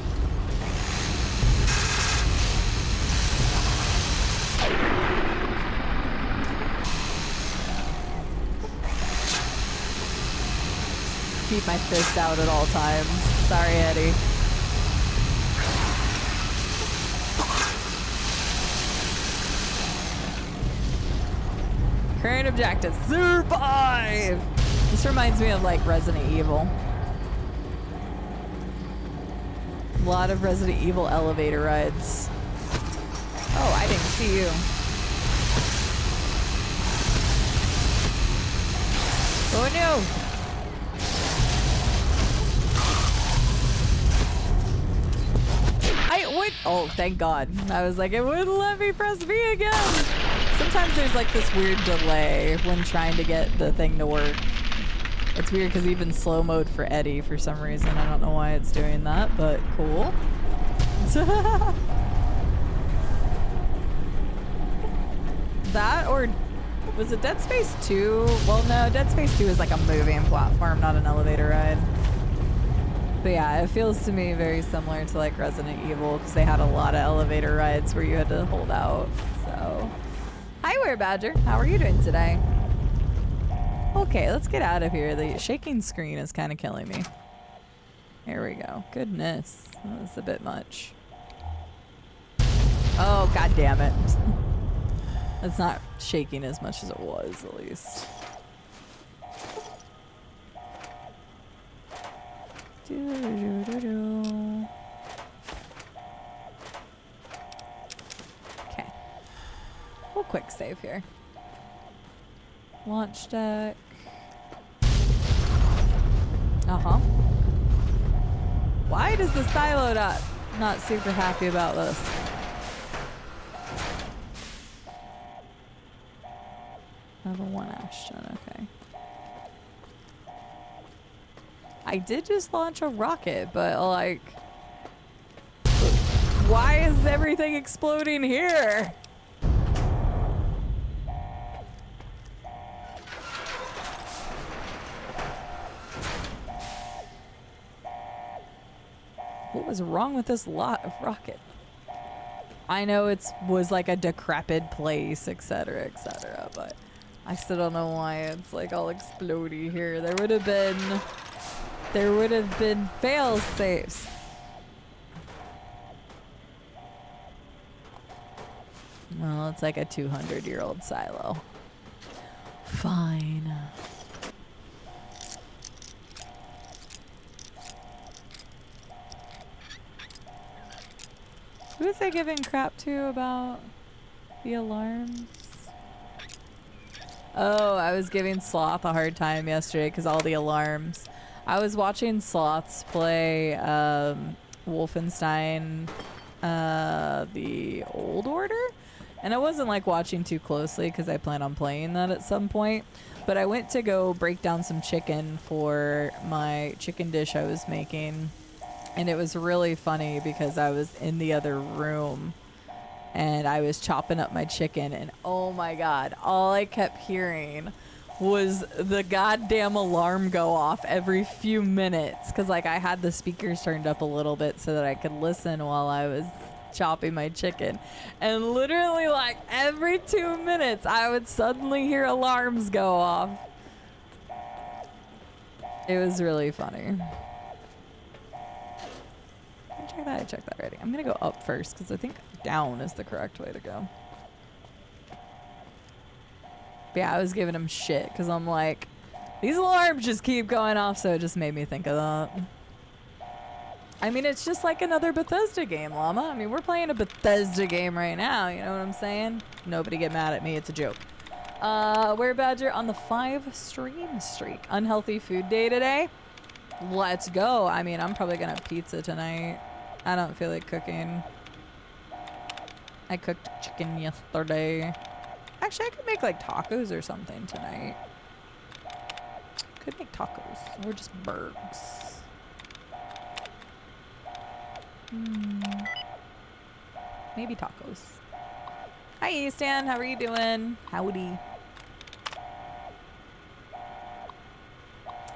keep my fist out at all times. Sorry, Eddie. Current objective, survive! This reminds me of like Resident Evil. A lot of Resident Evil elevator rides. Oh, I didn't see you. Oh no! What? Oh, thank God. I was like, it wouldn't let me press B again. Sometimes there's like this weird delay when trying to get the thing to work. It's weird because even slow mode for Eddie for some reason. I don't know why it's doing that, but cool. That or was it Dead Space 2? Well, no, Dead Space 2 is like a moving platform, not an elevator ride. But yeah, it feels to me very similar to like Resident Evil because they had a lot of elevator rides where you had to hold out. So, hi, Were Badger. How are you doing today? Okay, let's get out of here. The shaking screen is kind of killing me. Here we go. Goodness, that was a bit much. Oh, God damn it. It's not shaking as much as it was, at least. Okay. We'll quick save here. Launch deck. Uh-huh. Why does the silo not super happy about this? Level 1 Ashton, okay. I did just launch a rocket, but like, why is everything exploding here? What was wrong with this lot of rocket? I know it was like a decrepit place, etc., but I still don't know why it's like all explodey here. There would have been fail safes. Well, it's like a 200-year-old silo. Fine. Who was I giving crap to about the alarms? Oh, I was giving Sloth a hard time yesterday because all the alarms. I was watching Sloths play Wolfenstein, the Old Order, and I wasn't like watching too closely because I plan on playing that at some point. But I went to go break down some chicken for my chicken dish I was making, and it was really funny because I was in the other room and I was chopping up my chicken, and oh my God, all I kept hearing was the goddamn alarm go off every few minutes because like I had the speakers turned up a little bit so that I could listen while I was chopping my chicken, and literally like every 2 minutes I would suddenly hear alarms go off. It was really funny. I checked that already. I'm gonna go up first because I think down is the correct way to go. But yeah, I was giving him shit because I'm like, these alarms just keep going off, so it just made me think of that. I mean, it's just like another Bethesda game, Llama. I mean, we're playing a Bethesda game right now, you know what I'm saying? Nobody get mad at me, it's a joke. Were Badger on the 5 stream streak. Unhealthy food day today. Let's go. I mean, I'm probably gonna have pizza tonight. I don't feel like cooking. I cooked chicken yesterday. Actually, I could make like tacos or something tonight. Could make tacos or just burgers. Maybe tacos. Hi, Stan. How are you doing? Howdy.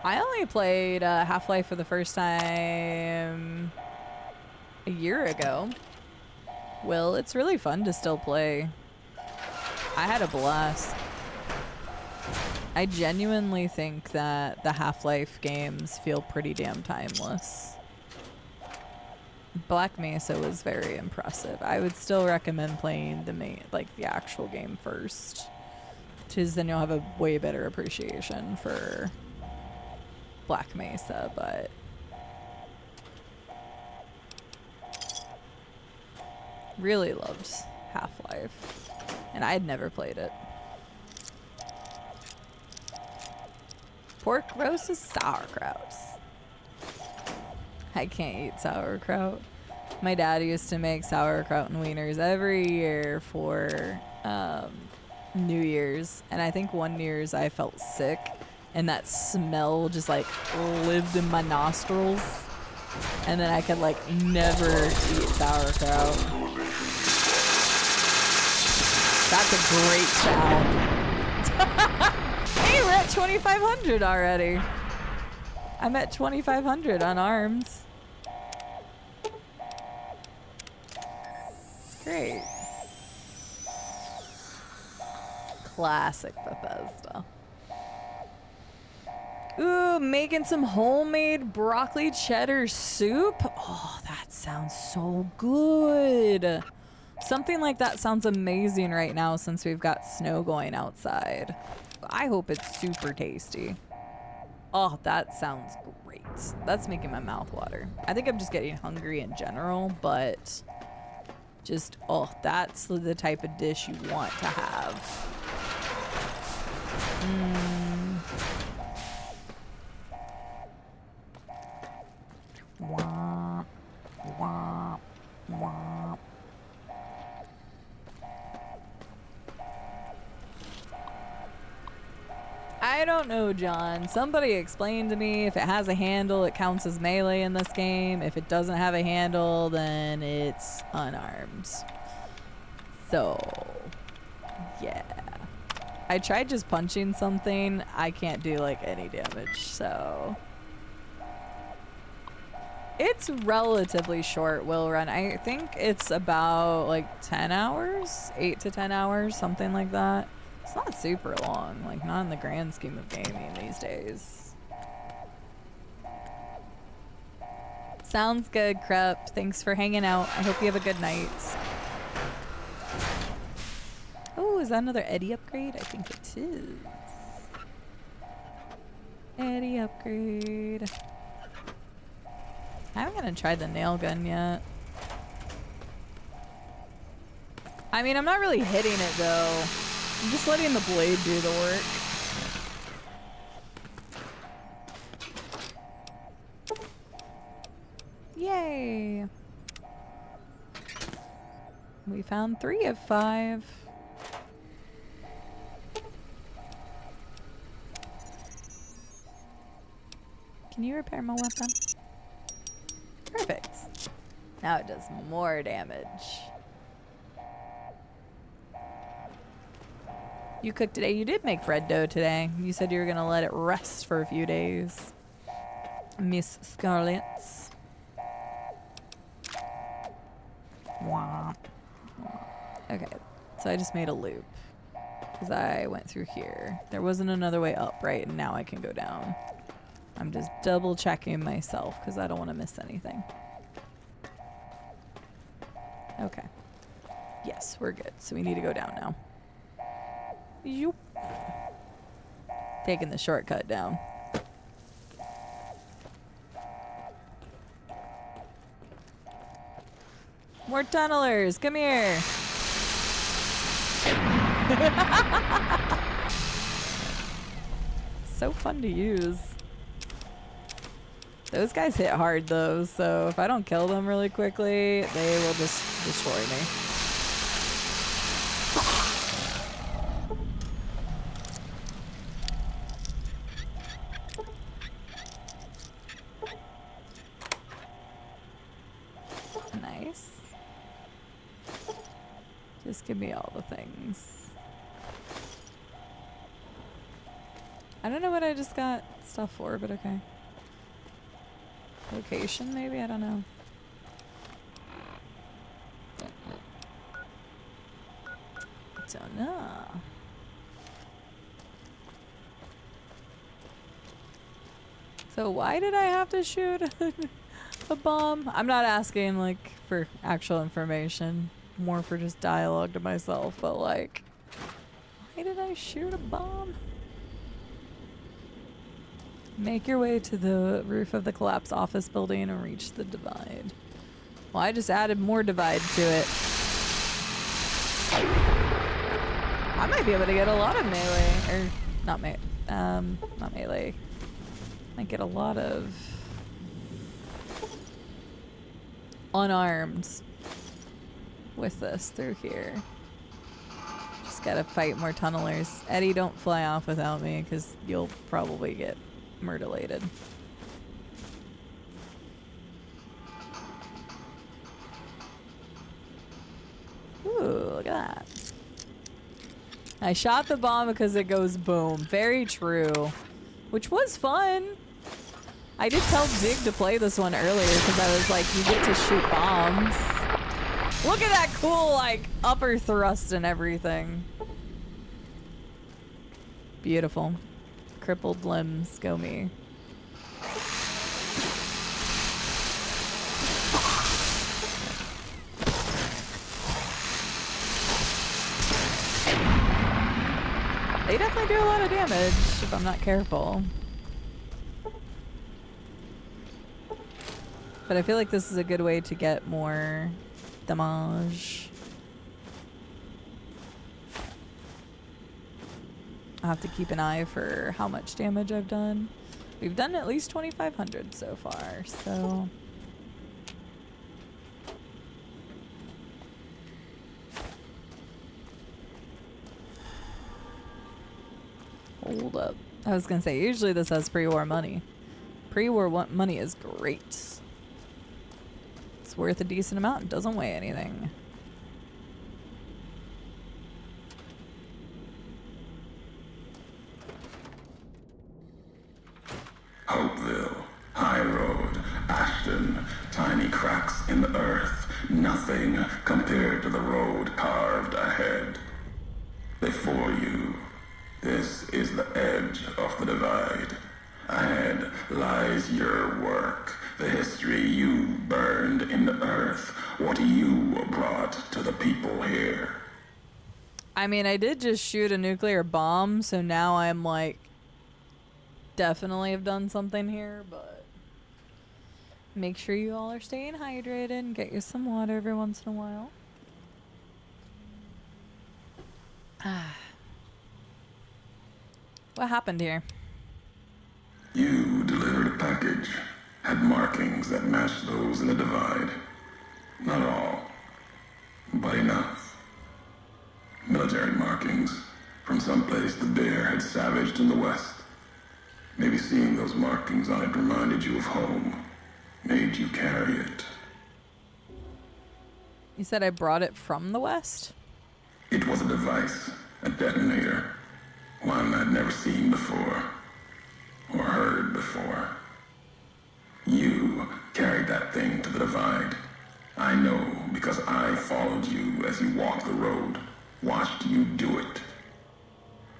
I only played Half-Life for the first time a year ago. Well, it's really fun to still play. I had a blast. I genuinely think that the Half-Life games feel pretty damn timeless. Black Mesa was very impressive. I would still recommend playing the actual game first, because then you'll have a way better appreciation for Black Mesa, but really loved Half-Life, and I had never played it. Pork roast is sauerkraut. I can't eat sauerkraut. My dad used to make sauerkraut and wieners every year for New Year's, and I think one New Year's I felt sick, and that smell just like lived in my nostrils, and then I could like never eat sauerkraut. That's a great sound. Hey, we're at 2,500 already. I'm at 2,500 unarmed. Great. Classic Bethesda. Ooh, making some homemade broccoli cheddar soup. Oh, that sounds so good. Something like that sounds amazing right now since we've got snow going outside. I hope it's super tasty. Oh, that sounds great. That's making my mouth water. I think I'm just getting hungry in general, but just, oh, that's the type of dish you want to have. Wah, wah, wah. I don't know, John. Somebody explained to me if it has a handle, it counts as melee in this game. If it doesn't have a handle, then it's unarmed. So, yeah. I tried just punching something. I can't do like any damage, so. It's relatively short will run. I think it's about like 10 hours, 8 to 10 hours, something like that. It's not super long, like not in the grand scheme of gaming these days. Sounds good, Krupp. Thanks for hanging out. I hope you have a good night. Oh, is that another Eddie upgrade? I think it is. Eddie upgrade. I haven't gonna try the nail gun yet. I mean, I'm not really hitting it though. I'm just letting the blade do the work. Yay! We found 3 of 5. Can you repair my weapon? Perfect. Now it does more damage. You cooked today. You did make bread dough today. You said you were gonna let it rest for a few days. Miss Scarlett. Wah. Okay, so I just made a loop. Because I went through here. There wasn't another way up, right? And now I can go down. I'm just double checking myself because I don't want to miss anything. Okay. Yes, we're good. So we need to go down now. Yoop. Taking the shortcut down. More tunnelers, come here. So fun to use. Those guys hit hard though, so if I don't kill them really quickly, they will just destroy me. Nice. Just give me all the things. I don't know what I just got stuff for, but okay. Location, maybe? I don't know. Don't know. So why did I have to shoot a bomb? I'm not asking, like, for actual information. More for just dialogue to myself, but, like, why did I shoot a bomb? Make your way to the roof of the collapsed office building and reach the divide. Well, I just added more divide to it. I might be able to get a lot of melee, or not melee. Might get a lot of unarmed with this through here. Just gotta fight more tunnelers. Eddie, don't fly off without me, because you'll probably get murderlated. Ooh, look at that. I shot the bomb because it goes boom. Very true. Which was fun. I did tell Dig to play this one earlier because I was like, you get to shoot bombs. Look at that cool, like, upper thrust and everything. Beautiful. Crippled limbs, go me. They definitely do a lot of damage if I'm not careful. But I feel like this is a good way to get more damage. I'll have to keep an eye for how much damage I've done. We've done at least 2,500 so far, so... Hold up. I was gonna say, usually this has pre-war money. Pre-war money is great. It's worth a decent amount. It doesn't weigh anything. Hopeville, High Road, Ashton, tiny cracks in the earth, nothing compared to the road carved ahead. Before you, this is the edge of the divide. Ahead lies your work, the history you burned in the earth, what you brought to the people here. I mean, I did just shoot a nuclear bomb, so now I'm like, definitely have done something here, but make sure you all are staying hydrated and get you some water every once in a while. What happened here? You delivered a package, had markings that matched those in the divide. Not all, but enough. Military markings from someplace the bear had savaged in the west. Maybe seeing those markings on it reminded you of home, made you carry it. You said I brought it from the west? It was a device, a detonator. One I'd never seen before, or heard before. You carried that thing to the divide. I know because I followed you as you walked the road, watched you do it.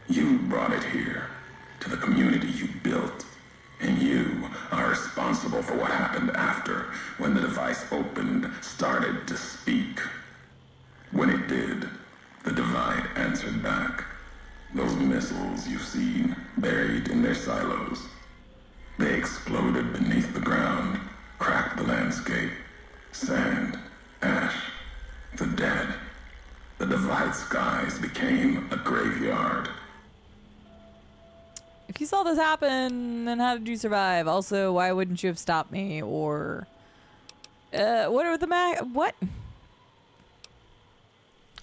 You brought it here, to the community you built, and you are responsible for what happened after, when the device opened, started to speak. When it did, the divide answered back. Those missiles you've seen, buried in their silos. They exploded beneath the ground, cracked the landscape. Sand, ash, the dead. The divide skies became a graveyard. If you saw this happen, then how did you survive? Also, why wouldn't you have stopped me? Or, what are the what?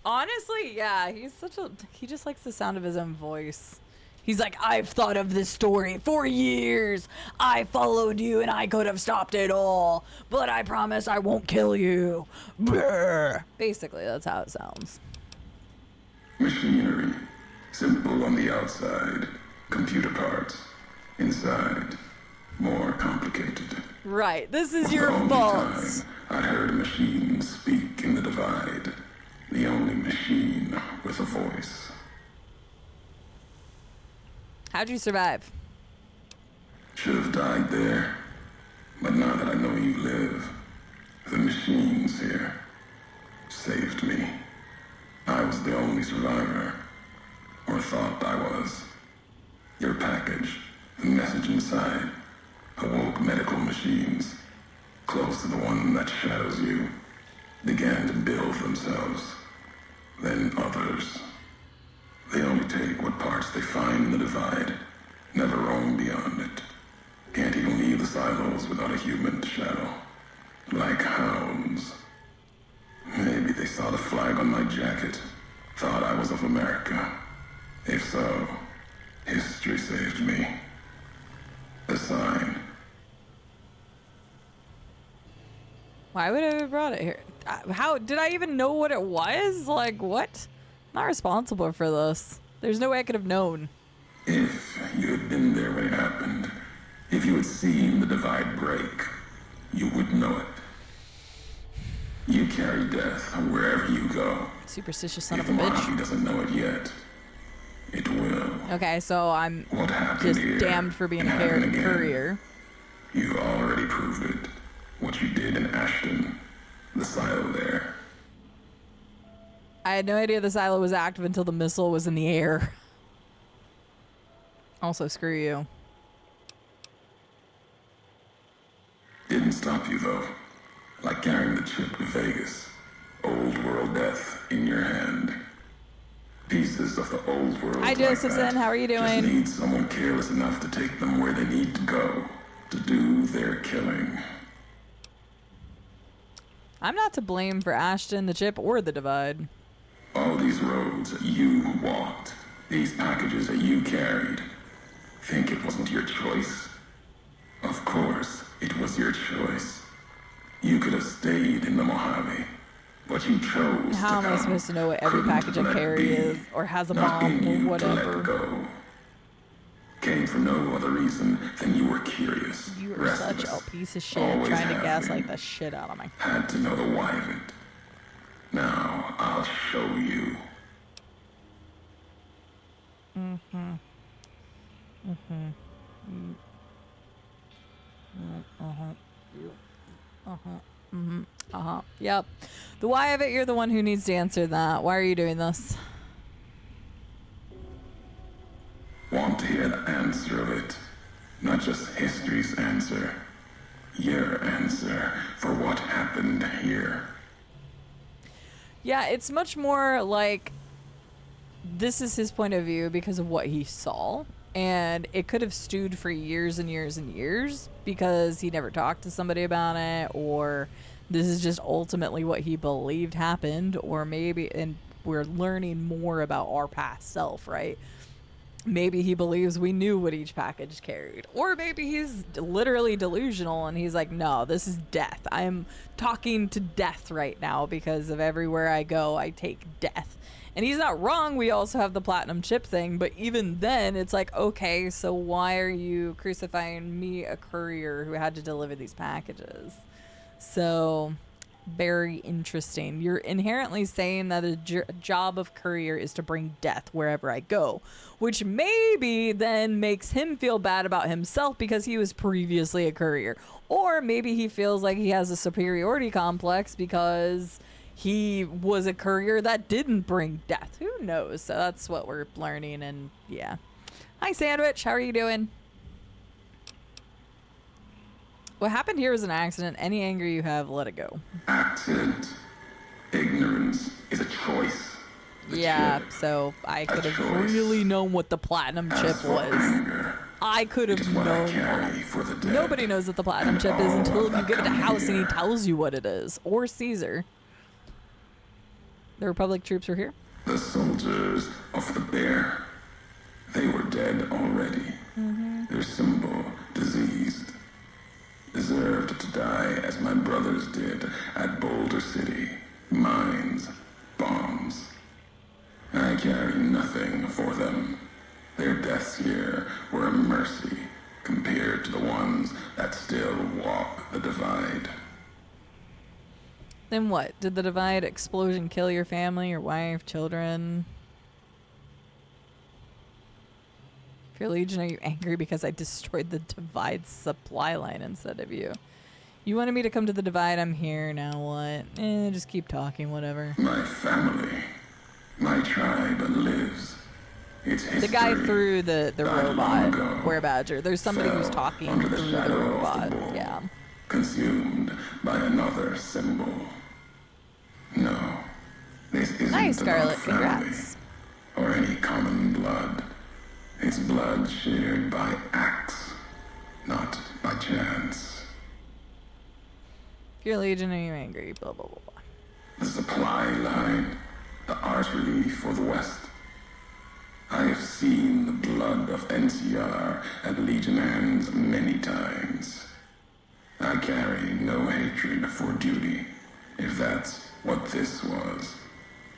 Honestly, yeah, he just likes the sound of his own voice. He's like, I've thought of this story for years. I followed you and I could have stopped it all, but I promise I won't kill you. Brr. Basically, that's how it sounds. Machinery, simple on the outside, computer parts. Inside, more complicated. Right, this is your fault. fault. I heard a machine speak in the divide. The only machine with a voice. How'd you survive? Should have died there. But now that I know you live, the machines here saved me. I was the only survivor. Or thought I was. Your package, the message inside, awoke medical machines, close to the one that shadows you, began to build themselves. Then others. They only take what parts they find in the divide, never roam beyond it. Can't even leave the silos without a human to shadow. Like hounds. Maybe they saw the flag on my jacket, thought I was of America. If so, history saved me. A sign. Why would I have brought it here? How did I even know what it was? Like, what? I'm not responsible for this. There's no way I could have known. If you had been there when it happened, if you had seen the divide break, you would know it. You carry death wherever you go. Superstitious son If of a bitch. Mojave doesn't know it yet, it will. Okay, so I'm What happened just here damned for being a can happen again. courier. You already proved it. What you did in Ashton, the silo there. I had no idea the silo was active until the missile was in the air. Also, screw you. Didn't stop you though. Like carrying the chip to Vegas. Old world death in your hand. Pieces of the old world. Hi, like Josephson. that How are you Just doing? need someone careless enough to take them where they need to go. To do their killing. I'm not to blame for Ashton, the chip, or the divide. All these roads that you walked. These packages that you carried. Think it wasn't your choice? Of course, it was your choice. You could have stayed in the Mojave, but you chose How am to I come. supposed to know what every Couldn't package I let carry be. is, or has a Not in bomb, or you to whatever? let go. Came for no other reason than you were curious. You are such restless, a piece of shit, always trying to have gaslight been. the shit out of me. Had to know the why of it. Now I'll show you. Yep. The why of it, you're the one who needs to answer that. Why are you doing this? Want to hear the answer of it? Not just history's answer. Your answer for what happened here. Yeah, it's much more like this is his point of view because of what he saw. And it could have stewed for years and years and years because he never talked to somebody about it, or this is just ultimately what he believed happened, or maybe, and we're learning more about our past self, right? Maybe he believes we knew what each package carried, or maybe he's literally delusional and he's like, no, this is death. I'm talking to death right now because of everywhere I go, I take death. And he's not wrong. We also have the platinum chip thing, but even then it's like, okay, so why are you crucifying me, a courier who had to deliver these packages? So very interesting. You're inherently saying that a job of courier is to bring death wherever I go, which maybe then makes him feel bad about himself because he was previously a courier. Or maybe he feels like he has a superiority complex because he was a courier that didn't bring death. Who knows? So that's what we're learning. And yeah. Hi, Sandwich. How are you doing? What happened here was an accident. Any anger you have, let it go. Accident. Ignorance is a choice. The Yeah, chip, so I could have choice. really known what the platinum As chip for was. anger, I could it have is what I known carry that. for the dead. Nobody knows what the platinum and chip is all until you that give it to come House and he here. tells you what it is. Or Caesar. The Republic troops are here. The soldiers of the bear. They were dead already. Their symbol, diseased. Deserved to die as my brothers did at Boulder City. Mines, bombs. I carry nothing for them. Their deaths here were a mercy compared to the ones that still walk the divide. Then what? Did the divide explosion kill your family, your wife, children? Pure Legion, are you angry because I destroyed the Divide supply line instead of you? You wanted me to come to the Divide, I'm here, now what? Just keep talking, whatever. My family, my tribe lives. Its history, the guy through the robot, ago, Were Badger. There's somebody who's talking under the through the shadow robot. of the bull, Yeah. consumed by another symbol. No, this isn't Nice, about Scarlet. family Congrats. or any common blood. It's blood shared by acts, not by chance. Pure Legion, are you angry? Blah, blah, blah, blah. The supply line, the artery for the West. I have seen the blood of NCR at Legion hands many times. I carry no hatred for duty, if that's what this was.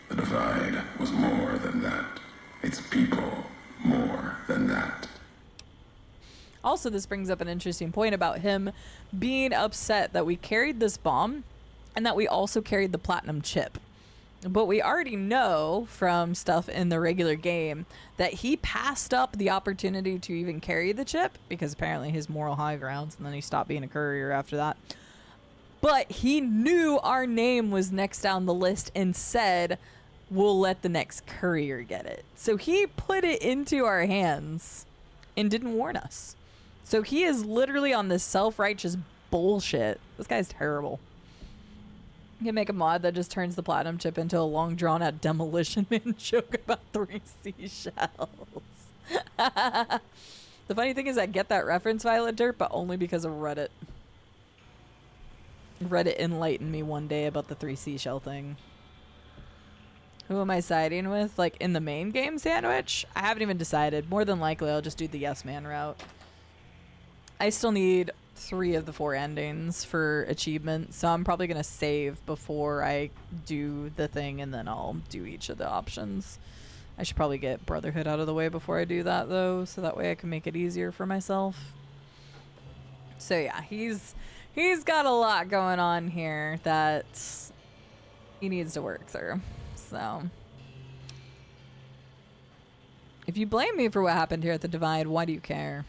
The Divide was more than that. Its people more than that. Also, this brings up an interesting point about him being upset that we carried this bomb and that we also carried the platinum chip. But we already know from stuff in the regular game that he passed up the opportunity to even carry the chip because apparently his moral high grounds, and then he stopped being a courier after that. But he knew our name was next down the list and said, we'll let the next courier get it. So he put it into our hands and didn't warn us. So he is literally on this self-righteous bullshit. This guy's terrible. You can make a mod that just turns the platinum chip into a long drawn out Demolition Man joke about 3 seashells. The funny thing is I get that reference, Violet Dirt, but only because of Reddit. Reddit enlightened me one day about the 3 seashell thing. Who am I siding with? Like in the main game sandwich? I haven't even decided. More than likely I'll just do the yes man route. I still need 3 of the 4 endings for achievement, so I'm probably gonna save before I do the thing and then I'll do each of the options. I should probably get Brotherhood out of the way before I do that though, so that way I can make it easier for myself. So yeah, he's got a lot going on here that he needs to work through. So if you blame me for what happened here at the Divide, why do you care?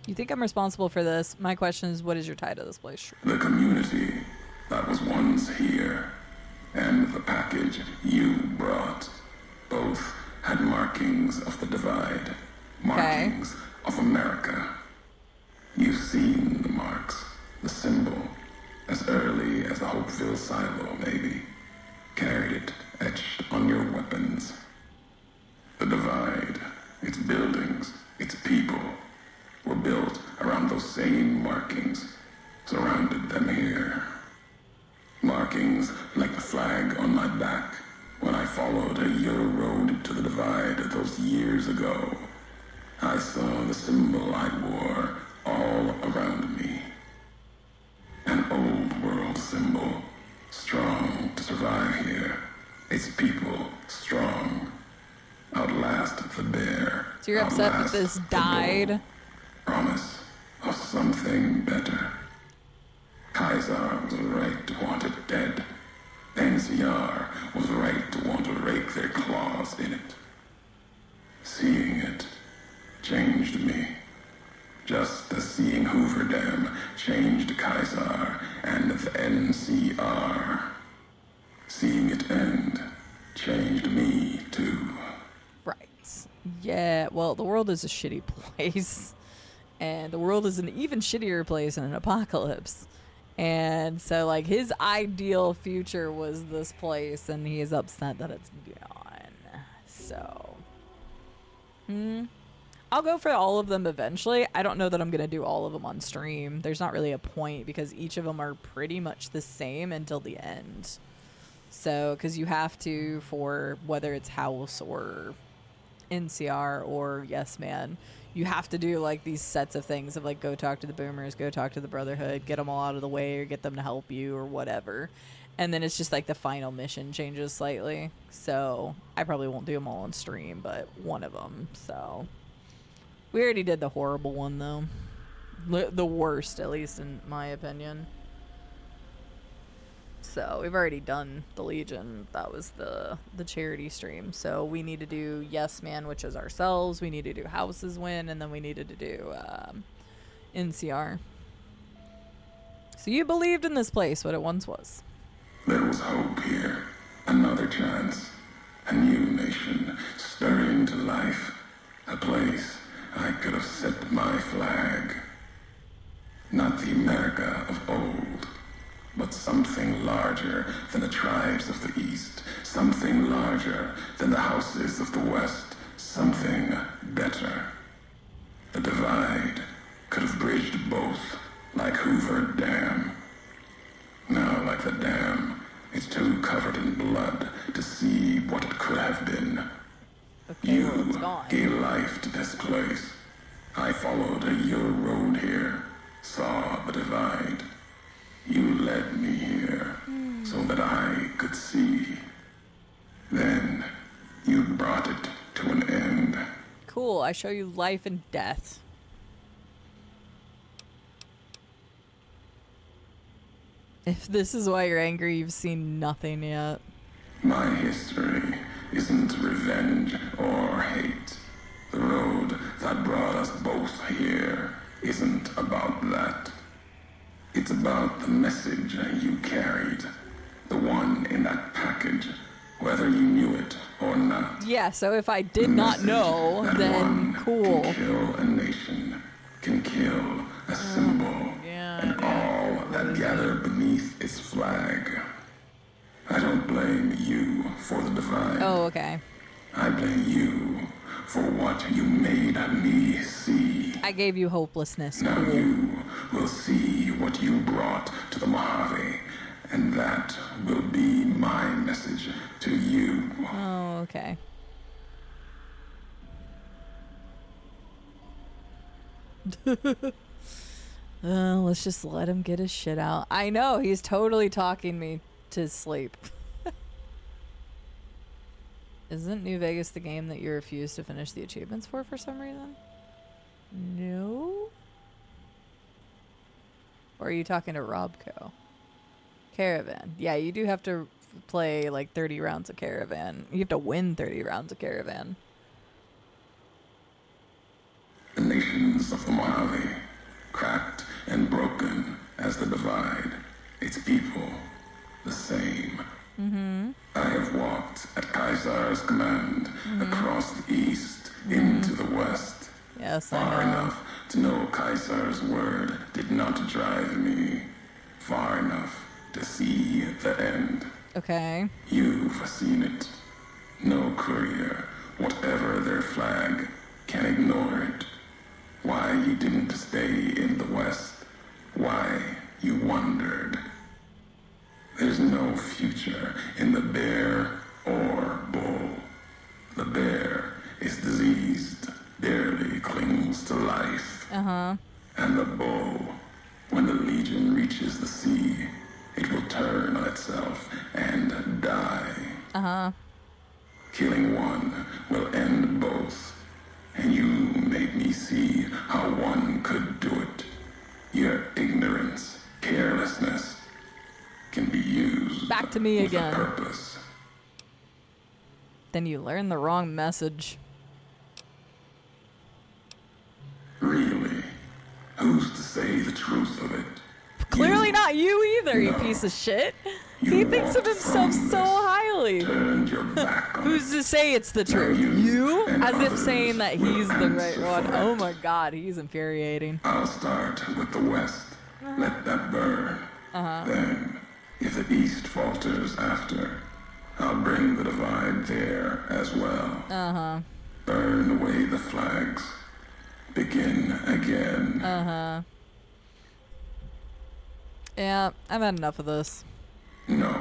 You think I'm responsible for this? My question is, what is your tie to this place? The community that was once here, and the package you brought, both had markings of the Divide, markings of America. You've seen the marks, the symbol, as early as the Hopeville silo, maybe. Carried it etched on your weapons. The Divide, its buildings, its people, were built around those same markings, surrounded them here. Markings like the flag on my back when I followed your road to the Divide those years ago. I saw the symbol I wore all around me. An old world symbol, strong to survive here. Its people strong. Outlast the bear. So you're upset that this died? Promise of something better. Kaiser was right to want it dead. NCR was right to want to rake their claws in it. Seeing it changed me. Just as seeing Hoover Dam changed Kaiser and the NCR. Seeing it end changed me too. Right. Yeah, well, the world is a shitty place. And the world is an even shittier place in an apocalypse. And so, like, his ideal future was this place, and he is upset that it's gone. So, I'll go for all of them eventually. I don't know that I'm going to do all of them on stream. There's not really a point because each of them are pretty much the same until the end. So, because you have to, for whether it's House or NCR or Yes Man, you have to do like these sets of things of like go talk to the boomers, go talk to the Brotherhood, get them all out of the way or get them to help you or whatever. And then it's just like the final mission changes slightly. So I probably won't do them all on stream, but one of them. So we already did the horrible one though. The worst, at least in my opinion. So we've already done the Legion. That was the charity stream. So we need to do Yes Man, which is ourselves. We need to do Houses Win, and then we needed to do NCR. So you believed in this place, what it once was. There was hope here. Another chance. A new nation stirring to life. A place I could have set my flag. Not the America of old, but something larger than the tribes of the East. Something larger than the houses of the West. Something better. The divide could have bridged both, like Hoover Dam. Now, like the dam, it's too covered in blood to see what it could have been. Okay, well, it's You gone. gave life to this place. I followed your road here, saw the divide. You led me here so that I could see. Then you brought it to an end. Cool, I show you life and death. If this is why you're angry, you've seen nothing yet. My history isn't revenge or hate. The road that brought us both here isn't about that. It's about the message you carried. The one in that package, whether you knew it or not. Yeah, so if I did not know, That then one cool. Can kill a nation, can kill a symbol, and all that gather beneath its flag. I don't blame you for the divide. Oh, okay. I blame you for what you made me see. I gave you hopelessness. Now Cool. you will see what you brought to the Mojave, and that will be my message to you. Oh, okay. Let's just let him get his shit out. I know, he's totally talking me to sleep. Isn't New Vegas the game that you refuse to finish the achievements for some reason? No? Or are you talking to Robco? Caravan. Yeah, you do have to play like 30 rounds of Caravan. You have to win 30 rounds of Caravan. The nations of the Mojave, cracked and broken as the divide, its people, the same. I have walked at Caesar's command across the east into the west. Yes, Far I know. enough to know Caesar's word did not drive me. Far enough to see the end. Okay. You've seen it. No courier, whatever their flag, can ignore it. Why you didn't stay in the west. Why you wondered. There's no future in the bear or bull. The bear is diseased, barely clings to life. Uh-huh. And the bull, when the Legion reaches the sea, it will turn on itself and die. Uh-huh. Killing one will end both. And you made me see how one could do it. Your ignorance, carelessness, can be used Back to me with again. a purpose. Then you learn the wrong message. Really? Who's to say the truth of it? Clearly not you either, you piece of shit. He thinks of himself so highly. Turned your back on Who's to say it's the truth? You? As if saying that he's the right one. Oh my god, he's infuriating. I'll start with the west. Let that burn. Then, if the east falters after, I'll bring the divide there as well. Burn away the flags. Begin again. Yeah, I've had enough of this. No,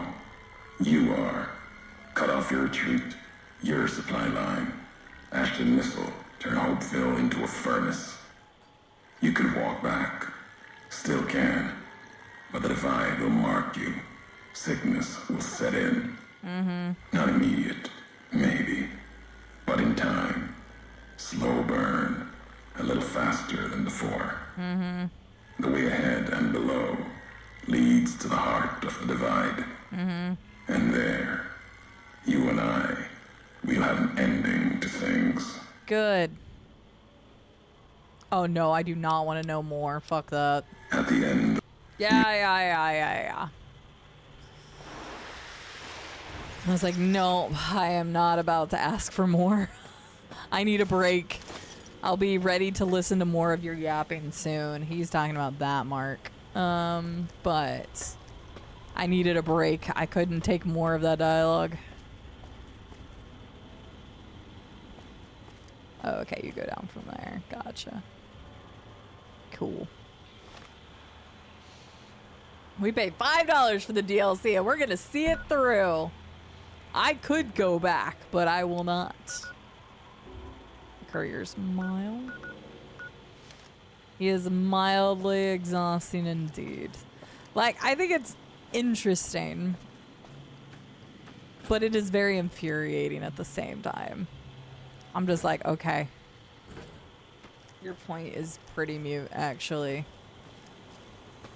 you are. Cut off your retreat, your supply line. Ashton Missile, turn Hopeville into a furnace. You could walk back. Still can. But the divide will mark you. Sickness will set in. Not immediate, maybe. But in time. Slow burn. A little faster than before. The way ahead and below leads to the heart of the divide. And there, you and I, we'll have an ending to things. Good. Oh no, I do not want to know more. Fuck that. At the end. Yeah. I was like, no, I am not about to ask for more. I need a break. I'll be ready to listen to more of your yapping soon. He's talking about that, Mark. But I needed a break. I couldn't take more of that dialogue. Oh, okay, you go down from there. Gotcha. Cool. We paid $5 for the DLC and we're gonna see it through. I could go back, but I will not. Courier's mild. He is mildly exhausting indeed. Like, I think it's interesting, but it is very infuriating at the same time. I'm just like, okay. Your point is pretty mute, actually.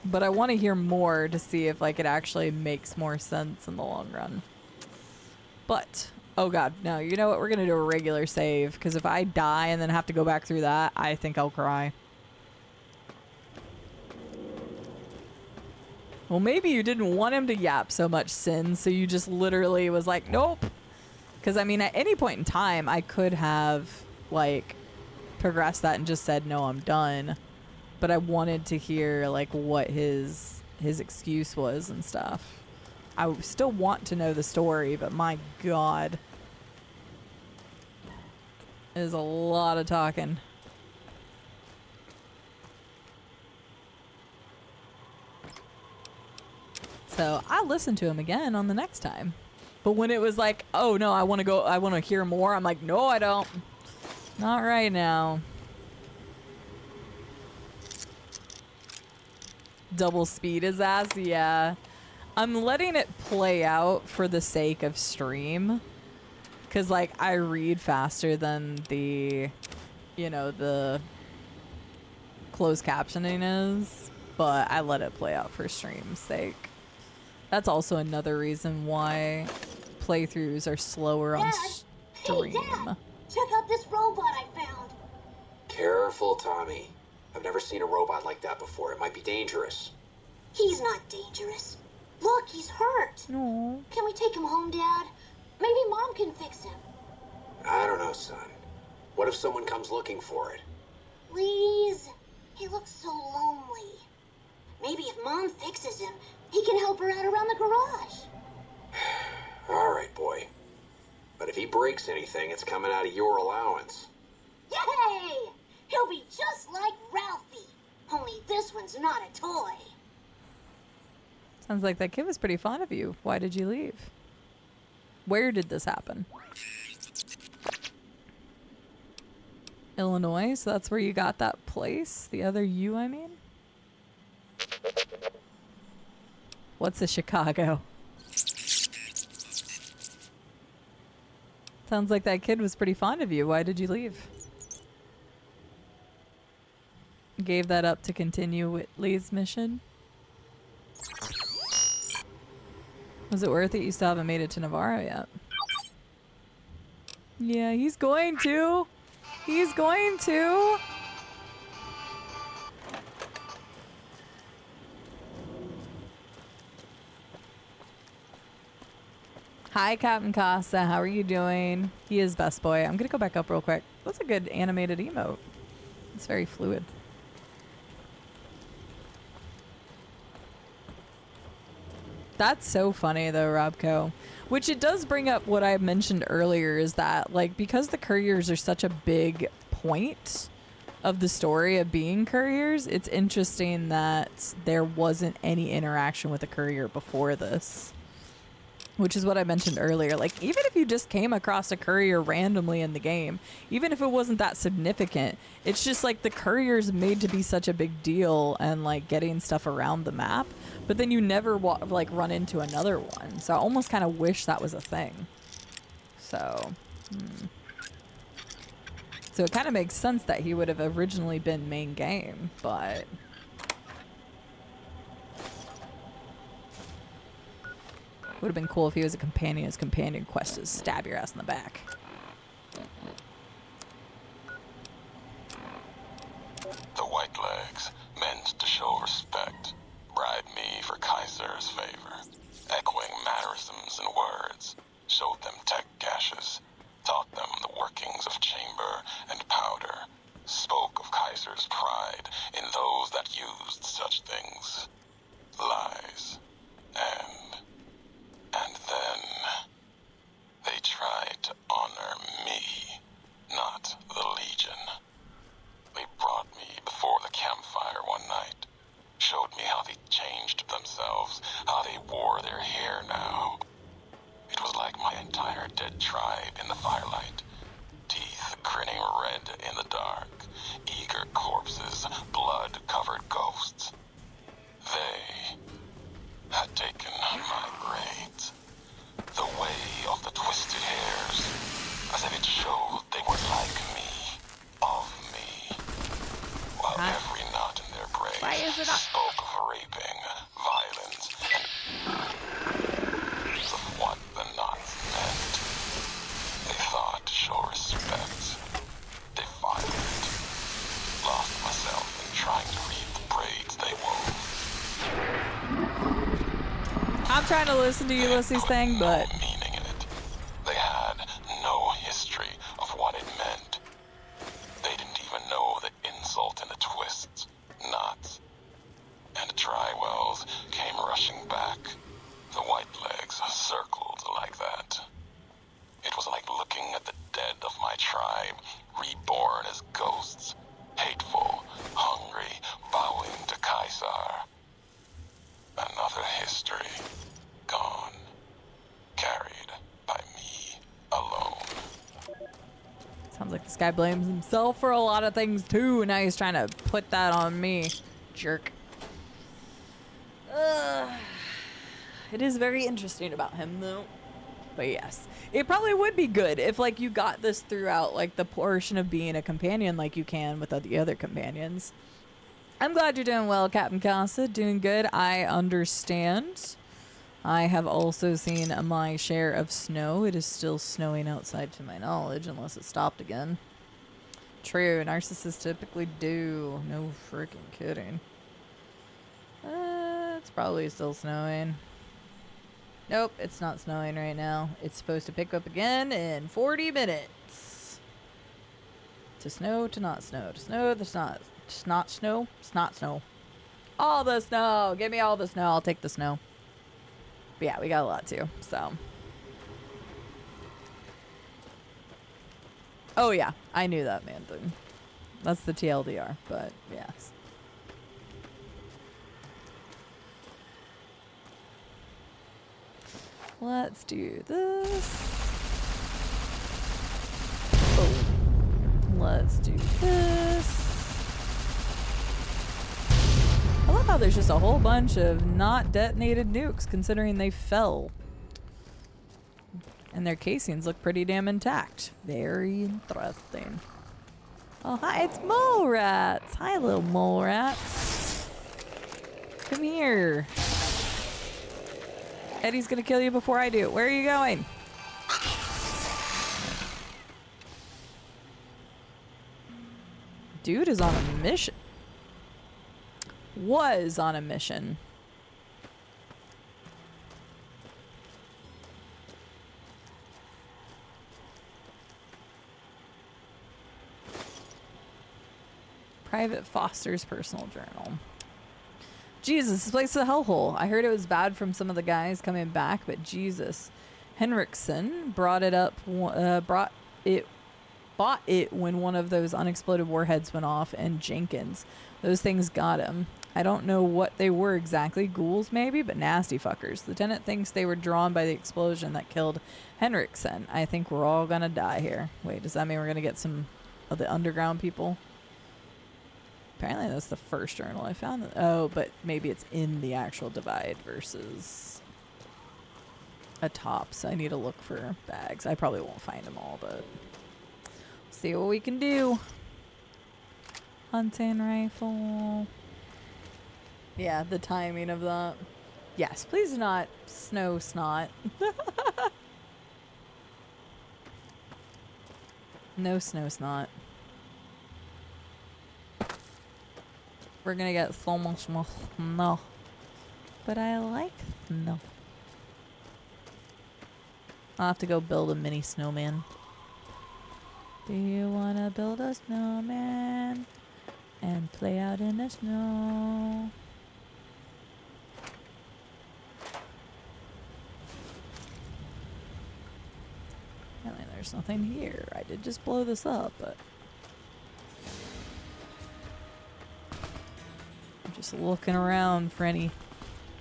But I want to hear more to see if, like, it actually makes more sense in the long run. But, oh god, no, you know what? We're going to do a regular save, because if I die and then have to go back through that, I think I'll cry. Well, maybe you didn't want him to yap so much, Sin, so you just literally was like, nope. Because, I mean, at any point in time, I could have, like, progressed that and just said, no, I'm done. But I wanted to hear, like, what his excuse was and stuff. I still want to know the story, but my god. It is a lot of talking. So I'll listen to him again on the next time. But when it was like, oh no, I want to hear more, I'm like, no, I don't. Not right now. Double speed his ass, yeah. I'm letting it play out for the sake of stream. Because, like, I read faster than the, you know, the closed captioning is. But I let it play out for stream's sake. That's also another reason why playthroughs are slower on stream. Hey, Dad! Check out this robot I found. Careful, Tommy. I've never seen a robot like that before. It might be dangerous. He's not dangerous. Look, he's hurt. Aww. Can we take him home, Dad? Maybe Mom can fix him. I don't know, son. What if someone comes looking for it? Please. He looks so lonely. Maybe if Mom fixes him, he can help her out around the garage. All right, boy. But if he breaks anything, it's coming out of your allowance. Yay! He'll be just like Ralphie. Only this one's not a toy. Sounds like that kid was pretty fond of you. Why did you leave? Where did this happen? Illinois? So that's where you got that place? The other you, I mean? What's a Chicago? Sounds like that kid was pretty fond of you. Why did you leave? Gave that up to continue Whitley's mission? Was it worth it? You still haven't made it to Navarro yet. Yeah, he's going to. He's going to. Hi, Captain Costa. How are you doing? He is best boy. I'm going to go back up real quick. That's a good animated emote. It's very fluid. That's so funny though, Robco. Which it does bring up what I mentioned earlier, is that, like, because the couriers are such a big point of the story of being couriers, it's interesting that there wasn't any interaction with a courier before this. Which is what I mentioned earlier. Like, even if you just came across a courier randomly in the game, even if it wasn't that significant, it's just like the courier's made to be such a big deal and, like, getting stuff around the map. But then you never, like, run into another one. So I almost kind of wish that was a thing. So, So it kind of makes sense that he would have originally been main game, but... Would have been cool if he was a companion. His companion quest is stab your ass in the back. The Whitelegs meant to show respect, bribe me for Kaiser's favor, echoing mannerisms and words, showed them tech caches, taught them the workings of chamber and powder, spoke of Kaiser's pride in those that used such things. Lies. And then they tried to honor me, not the Legion. They brought me before the campfire one night, showed me how they changed themselves, how they wore their hair now. It was like my entire dead tribe in the firelight, teeth grinning red in the dark, eager corpses, blood-covered ghosts. They had taken my braids, the way of the twisted hairs, as if it showed they were like me, of me, while every knot in their braids spoke of raping, violence, and of what the knots meant. They thought to show respect, defiled, lost myself in trying to read the braids they wove. I'm trying to listen to Ulysses' thing, but... No meaning in it. They had no history of what it meant. They didn't even know the insult in the twists, knots. And the Trywells came rushing back. The Whitelegs circled like that. It was like looking at the dead of my tribe, reborn as ghosts, hateful, hungry, bowing to Caesar. Another history, gone, carried by me alone. Sounds like this guy blames himself for a lot of things too, and now he's trying to put that on me. Jerk. It is very interesting about him though. But yes, it probably would be good if like you got this throughout like the portion of being a companion like you can with the other companions. I'm glad you're doing well, Captain Casa. Doing good. I understand. I have also seen my share of snow. It is still snowing outside to my knowledge, unless it stopped again. True, narcissists typically do. No freaking kidding. It's probably still snowing. Nope, it's not snowing right now. It's supposed to pick up again in 40 minutes. To snow, to not snow. To snow, to not. Snot snow? Snot snow. All the snow. Give me all the snow. I'll take the snow. But yeah, we got a lot too, so. Oh yeah, I knew that, man. That's the TLDR, but yes. Let's do this. Oh. Let's do this. I love how there's just a whole bunch of not detonated nukes, considering they fell. And their casings look pretty damn intact. Very interesting. Oh, hi, it's mole rats. Hi, little mole rats. Come here. Eddie's gonna kill you before I do. Where are you going? Dude is on a mission. Was on a mission. Private Foster's personal journal. Jesus, this place is a hellhole. I heard it was bad from some of the guys coming back, but Jesus. Henriksen brought it up, bought it when one of those unexploded warheads went off, and Jenkins. Those things got him. I don't know what they were exactly, ghouls maybe, but nasty fuckers. Lieutenant thinks they were drawn by the explosion that killed Henriksen. I think we're all gonna die here. Wait, does that mean we're gonna get some of the underground people? Apparently that's the first journal I found. Oh, but maybe it's in the actual divide versus a top, so I need to look for bags. I probably won't find them all, but see what we can do. Hunting rifle. Yeah, the timing of that. Yes, please not snow snot. No snow snot. We're gonna get so much more snow. But I like snow. I'll have to go build a mini snowman. Do you wanna build a snowman and play out in the snow? Apparently there's nothing here. I did just blow this up, but I'm just looking around for any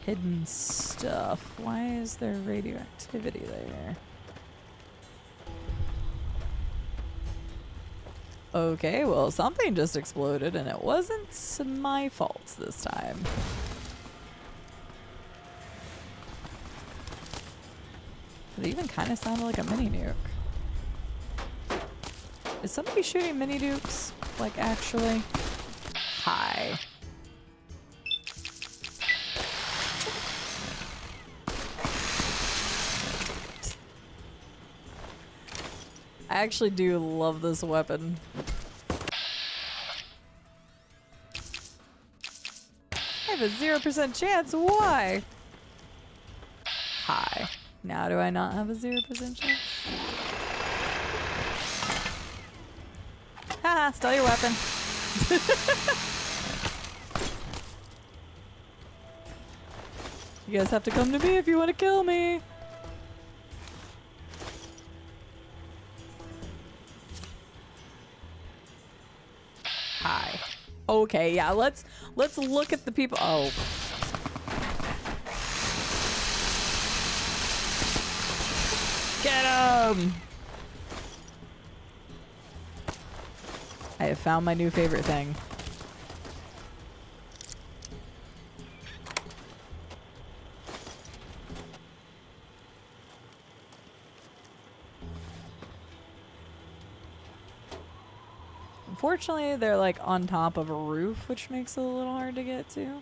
hidden stuff. Why is there radioactivity there? Okay, well, something just exploded and it wasn't my fault this time. It even kind of sounded like a mini nuke. Is somebody shooting mini nukes? Like, actually? Hi. I actually do love this weapon. I have a 0% chance. Why? Hi. Now do I not have a 0% chance? Haha, steal your weapon. You guys have to come to me if you want to kill me. Hi. Okay, yeah, let's look at the people. Oh. Get him! I have found my new favorite thing. Unfortunately, they're like on top of a roof, which makes it a little hard to get to.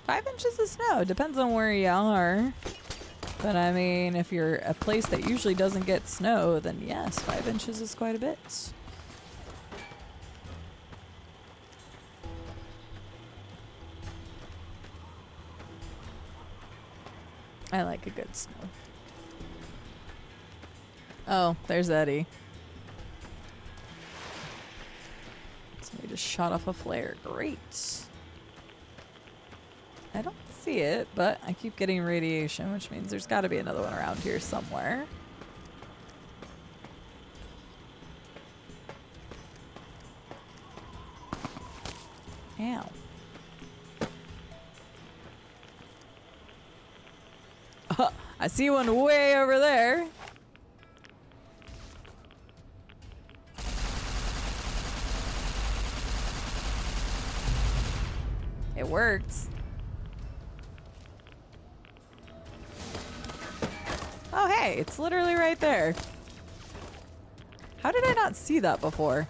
Five inches of snow. Depends on where you are. But I mean, if you're a place that usually doesn't get snow, then yes, 5 inches is quite a bit. I like a good snow. Oh, there's Eddie. Somebody just shot off a flare. Great. I don't see it, but I keep getting radiation, which means there's got to be another one around here somewhere. Ow. I see one way over there. It works. Oh, hey, it's literally right there. How did I not see that before?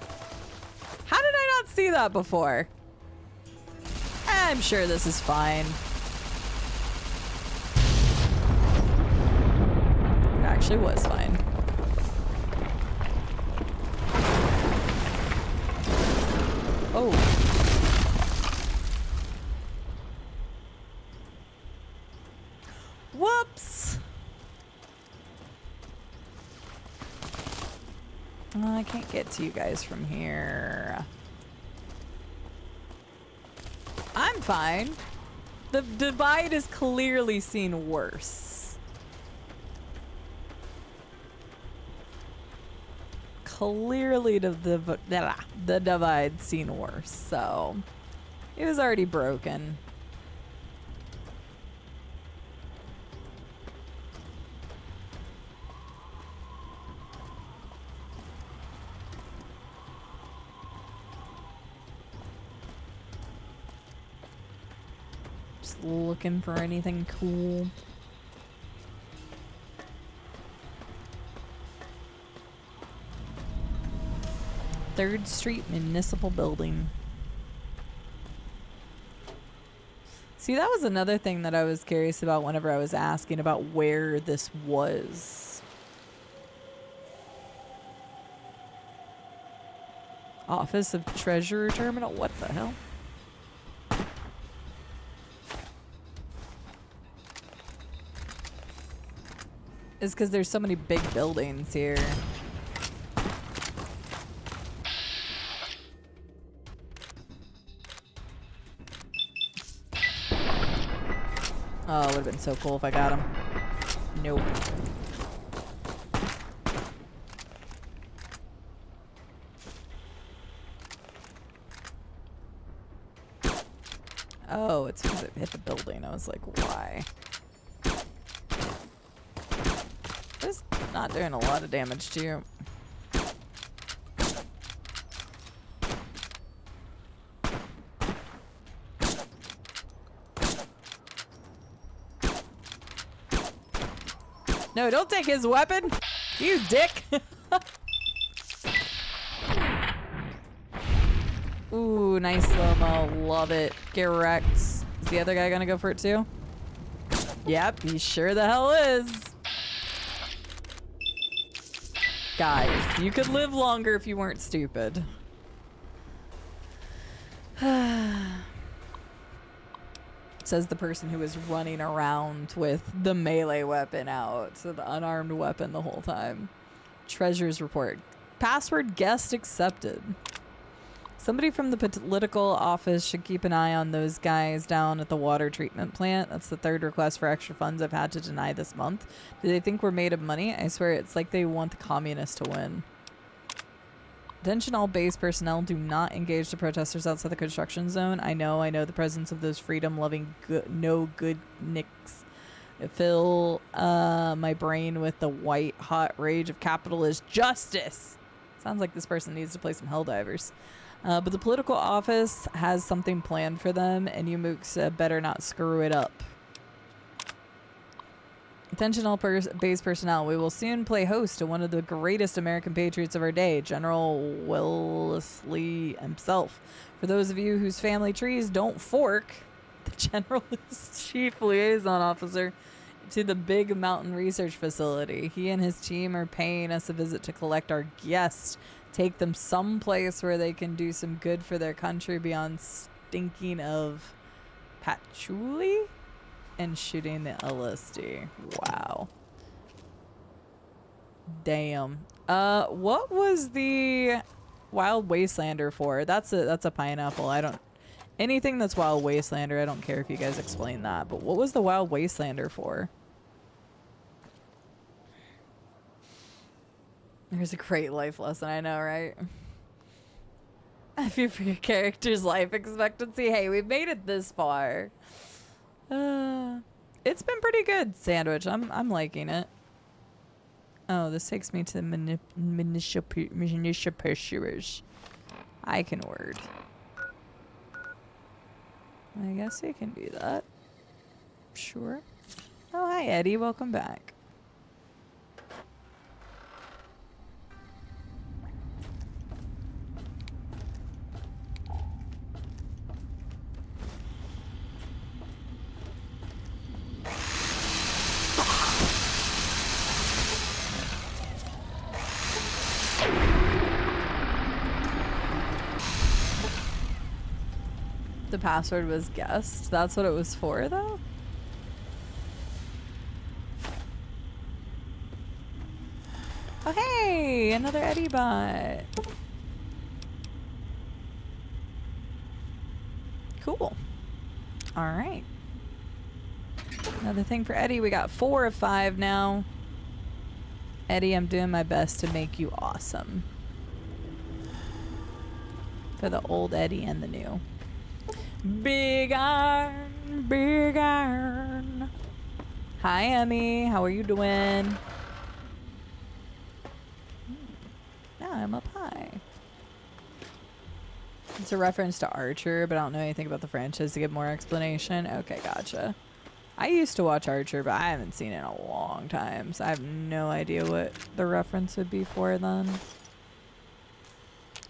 How did I not see that before? I'm sure this is fine. It actually was fine. Oh. Whoops. Oh, I can't get to you guys from here. I'm fine. The divide is clearly seen worse. Clearly the divide's seen worse, so it was already broken. Looking for anything cool. 3rd Street Municipal Building. See, that was another thing that I was curious about whenever I was asking about where this was. Office of Treasurer Terminal? What the hell? It's because there's so many big buildings here. Oh, it would have been so cool if I got him. Nope. Oh, it's because it hit the building. I was like, why? It's not doing a lot of damage to you. No, don't take his weapon! You dick! Ooh, nice slow-mo. Love it. Get wrecked. Is the other guy gonna go for it too? Yep, he sure the hell is. Guys, you could live longer if you weren't stupid. Says the person who was running around with the melee weapon out, so the unarmed weapon the whole time. Treasures report. Password guest accepted. Somebody from the political office should keep an eye on those guys down at the water treatment plant. That's the 3rd request for extra funds I've had to deny this month. Do they think we're made of money? I swear it's like they want the communists to win. Attention all base personnel, do not engage the protesters outside the construction zone. I know the presence of those freedom-loving no good nicks fill my brain with the white-hot rage of capitalist justice. Sounds like this person needs to play some Helldivers. But the political office has something planned for them, and you mooks better not screw it up. Attention all base personnel, we will soon play host to one of the greatest American patriots of our day, General Wellesley himself. For those of you whose family trees don't fork, the general is chief liaison officer to the Big Mountain Research Facility. He and his team are paying us a visit to collect our guests, take them someplace where they can do some good for their country beyond stinking of patchouli and shooting the LSD. Wow. Damn. What was the Wild Wastelander for? That's a pineapple. I don't... Anything that's Wild Wastelander, I don't care if you guys explain that. But what was the Wild Wastelander for? There's a great life lesson, I know, right? I fear for your character's life expectancy. Hey, we've made it this far. It's been pretty good, Sandwich. I'm liking it. Oh, this takes me to the militia pursuers. I can word. I guess I can do that. Sure. Oh, hi, Eddie. Welcome back. The password was guessed. That's what it was for, though? Oh, hey! Another Eddie bot. Cool. Alright. Another thing for Eddie. We got 4 of 5 now. Eddie, I'm doing my best to make you awesome. For the old Eddie and the new. Big iron, big iron. Hi, Emmy. How are you doing? Yeah, I'm up high. It's a reference to Archer, but I don't know anything about the franchise to give more explanation. Okay, gotcha. I used to watch Archer, but I haven't seen it in a long time, so I have no idea what the reference would be for then.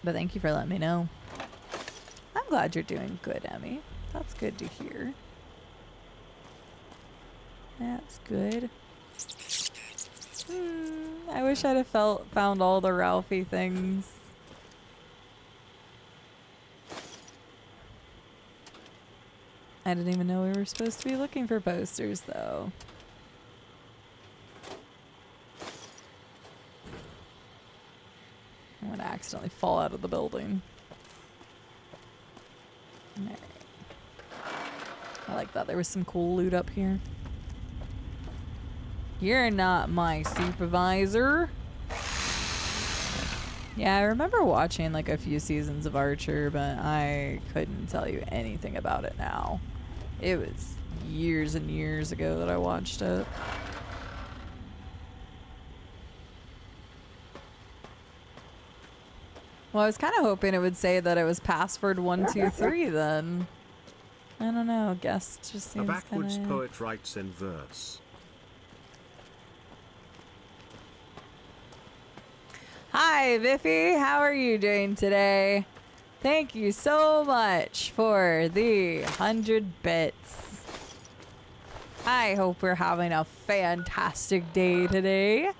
But thank you for letting me know. I'm glad you're doing good, Emmy. That's good to hear. That's good. I wish I'd have found all the Ralphie things. I didn't even know we were supposed to be looking for posters, though. I'm gonna accidentally fall out of the building. Alright. I like that. There was some cool loot up here. You're not my supervisor. Yeah, I remember watching like a few seasons of Archer, but I couldn't tell you anything about it now. It was years and years ago that I watched it. Well, I was kind of hoping it would say that it was password 123 then. I don't know, guess just seems A backwards kinda... poet writes in verse. Hi, Biffy. How are you doing today? Thank you so much for the 100 bits. I hope we're having a fantastic day today.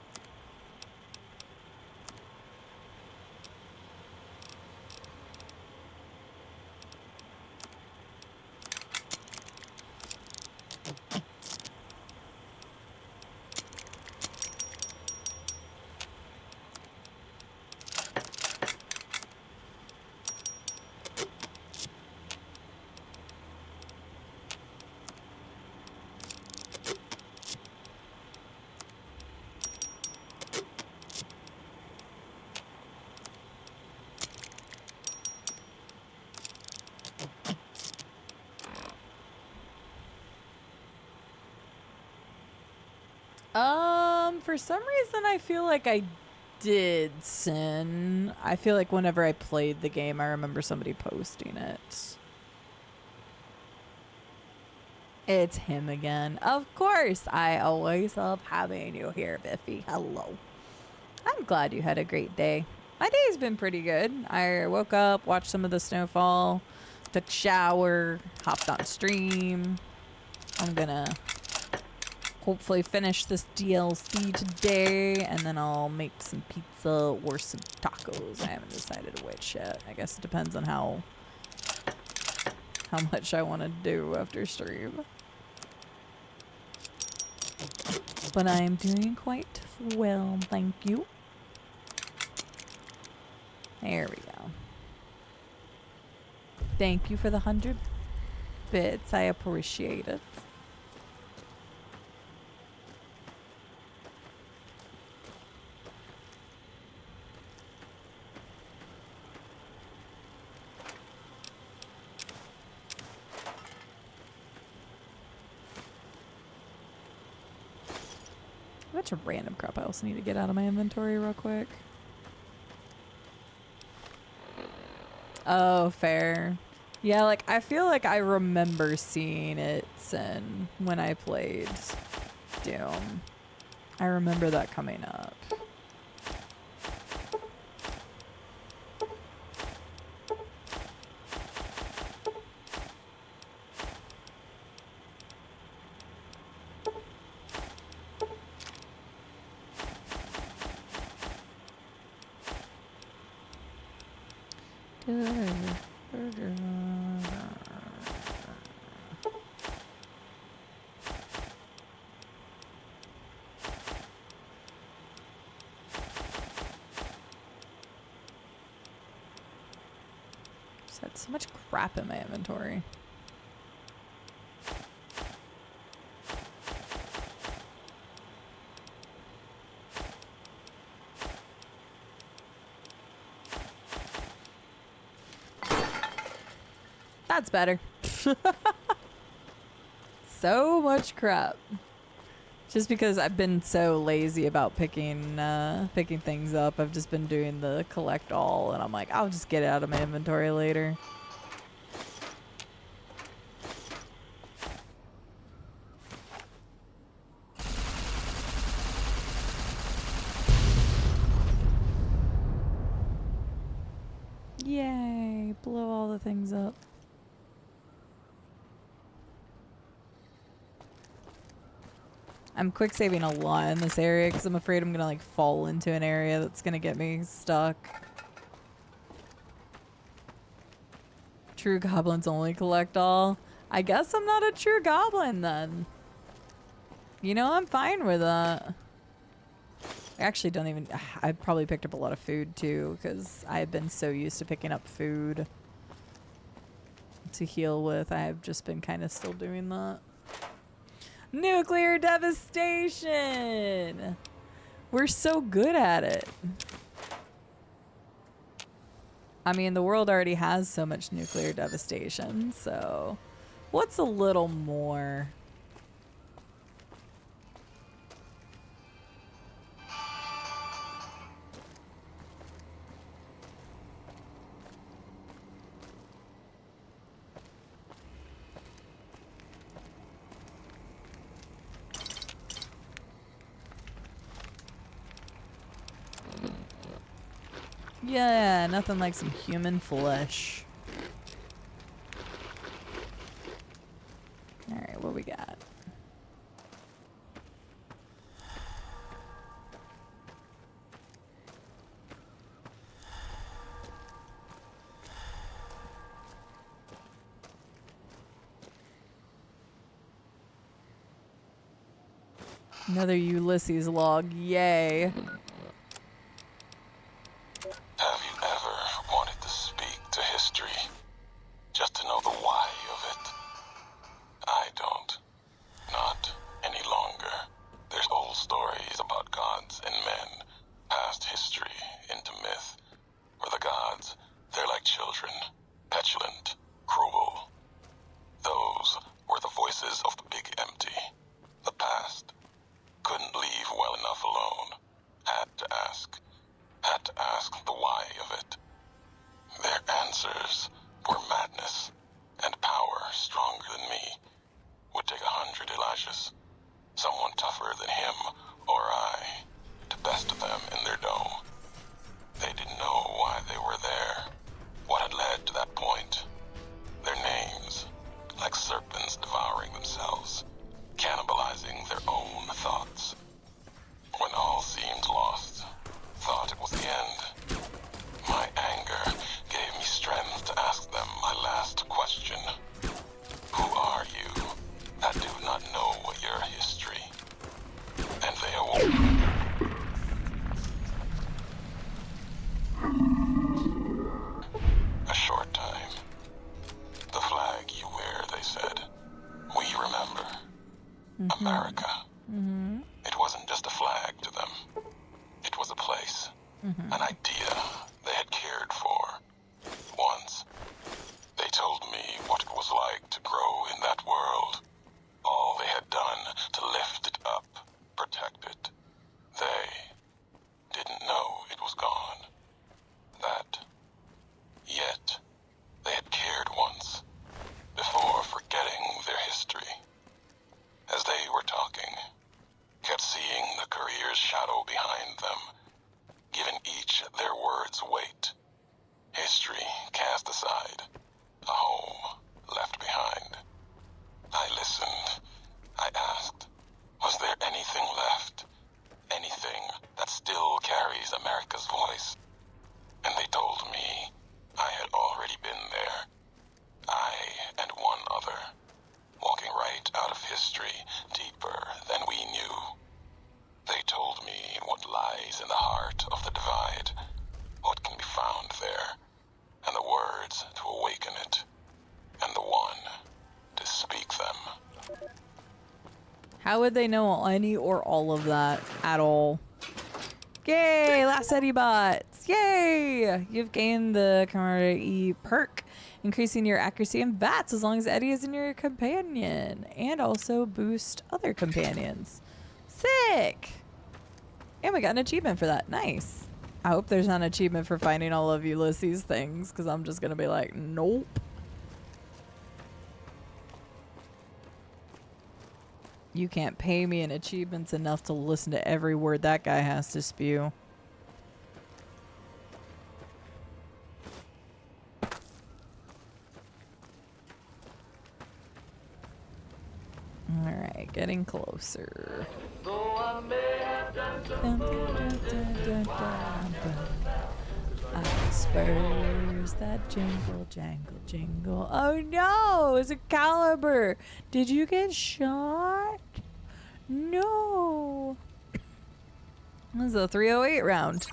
For some reason I feel like I did sin. I feel like whenever I played the game, I remember somebody posting it. It's him again. Of course, I always love having you here, Biffy. Hello. I'm glad you had a great day. My day's been pretty good. I woke up, watched some of the snowfall, took a shower, hopped on stream. I'm gonna hopefully finish this DLC today, and then I'll make some pizza or some tacos. I haven't decided which yet. I guess it depends on how much I want to do after stream. But I am doing quite well, thank you. There we go. Thank you for the 100 bits. I appreciate it. A bunch of random crap I also need to get out of my inventory real quick. Oh, fair. Yeah, like, I feel like I remember seeing it when I played Doom. I remember that coming up. Just had so much crap in my inventory. That's better. So much crap. Just because I've been so lazy about picking things up, I've just been doing the collect all, and I'm like, I'll just get it out of my inventory later. Yay! Blow all the things up. I'm quick saving a lot in this area because I'm afraid I'm gonna like fall into an area that's gonna get me stuck. True goblins only collect all. I guess I'm not a true goblin then. You know, I'm fine with that. I actually don't even... I probably picked up a lot of food too because I've been so used to picking up food to heal with. I have just been kind of still doing that. Nuclear devastation! We're so good at it. I mean, the world already has so much nuclear devastation, so what's a little more? Yeah, nothing like some human flesh. Alright, what we got? Another Ulysses log, yay. Have you ever wanted to speak to history? Just to know the why of it? I don't. Not any longer. There's old stories about gods and men, past history into myth. For the gods, they're like children, petulant, cruel. Those were the voices of the big empty. The past. Couldn't leave well enough alone. Had to ask the why of it. Their answers were madness and power stronger than me. Would take 100 Elishas, someone tougher than him or I, to best them in their dome. They didn't know why they were there, what had led to that point. Their names, like serpents devouring themselves, cannibalizing their own thoughts. When all seemed lost, thought it was the end. My anger gave me strength to ask them my last question. Who are you that do not know your history? And they awoke. A short time. The flag you wear, they said. We remember. America. It wasn't just a flag to them. It was a place. An idea they had cared for. Once, they told me what it was like to grow in that world. All they had done to lift it up, protect it. They didn't know it was gone. Yet, they had cared once, before forgetting their history. As they were talking, kept seeing the career's shadow behind them, giving each their words weight. History cast aside, a home left behind. I listened. I asked, was there anything left? Anything that still carries America's voice? And they told me I had already been there. I and one other, walking right out of history deeper than we knew. They told me what lies in the heart of the divide, what can be found there, and the words to awaken it, and the one to speak them. How would they know any or all of that at all? Yay! Last Eddie bots! Yay! You've gained the camaraderie perk, increasing your accuracy and VATS as long as Eddie is in your companion, and also boost other companions. Sick! And we got an achievement for that. Nice. I hope there's not an achievement for finding all of Ulysses things, because I'm just gonna be like, nope. You can't pay me in achievements enough to listen to every word that guy has to spew. Alright, getting closer. Spurs that jingle, jangle, jingle. Oh no! It's a caliber! Did you get shot? No! This is a 308 round.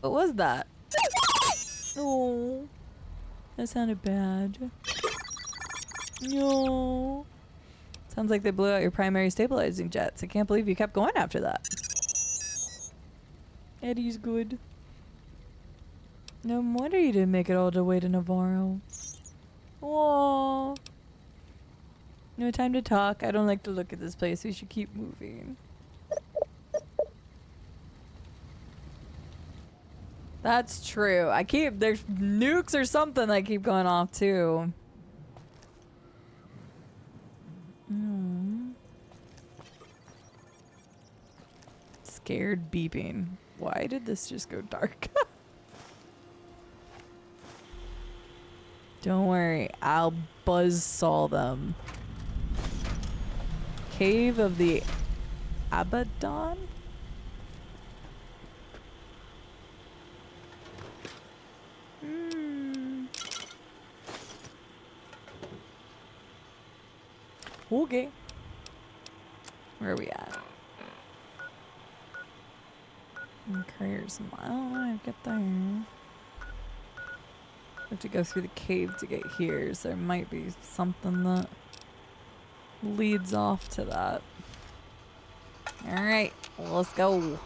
What was that? Oh, that sounded bad. No. Sounds like they blew out your primary stabilizing jets. I can't believe you kept going after that. Eddie's good. No wonder you didn't make it all the way to Navarro. Aww. No time to talk. I don't like to look at this place. We should keep moving. That's true. There's nukes or something that keep going off too. Scared beeping. Why did this just go dark? Don't worry, I'll buzzsaw them. Cave of the Abaddon? Okay. Where are we at? Courier's Mile. I get there. I have to go through the cave to get here, so there might be something that leads off to that. Alright, let's go.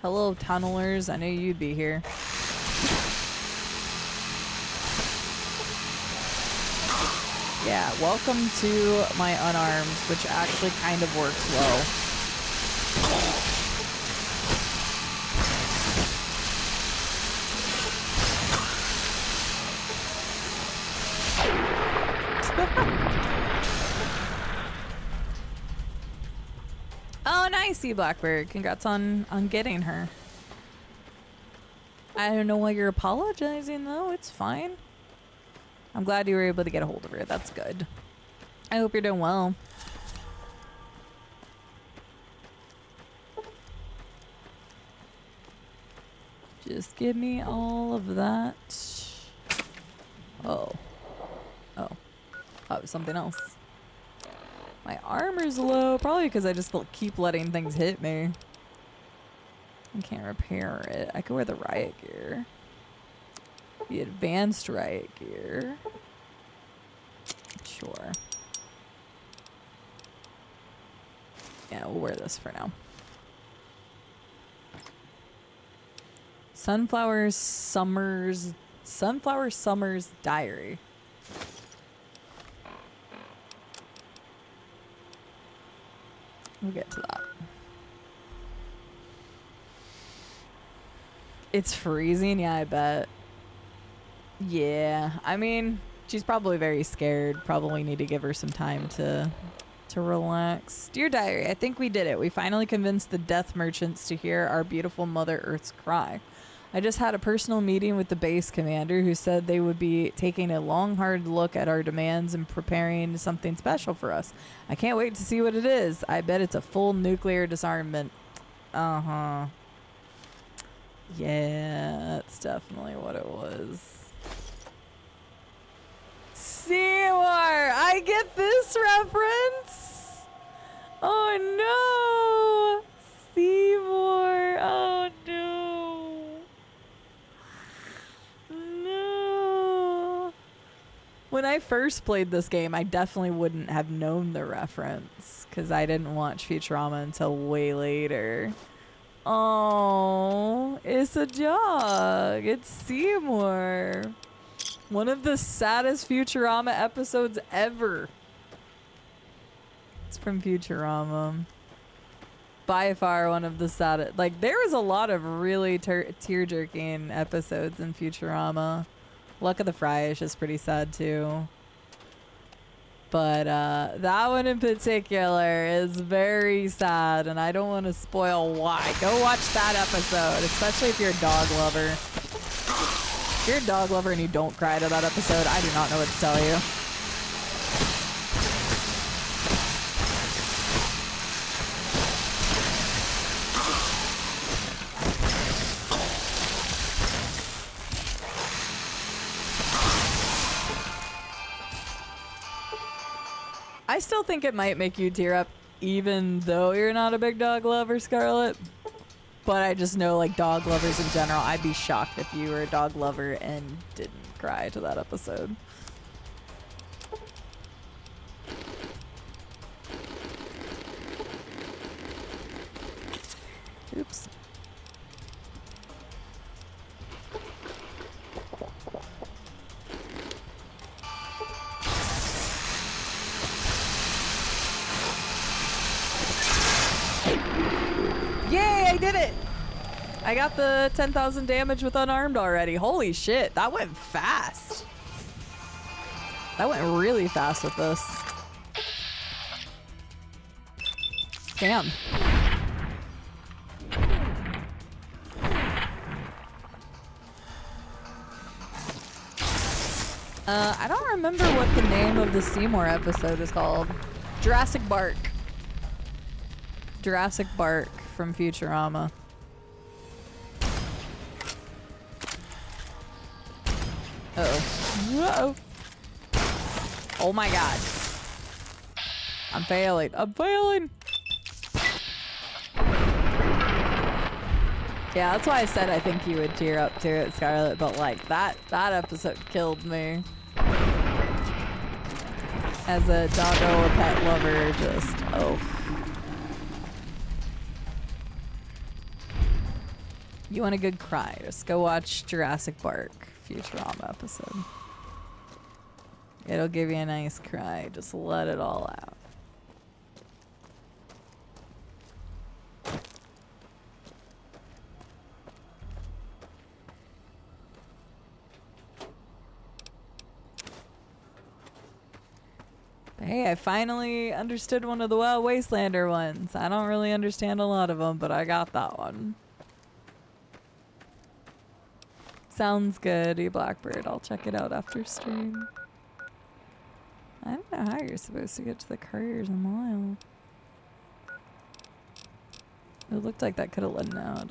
Hello, tunnelers. I knew you'd be here. Yeah, welcome to my unarmed, which actually kind of works well. Oh, nice, Sea Blackbird. Congrats on getting her. I don't know why you're apologizing, though. It's fine. I'm glad you were able to get a hold of her. That's good. I hope you're doing well. Just give me all of that. Oh. Oh. Oh, it was something else. My armor's low. Probably because I just keep letting things hit me. I can't repair it. I could wear the riot gear. The advanced riot gear. Sure. Yeah, we'll wear this for now. Sunflower Summers Diary. We'll get to that. It's freezing, yeah, I bet. Yeah, I mean, she's probably very scared. Probably need to give her some time to relax. Dear Diary, I think we did it. We finally convinced the death merchants to hear our beautiful Mother Earth's cry. I just had a personal meeting with the base commander who said they would be taking a long, hard look at our demands and preparing something special for us. I can't wait to see what it is. I bet it's a full nuclear disarmament. Uh-huh. Yeah, that's definitely what it was. Seymour! I get this reference! Oh no! Seymour! Oh no! No! When I first played this game, I definitely wouldn't have known the reference because I didn't watch Futurama until way later. Oh, it's a dog. It's Seymour. One of the saddest Futurama episodes ever. It's from Futurama. By far one of the saddest. Like, there was a lot of really tear-jerking episodes in Futurama. Luck of the Fry is just pretty sad, too. But that one in particular is very sad, and I don't want to spoil why. Go watch that episode, especially if you're a dog lover. If you're a dog lover and you don't cry to that episode, I do not know what to tell you. I still think it might make you tear up even though you're not a big dog lover, Scarlett. But I just know, like, dog lovers in general, I'd be shocked if you were a dog lover and didn't cry to that episode. Oops. Yay, I did it! I got the 10,000 damage with unarmed already. Holy shit, that went fast. That went really fast with this. Damn. I don't remember what the name of the Seymour episode is called. Jurassic Bark. Jurassic Bark from Futurama. Uh-oh. Uh-oh. Oh my god. I'm failing. I'm failing. Yeah, that's why I said I think you would tear up to it, Scarlett, but like that episode killed me. As a doggo or pet lover, just oh. You want a good cry, just go watch Jurassic Park Futurama episode. It'll give you a nice cry, just let it all out. Hey, I finally understood one of the Wild Wastelander ones. I don't really understand a lot of them, but I got that one. Sounds good, Blackbird. I'll check it out after stream. I don't know how you're supposed to get to the couriers a mile. It looked like that could have led now.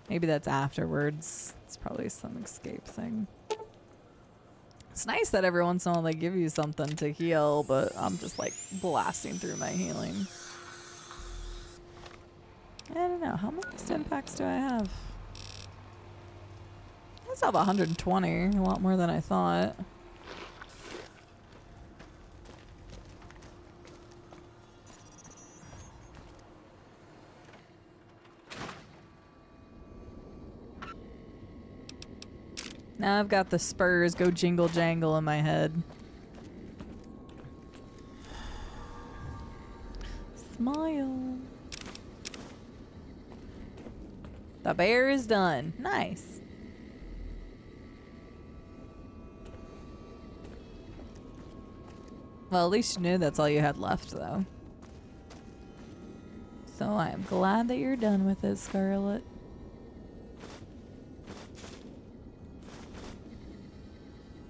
Maybe that's afterwards. It's probably some escape thing. It's nice that every once in a while they give you something to heal, but I'm just like blasting through my healing. I don't know. How many stim packs do I have? I still have 120. A lot more than I thought. Now I've got the spurs go jingle jangle in my head. Smile. The bear is done. Nice. Well, at least you knew that's all you had left, though. So I'm glad that you're done with it, Scarlett.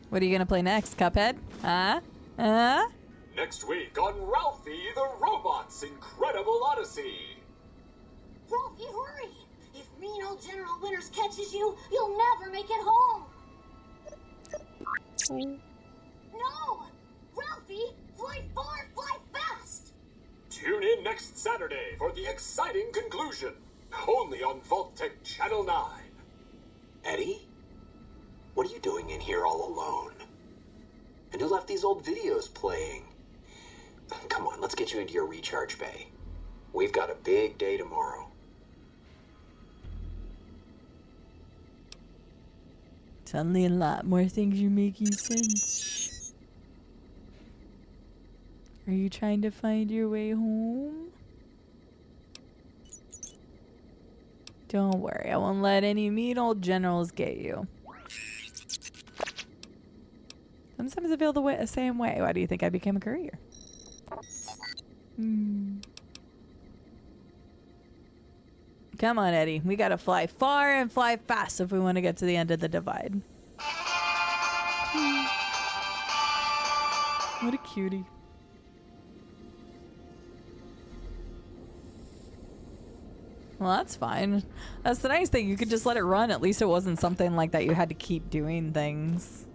What are you gonna play next, Cuphead? Huh? Huh? Next week on Ralphie the Robot's Incredible Odyssey. Ralphie, hurry! If mean old General Winters catches you, you'll never make it home! No! Ralphie, fly far, fly fast! Tune in next Saturday for the exciting conclusion. Only on Vault-Tec Channel 9. Eddie? What are you doing in here all alone? And who left these old videos playing? Come on, let's get you into your recharge bay. We've got a big day tomorrow. Suddenly a lot more things are making sense. Are you trying to find your way home? Don't worry, I won't let any mean old generals get you. Sometimes I feel the same way. Why do you think I became a courier? Come on, Eddie. We gotta fly far and fly fast if we want to get to the end of the divide. What a cutie. Well, that's fine. That's the nice thing. You could just let it run. At least it wasn't something like that you had to keep doing things.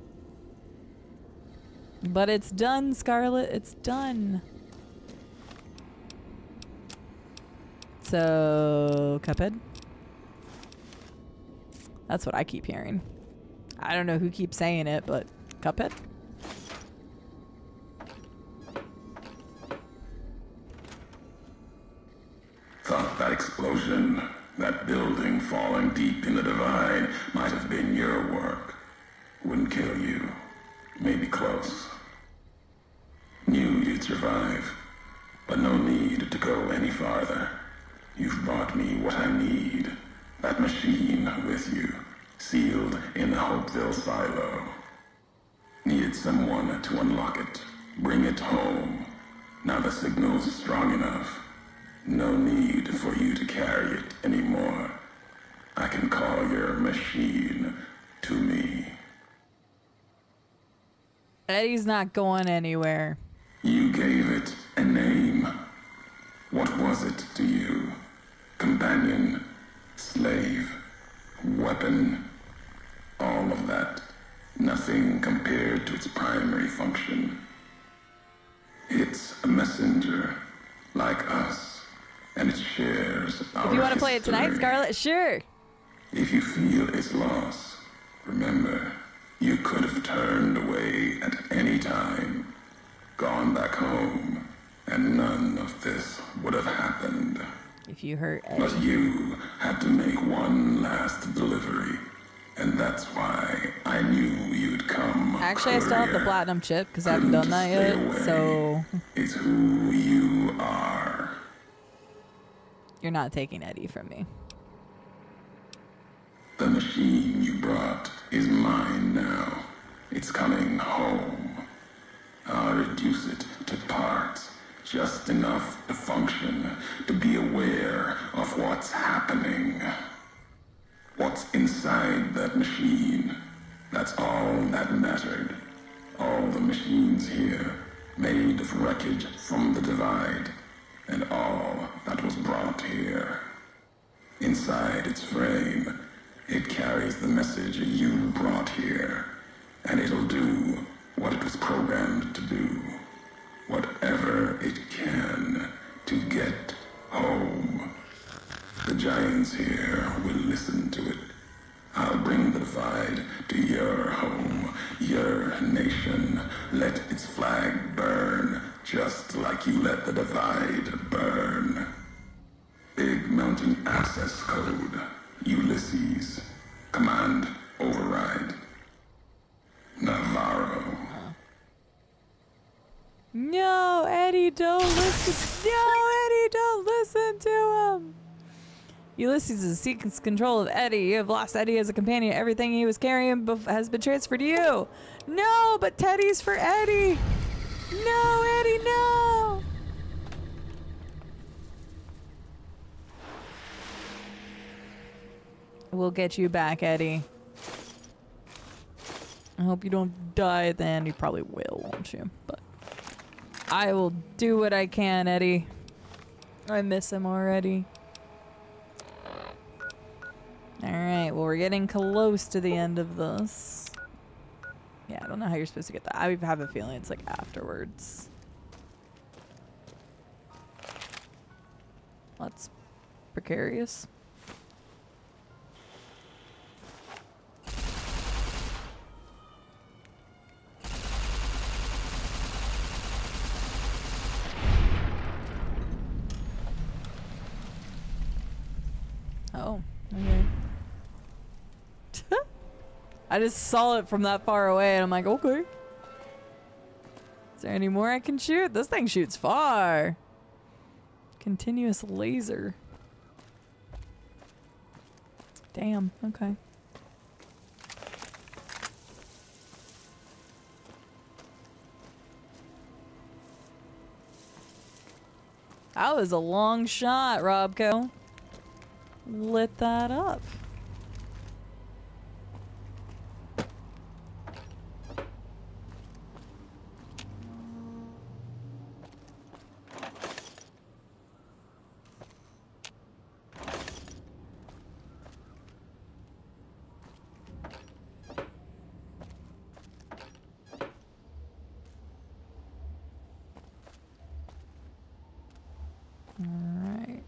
But it's done, Scarlet. It's done. So, Cuphead? That's what I keep hearing. I don't know who keeps saying it, but Cuphead? Thought that explosion, that building falling deep in the divide, might have been your work. Wouldn't kill you. Maybe close. Knew you'd survive, but no need to go any farther. You've brought me what I need. That machine with you, sealed in the Hopeville silo. Needed someone to unlock it, bring it home. Now the signal's strong enough. No need for you to carry it anymore. I can call your machine to me. Eddie's not going anywhere. You gave it a name. What was it to you? Companion, slave, weapon, all of that. Nothing compared to its primary function. It's a messenger, like us, and it shares our If you want to play it tonight, history. Scarlet, sure. If you feel its loss, remember, you could have turned away at any time, gone back home, and none of this would have happened. If you hurt Eddie. But you had to make one last delivery, and that's why I knew you'd come. Actually, I still have the platinum chip because I haven't done that yet, so It's who you are. you're not taking Eddie from me. The machine you brought is mine now. It's coming home. I'll reduce it to parts, just enough to function, to be aware of what's happening. What's inside that machine, that's all that mattered. All the machines here, made of wreckage from the divide, and all that was brought here. Inside its frame, it carries the message you brought here, and it'll do what it was programmed to do. Whatever it can to get home. The giants here will listen to it. I'll bring the divide to your home, your nation. Let its flag burn, just like you let the divide burn. Big Mountain Access Code. Ulysses. Command override. Navarro. No, Eddie, don't listen. No, Eddie, don't listen to him. Ulysses is seeking control of Eddie. You have lost Eddie as a companion. Everything he was carrying has been transferred to you. No, but Teddy's for Eddie. No, Eddie, no. We'll get you back, Eddie. I hope you don't die at the end. You probably will, won't you? But I will do what I can, Eddie. I miss him already. Alright, well, we're getting close to the end of this. Yeah, I don't know how you're supposed to get that. I have a feeling it's like afterwards. That's precarious. Oh, okay. I just saw it from that far away and I'm like, okay. Is there any more I can shoot? This thing shoots far. Continuous laser. Damn, okay. That was a long shot, Robco. lit that up. Alright.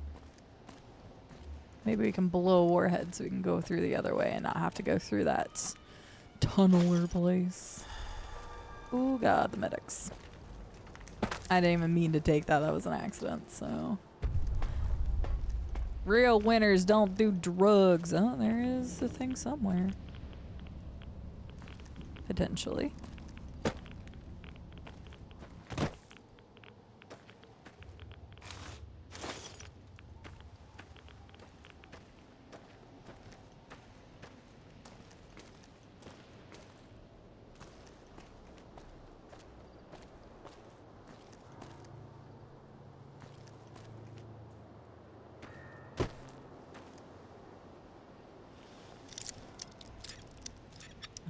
Maybe we can blow a warhead so we can go through the other way and not have to go through that tunneler place. Oh god, the medics. I didn't even mean to take that. That was an accident, so. Real winners don't do drugs. Oh, there is a thing somewhere. Potentially.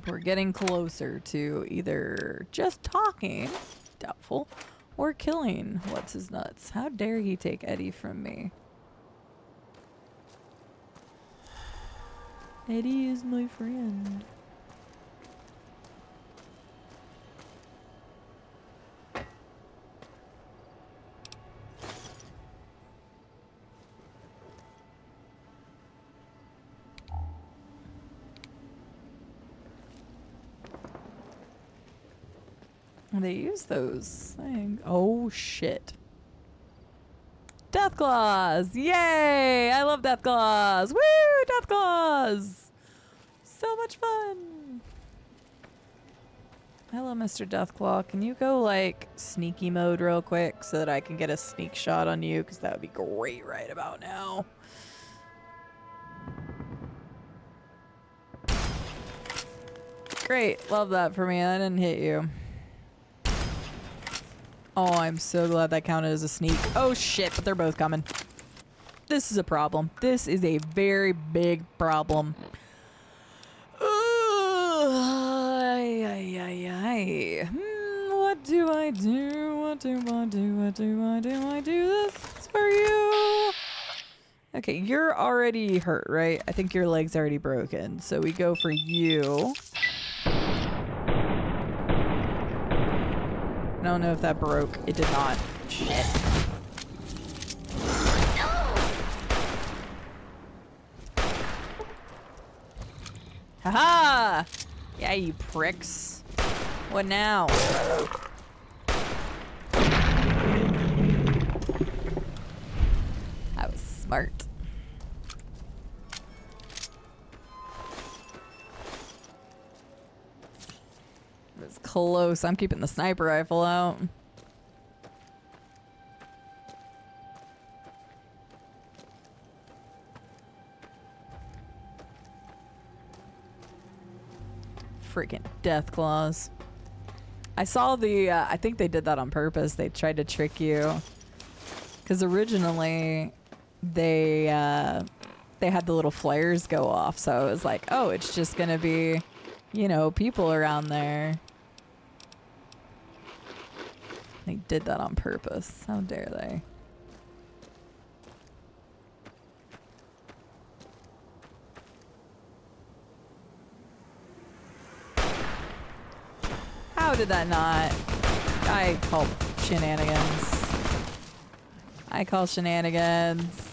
We're getting closer to either just talking, doubtful, or killing what's his nuts. How dare he take Eddie from me? Eddie is my friend. They use those things. Oh shit. Death claws! Yay! I love death claws! Woo! Death claws! So much fun! Hello, Mr. Deathclaw. Can you go like sneaky mode real quick so that I can get a sneak shot on you? Because that would be great right about now. Great. Love that for me. I didn't hit you. Oh, I'm so glad that counted as a sneak. Oh shit, but they're both coming. This is a problem. This is a very big problem. What do I do? What do I do? What do I do? I do this for you. Okay, you're already hurt, right? I think your leg's already broken. So we go for you. I don't know if that broke. It did not. Shit. Haha! Yeah, you pricks. What now? That was smart. It was close. I'm keeping the sniper rifle out. Freaking death claws. I saw the, I think they did that on purpose. They tried to trick you. Because originally, they had the little flares go off. So it was like, oh, it's just going to be, you know, people around there. They did that on purpose. How dare they? How did that not? I call shenanigans. I call shenanigans.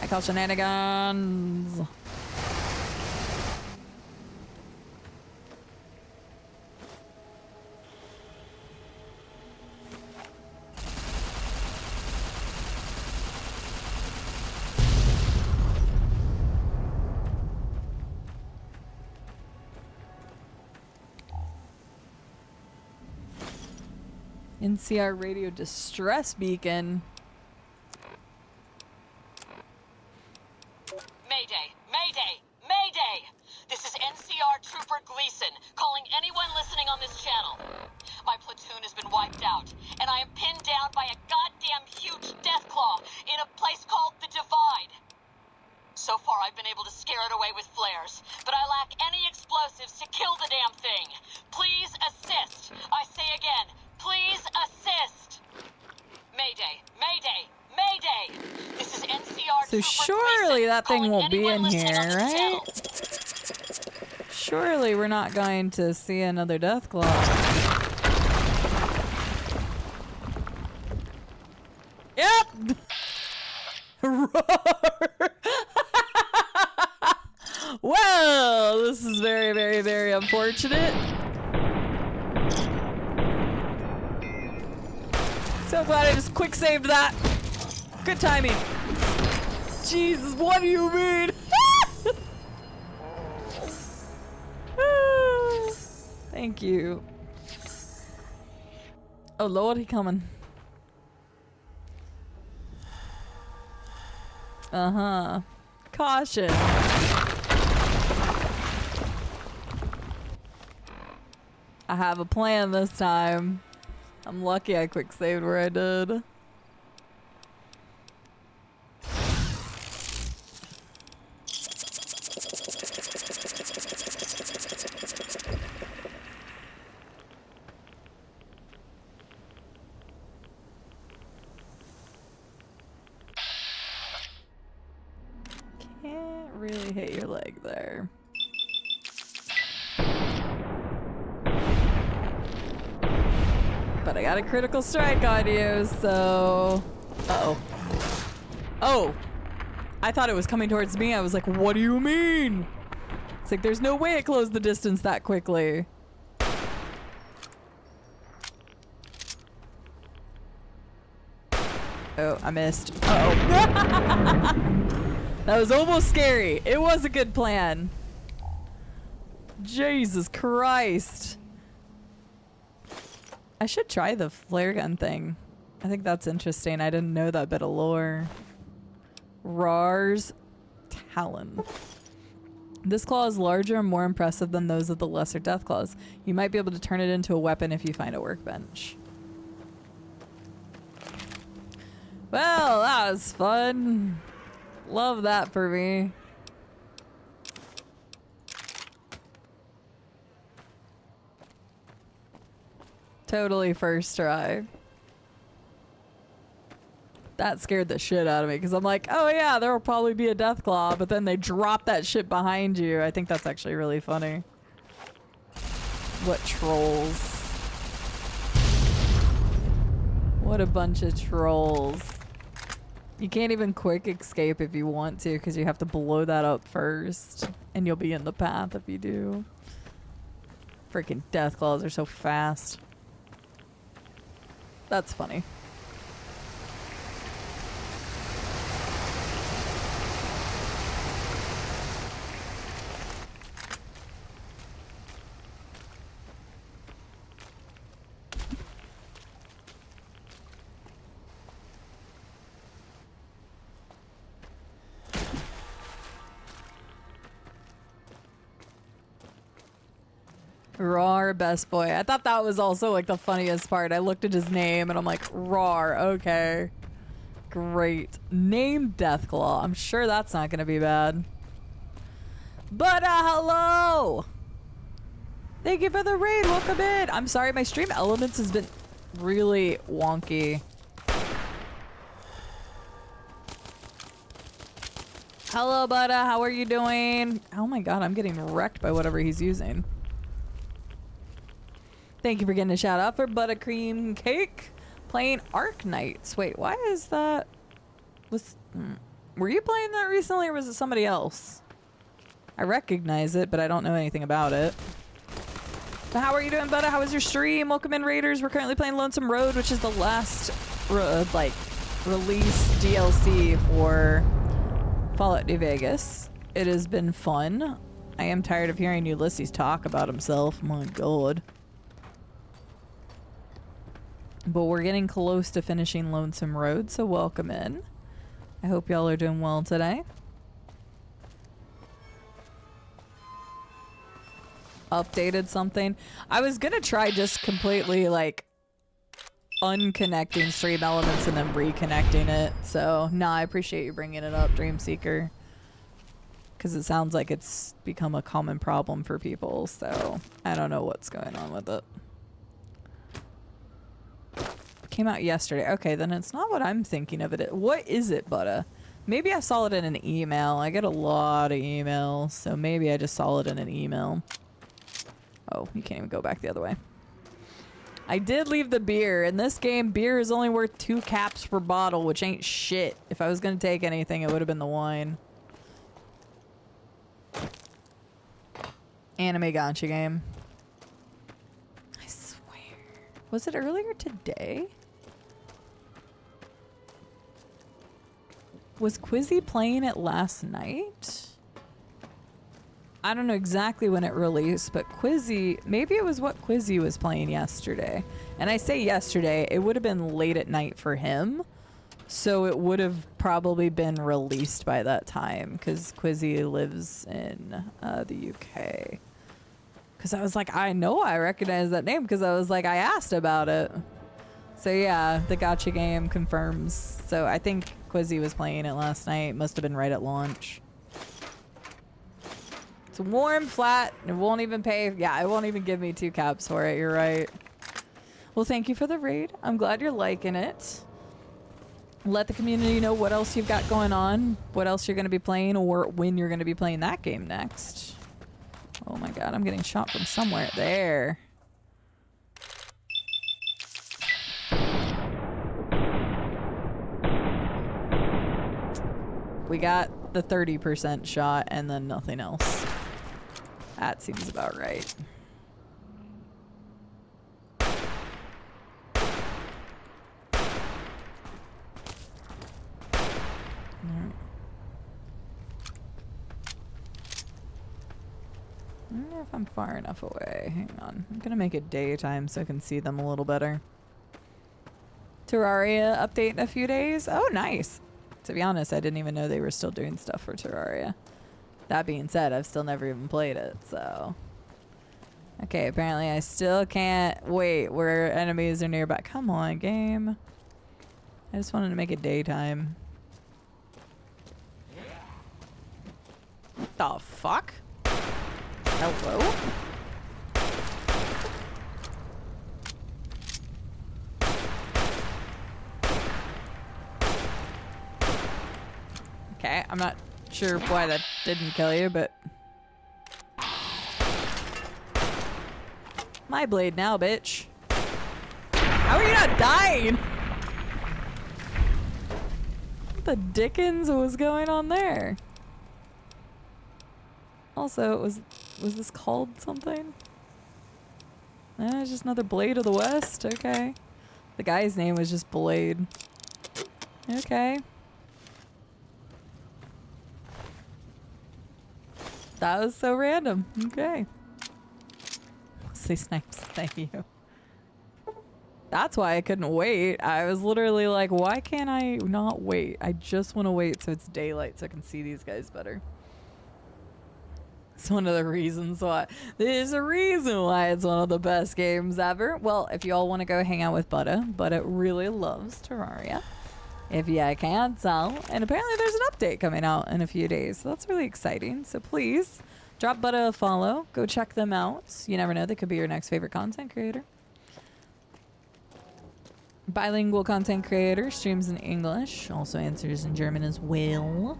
I call shenanigans. NCR radio distress beacon. Mayday! Mayday! Mayday! This is NCR Trooper Gleason calling anyone listening on this channel. my platoon has been wiped out, and I am pinned down by a goddamn huge deathclaw in a place called the Divide. So far, I've been able to scare it away with flares, but I lack any explosives to kill the damn thing. Please assist. I say again, please assist. Mayday, mayday, mayday. This is NCR. So surely that thing won't be in here, right? Surely we're not going to see another deathclaw. Yep. Roar. Well, this is very, very, very unfortunate. So glad I just quick saved that. Good timing. Jesus, what do you mean? Thank you. Oh Lord, he coming. Uh-huh. Caution. I have a plan this time. I'm lucky I quick saved where I did. Can't really hit your leg there. But I got a critical strike on you, so... Uh-oh. Oh! I thought it was coming towards me. I was like, what do you mean? It's like, there's no way it closed the distance that quickly. Oh, I missed. Uh-oh. That was almost scary. It was a good plan. Jesus Christ. I should try the flare gun thing. I think that's interesting. I didn't know that bit of lore. Rar's Talon. This claw is larger and more impressive than those of the lesser death claws. You might be able to turn it into a weapon if you find a workbench. Well, that was fun. Love that for me. Totally first try. That scared the shit out of me because I'm like, oh yeah, there will probably be a death claw, but then they drop that shit behind you. I think that's actually really funny. What trolls. What a bunch of trolls. You can't even quick escape if you want to because you have to blow that up first and you'll be in the path if you do. Freaking death claws are so fast. That's funny. Rar, best boy. I thought that was also like the funniest part. I looked at his name and I'm like, Rar, okay. Great. Name Deathclaw. I'm sure that's not gonna be bad. But hello! Thank you for the raid. Welcome in. I'm sorry, my stream elements has been really wonky. Hello, Butta. How are you doing? Oh my god, I'm getting wrecked by whatever he's using. Thank you for getting a shout out for Buttercream Cake. Playing Arc Knights. Wait, why is that? Were you playing that recently or was it somebody else? I recognize it, but I don't know anything about it. But how are you doing, Butta? How was your stream? Welcome in, Raiders. We're currently playing Lonesome Road, which is the last release DLC for Fallout New Vegas. It has been fun. I am tired of hearing Ulysses talk about himself. My god. But we're getting close to finishing Lonesome Road, so welcome in. I hope y'all are doing well today. updated something. I was gonna try just completely like unconnecting stream elements and then reconnecting it. So nah, I appreciate you bringing it up, Dreamseeker, because it sounds like it's become a common problem for people. So I don't know what's going on with it. Came out yesterday. Okay, then it's not what I'm thinking of it. What is it, Butta? Maybe I saw it in an email. I get a lot of emails, so maybe I just saw it in an email. Oh, you can't even go back the other way. I did leave the beer. In this game, beer is only worth 2 caps per bottle, which ain't shit. If I was gonna take anything, it would have been the wine. Anime gacha game. I swear. Was it earlier today? Was Quizzy playing it last night? I don't know exactly when it released, but Quizzy, maybe it was what Quizzy was playing yesterday. And I say yesterday, it would have been late at night for him. So it would have probably been released by that time because Quizzy lives in the UK. Because I was like, I know I recognize that name because I was like, I asked about it. So yeah, the gacha game confirms. So I think Quizzy was playing it last night. Must have been right at launch. It's warm, flat, and it won't even pay. Yeah, it won't even give me 2 caps for it. You're right. Well, thank you for the raid. I'm glad you're liking it. Let the community know what else you've got going on, what else you're going to be playing, or when you're going to be playing that game next. Oh my god, I'm getting shot from somewhere. There. We got the 30% shot and then nothing else. That seems about right. I don't know if I'm far enough away. Hang on. I'm gonna make it daytime so I can see them a little better. Terraria update in a few days. Oh, nice. To be honest, I didn't even know they were still doing stuff for Terraria. That being said, I've still never even played it, so... Okay, apparently I still can't wait where enemies are nearby. Come on, game. I just wanted to make it daytime. What the fuck? Hello? Okay, I'm not sure why that didn't kill you, but... My blade now, bitch. How are you not dying? What the dickens was going on there? Also, was this called something? It's just another Blade of the West? Okay. The guy's name was just Blade. Okay. That was so random. Okay. Say snipes. Thank you. That's why I couldn't wait. I was literally like, why can't I not wait? I just want to wait so it's daylight so I can see these guys better. It's one of the reasons why. There's a reason why it's one of the best games ever. Well, if you all want to go hang out with Butta really loves Terraria. If you can't tell. And apparently there's an update coming out in a few days. So that's really exciting. So please, drop Butta a follow. Go check them out. You never know, they could be your next favorite content creator. Bilingual content creator, streams in English. Also answers in German as well.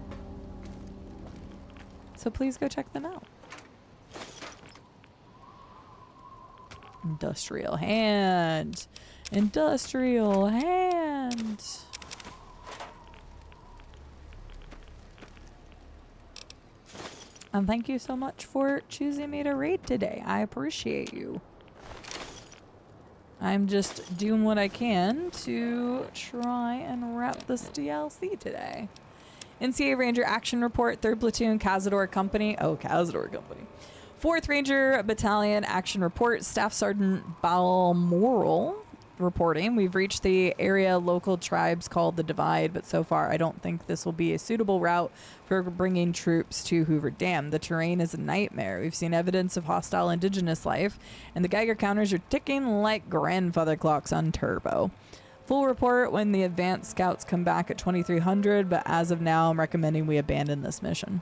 So please go check them out. Industrial hand. Industrial hand. And thank you so much for choosing me to raid today. I appreciate you. I'm just doing what I can to try and wrap this DLC today. NCA Ranger Action Report, 3rd Platoon, Cazador Company. Oh, Cazador Company. 4th Ranger Battalion Action Report, Staff Sergeant Balmoral reporting. We've reached the area local tribes called the Divide, but so far I don't think this will be a suitable route for bringing troops to Hoover Dam. The terrain is a nightmare. We've seen evidence of hostile indigenous life, and the Geiger counters are ticking like grandfather clocks on turbo. Full report when the advanced scouts come back at 2300, but as of now, I'm recommending we abandon this mission.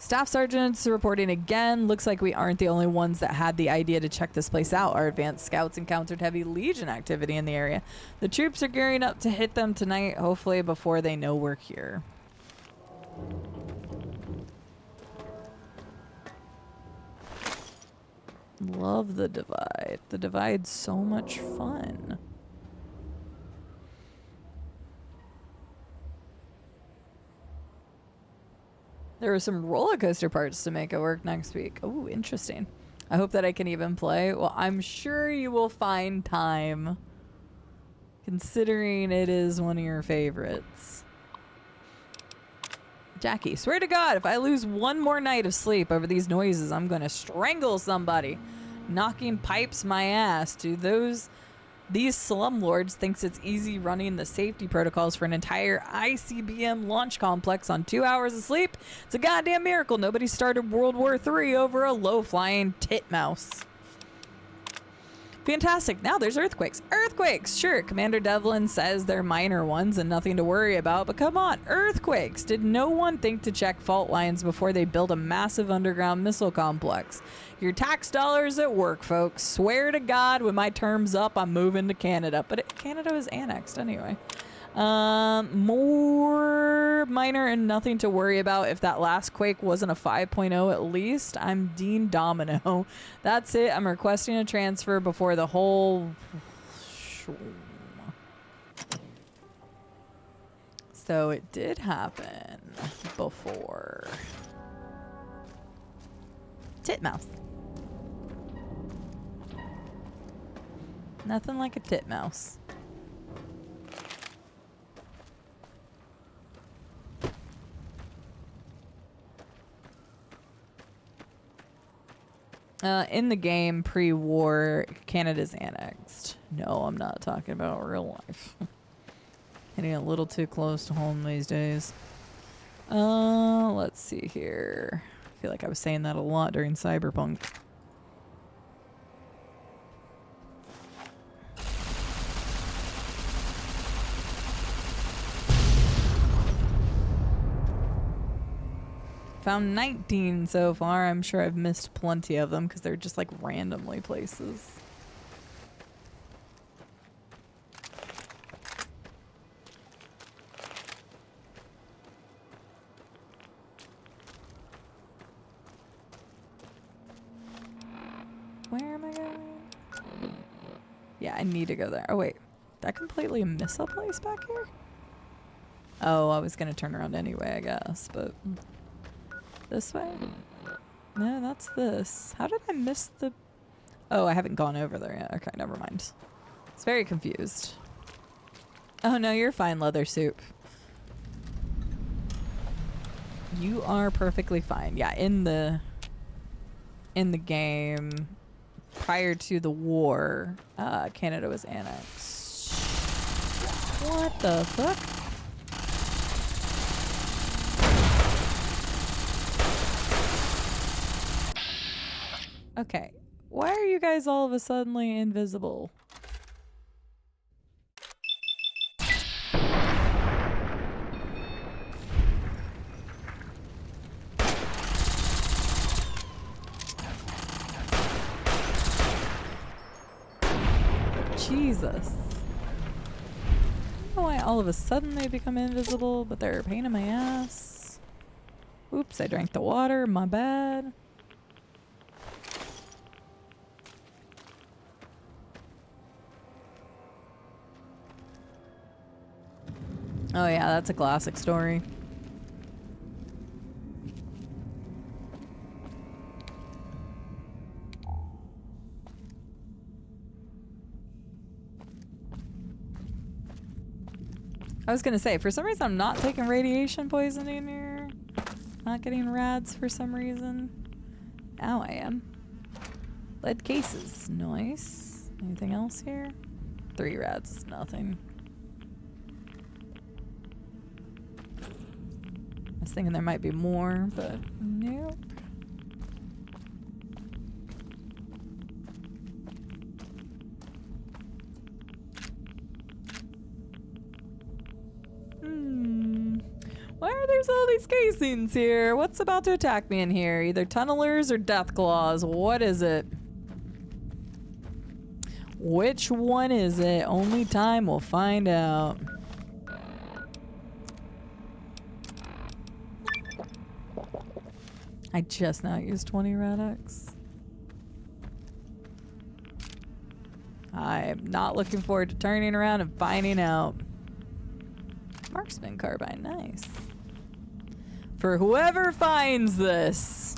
Staff sergeants reporting again. Looks like we aren't the only ones that had the idea to check this place out. Our advanced scouts encountered heavy Legion activity in the area. The troops are gearing up to hit them tonight, hopefully before they know we're here. Love the Divide. The Divide's so much fun. There are some roller coaster parts to make it work next week. Oh, interesting. I hope that I can even play. Well, I'm sure you will find time, considering it is one of your favorites. Jackie, swear to God, if I lose one more night of sleep over these noises, I'm going to strangle somebody. Knocking pipes my ass. Do these slumlords thinks it's easy running the safety protocols for an entire ICBM launch complex on 2 hours of sleep? It's a goddamn miracle nobody started World War III over a low-flying titmouse. Fantastic. Now there's earthquakes. Earthquakes! Sure, Commander Devlin says they're minor ones and nothing to worry about, but come on, earthquakes! Did no one think to check fault lines before they build a massive underground missile complex? Your tax dollars at work, folks. Swear to God, when my term's up, I'm moving to Canada. But Canada was annexed anyway. More minor and nothing to worry about. If that last quake wasn't a 5.0 at least, I'm Dean Domino. That's it. I'm requesting a transfer before the whole... So it did happen before. Titmouse. Nothing like a titmouse. In the game, pre-war, Canada's annexed. No, I'm not talking about real life. Hitting a little too close to home these days. Let's see here. I feel like I was saying that a lot during Cyberpunk. Found 19 so far. I'm sure I've missed plenty of them because they're just like randomly places. Where am I going? Yeah, I need to go there. Oh wait, did I completely miss a place back here? Oh, I was gonna turn around anyway, I guess, but... This way? No, that's this. How did I miss the... Oh, I haven't gone over there yet. Okay, never mind. It's very confused. Oh no, you're fine, Leather Soup. You are perfectly fine. Yeah, in the game, prior to the war, Canada was annexed. What the fuck? Okay, why are you guys all of a sudden invisible? Jesus. I don't know why all of a sudden they become invisible, but they're a pain in my ass. Oops, I drank the water, my bad. Oh yeah, that's a classic story. I was gonna say, for some reason I'm not taking radiation poisoning here. Not getting rads for some reason. Now I am. Lead cases. Nice. Anything else here? 3 rats is nothing. I was thinking there might be more, but nope. Why are there all these casings here? What's about to attack me in here? Either tunnelers or death claws. What is it? Which one is it? Only time will find out. I just now used 20 Radix. I'm not looking forward to turning around and finding out. Marksman carbine, nice. For whoever finds this.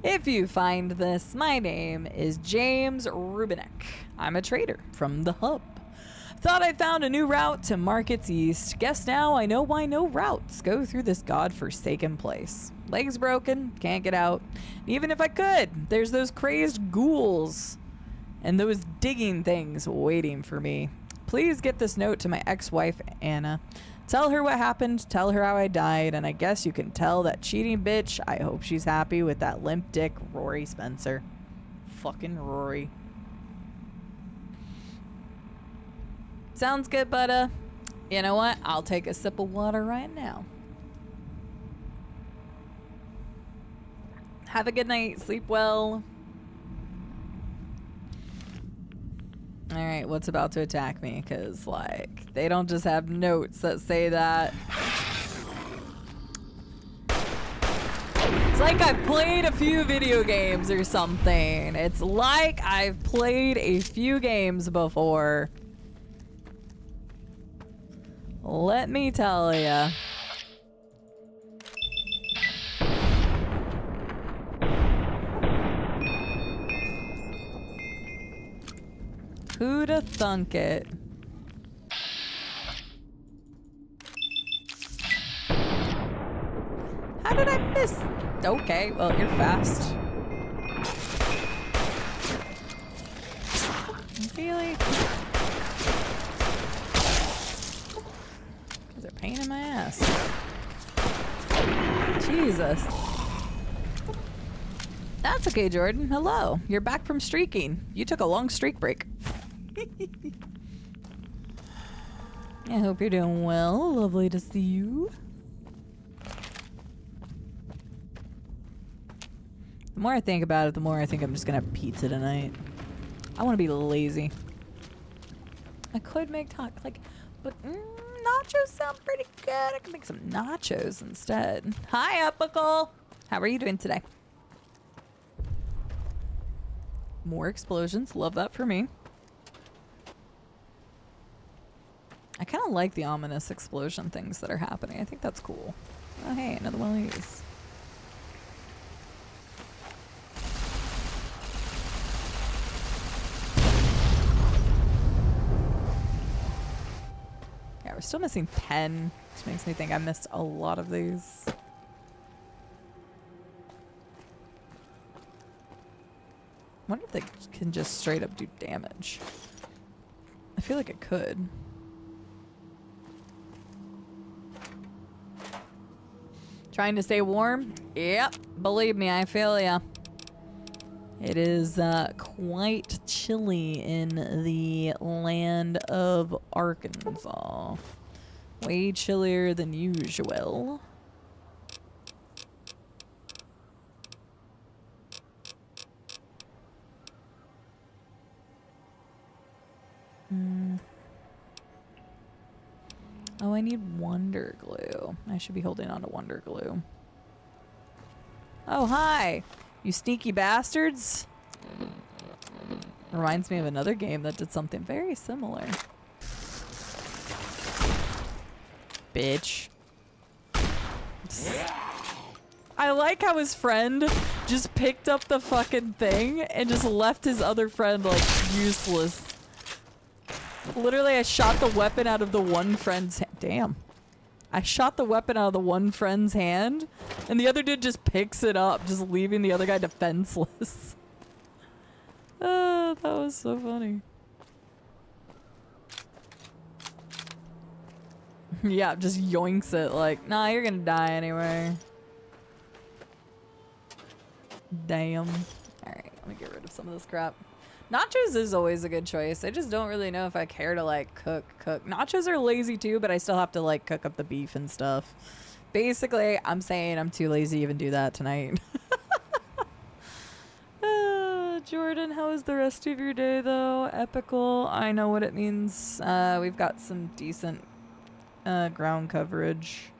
If you find this, my name is James Rubinek. I'm a trader from the hub. Thought I found a new route to Markets East. Guess now I know why no routes go through this godforsaken place. Legs broken, can't get out. Even if I could, there's those crazed ghouls and those digging things waiting for me. Please get this note to my ex-wife, Anna. Tell her what happened, tell her how I died, and I guess you can tell that cheating bitch, I hope she's happy with that limp dick Rory Spencer. Fucking Rory. Sounds good, but you know what? I'll take a sip of water right now. Have a good night, sleep well. Alright, what's about to attack me? Because, like, they don't just have notes that say that. It's like I've played a few video games or something. It's like I've played a few games before. Let me tell ya. Who'da thunk it? How did I miss? Okay, well, you're fast. Really? They're a pain in my ass. Jesus. That's okay, Jordan. Hello. You're back from streaking. You took a long streak break. I hope you're doing well. Lovely to see you. The more I think about it, the more I think I'm just gonna have pizza tonight. I want to be lazy. I could make but nachos sound pretty good. I can make some nachos instead. Hi, Epical. How are you doing today? More explosions. Love that for me. I kind of like the ominous explosion things that are happening. I think that's cool. Oh, hey, another one of these. Yeah, we're still missing 10, which makes me think I missed a lot of these. I wonder if they can just straight up do damage. I feel like it could. Trying to stay warm? Yep, believe me, I feel ya. It is quite chilly in the land of Arkansas. Way chillier than usual. Oh, I need Wonder Glue. I should be holding on to Wonder Glue. Oh, hi! You sneaky bastards! Reminds me of another game that did something very similar. Bitch. I like how his friend just picked up the fucking thing and just left his other friend, like, useless. Literally, I shot the weapon out of the one friend's hand. Damn. I shot the weapon out of the one friend's hand, and the other dude just picks it up, just leaving the other guy defenseless. Oh, that was so funny. Yeah, just yoinks it like, nah, you're gonna die anyway. Damn. Alright, let me get rid of some of this crap. Nachos is always a good choice. I just don't really know if I care to like cook. Nachos are lazy too, but I still have to like cook up the beef and stuff. Basically, I'm saying I'm too lazy to even do that tonight. Jordan, how was the rest of your day though? Epical. I know what it means. We've got some decent ground coverage.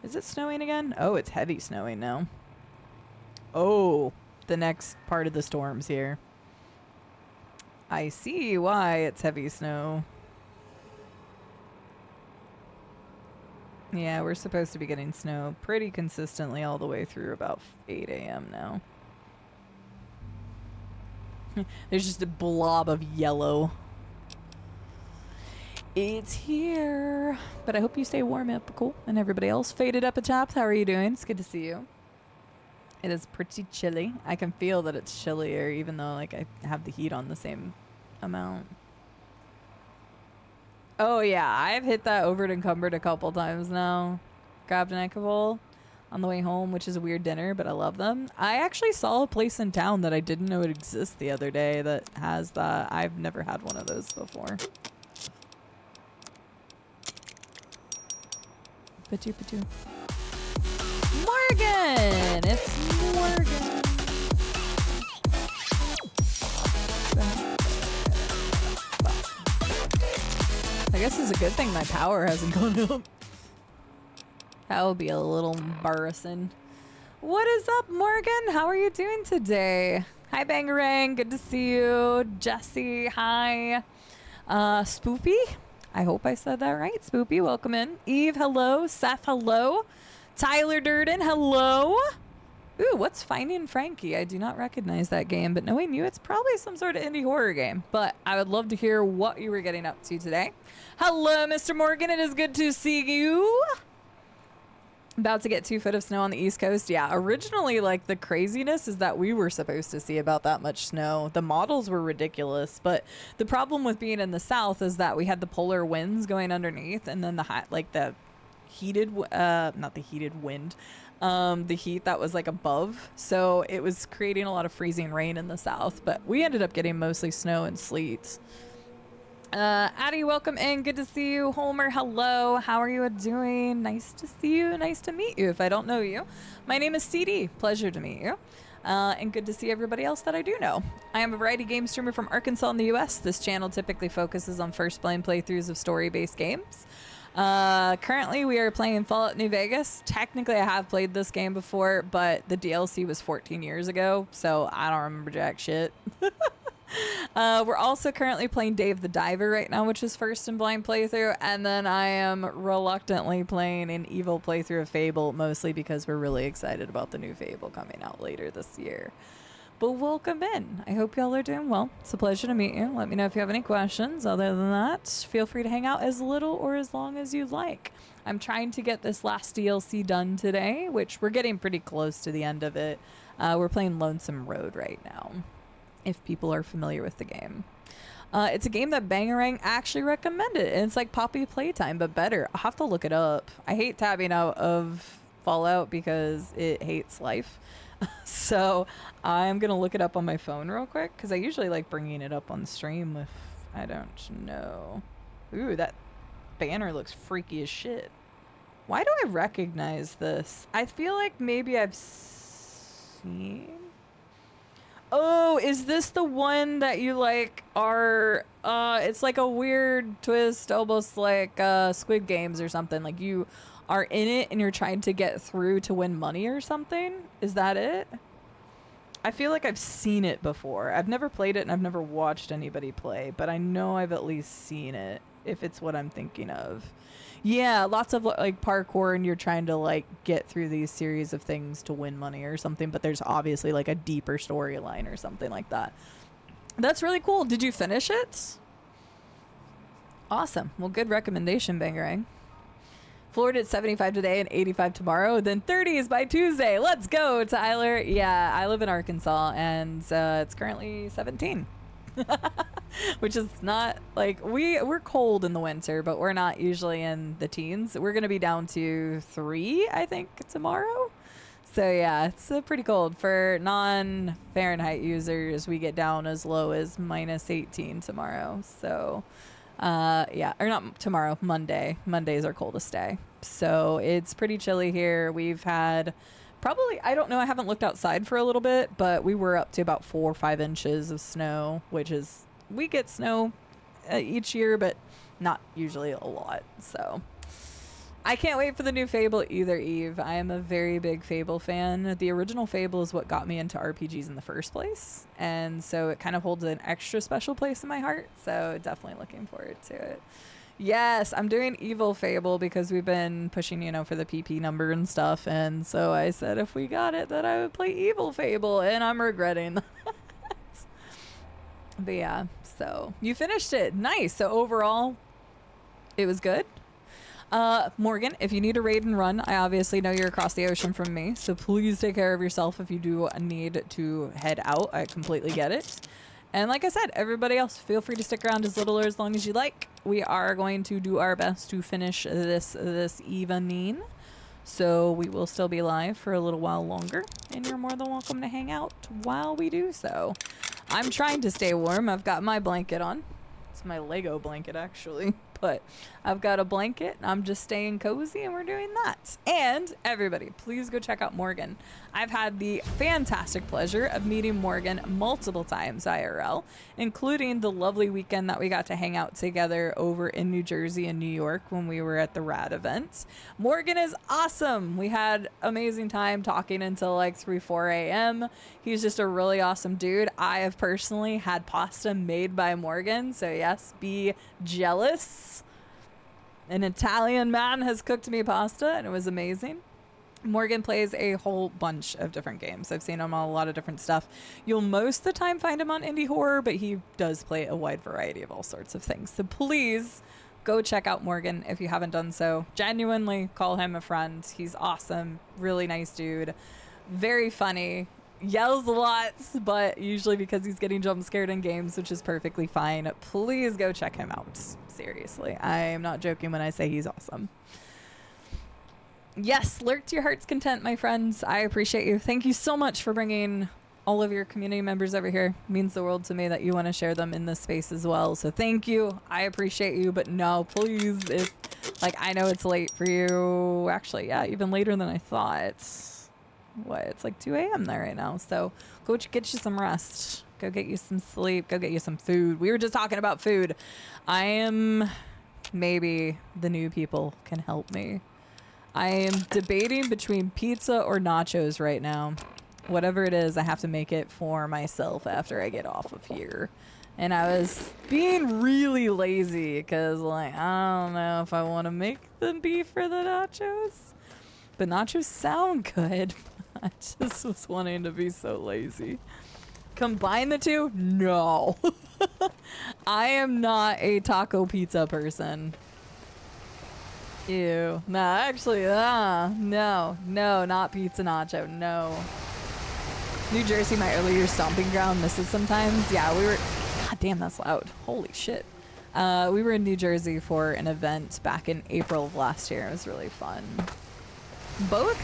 Is it snowing again? Oh, it's heavy snowing now. Oh, the next part of the storm's here. I see why it's heavy snow. Yeah, we're supposed to be getting snow pretty consistently all the way through about 8 a.m. now. There's just a blob of yellow. It's here. But I hope you stay warm, Epical, and everybody else. Faded up a top. How are you doing? It's good to see you. It is pretty chilly. I can feel that it's chillier, even though like I have the heat on the same amount. Oh yeah, I've hit that Overed Encumbered a couple times now. Grabbed an Ecavol on the way home, which is a weird dinner, but I love them. I actually saw a place in town that I didn't know it exists the other day that has that. I've never had one of those before. Patu. Morgan! It's Morgan! I guess it's a good thing my power hasn't gone up. That would be a little embarrassing. What is up, Morgan? How are you doing today? Hi, Bangarang. Good to see you. Jesse, hi. Spoopy. I hope I said that right. Spoopy, welcome in. Eve, hello. Seth, hello. Tyler Durden, hello. Ooh, what's Finding Frankie? I do not recognize that game, but knowing you, it's probably some sort of indie horror game. But I would love to hear what you were getting up to today. Hello, Mr. Morgan. It is good to see you. About to get 2 foot of snow on the East Coast. Yeah, originally, like, the craziness is that we were supposed to see about that much snow. The models were ridiculous, but the problem with being in the South is that we had the polar winds going underneath, and then the heated, not the heated wind, the heat that was like above. So it was creating a lot of freezing rain in the South, but we ended up getting mostly snow and sleet. Addie, welcome in. Good to see you. Homer, hello. How are you doing? Nice to see you. Nice to meet you if I don't know you. My name is CD. Pleasure to meet you. And good to see everybody else that I do know. I am a variety game streamer from Arkansas in the US. This channel typically focuses on first playing playthroughs of story-based games. Currently we are playing Fallout New Vegas. Technically I have played this game before, but the DLC was 14 years ago, so I don't remember jack shit. We're also currently playing Dave the Diver right now, which is first in blind playthrough, and then I am reluctantly playing an evil playthrough of Fable, mostly because we're really excited about the new Fable coming out later this year. But welcome in. I hope y'all are doing well. It's a pleasure to meet you. Let me know if you have any questions. Other than that, feel free to hang out as little or as long as you like. I'm trying to get this last DLC done today, which we're getting pretty close to the end of it. We're playing Lonesome Road right now, if people are familiar with the game. It's a game that Bangarang actually recommended, and it's like Poppy Playtime, but better. I'll have to look it up. I hate tabbing out of Fallout because it hates life. So I'm gonna look it up on my phone real quick, because I usually like bringing it up on stream if I don't know. Ooh, that banner looks freaky as shit. Why do I recognize this? I feel like maybe I've seen... Oh, is this the one that you like are, it's like a weird twist, almost like Squid Games or something. Like you are in it and you're trying to get through to win money or something? Is that it? I feel like I've seen it before. I've never played it and I've never watched anybody play, but I know I've at least seen it, if it's what I'm thinking of. Yeah, lots of like parkour, and you're trying to like get through these series of things to win money or something, but there's obviously like a deeper storyline or something like that. That's really cool. Did you finish it? Awesome. Well, good recommendation, Bangarang. Florida at 75 today and 85 tomorrow. Then 30s by Tuesday. Let's go, Tyler. Yeah, I live in Arkansas, and it's currently 17. Which is not like we're cold in the winter, but we're not usually in the teens. We're gonna be down to 3, I think, tomorrow. So yeah, it's pretty cold for non-Fahrenheit users. We get down as low as -18 tomorrow. So yeah, or not tomorrow, Monday. Monday's our coldest day. So it's pretty chilly here. We've had probably, I don't know, I haven't looked outside for a little bit, but we were up to about 4 or 5 inches of snow, which is, we get snow each year, but not usually a lot. So I can't wait for the new Fable either, Eve. I am a very big Fable fan. The original Fable is what got me into RPGs in the first place, and so it kind of holds an extra special place in my heart. So definitely looking forward to it. Yes, I'm doing Evil Fable because we've been pushing, you know, for the PP number and stuff. And so I said if we got it, that I would play Evil Fable, and I'm regretting that. But yeah, so you finished it. Nice. So overall, it was good. Morgan, if you need a raid and run, I obviously know you're across the ocean from me. So please take care of yourself if you do need to head out. I completely get it. And like I said, everybody else, feel free to stick around as little or as long as you like. We are going to do our best to finish this evening. So we will still be live for a little while longer. And you're more than welcome to hang out while we do so. I'm trying to stay warm. I've got my blanket on. It's my Lego blanket, actually. But I've got a blanket. I'm just staying cozy, and we're doing that. And everybody, please go check out Morgan. I've had the fantastic pleasure of meeting Morgan multiple times IRL, including the lovely weekend that we got to hang out together over in New Jersey and New York when we were at the RAD event. Morgan is awesome. We had amazing time talking until like 3, 4 a.m. He's just a really awesome dude. I have personally had pasta made by Morgan, so yes, be jealous. An Italian man has cooked me pasta, and it was amazing. Morgan plays a whole bunch of different games. I've seen him on a lot of different stuff. You'll most of the time find him on indie horror, but he does play a wide variety of all sorts of things. So please go check out Morgan if you haven't done so. Genuinely call him a friend. He's awesome. Really nice dude. Very funny. Yells a lot, but usually because he's getting jump scared in games, which is perfectly fine. Please go check him out. Seriously, I am not joking when I say he's awesome. Yes, lurk to your heart's content, my friends. I appreciate you. Thank you so much for bringing all of your community members over here. It means the world to me that you want to share them in this space as well. So thank you. I appreciate you, but no, please, if like, I know it's late for you. Actually, yeah, even later than I thought. What, it's like 2 a.m. there right now. So go get you some rest. Go get you some sleep. Go get you some food. We were just talking about food. Maybe the new people can help me. I am debating between pizza or nachos right now. Whatever it is, I have to make it for myself after I get off of here. And I was being really lazy because, like, I don't know if I want to make the beef for the nachos. But nachos sound good. I just was wanting to be so lazy. Combine the two? No. I am not a taco pizza person. Ew. No, actually, no, not pizza nacho. No. New Jersey, my earlier stomping ground, misses sometimes. Yeah, we were, god damn, that's loud. Holy shit. We were in New Jersey for an event back in April of last year. It was really fun. Both,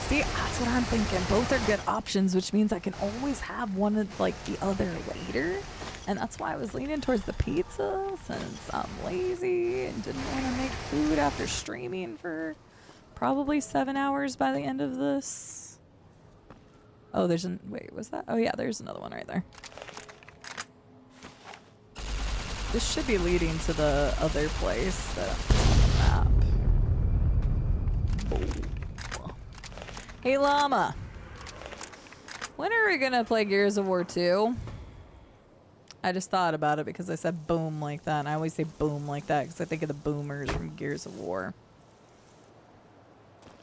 see, that's what I'm thinking. Both are good options, which means I can always have one of like the other later. And that's why I was leaning towards the pizza, since I'm lazy and didn't want to make food after streaming for probably 7 hours by the end of this. Oh, wait, was that? Oh yeah, there's another one right there. This should be leading to the other place that's on the map. Oh. Hey Llama, when are we gonna play Gears of War 2? I just thought about it because I said boom like that, and I always say boom like that because I think of the boomers from Gears of War.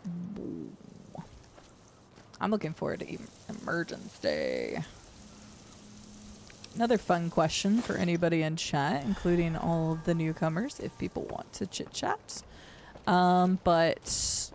Boom. I'm looking forward to Emergence Day. Another fun question for anybody in chat, including all of the newcomers, if people want to chit-chat. But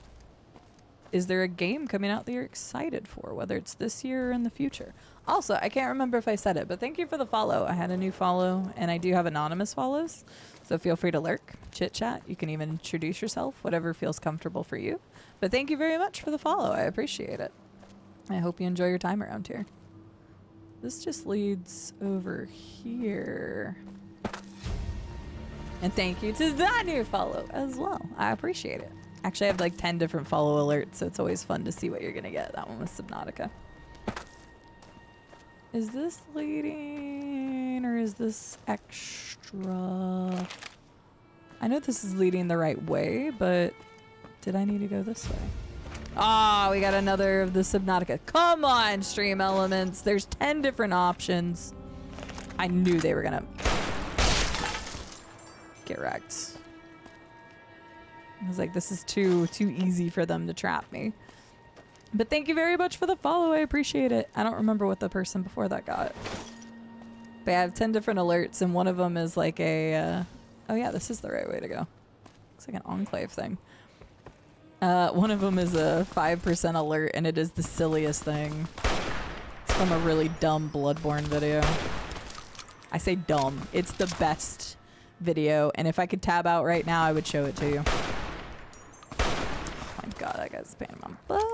is there a game coming out that you're excited for, whether it's this year or in the future? Also, I can't remember if I said it, but thank you for the follow. I had a new follow, and I do have anonymous follows, so feel free to lurk, chit chat. You can even introduce yourself, whatever feels comfortable for you. But thank you very much for the follow. I appreciate it. I hope you enjoy your time around here. This just leads over here. And thank you to that new follow as well. I appreciate it. Actually, I have like 10 different follow alerts, so it's always fun to see what you're gonna get. That one was Subnautica. Is this leading or is this extra? I know this is leading the right way, but did I need to go this way? Ah, we got another of the Subnautica. Come on, Stream Elements. There's 10 different options. I knew they were gonna get wrecked. I was like, this is too easy for them to trap me. But thank you very much for the follow. I appreciate it. I don't remember what the person before that got. But I have 10 different alerts, and one of them is like a... oh yeah, this is the right way to go. Looks like an enclave thing. One of them is a 5% alert, and it is the silliest thing. It's from a really dumb Bloodborne video. I say dumb. It's the best video, and if I could tab out right now, I would show it to you. Oh my god, that guy's a pain in my butt.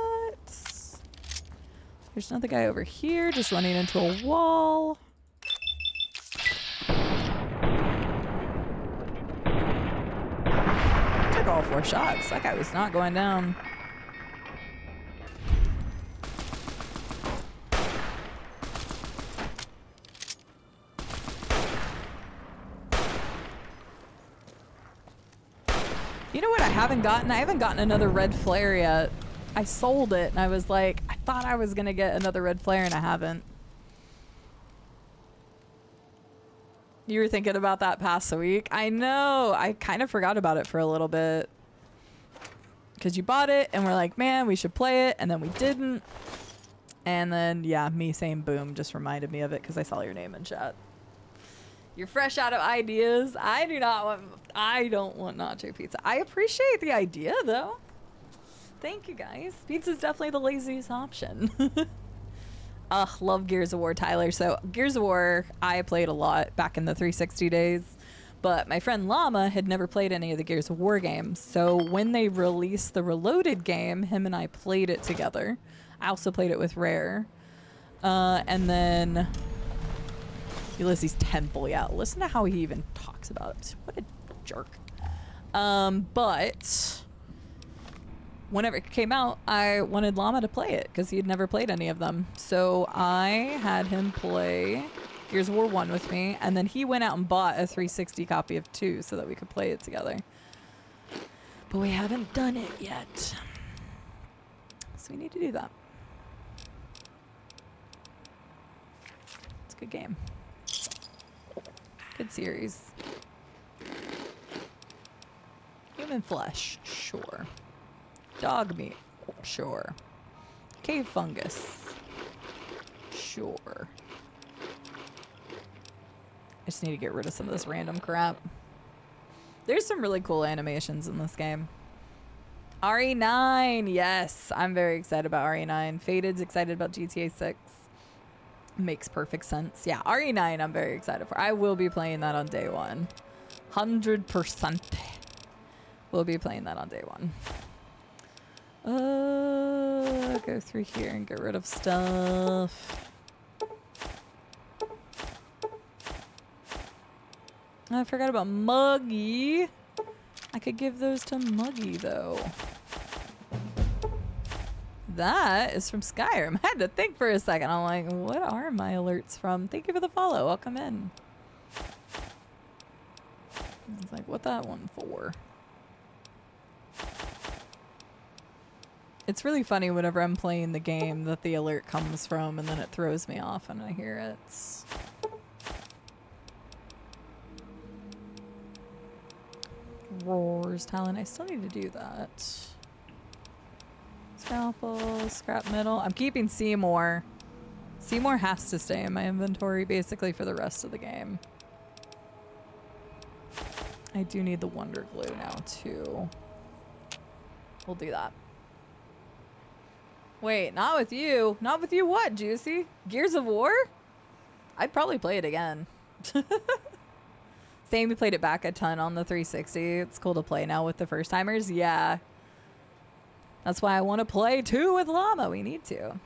There's another guy over here just running into a wall. I took all 4 shots. That guy was not going down. You know what I haven't gotten? I haven't gotten another red flare yet. I sold it and I was like, I thought I was gonna get another red flare and I haven't. You were thinking about that past week? I know. I kind of forgot about it for a little bit. Because you bought it and we're like, man, we should play it. And then we didn't. And then, yeah, me saying boom just reminded me of it because I saw your name in chat. You're fresh out of ideas. I don't want nacho pizza. I appreciate the idea though. Thank you guys. Pizza's definitely the laziest option. Ugh, love Gears of War, Tyler. So Gears of War, I played a lot back in the 360 days, but my friend Llama had never played any of the Gears of War games. So when they released the Reloaded game, him and I played it together. I also played it with Rare. And then Ulysses Temple, yeah. Listen to how he even talks about it. What a jerk. But whenever it came out, I wanted Llama to play it because he had never played any of them. So I had him play Gears of War 1 with me, and then he went out and bought a 360 copy of 2 so that we could play it together. But we haven't done it yet. So we need to do that. It's a good game. Good series. Human flesh, sure. Dog meat, sure. Cave fungus, sure. I just need to get rid of some of this random crap. There's some really cool animations in this game. RE9, yes, I'm very excited about RE9. Faded's excited about GTA 6. Makes perfect sense. Yeah, RE9 I'm very excited for. I will be playing that on day 1. 100%. We'll be playing that on day 1. Go through here and get rid of stuff. I forgot about Muggy. I could give those to Muggy though. That is from Skyrim. I had to think for a second. I'm like, what are my alerts from? Thank you for the follow. Welcome in. It's like, what that one for? It's really funny whenever I'm playing the game that the alert comes from and then it throws me off when I hear it. Roars talent. I still need to do that. Scalpel, scrap metal. I'm keeping Seymour. Seymour has to stay in my inventory basically for the rest of the game. I do need the Wonder Glue now too. We'll do that. Wait, not with you. Not with you what, Juicy? Gears of War? I'd probably play it again. Same, we played it back a ton on the 360. It's cool to play now with the first timers. Yeah. That's why I want to play 2 with Llama. We need to.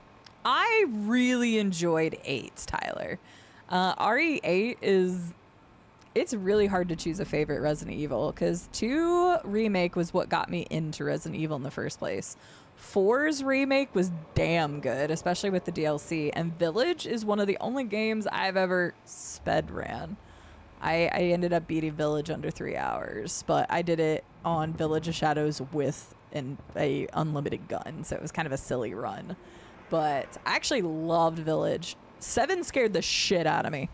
I really enjoyed 8, Tyler. RE8 is... It's really hard to choose a favorite Resident Evil because 2 Remake was what got me into Resident Evil in the first place. 4's remake was damn good, especially with the DLC. And Village is one of the only games I've ever sped ran. I ended up beating Village under 3 hours, but I did it on Village of Shadows with a unlimited gun, so it was kind of a silly run. But I actually loved Village. 7 scared the shit out of me.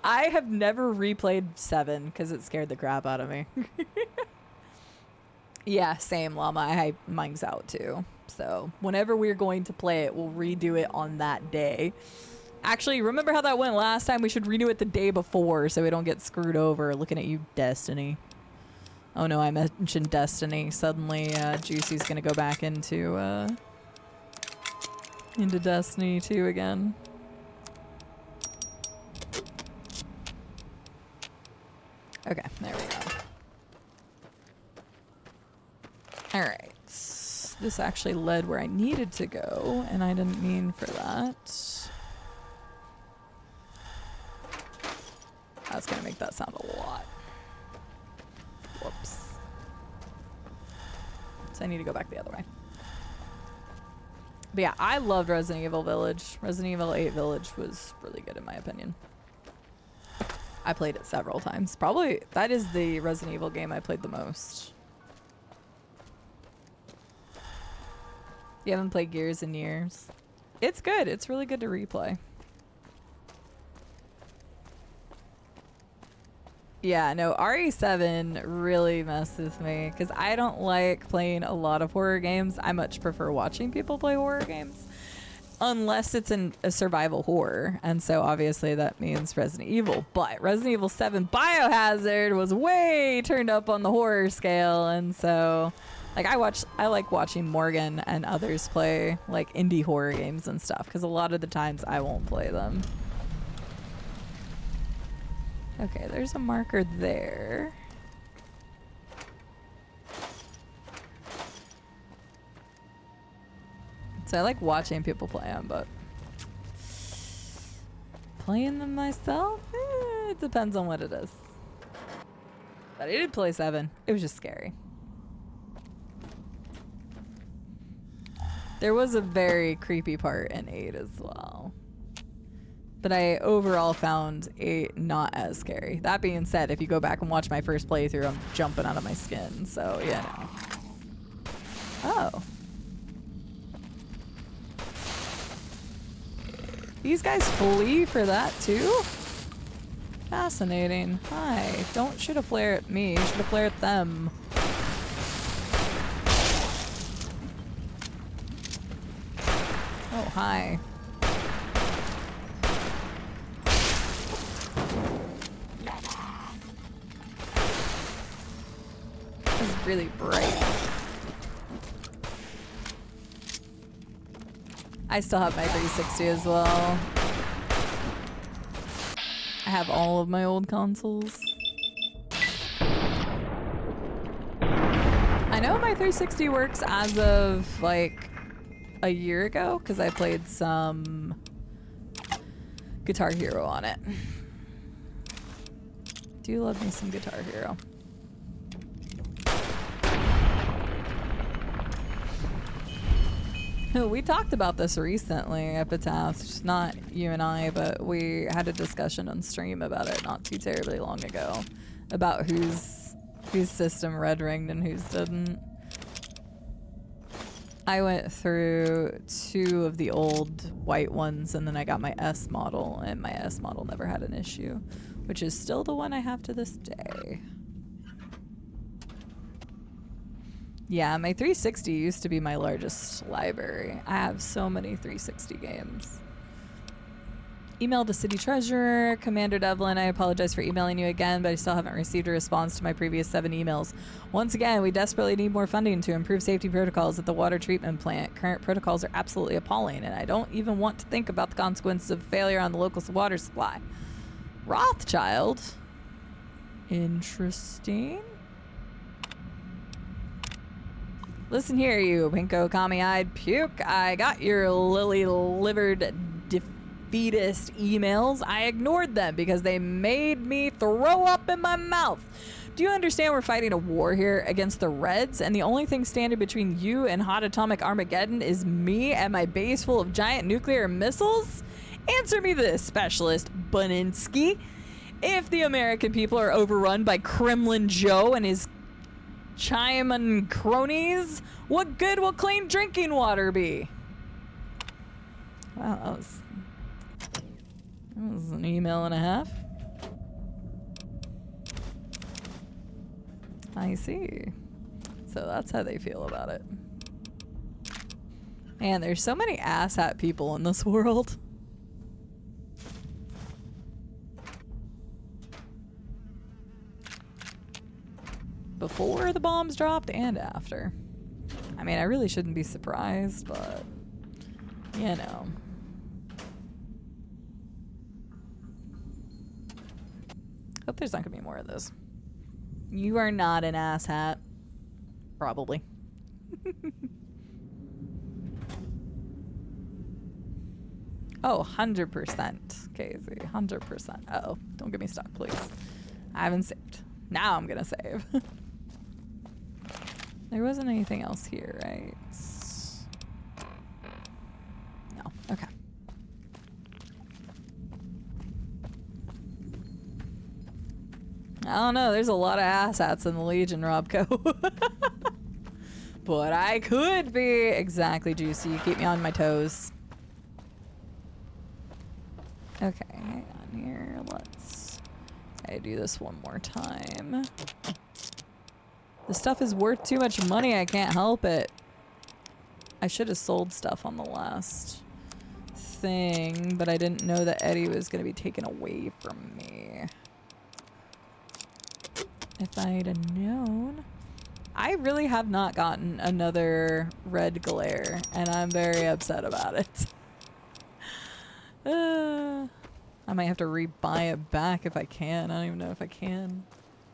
I have never replayed 7 because it scared the crap out of me. Yeah, same, Llama. I hype mine's out too. So whenever we're going to play it, we'll redo it on that day. Actually, remember how that went last time? We should redo it the day before so we don't get screwed over. Looking at you, Destiny. Oh no, I mentioned Destiny. Suddenly, Juicy's gonna go back into Destiny 2 again. Okay, there we go. Alright, this actually led where I needed to go, and I didn't mean for that. That's gonna make that sound a lot. Whoops. So I need to go back the other way. But yeah, I loved Resident Evil Village. Resident Evil 8 Village was really good in my opinion. I played it several times. Probably, that is the Resident Evil game I played the most. You haven't played Gears in years. It's good. It's really good to replay. Yeah, no, RE7 really messes with me because I don't like playing a lot of horror games. I much prefer watching people play horror games unless it's a survival horror. And so obviously that means Resident Evil. But Resident Evil 7 Biohazard was way turned up on the horror scale. And so... like I like watching Morgan and others play like indie horror games and stuff because a lot of the times I won't play them. Okay, there's a marker there. So I like watching people play them, but playing them myself, it depends on what it is. But I did play 7. It was just scary. There was a very creepy part in 8 as well. But I overall found 8 not as scary. That being said, if you go back and watch my first playthrough, I'm jumping out of my skin. So, yeah, no. Oh. These guys flee for that too? Fascinating. Hi. Don't shoot a flare at me. Shoot a flare at them. Oh, hi. This is really bright. I still have my 360 as well. I have all of my old consoles. I know my 360 works as of like a year ago because I played some Guitar Hero on it. Do love me some Guitar Hero. We talked about this recently, Epitaph. Not you and I, but we had a discussion on stream about it not too terribly long ago. About whose system red ringed and whose didn't. I went through 2 of the old white ones and then I got my S model, and my S model never had an issue, which is still the one I have to this day. Yeah, my 360 used to be my largest library. I have so many 360 games. Email to City Treasurer. Commander Devlin, I apologize for emailing you again, but I still haven't received a response to my previous 7 emails. Once again, we desperately need more funding to improve safety protocols at the water treatment plant. Current protocols are absolutely appalling, and I don't even want to think about the consequences of failure on the local water supply. Rothschild. Interesting. Listen here, you pinko commie-eyed puke. I got your lily-livered defeatist emails. I ignored them because they made me throw up in my mouth. Do you understand we're fighting a war here against the Reds, and the only thing standing between you and hot atomic Armageddon is me and my base full of giant nuclear missiles? Answer me this, Specialist Buninsky. If the American people are overrun by Kremlin Joe and his Chimon cronies, what good will clean drinking water be? Wow, that was an email and a half. I see. So that's how they feel about it. Man, there's so many asshat people in this world. Before the bombs dropped and after. I mean, I really shouldn't be surprised, but you know. Hope there's not gonna be more of this. You are not an asshat. Probably. Oh, 100%, Casey. 100%. Uh-oh. Don't get me stuck, please. I haven't saved. Now I'm gonna save. There wasn't anything else here, right? No. Okay. I don't know. There's a lot of asshats in the Legion, Robco. But I could be. Exactly, Juicy. You keep me on my toes. Okay, hang on here. Let's do this one more time. The stuff is worth too much money. I can't help it. I should have sold stuff on the last thing, but I didn't know that Eddie was going to be taken away from me. If I'd have known. I really have not gotten another red glare, and I'm very upset about it. I might have to rebuy it back if I can. I don't even know if I can.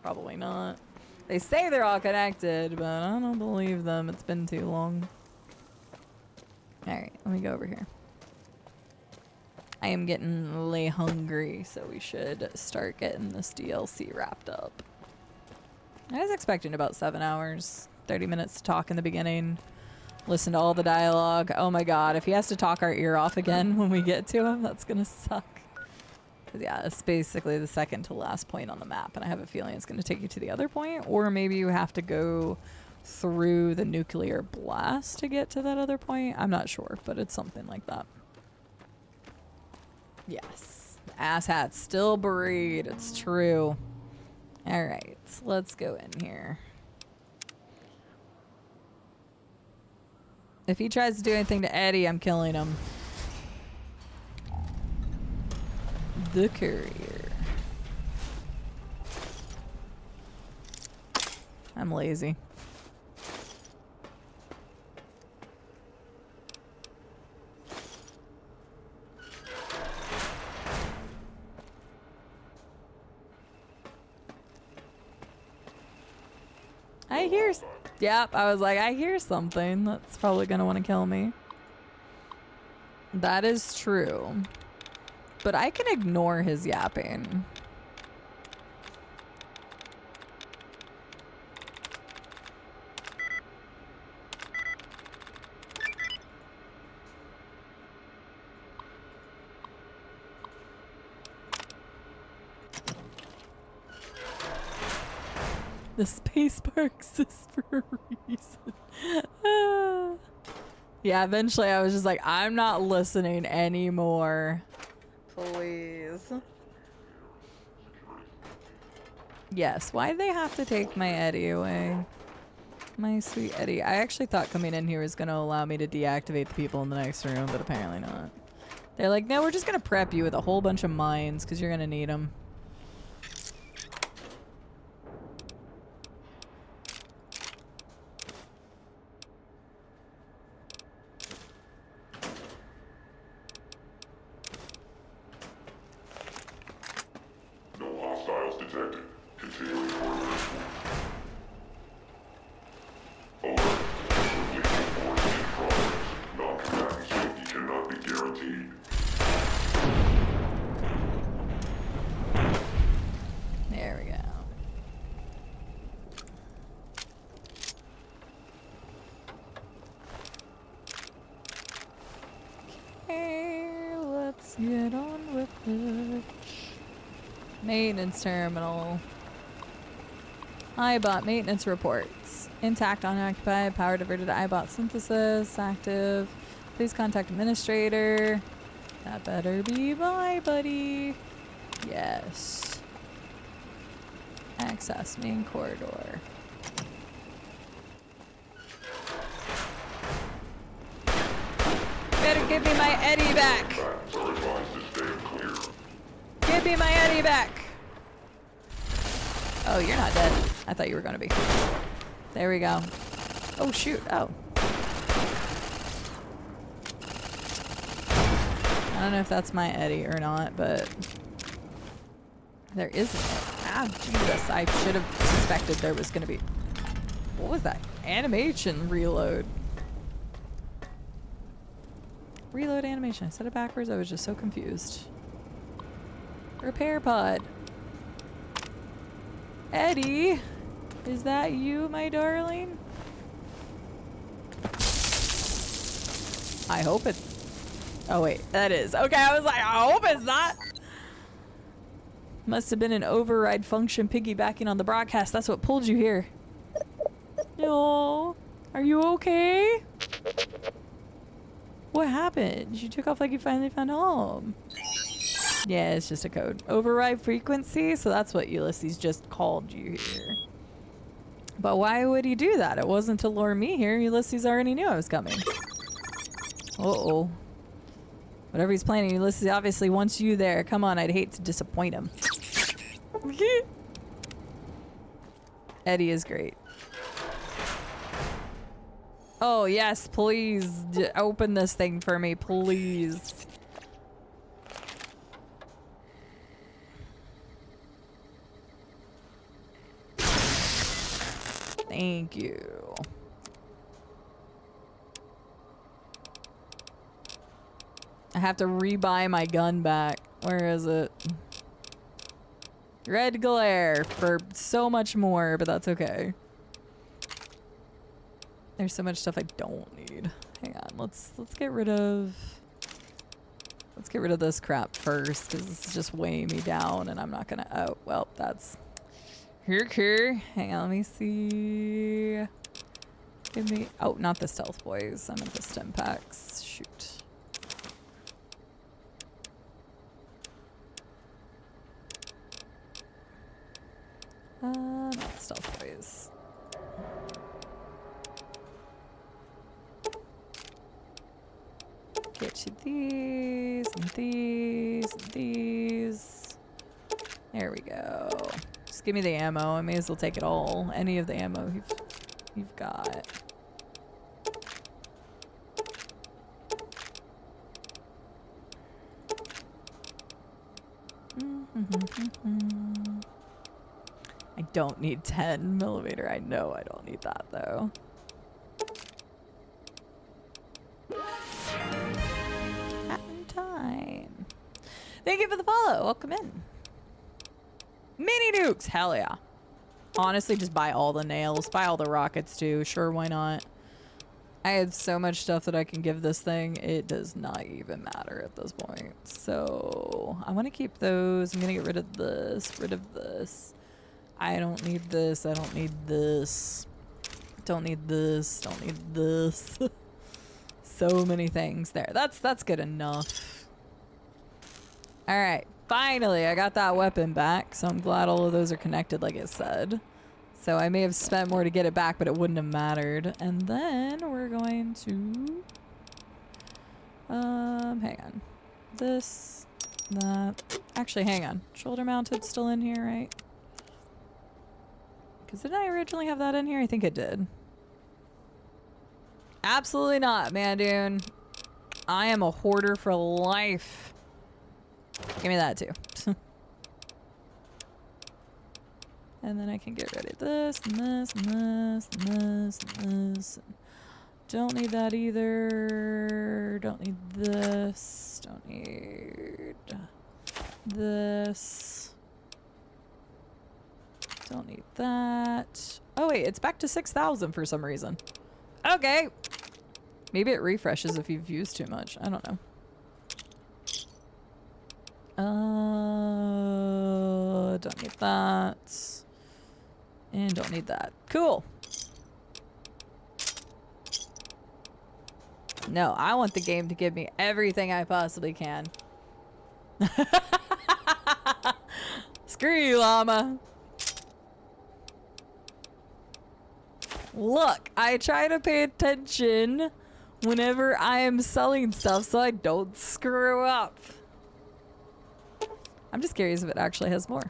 Probably not. They say they're all connected, but I don't believe them. It's been too long. Alright, let me go over here. I am getting lay hungry, so we should start getting this DLC wrapped up. I was expecting about 7 hours, 30 minutes to talk in the beginning, listen to all the dialogue. Oh my god, if he has to talk our ear off again when we get to him, that's gonna suck. 'Cause yeah, it's basically the second to last point on the map, and I have a feeling it's gonna take you to the other point, or maybe you have to go through the nuclear blast to get to that other point. I'm not sure, but it's something like that. Yes, asshat still breed, it's true. Alright, let's go in here. If he tries to do anything to Eddie, I'm killing him. The courier. I'm lazy. I hear... Yep, I was like, I hear something that's probably gonna want to kill me. That is true. But I can ignore his yapping. The space bar exists for a reason. Yeah, eventually I was just like, I'm not listening anymore. Please. Yes, why do they have to take my Eddie away? My sweet Eddie. I actually thought coming in here was going to allow me to deactivate the people in the next room, but apparently not. They're like, no, we're just gonna prep you with a whole bunch of mines because you're gonna need them. No hostiles detected. Continuing forward. Alert. Completely forward in progress. Non-combatant safety cannot be guaranteed. There we go. Okay, let's get on with it. Maintenance terminal. iBot maintenance reports. Intact, unoccupied, power diverted to iBot synthesis, active. Please contact administrator. That better be my buddy. Yes. Access main corridor. Better give me my Eddie back. Give me my Eddie back. Oh, you're not dead. I thought you were gonna be. There we go. Oh shoot. Oh. I don't know if that's my Eddie or not, but there isn't. Ah, Jesus. I should have suspected there was gonna be. What was that? Animation reload. Reload animation. I said it backwards. I was just so confused. Repair pod. Eddie, is that you, my darling? I hope it. Oh wait, that is. Okay, I was like, I hope it's not. Must have been an override function piggybacking on the broadcast. That's what pulled you here. No, are you okay? What happened? You took off like you finally found home. Yeah, it's just a code. Override frequency, so that's what Ulysses just called you here. But why would he do that? It wasn't to lure me here. Ulysses already knew I was coming. Uh-oh. Whatever he's planning, Ulysses obviously wants you there. Come on, I'd hate to disappoint him. Eddie is great. Oh, yes, please. Open this thing for me, please. Thank you. I have to rebuy my gun back. Where is it? Red glare for so much more, but that's okay. There's so much stuff I don't need. Hang on, let's get rid of this crap first, because it's just weighing me down and I'm not gonna. Oh, well, that's here. Hang on, let me see. Give me. Oh, not the stealth boys. I'm at the stim packs. Shoot. Not the stealth boys. Get you these and these and these. There we go. Just give me the ammo. I may as well take it all. Any of the ammo you've got. I don't need 10mm. I know I don't need that though. Time. Thank you for the follow. Welcome in. Mini nukes. Hell yeah. Honestly, just buy all the nails. Buy all the rockets too. Sure, why not? I have so much stuff that I can give this thing. It does not even matter at this point. So I want to keep those. I'm going to get rid of this. Rid of this. I don't need this. I don't need this. Don't need this. Don't need this. So many things there. That's good enough. All right. Finally, I got that weapon back. So I'm glad all of those are connected like it said. So I may have spent more to get it back, but it wouldn't have mattered. And then we're going to... hang on. this, that. Actually, hang on. Shoulder mounted still in here, right? Because didn't I originally have that in here? I think it did. Absolutely not, man, dude. I am a hoarder for life. Give me that too. And then I can get rid of this, and this, and this, and this, and this. Don't need that either. Don't need this. Don't need this. Don't need that. Oh wait, it's back to 6,000 for some reason. Okay. Maybe it refreshes if you've used too much. I don't know. Don't need that. And don't need that. Cool. No, I want the game to give me everything I possibly can. Screw you, llama. Look, I try to pay attention whenever I am selling stuff so I don't screw up. I'm just curious if it actually has more.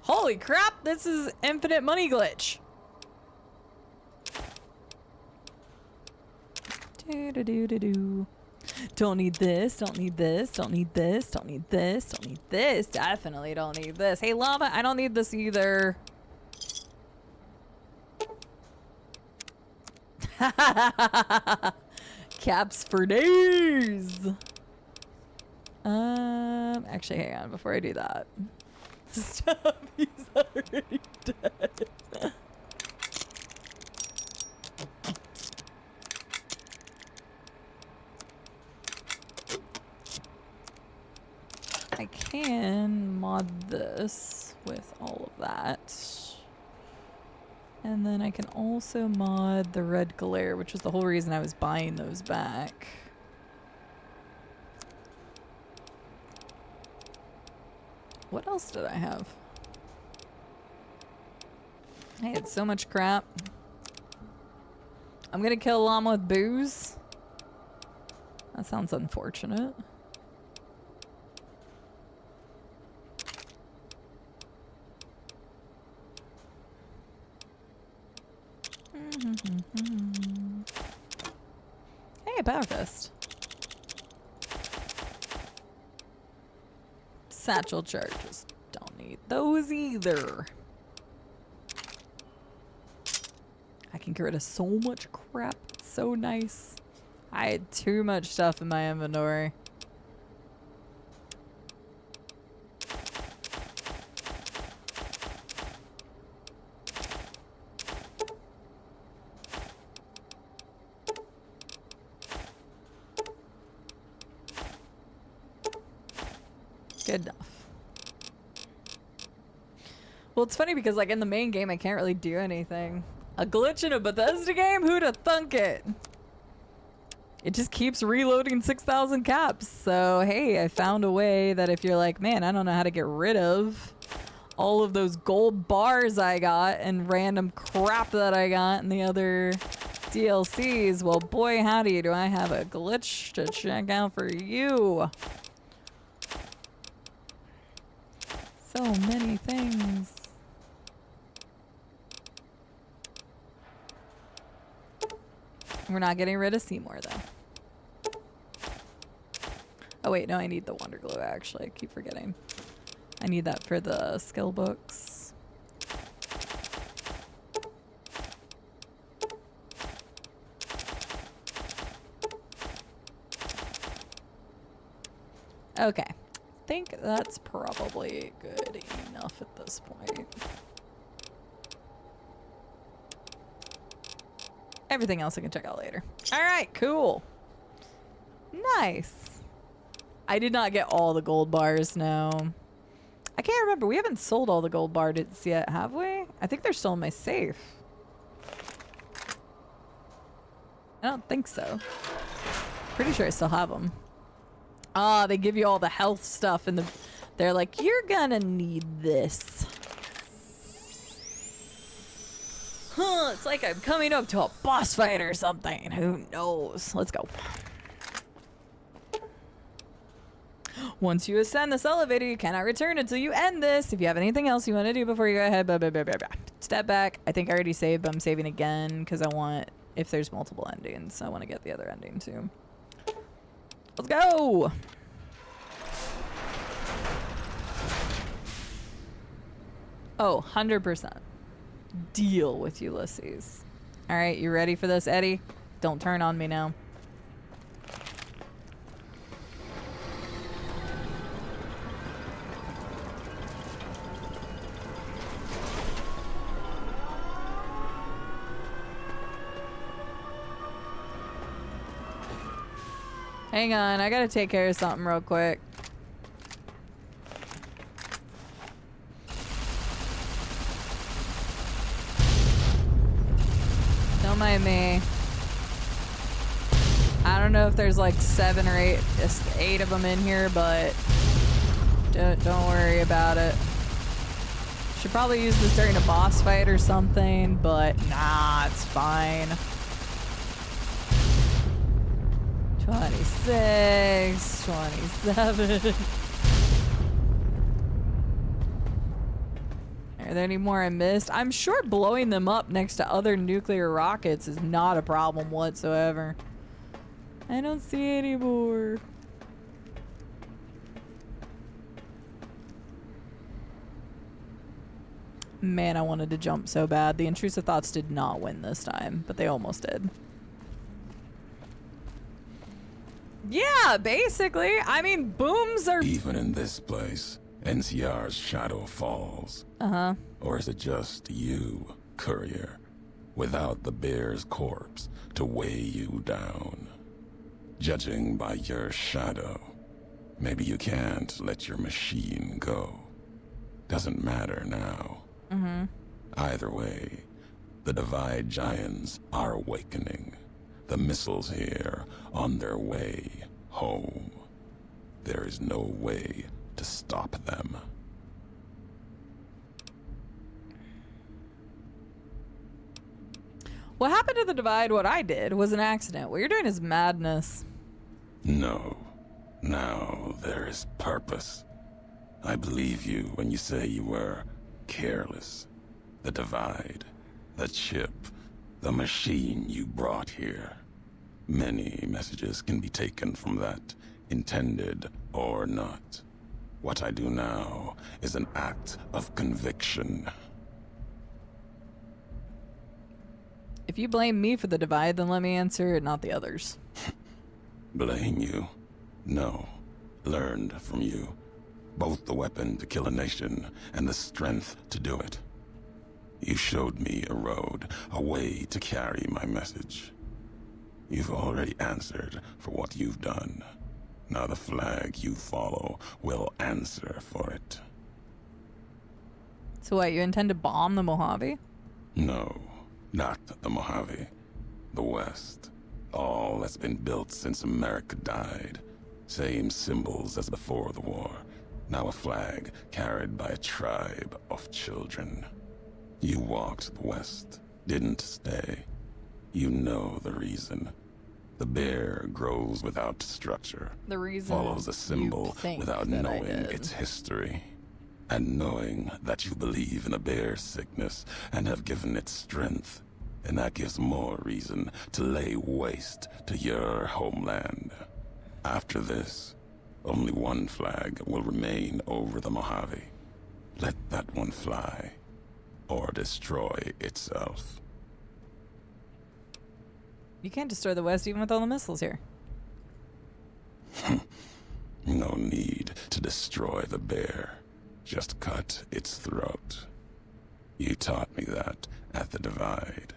Holy crap, this is infinite money glitch. Do-do-do-do-do. Don't need this, don't need this, don't need this, don't need this, don't need this. Definitely don't need this. Hey, llama, I don't need this either. Caps for days. Actually, hang on before I do that. Stop, he's already dead. I can mod this with all of that. And then I can also mod the red glare, which was the whole reason I was buying those back. What else did I have? I had so much crap. I'm gonna kill a llama with booze. That sounds unfortunate. Hey, Power Fist. Satchel charges. Don't need those either. I can get rid of so much crap. It's so nice. I had too much stuff in my inventory. Good enough. Well, it's funny because like in the main game, I can't really do anything. A glitch in a Bethesda game? Who'd have thunk it? It just keeps reloading 6,000 caps. So, hey, I found a way that if you're like, man, I don't know how to get rid of all of those gold bars I got and random crap that I got in the other DLCs, well, boy, howdy, do I have a glitch to check out for you. So many things. We're not getting rid of Seymour, though. Oh, wait, no, I need the Wonder Glue, actually. I keep forgetting. I need that for the skill books. Okay. I think that's probably good enough at this point. Everything else I can check out later. All right, cool. Nice. I did not get all the gold bars, no. I can't remember. We haven't sold all the gold bars yet, have we? I think they're still in my safe. I don't think so. Pretty sure I still have them. Ah, they give you all the health stuff and they're like, you're gonna need this. Huh, it's like I'm coming up to a boss fight or something. Who knows? Let's go. Once you ascend this elevator, you cannot return until you end this. If you have anything else you want to do before you go ahead, blah, blah, blah, blah, blah. Step back. I think I already saved, but I'm saving again because I want, if there's multiple endings, I want to get the other ending too. Let's go. Oh, 100%. Deal with Ulysses. All right, you ready for this, Eddie? Don't turn on me now. Hang on, I gotta take care of something real quick. Don't mind me. I don't know if there's like 7 or 8, just 8 of them in here, but don't worry about it. Should probably use this during a boss fight or something, but nah, it's fine. 26, 27. Are there any more I missed? I'm sure blowing them up next to other nuclear rockets is not a problem whatsoever. I don't see any more. Man, I wanted to jump so bad. The intrusive thoughts did not win this time, but they almost did. Yeah, basically. I mean, booms are... Even in this place, NCR's shadow falls. Uh-huh. Or is it just you, courier, without the bear's corpse to weigh you down? Judging by your shadow, maybe you can't let your machine go. Doesn't matter now. Mm-hmm. Either way, the Divide Giants are awakening. The missiles here on their way home. There is no way to stop them. What happened to the Divide, what I did, was an accident. What you're doing is madness. No. Now there is purpose. I believe you when you say you were careless. The Divide, the chip, the machine you brought here. Many messages can be taken from that, intended or not. What I do now is an act of conviction. If you blame me for the Divide, then let me answer it, not the others. Blame you? No. Learned from you. Both the weapon to kill a nation and the strength to do it. You showed me a road, a way to carry my message. You've already answered for what you've done. Now the flag you follow will answer for it. So what, you intend to bomb the Mojave? No, not the Mojave. The West. All that's been built since America died. Same symbols as before the war. Now a flag carried by a tribe of children. You walked the West, didn't stay. You know the reason. The bear grows without structure. The reason follows a symbol without knowing its history. And knowing that you believe in a bear's sickness and have given it strength. And that gives more reason to lay waste to your homeland. After this, only one flag will remain over the Mojave. Let that one fly, or destroy itself. You can't destroy the West even with all the missiles here. No need to destroy the bear. Just cut its throat. You taught me that at the Divide.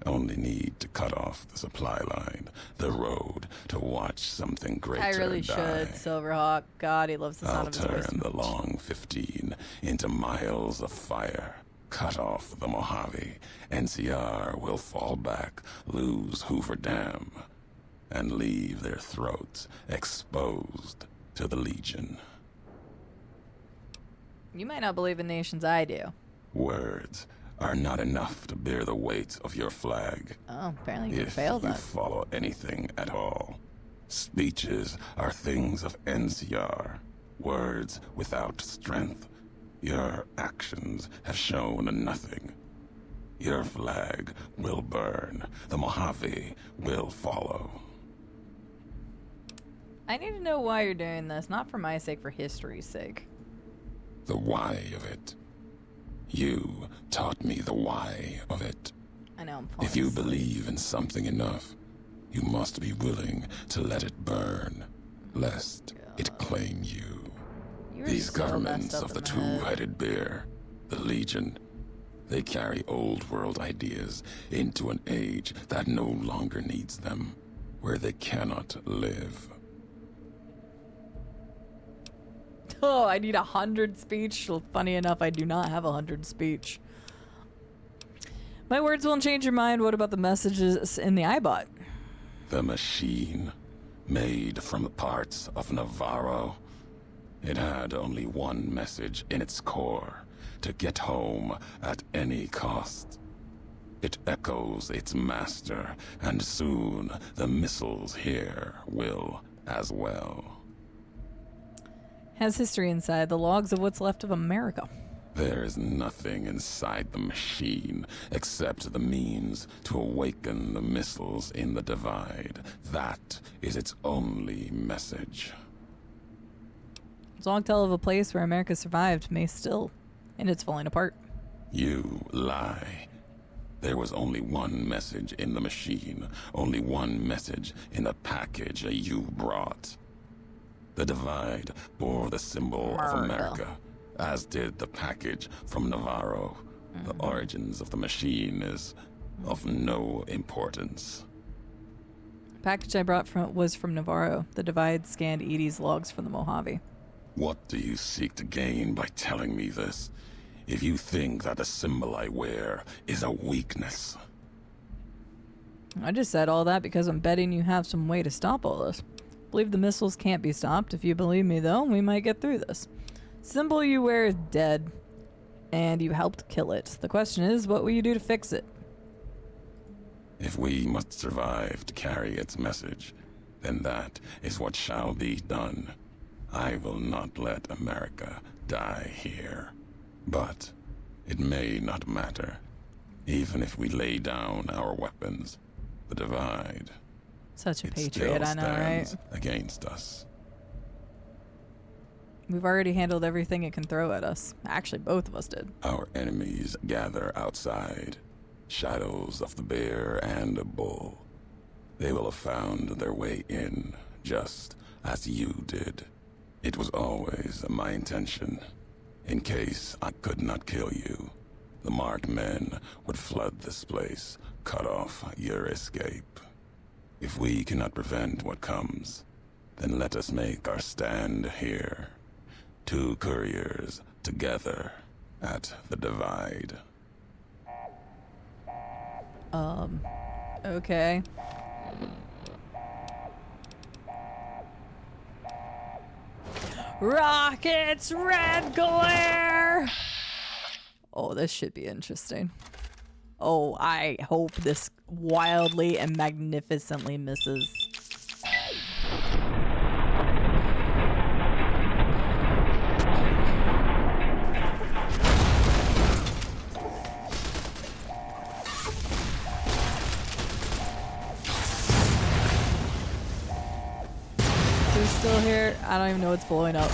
Only need to cut off the supply line, the road, to watch something greater die. I really should, Silverhawk. God, he loves the sound of his voice. I'll turn the long 15 into miles of fire. Cut off the Mojave. NCR will fall back, lose Hoover Dam, and leave their throats exposed to the Legion. You might not believe in nations I do. Words are not enough to bear the weight of your flag. Oh, apparently you if failed you that. follow anything at all. Speeches are things of NCR, words without strength. Your actions have shown nothing. Your flag will burn. The Mojave will follow. I need to know why you're doing this, not for my sake, for history's sake. The why of it. You taught me the why of it. I know I'm falling If you asleep. believe in something enough, you must be willing to let it burn, lest it claim you. You're These so governments messed up of the in head. two-headed bear, the Legion, they carry old world ideas into an age that no longer needs them, where they cannot live. Oh, I need 100 speech. Well, funny enough, I do not have 100 speech. My words won't change your mind. What about the messages in the iBot? The machine, made from the parts of Navarro, it had only one message in its core: to get home at any cost. It echoes its master, and soon the missiles here will as well. Has history inside, the logs of what's left of America. There is nothing inside the machine except the means to awaken the missiles in the Divide. That is its only message. It's a long tale of a place where America survived, may still, and it's falling apart. You lie. There was only one message in the machine, only one message in the package you brought. The Divide bore the symbol of America, as did the package from Navarro. The origins of the machine is of no importance. The package I brought was from Navarro. The Divide scanned Edie's logs from the Mojave. What do you seek to gain by telling me this? If you think that the symbol I wear is a weakness. I just said all that because I'm betting you have some way to stop all this. Believe the missiles can't be stopped. If you believe me, though, we might get through this. Symbol you wear is dead, and you helped kill it. The question is, what will you do to fix it? If we must survive to carry its message, then that is what shall be done. I will not let America die here. But it may not matter. Even if we lay down our weapons, the Divide, Such a it patriot, still I know, right? stands against us. We've already handled everything it can throw at us. Actually, both of us did. Our enemies gather outside, shadows of the bear and a bull. They will have found their way in, just as you did. It was always my intention. In case I could not kill you, the marked men would flood this place, cut off your escape. If we cannot prevent what comes, then let us make our stand here. Two couriers together at the Divide. Okay. Rockets, red glare! Oh, this should be interesting. Oh, I hope this wildly and magnificently misses. They're still here. I don't even know what's blowing up.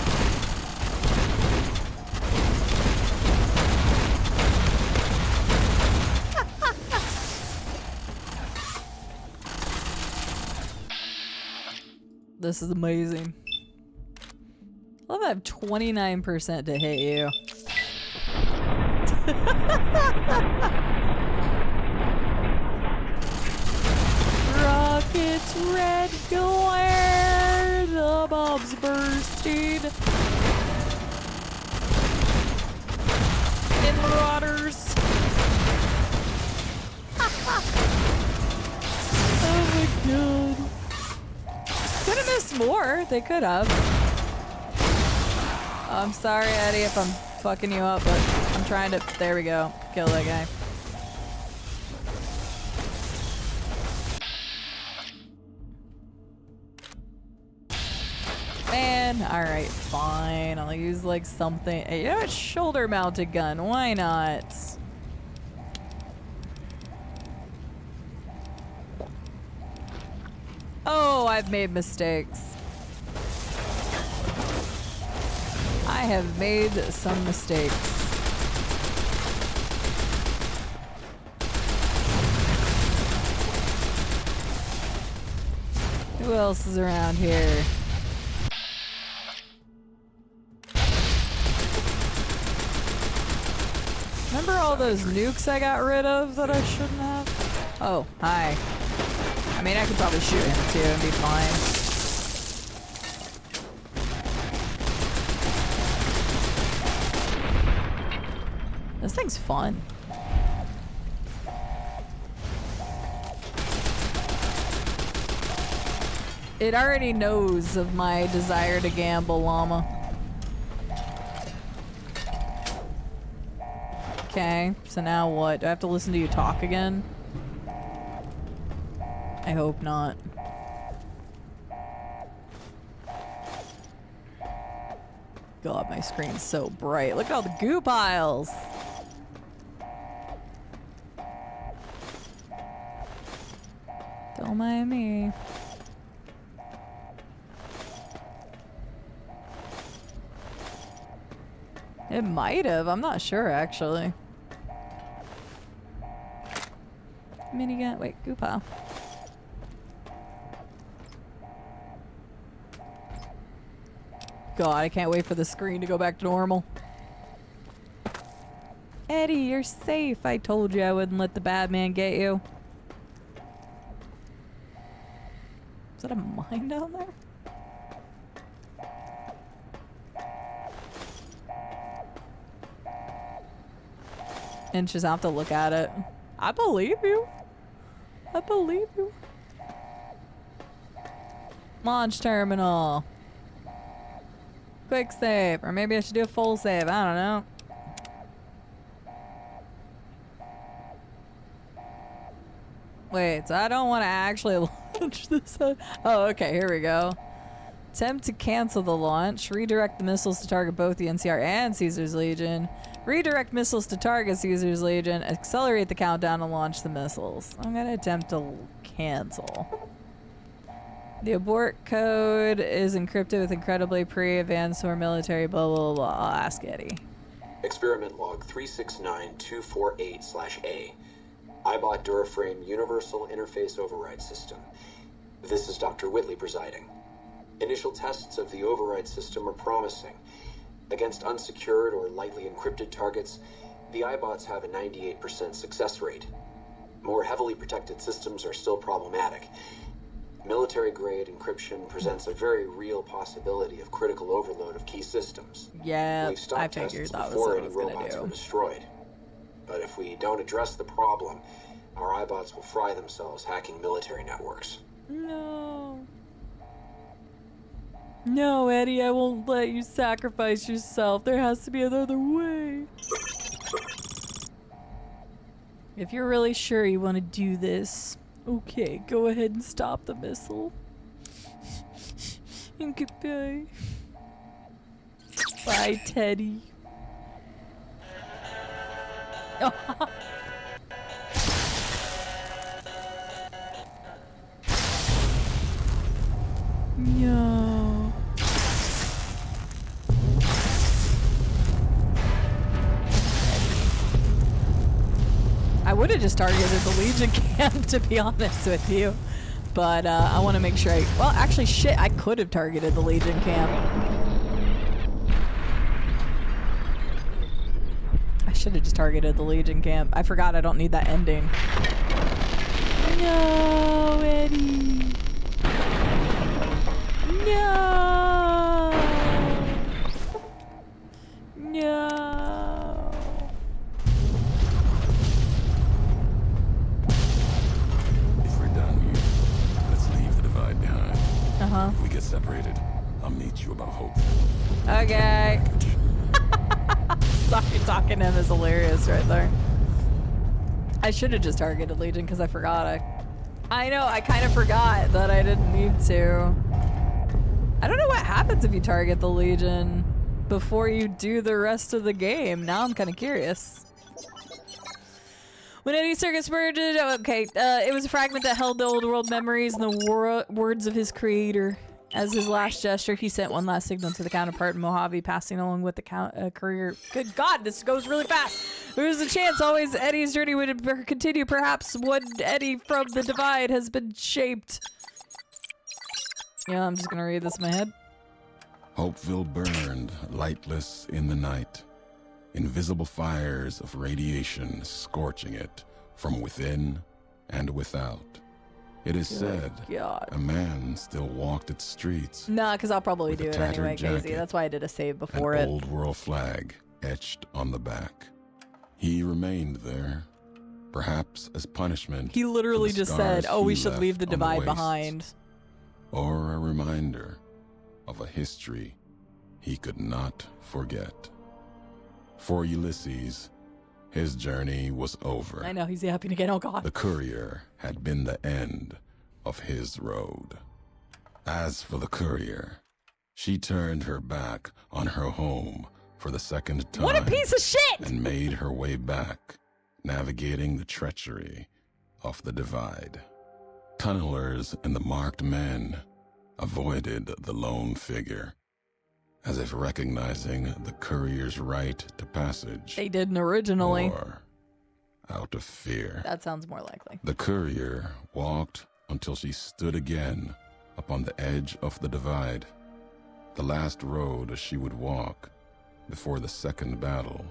This is amazing. I love I have 29% to hit you. Rockets, red glare, the bombs bursting. In marauders. Oh my god. Could have missed more. They could have. I'm sorry, Eddie, if I'm fucking you up, but I'm trying to. There we go. Kill that guy. gun? Alright, fine. I'll use like something. You know what? Shoulder mounted gun. Why not? Oh, I've made mistakes. I have made some mistakes. Who else is around here? Remember all those nukes I got rid of that I shouldn't have? Oh, hi. I mean, I could probably shoot him too and be fine. This thing's fun. It already knows of my desire to gamble, llama. Okay, so now what? Do I have to listen to you talk again? I hope not. God, my screen's so bright. Look at all the goo piles! Don't mind me. It might have. I'm not sure, actually. Minigun. Wait, goo pile. God, I can't wait for the screen to go back to normal. Eddie, you're safe. I told you I wouldn't let the bad man get you. Is that a mine down there? And just have to look at it. I believe you. I believe you. Launch terminal. Quick save. Or maybe I should do a full save. I don't know. Wait, so I don't want to actually launch this. Oh, okay. Here we go. Attempt to cancel the launch. Redirect the missiles to target both the NCR and Caesar's Legion. Redirect missiles to target Caesar's Legion. Accelerate the countdown and launch the missiles. I'm going to attempt to cancel. The abort code is encrypted with incredibly pre-advanced or military blah blah blah. I'll ask Eddie. Experiment log 369248/A. iBot Duraframe Universal Interface Override System. This is Dr. Whitley presiding. Initial tests of the override system are promising. Against unsecured or lightly encrypted targets, the iBots have a 98% success rate. More heavily protected systems are still problematic. Military-grade encryption presents a very real possibility of critical overload of key systems. Yeah, We've stopped I figured tests that was before what I any was gonna robots do. were destroyed. But if we don't address the problem, our iBots will fry themselves hacking military networks. No. No, Eddie, I won't let you sacrifice yourself. There has to be another way. If you're really sure you want to do this, okay, go ahead and stop the missile. And goodbye. Bye, Teddy. No. I would have just targeted the Legion camp, to be honest with you. But I want to make sure I... Well, actually, shit, I could have targeted the Legion camp. I should have just targeted the Legion camp. I forgot I don't need that ending. No, Eddie. No. No. If we're done here, let's leave the divide behind. Uh-huh. If we get separated, I'll meet you about hope. Okay. Sorry, talking to him is hilarious right there. I should have just targeted Legion because I forgot. I know, I kind of forgot that I didn't need to. I don't know what happens if you target the Legion before you do the rest of the game. Now I'm kind of curious. When Eddie Circus merged, okay, it was a fragment that held the old world memories and the words of his creator. As his last gesture, he sent one last signal to the counterpart in Mojave, passing along with the courier. Good God, this goes really fast. There was a chance always Eddie's journey would continue. Perhaps one Eddie from the Divide has been shaped. Yeah, I'm just gonna read this in my head. Hopeville burned, lightless in the night. Invisible fires of radiation scorching it from within and without. It is said a man still walked its streets. Nah, because I'll probably do with it a anyway, tattered Casey. That's why I did a save before an it. old world flag etched on the back. He remained there, perhaps as punishment. He literally for the just said, scars "Oh, we he should leave the left on Divide waste, behind." Or a reminder of a history he could not forget. For Ulysses, his journey was over. I know, he's yapping again. Oh, God. The courier had been the end of his road. As for the courier, she turned her back on her home for the second time. What a piece of shit! And made her way back, navigating the treachery of the Divide. Tunnelers and the marked men avoided the lone figure, as if recognizing the courier's right to passage. They didn't originally. Or out of fear. That sounds more likely. The courier walked until she stood again upon the edge of the Divide, the last road she would walk before the second battle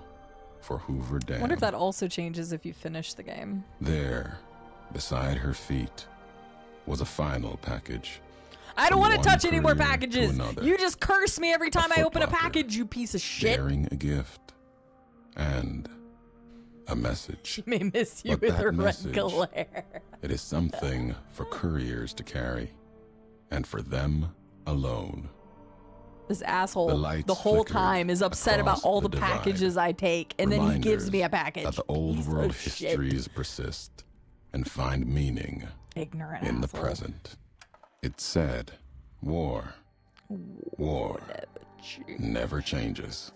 for Hoover Dam. I wonder if that also changes if you finish the game. There, beside her feet, was a final package. I don't want to One touch any more courier to packages. another. You just curse me every time I open a footlocker package, you piece of shit. Bearing a gift and a message. She may miss you But with that her red message, glare. It is something for couriers to carry, and for them alone. This asshole lights the whole flickered time is upset about across all the the Divide. packages I take, and then he gives me a package. That the old Piece world of shit. histories persist and find meaning Ignorant in the asshole. present. It said, war never changes.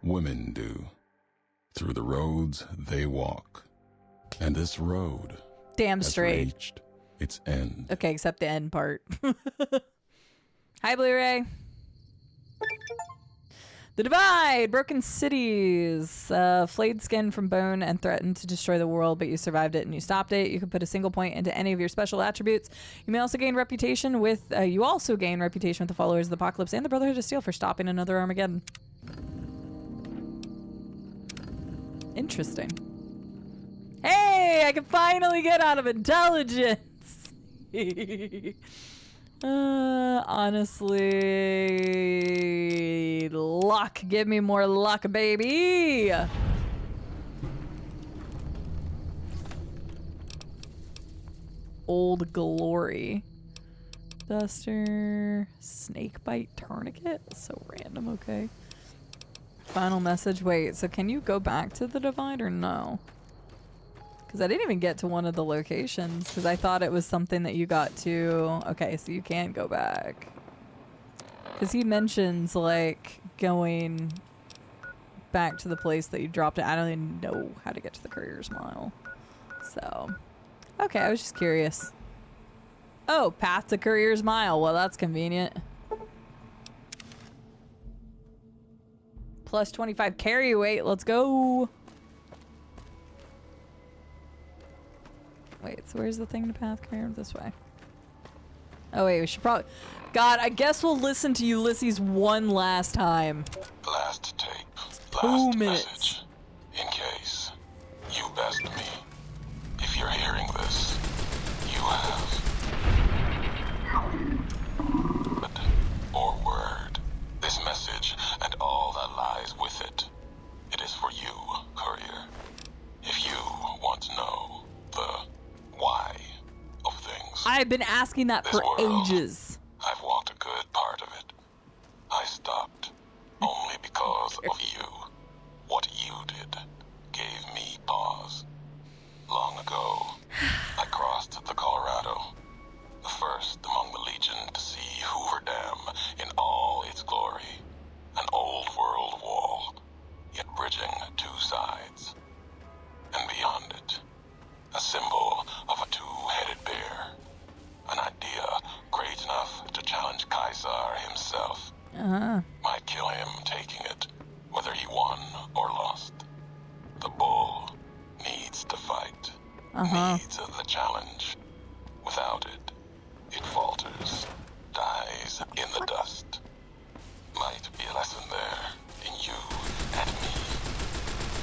Women do. Through the roads they walk. And this road Damn has straight. reached its end. Okay, except the end part. Hi, Blu-ray. The Divide, broken cities, flayed skin from bone and threatened to destroy the world, but you survived it and you stopped it. You can put a single point into any of your special attributes. You may also gain reputation with, the followers of the Apocalypse and the Brotherhood of Steel for stopping another Armageddon. Interesting. Hey, I can finally get out of intelligence. Honestly, luck. Give me more luck, baby. Old Glory. Duster. Snakebite tourniquet. So random, okay. Final message. Wait, so can you go back to the Divide or no? Because I didn't even get to one of the locations because I thought it was something that you got to. Okay, so you can't go back. Because he mentions, like, going back to the place that you dropped it. I don't even know how to get to the Courier's Mile. So, okay, I was just curious. Oh, path to Courier's Mile. Well, that's convenient. Plus 25 carry weight. Let's go. Wait, so where's the thing to path carrier? This way. Oh wait, we should probably... God, I guess we'll listen to Ulysses one last time. Last tape. 2 minutes. Message. In case you best me. If you're hearing this, you have. Or word. This message and all that lies with it. It is for you, courier. If you want to know the why of things. I've been asking that for ages. I've walked a good part of it. I stopped only because of you. What you did gave me pause. Long ago, I crossed the Colorado, the first among the Legion to see Hoover Dam in all needs the challenge. Without it, it falters, dies in the dust. Might be a lesson there in you and me.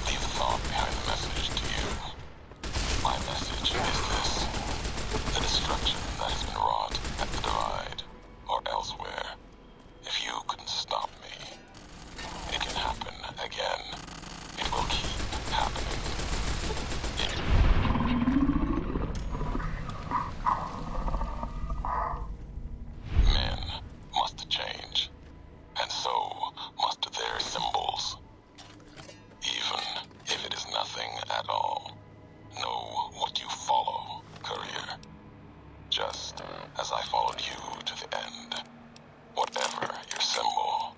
Leave a thought behind the message to you. My message is this. The destruction that has been wrought at the Divide or elsewhere, if you couldn't stop me, it can happen again. It will keep happening. Men must change, and so must their symbols. Even if it is nothing at all, know what you follow, courier. Just as I followed you to the end. Whatever your symbol,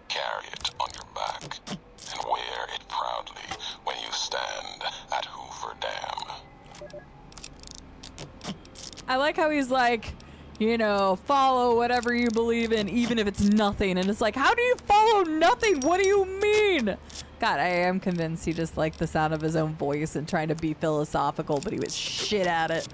carry it on your back and wear it proudly when you stand at Hoover Dam. I like how he's like, you know, follow whatever you believe in, even if it's nothing. And it's like, how do you follow nothing? What do you mean? God, I am convinced he just liked the sound of his own voice and trying to be philosophical, but he was shit at it.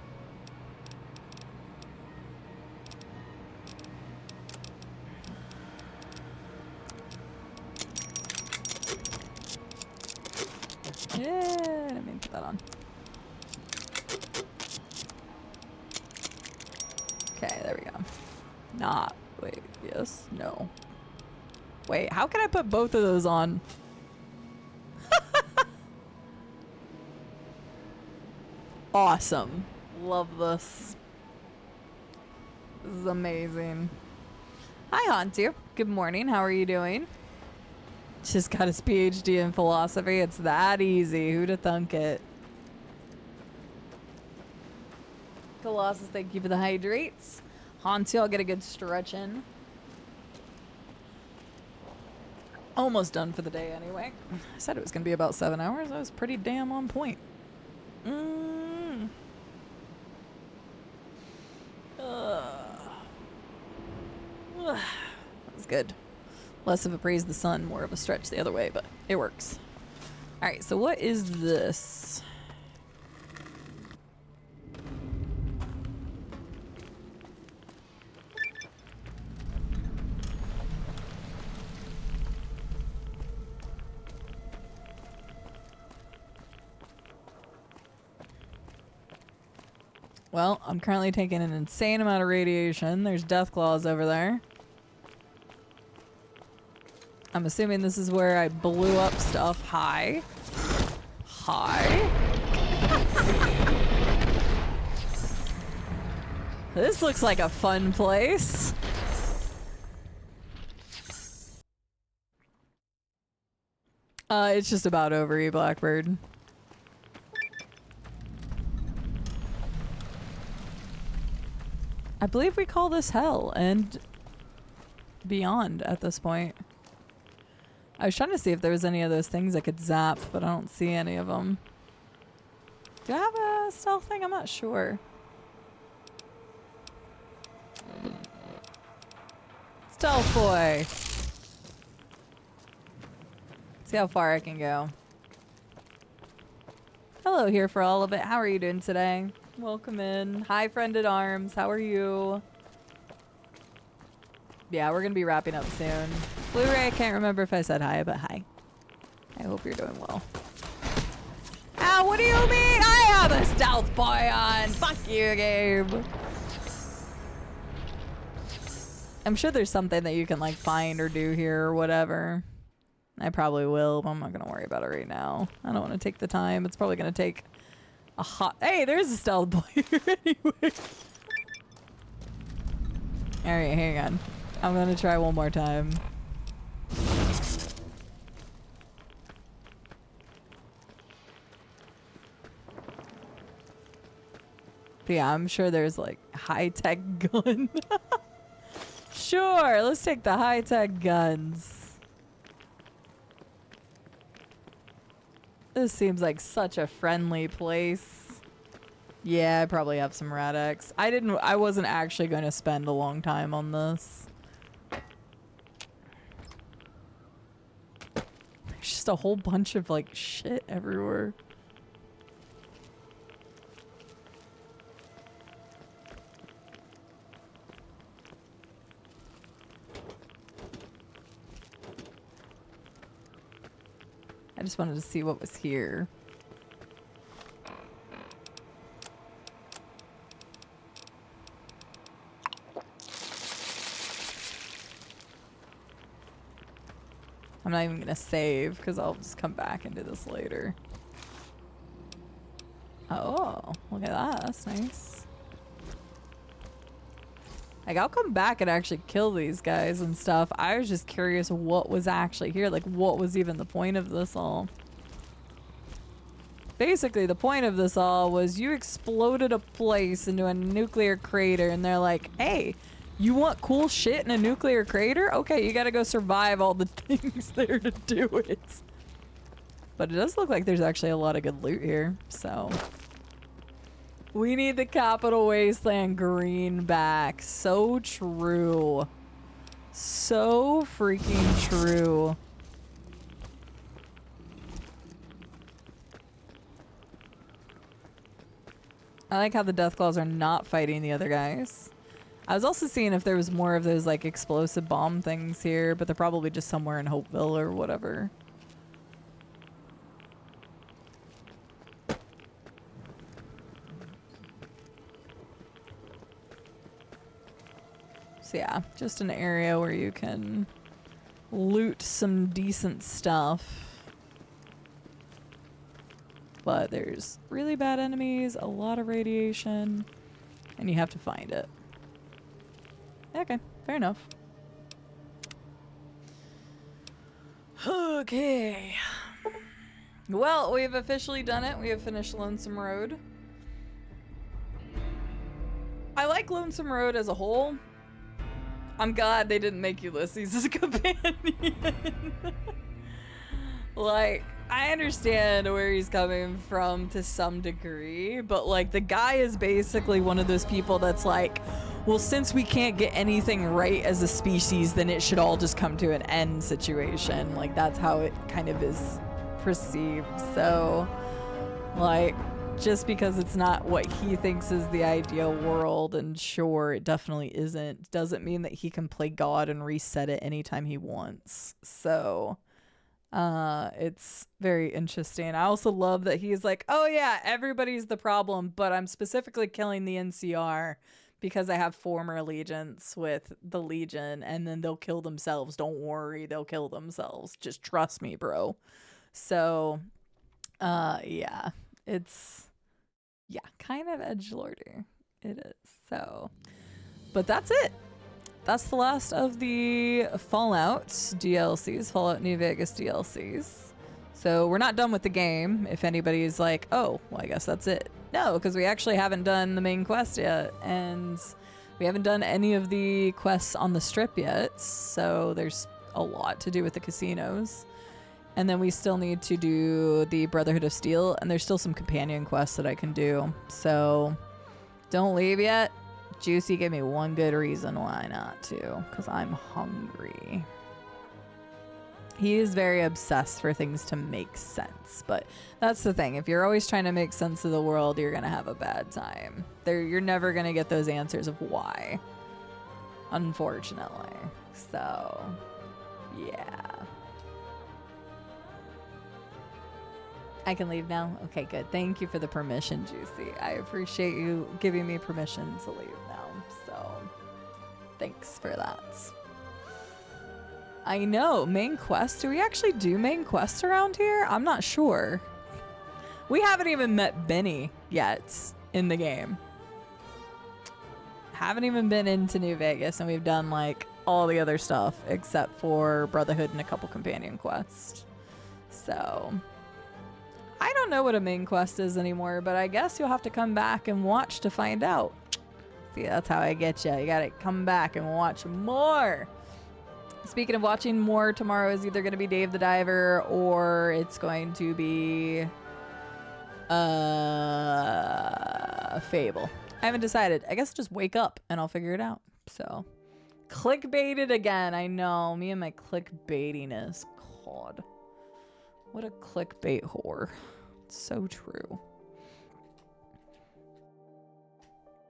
Yeah, let me put that on. Okay, there we go. Not, wait, yes, no. Wait, how can I put both of those on? Awesome. Love this. This is amazing. Hi, Hantu. Good morning. How are you doing? Just got his PhD in philosophy. It's that easy. Who'd have thunk it? Colossus, thank you for the hydrates. Hantu, I'll get a good stretch in. Almost done for the day anyway. I said it was going to be about 7 hours. I was pretty damn on point. That was good. Less of a praise the sun, more of a stretch the other way, but it works. All right, so what is this? Well, I'm currently taking an insane amount of radiation. There's death claws over there. I'm assuming this is where I blew up stuff. Hi. Hi. This looks like a fun place. It's just about over, you Blackbird. I believe we call this hell and beyond at this point. I was trying to see if there was any of those things I could zap, but I don't see any of them. Do I have a stealth thing? I'm not sure. Stealth boy. See how far I can go. Hello here for all of it. How are you doing today? Welcome in. Hi, friend at arms. How are you? Yeah, we're gonna be wrapping up soon. Blu-ray, I can't remember if I said hi, but hi. I hope you're doing well. Ow, what do you mean? I have a stealth boy on. Fuck you, Gabe. I'm sure there's something that you can like find or do here or whatever. I probably will, but I'm not gonna worry about it right now. I don't want to take the time. It's probably gonna take a hot... Hey, there's a stealth boy here anyway. Alright, hang on. I'm gonna try one more time. But yeah, I'm sure there's like high-tech gun. Sure, let's take the high-tech guns. This seems like such a friendly place. Yeah, I probably have some Rad-X. I wasn't actually going to spend a long time on this. There's just a whole bunch of like shit everywhere. just wanted to see what was here. I'm not even gonna save because I'll just come back into this later. Oh, look at that. That's nice. Like, I'll come back and actually kill these guys and stuff. I was just curious what was actually here. Like, what was even the point of this all? Basically, the point of this all was you exploded a place into a nuclear crater, and they're like, hey, you want cool shit in a nuclear crater? Okay, you gotta go survive all the things there to do it. But it does look like there's actually a lot of good loot here, so... We need the Capital Wasteland green back. So true. So freaking true. I like how the Deathclaws are not fighting the other guys. I was also seeing if there was more of those like explosive bomb things here, but they're probably just somewhere in Hopeville or whatever. So yeah, just an area where you can loot some decent stuff. But there's really bad enemies, a lot of radiation, and you have to find it. Okay, fair enough. Okay. Well, we've officially done it. We have finished Lonesome Road. I like Lonesome Road as a whole. I'm glad they didn't make Ulysses as a companion. Like, I understand where he's coming from to some degree, but like the guy is basically one of those people that's like, well, since we can't get anything right as a species, then it should all just come to an end situation. Like, that's how it kind of is perceived. So, like, just because it's not what he thinks is the ideal world, and sure, it definitely isn't, doesn't mean that he can play God and reset it anytime he wants. So, it's very interesting. I also love that he's like, oh yeah, everybody's the problem, but I'm specifically killing the NCR because I have former allegiance with the Legion, and then they'll kill themselves. Don't worry, they'll kill themselves. Just trust me, bro. So, yeah, it's, yeah, kind of edgelordy. It is. So, but that's it. That's the last of the Fallout DLCs, Fallout New Vegas DLCs. So we're not done with the game. If anybody's like, oh, well, I guess that's it. No, because we actually haven't done the main quest yet, and we haven't done any of the quests on the Strip yet. So there's a lot to do with the casinos. And then we still need to do the Brotherhood of Steel, and there's still some companion quests that I can do. So don't leave yet. Juicy gave me one good reason why not to, because I'm hungry. He is very obsessed for things to make sense, but that's the thing. If you're always trying to make sense of the world, you're gonna have a bad time. You're never gonna get those answers of why, unfortunately. So, yeah. I can leave now? Okay, good. Thank you for the permission, Juicy. I appreciate you giving me permission to leave now. So, thanks for that. I know, main quest. Do we actually do main quests around here? I'm not sure. We haven't even met Benny yet in the game. Haven't even been into New Vegas, and we've done like all the other stuff except for Brotherhood and a couple companion quests. So, I don't know what a main quest is anymore, but I guess you'll have to come back and watch to find out. See, that's how I get you. You gotta come back and watch more. Speaking of watching more, tomorrow is either going to be Dave the Diver or it's going to be Fable. I haven't decided. I guess just wake up and I'll figure it out. So, clickbaited again. I know, me and my clickbaitiness. God, what a clickbait whore. It's so true.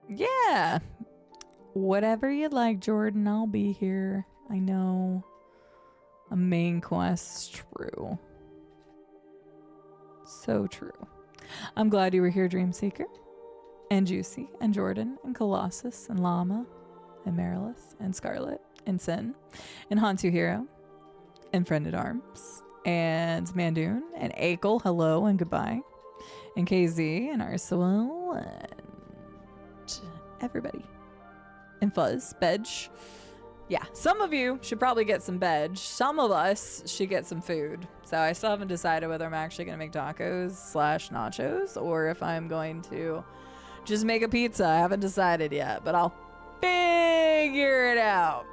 Yeah. Whatever you'd like, Jordan. I'll be here. I know. A main quest, true. So true. I'm glad you were here, Dreamseeker. And Juicy, and Jordan, and Colossus, and Llama, and Marilith, and Scarlet, and Sin, and Hantu Hero, and Friend at Arms, and Mandoon, and Akel, hello and goodbye, and KZ, and Arsewell, and everybody. And Fuzz, Bedge. Yeah, some of you should probably get some Bedge. Some of us should get some food. So I still haven't decided whether I'm actually going to make tacos/nachos or if I'm going to just make a pizza. I haven't decided yet, but I'll figure it out.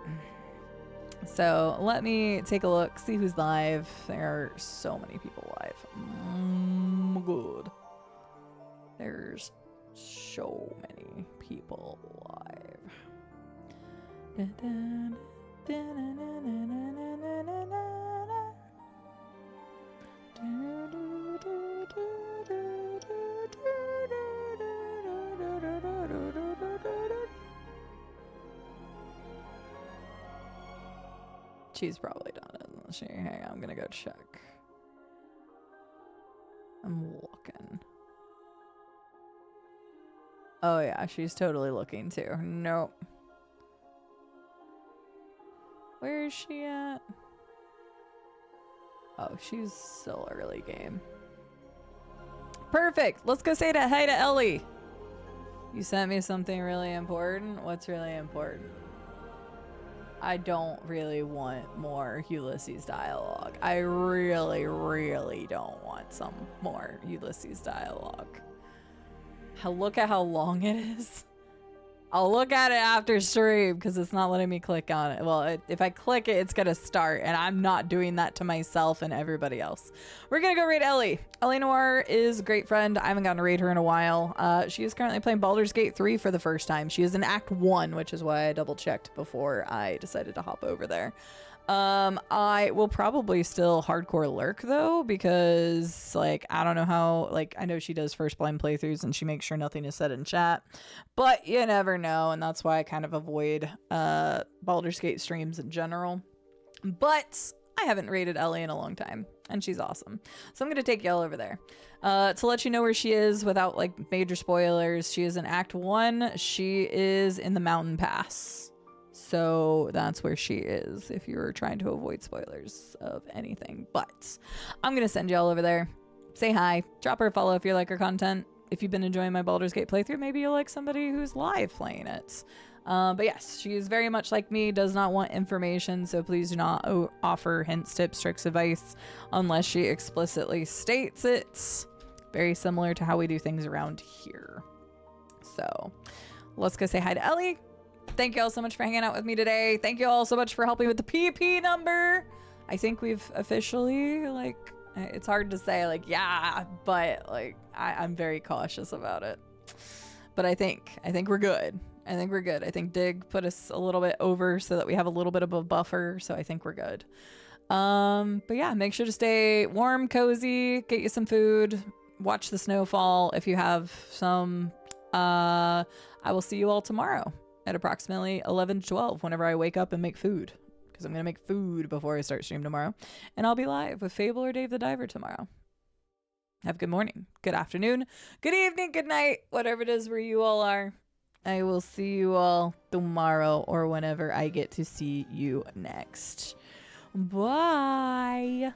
So let me take a look, see who's live. There are so many people live. Good. There's so many people live. She's probably done it, isn't she? Hang on, I'm gonna go check. I'm looking. Oh yeah, she's totally looking too. Nope. Where is she at? Oh, she's still early game. Perfect. Let's go say hi to Ellie. You sent me something really important. What's really important? I don't really want more Ulysses dialogue. I really, really don't want some more Ulysses dialogue. Look at how long it is. I'll look at it after stream because it's not letting me click on it. Well, if I click it, it's going to start, and I'm not doing that to myself and everybody else. We're going to go raid Ellie. Ellie Noir is a great friend. I haven't gotten to raid her in a while. She is currently playing Baldur's Gate 3 for the first time. She is in Act 1, which is why I double-checked before I decided to hop over there. I will probably still hardcore lurk though, because like, I don't know how, like, I know she does first blind playthroughs and she makes sure nothing is said in chat, but you never know. And that's why I kind of avoid, Baldur's Gate streams in general, but I haven't rated Ellie in a long time and she's awesome. So I'm going to take y'all over there, to let you know where she is without like major spoilers. She is in Act 1. She is in the Mountain Pass. So that's where she is if you're trying to avoid spoilers of anything. But I'm going to send y'all over there. Say hi. Drop her a follow if you like her content. If you've been enjoying my Baldur's Gate playthrough, maybe you'll like somebody who's live playing it. But yes, she is very much like me, does not want information. So please do not offer hints, tips, tricks, advice unless she explicitly states it. Very similar to how we do things around here. So let's go say hi to Ellie. Thank you all so much for hanging out with me today. Thank you all so much for helping with the PP number. I think we've officially, like, it's hard to say, like, yeah, but like, I'm very cautious about it. But I think we're good. I think we're good. I think Dig put us a little bit over so that we have a little bit of a buffer. So I think we're good. But yeah, make sure to stay warm, cozy, get you some food, watch the snowfall if you have some. I will see you all tomorrow at approximately 11 to 12 whenever I wake up and make food, because I'm going to make food before I start stream tomorrow, and I'll be live with Fable or Dave the Diver tomorrow. Have a good morning, good afternoon, good evening, good night, whatever it is where you all are. I will see you all tomorrow or whenever I get to see you next. Bye.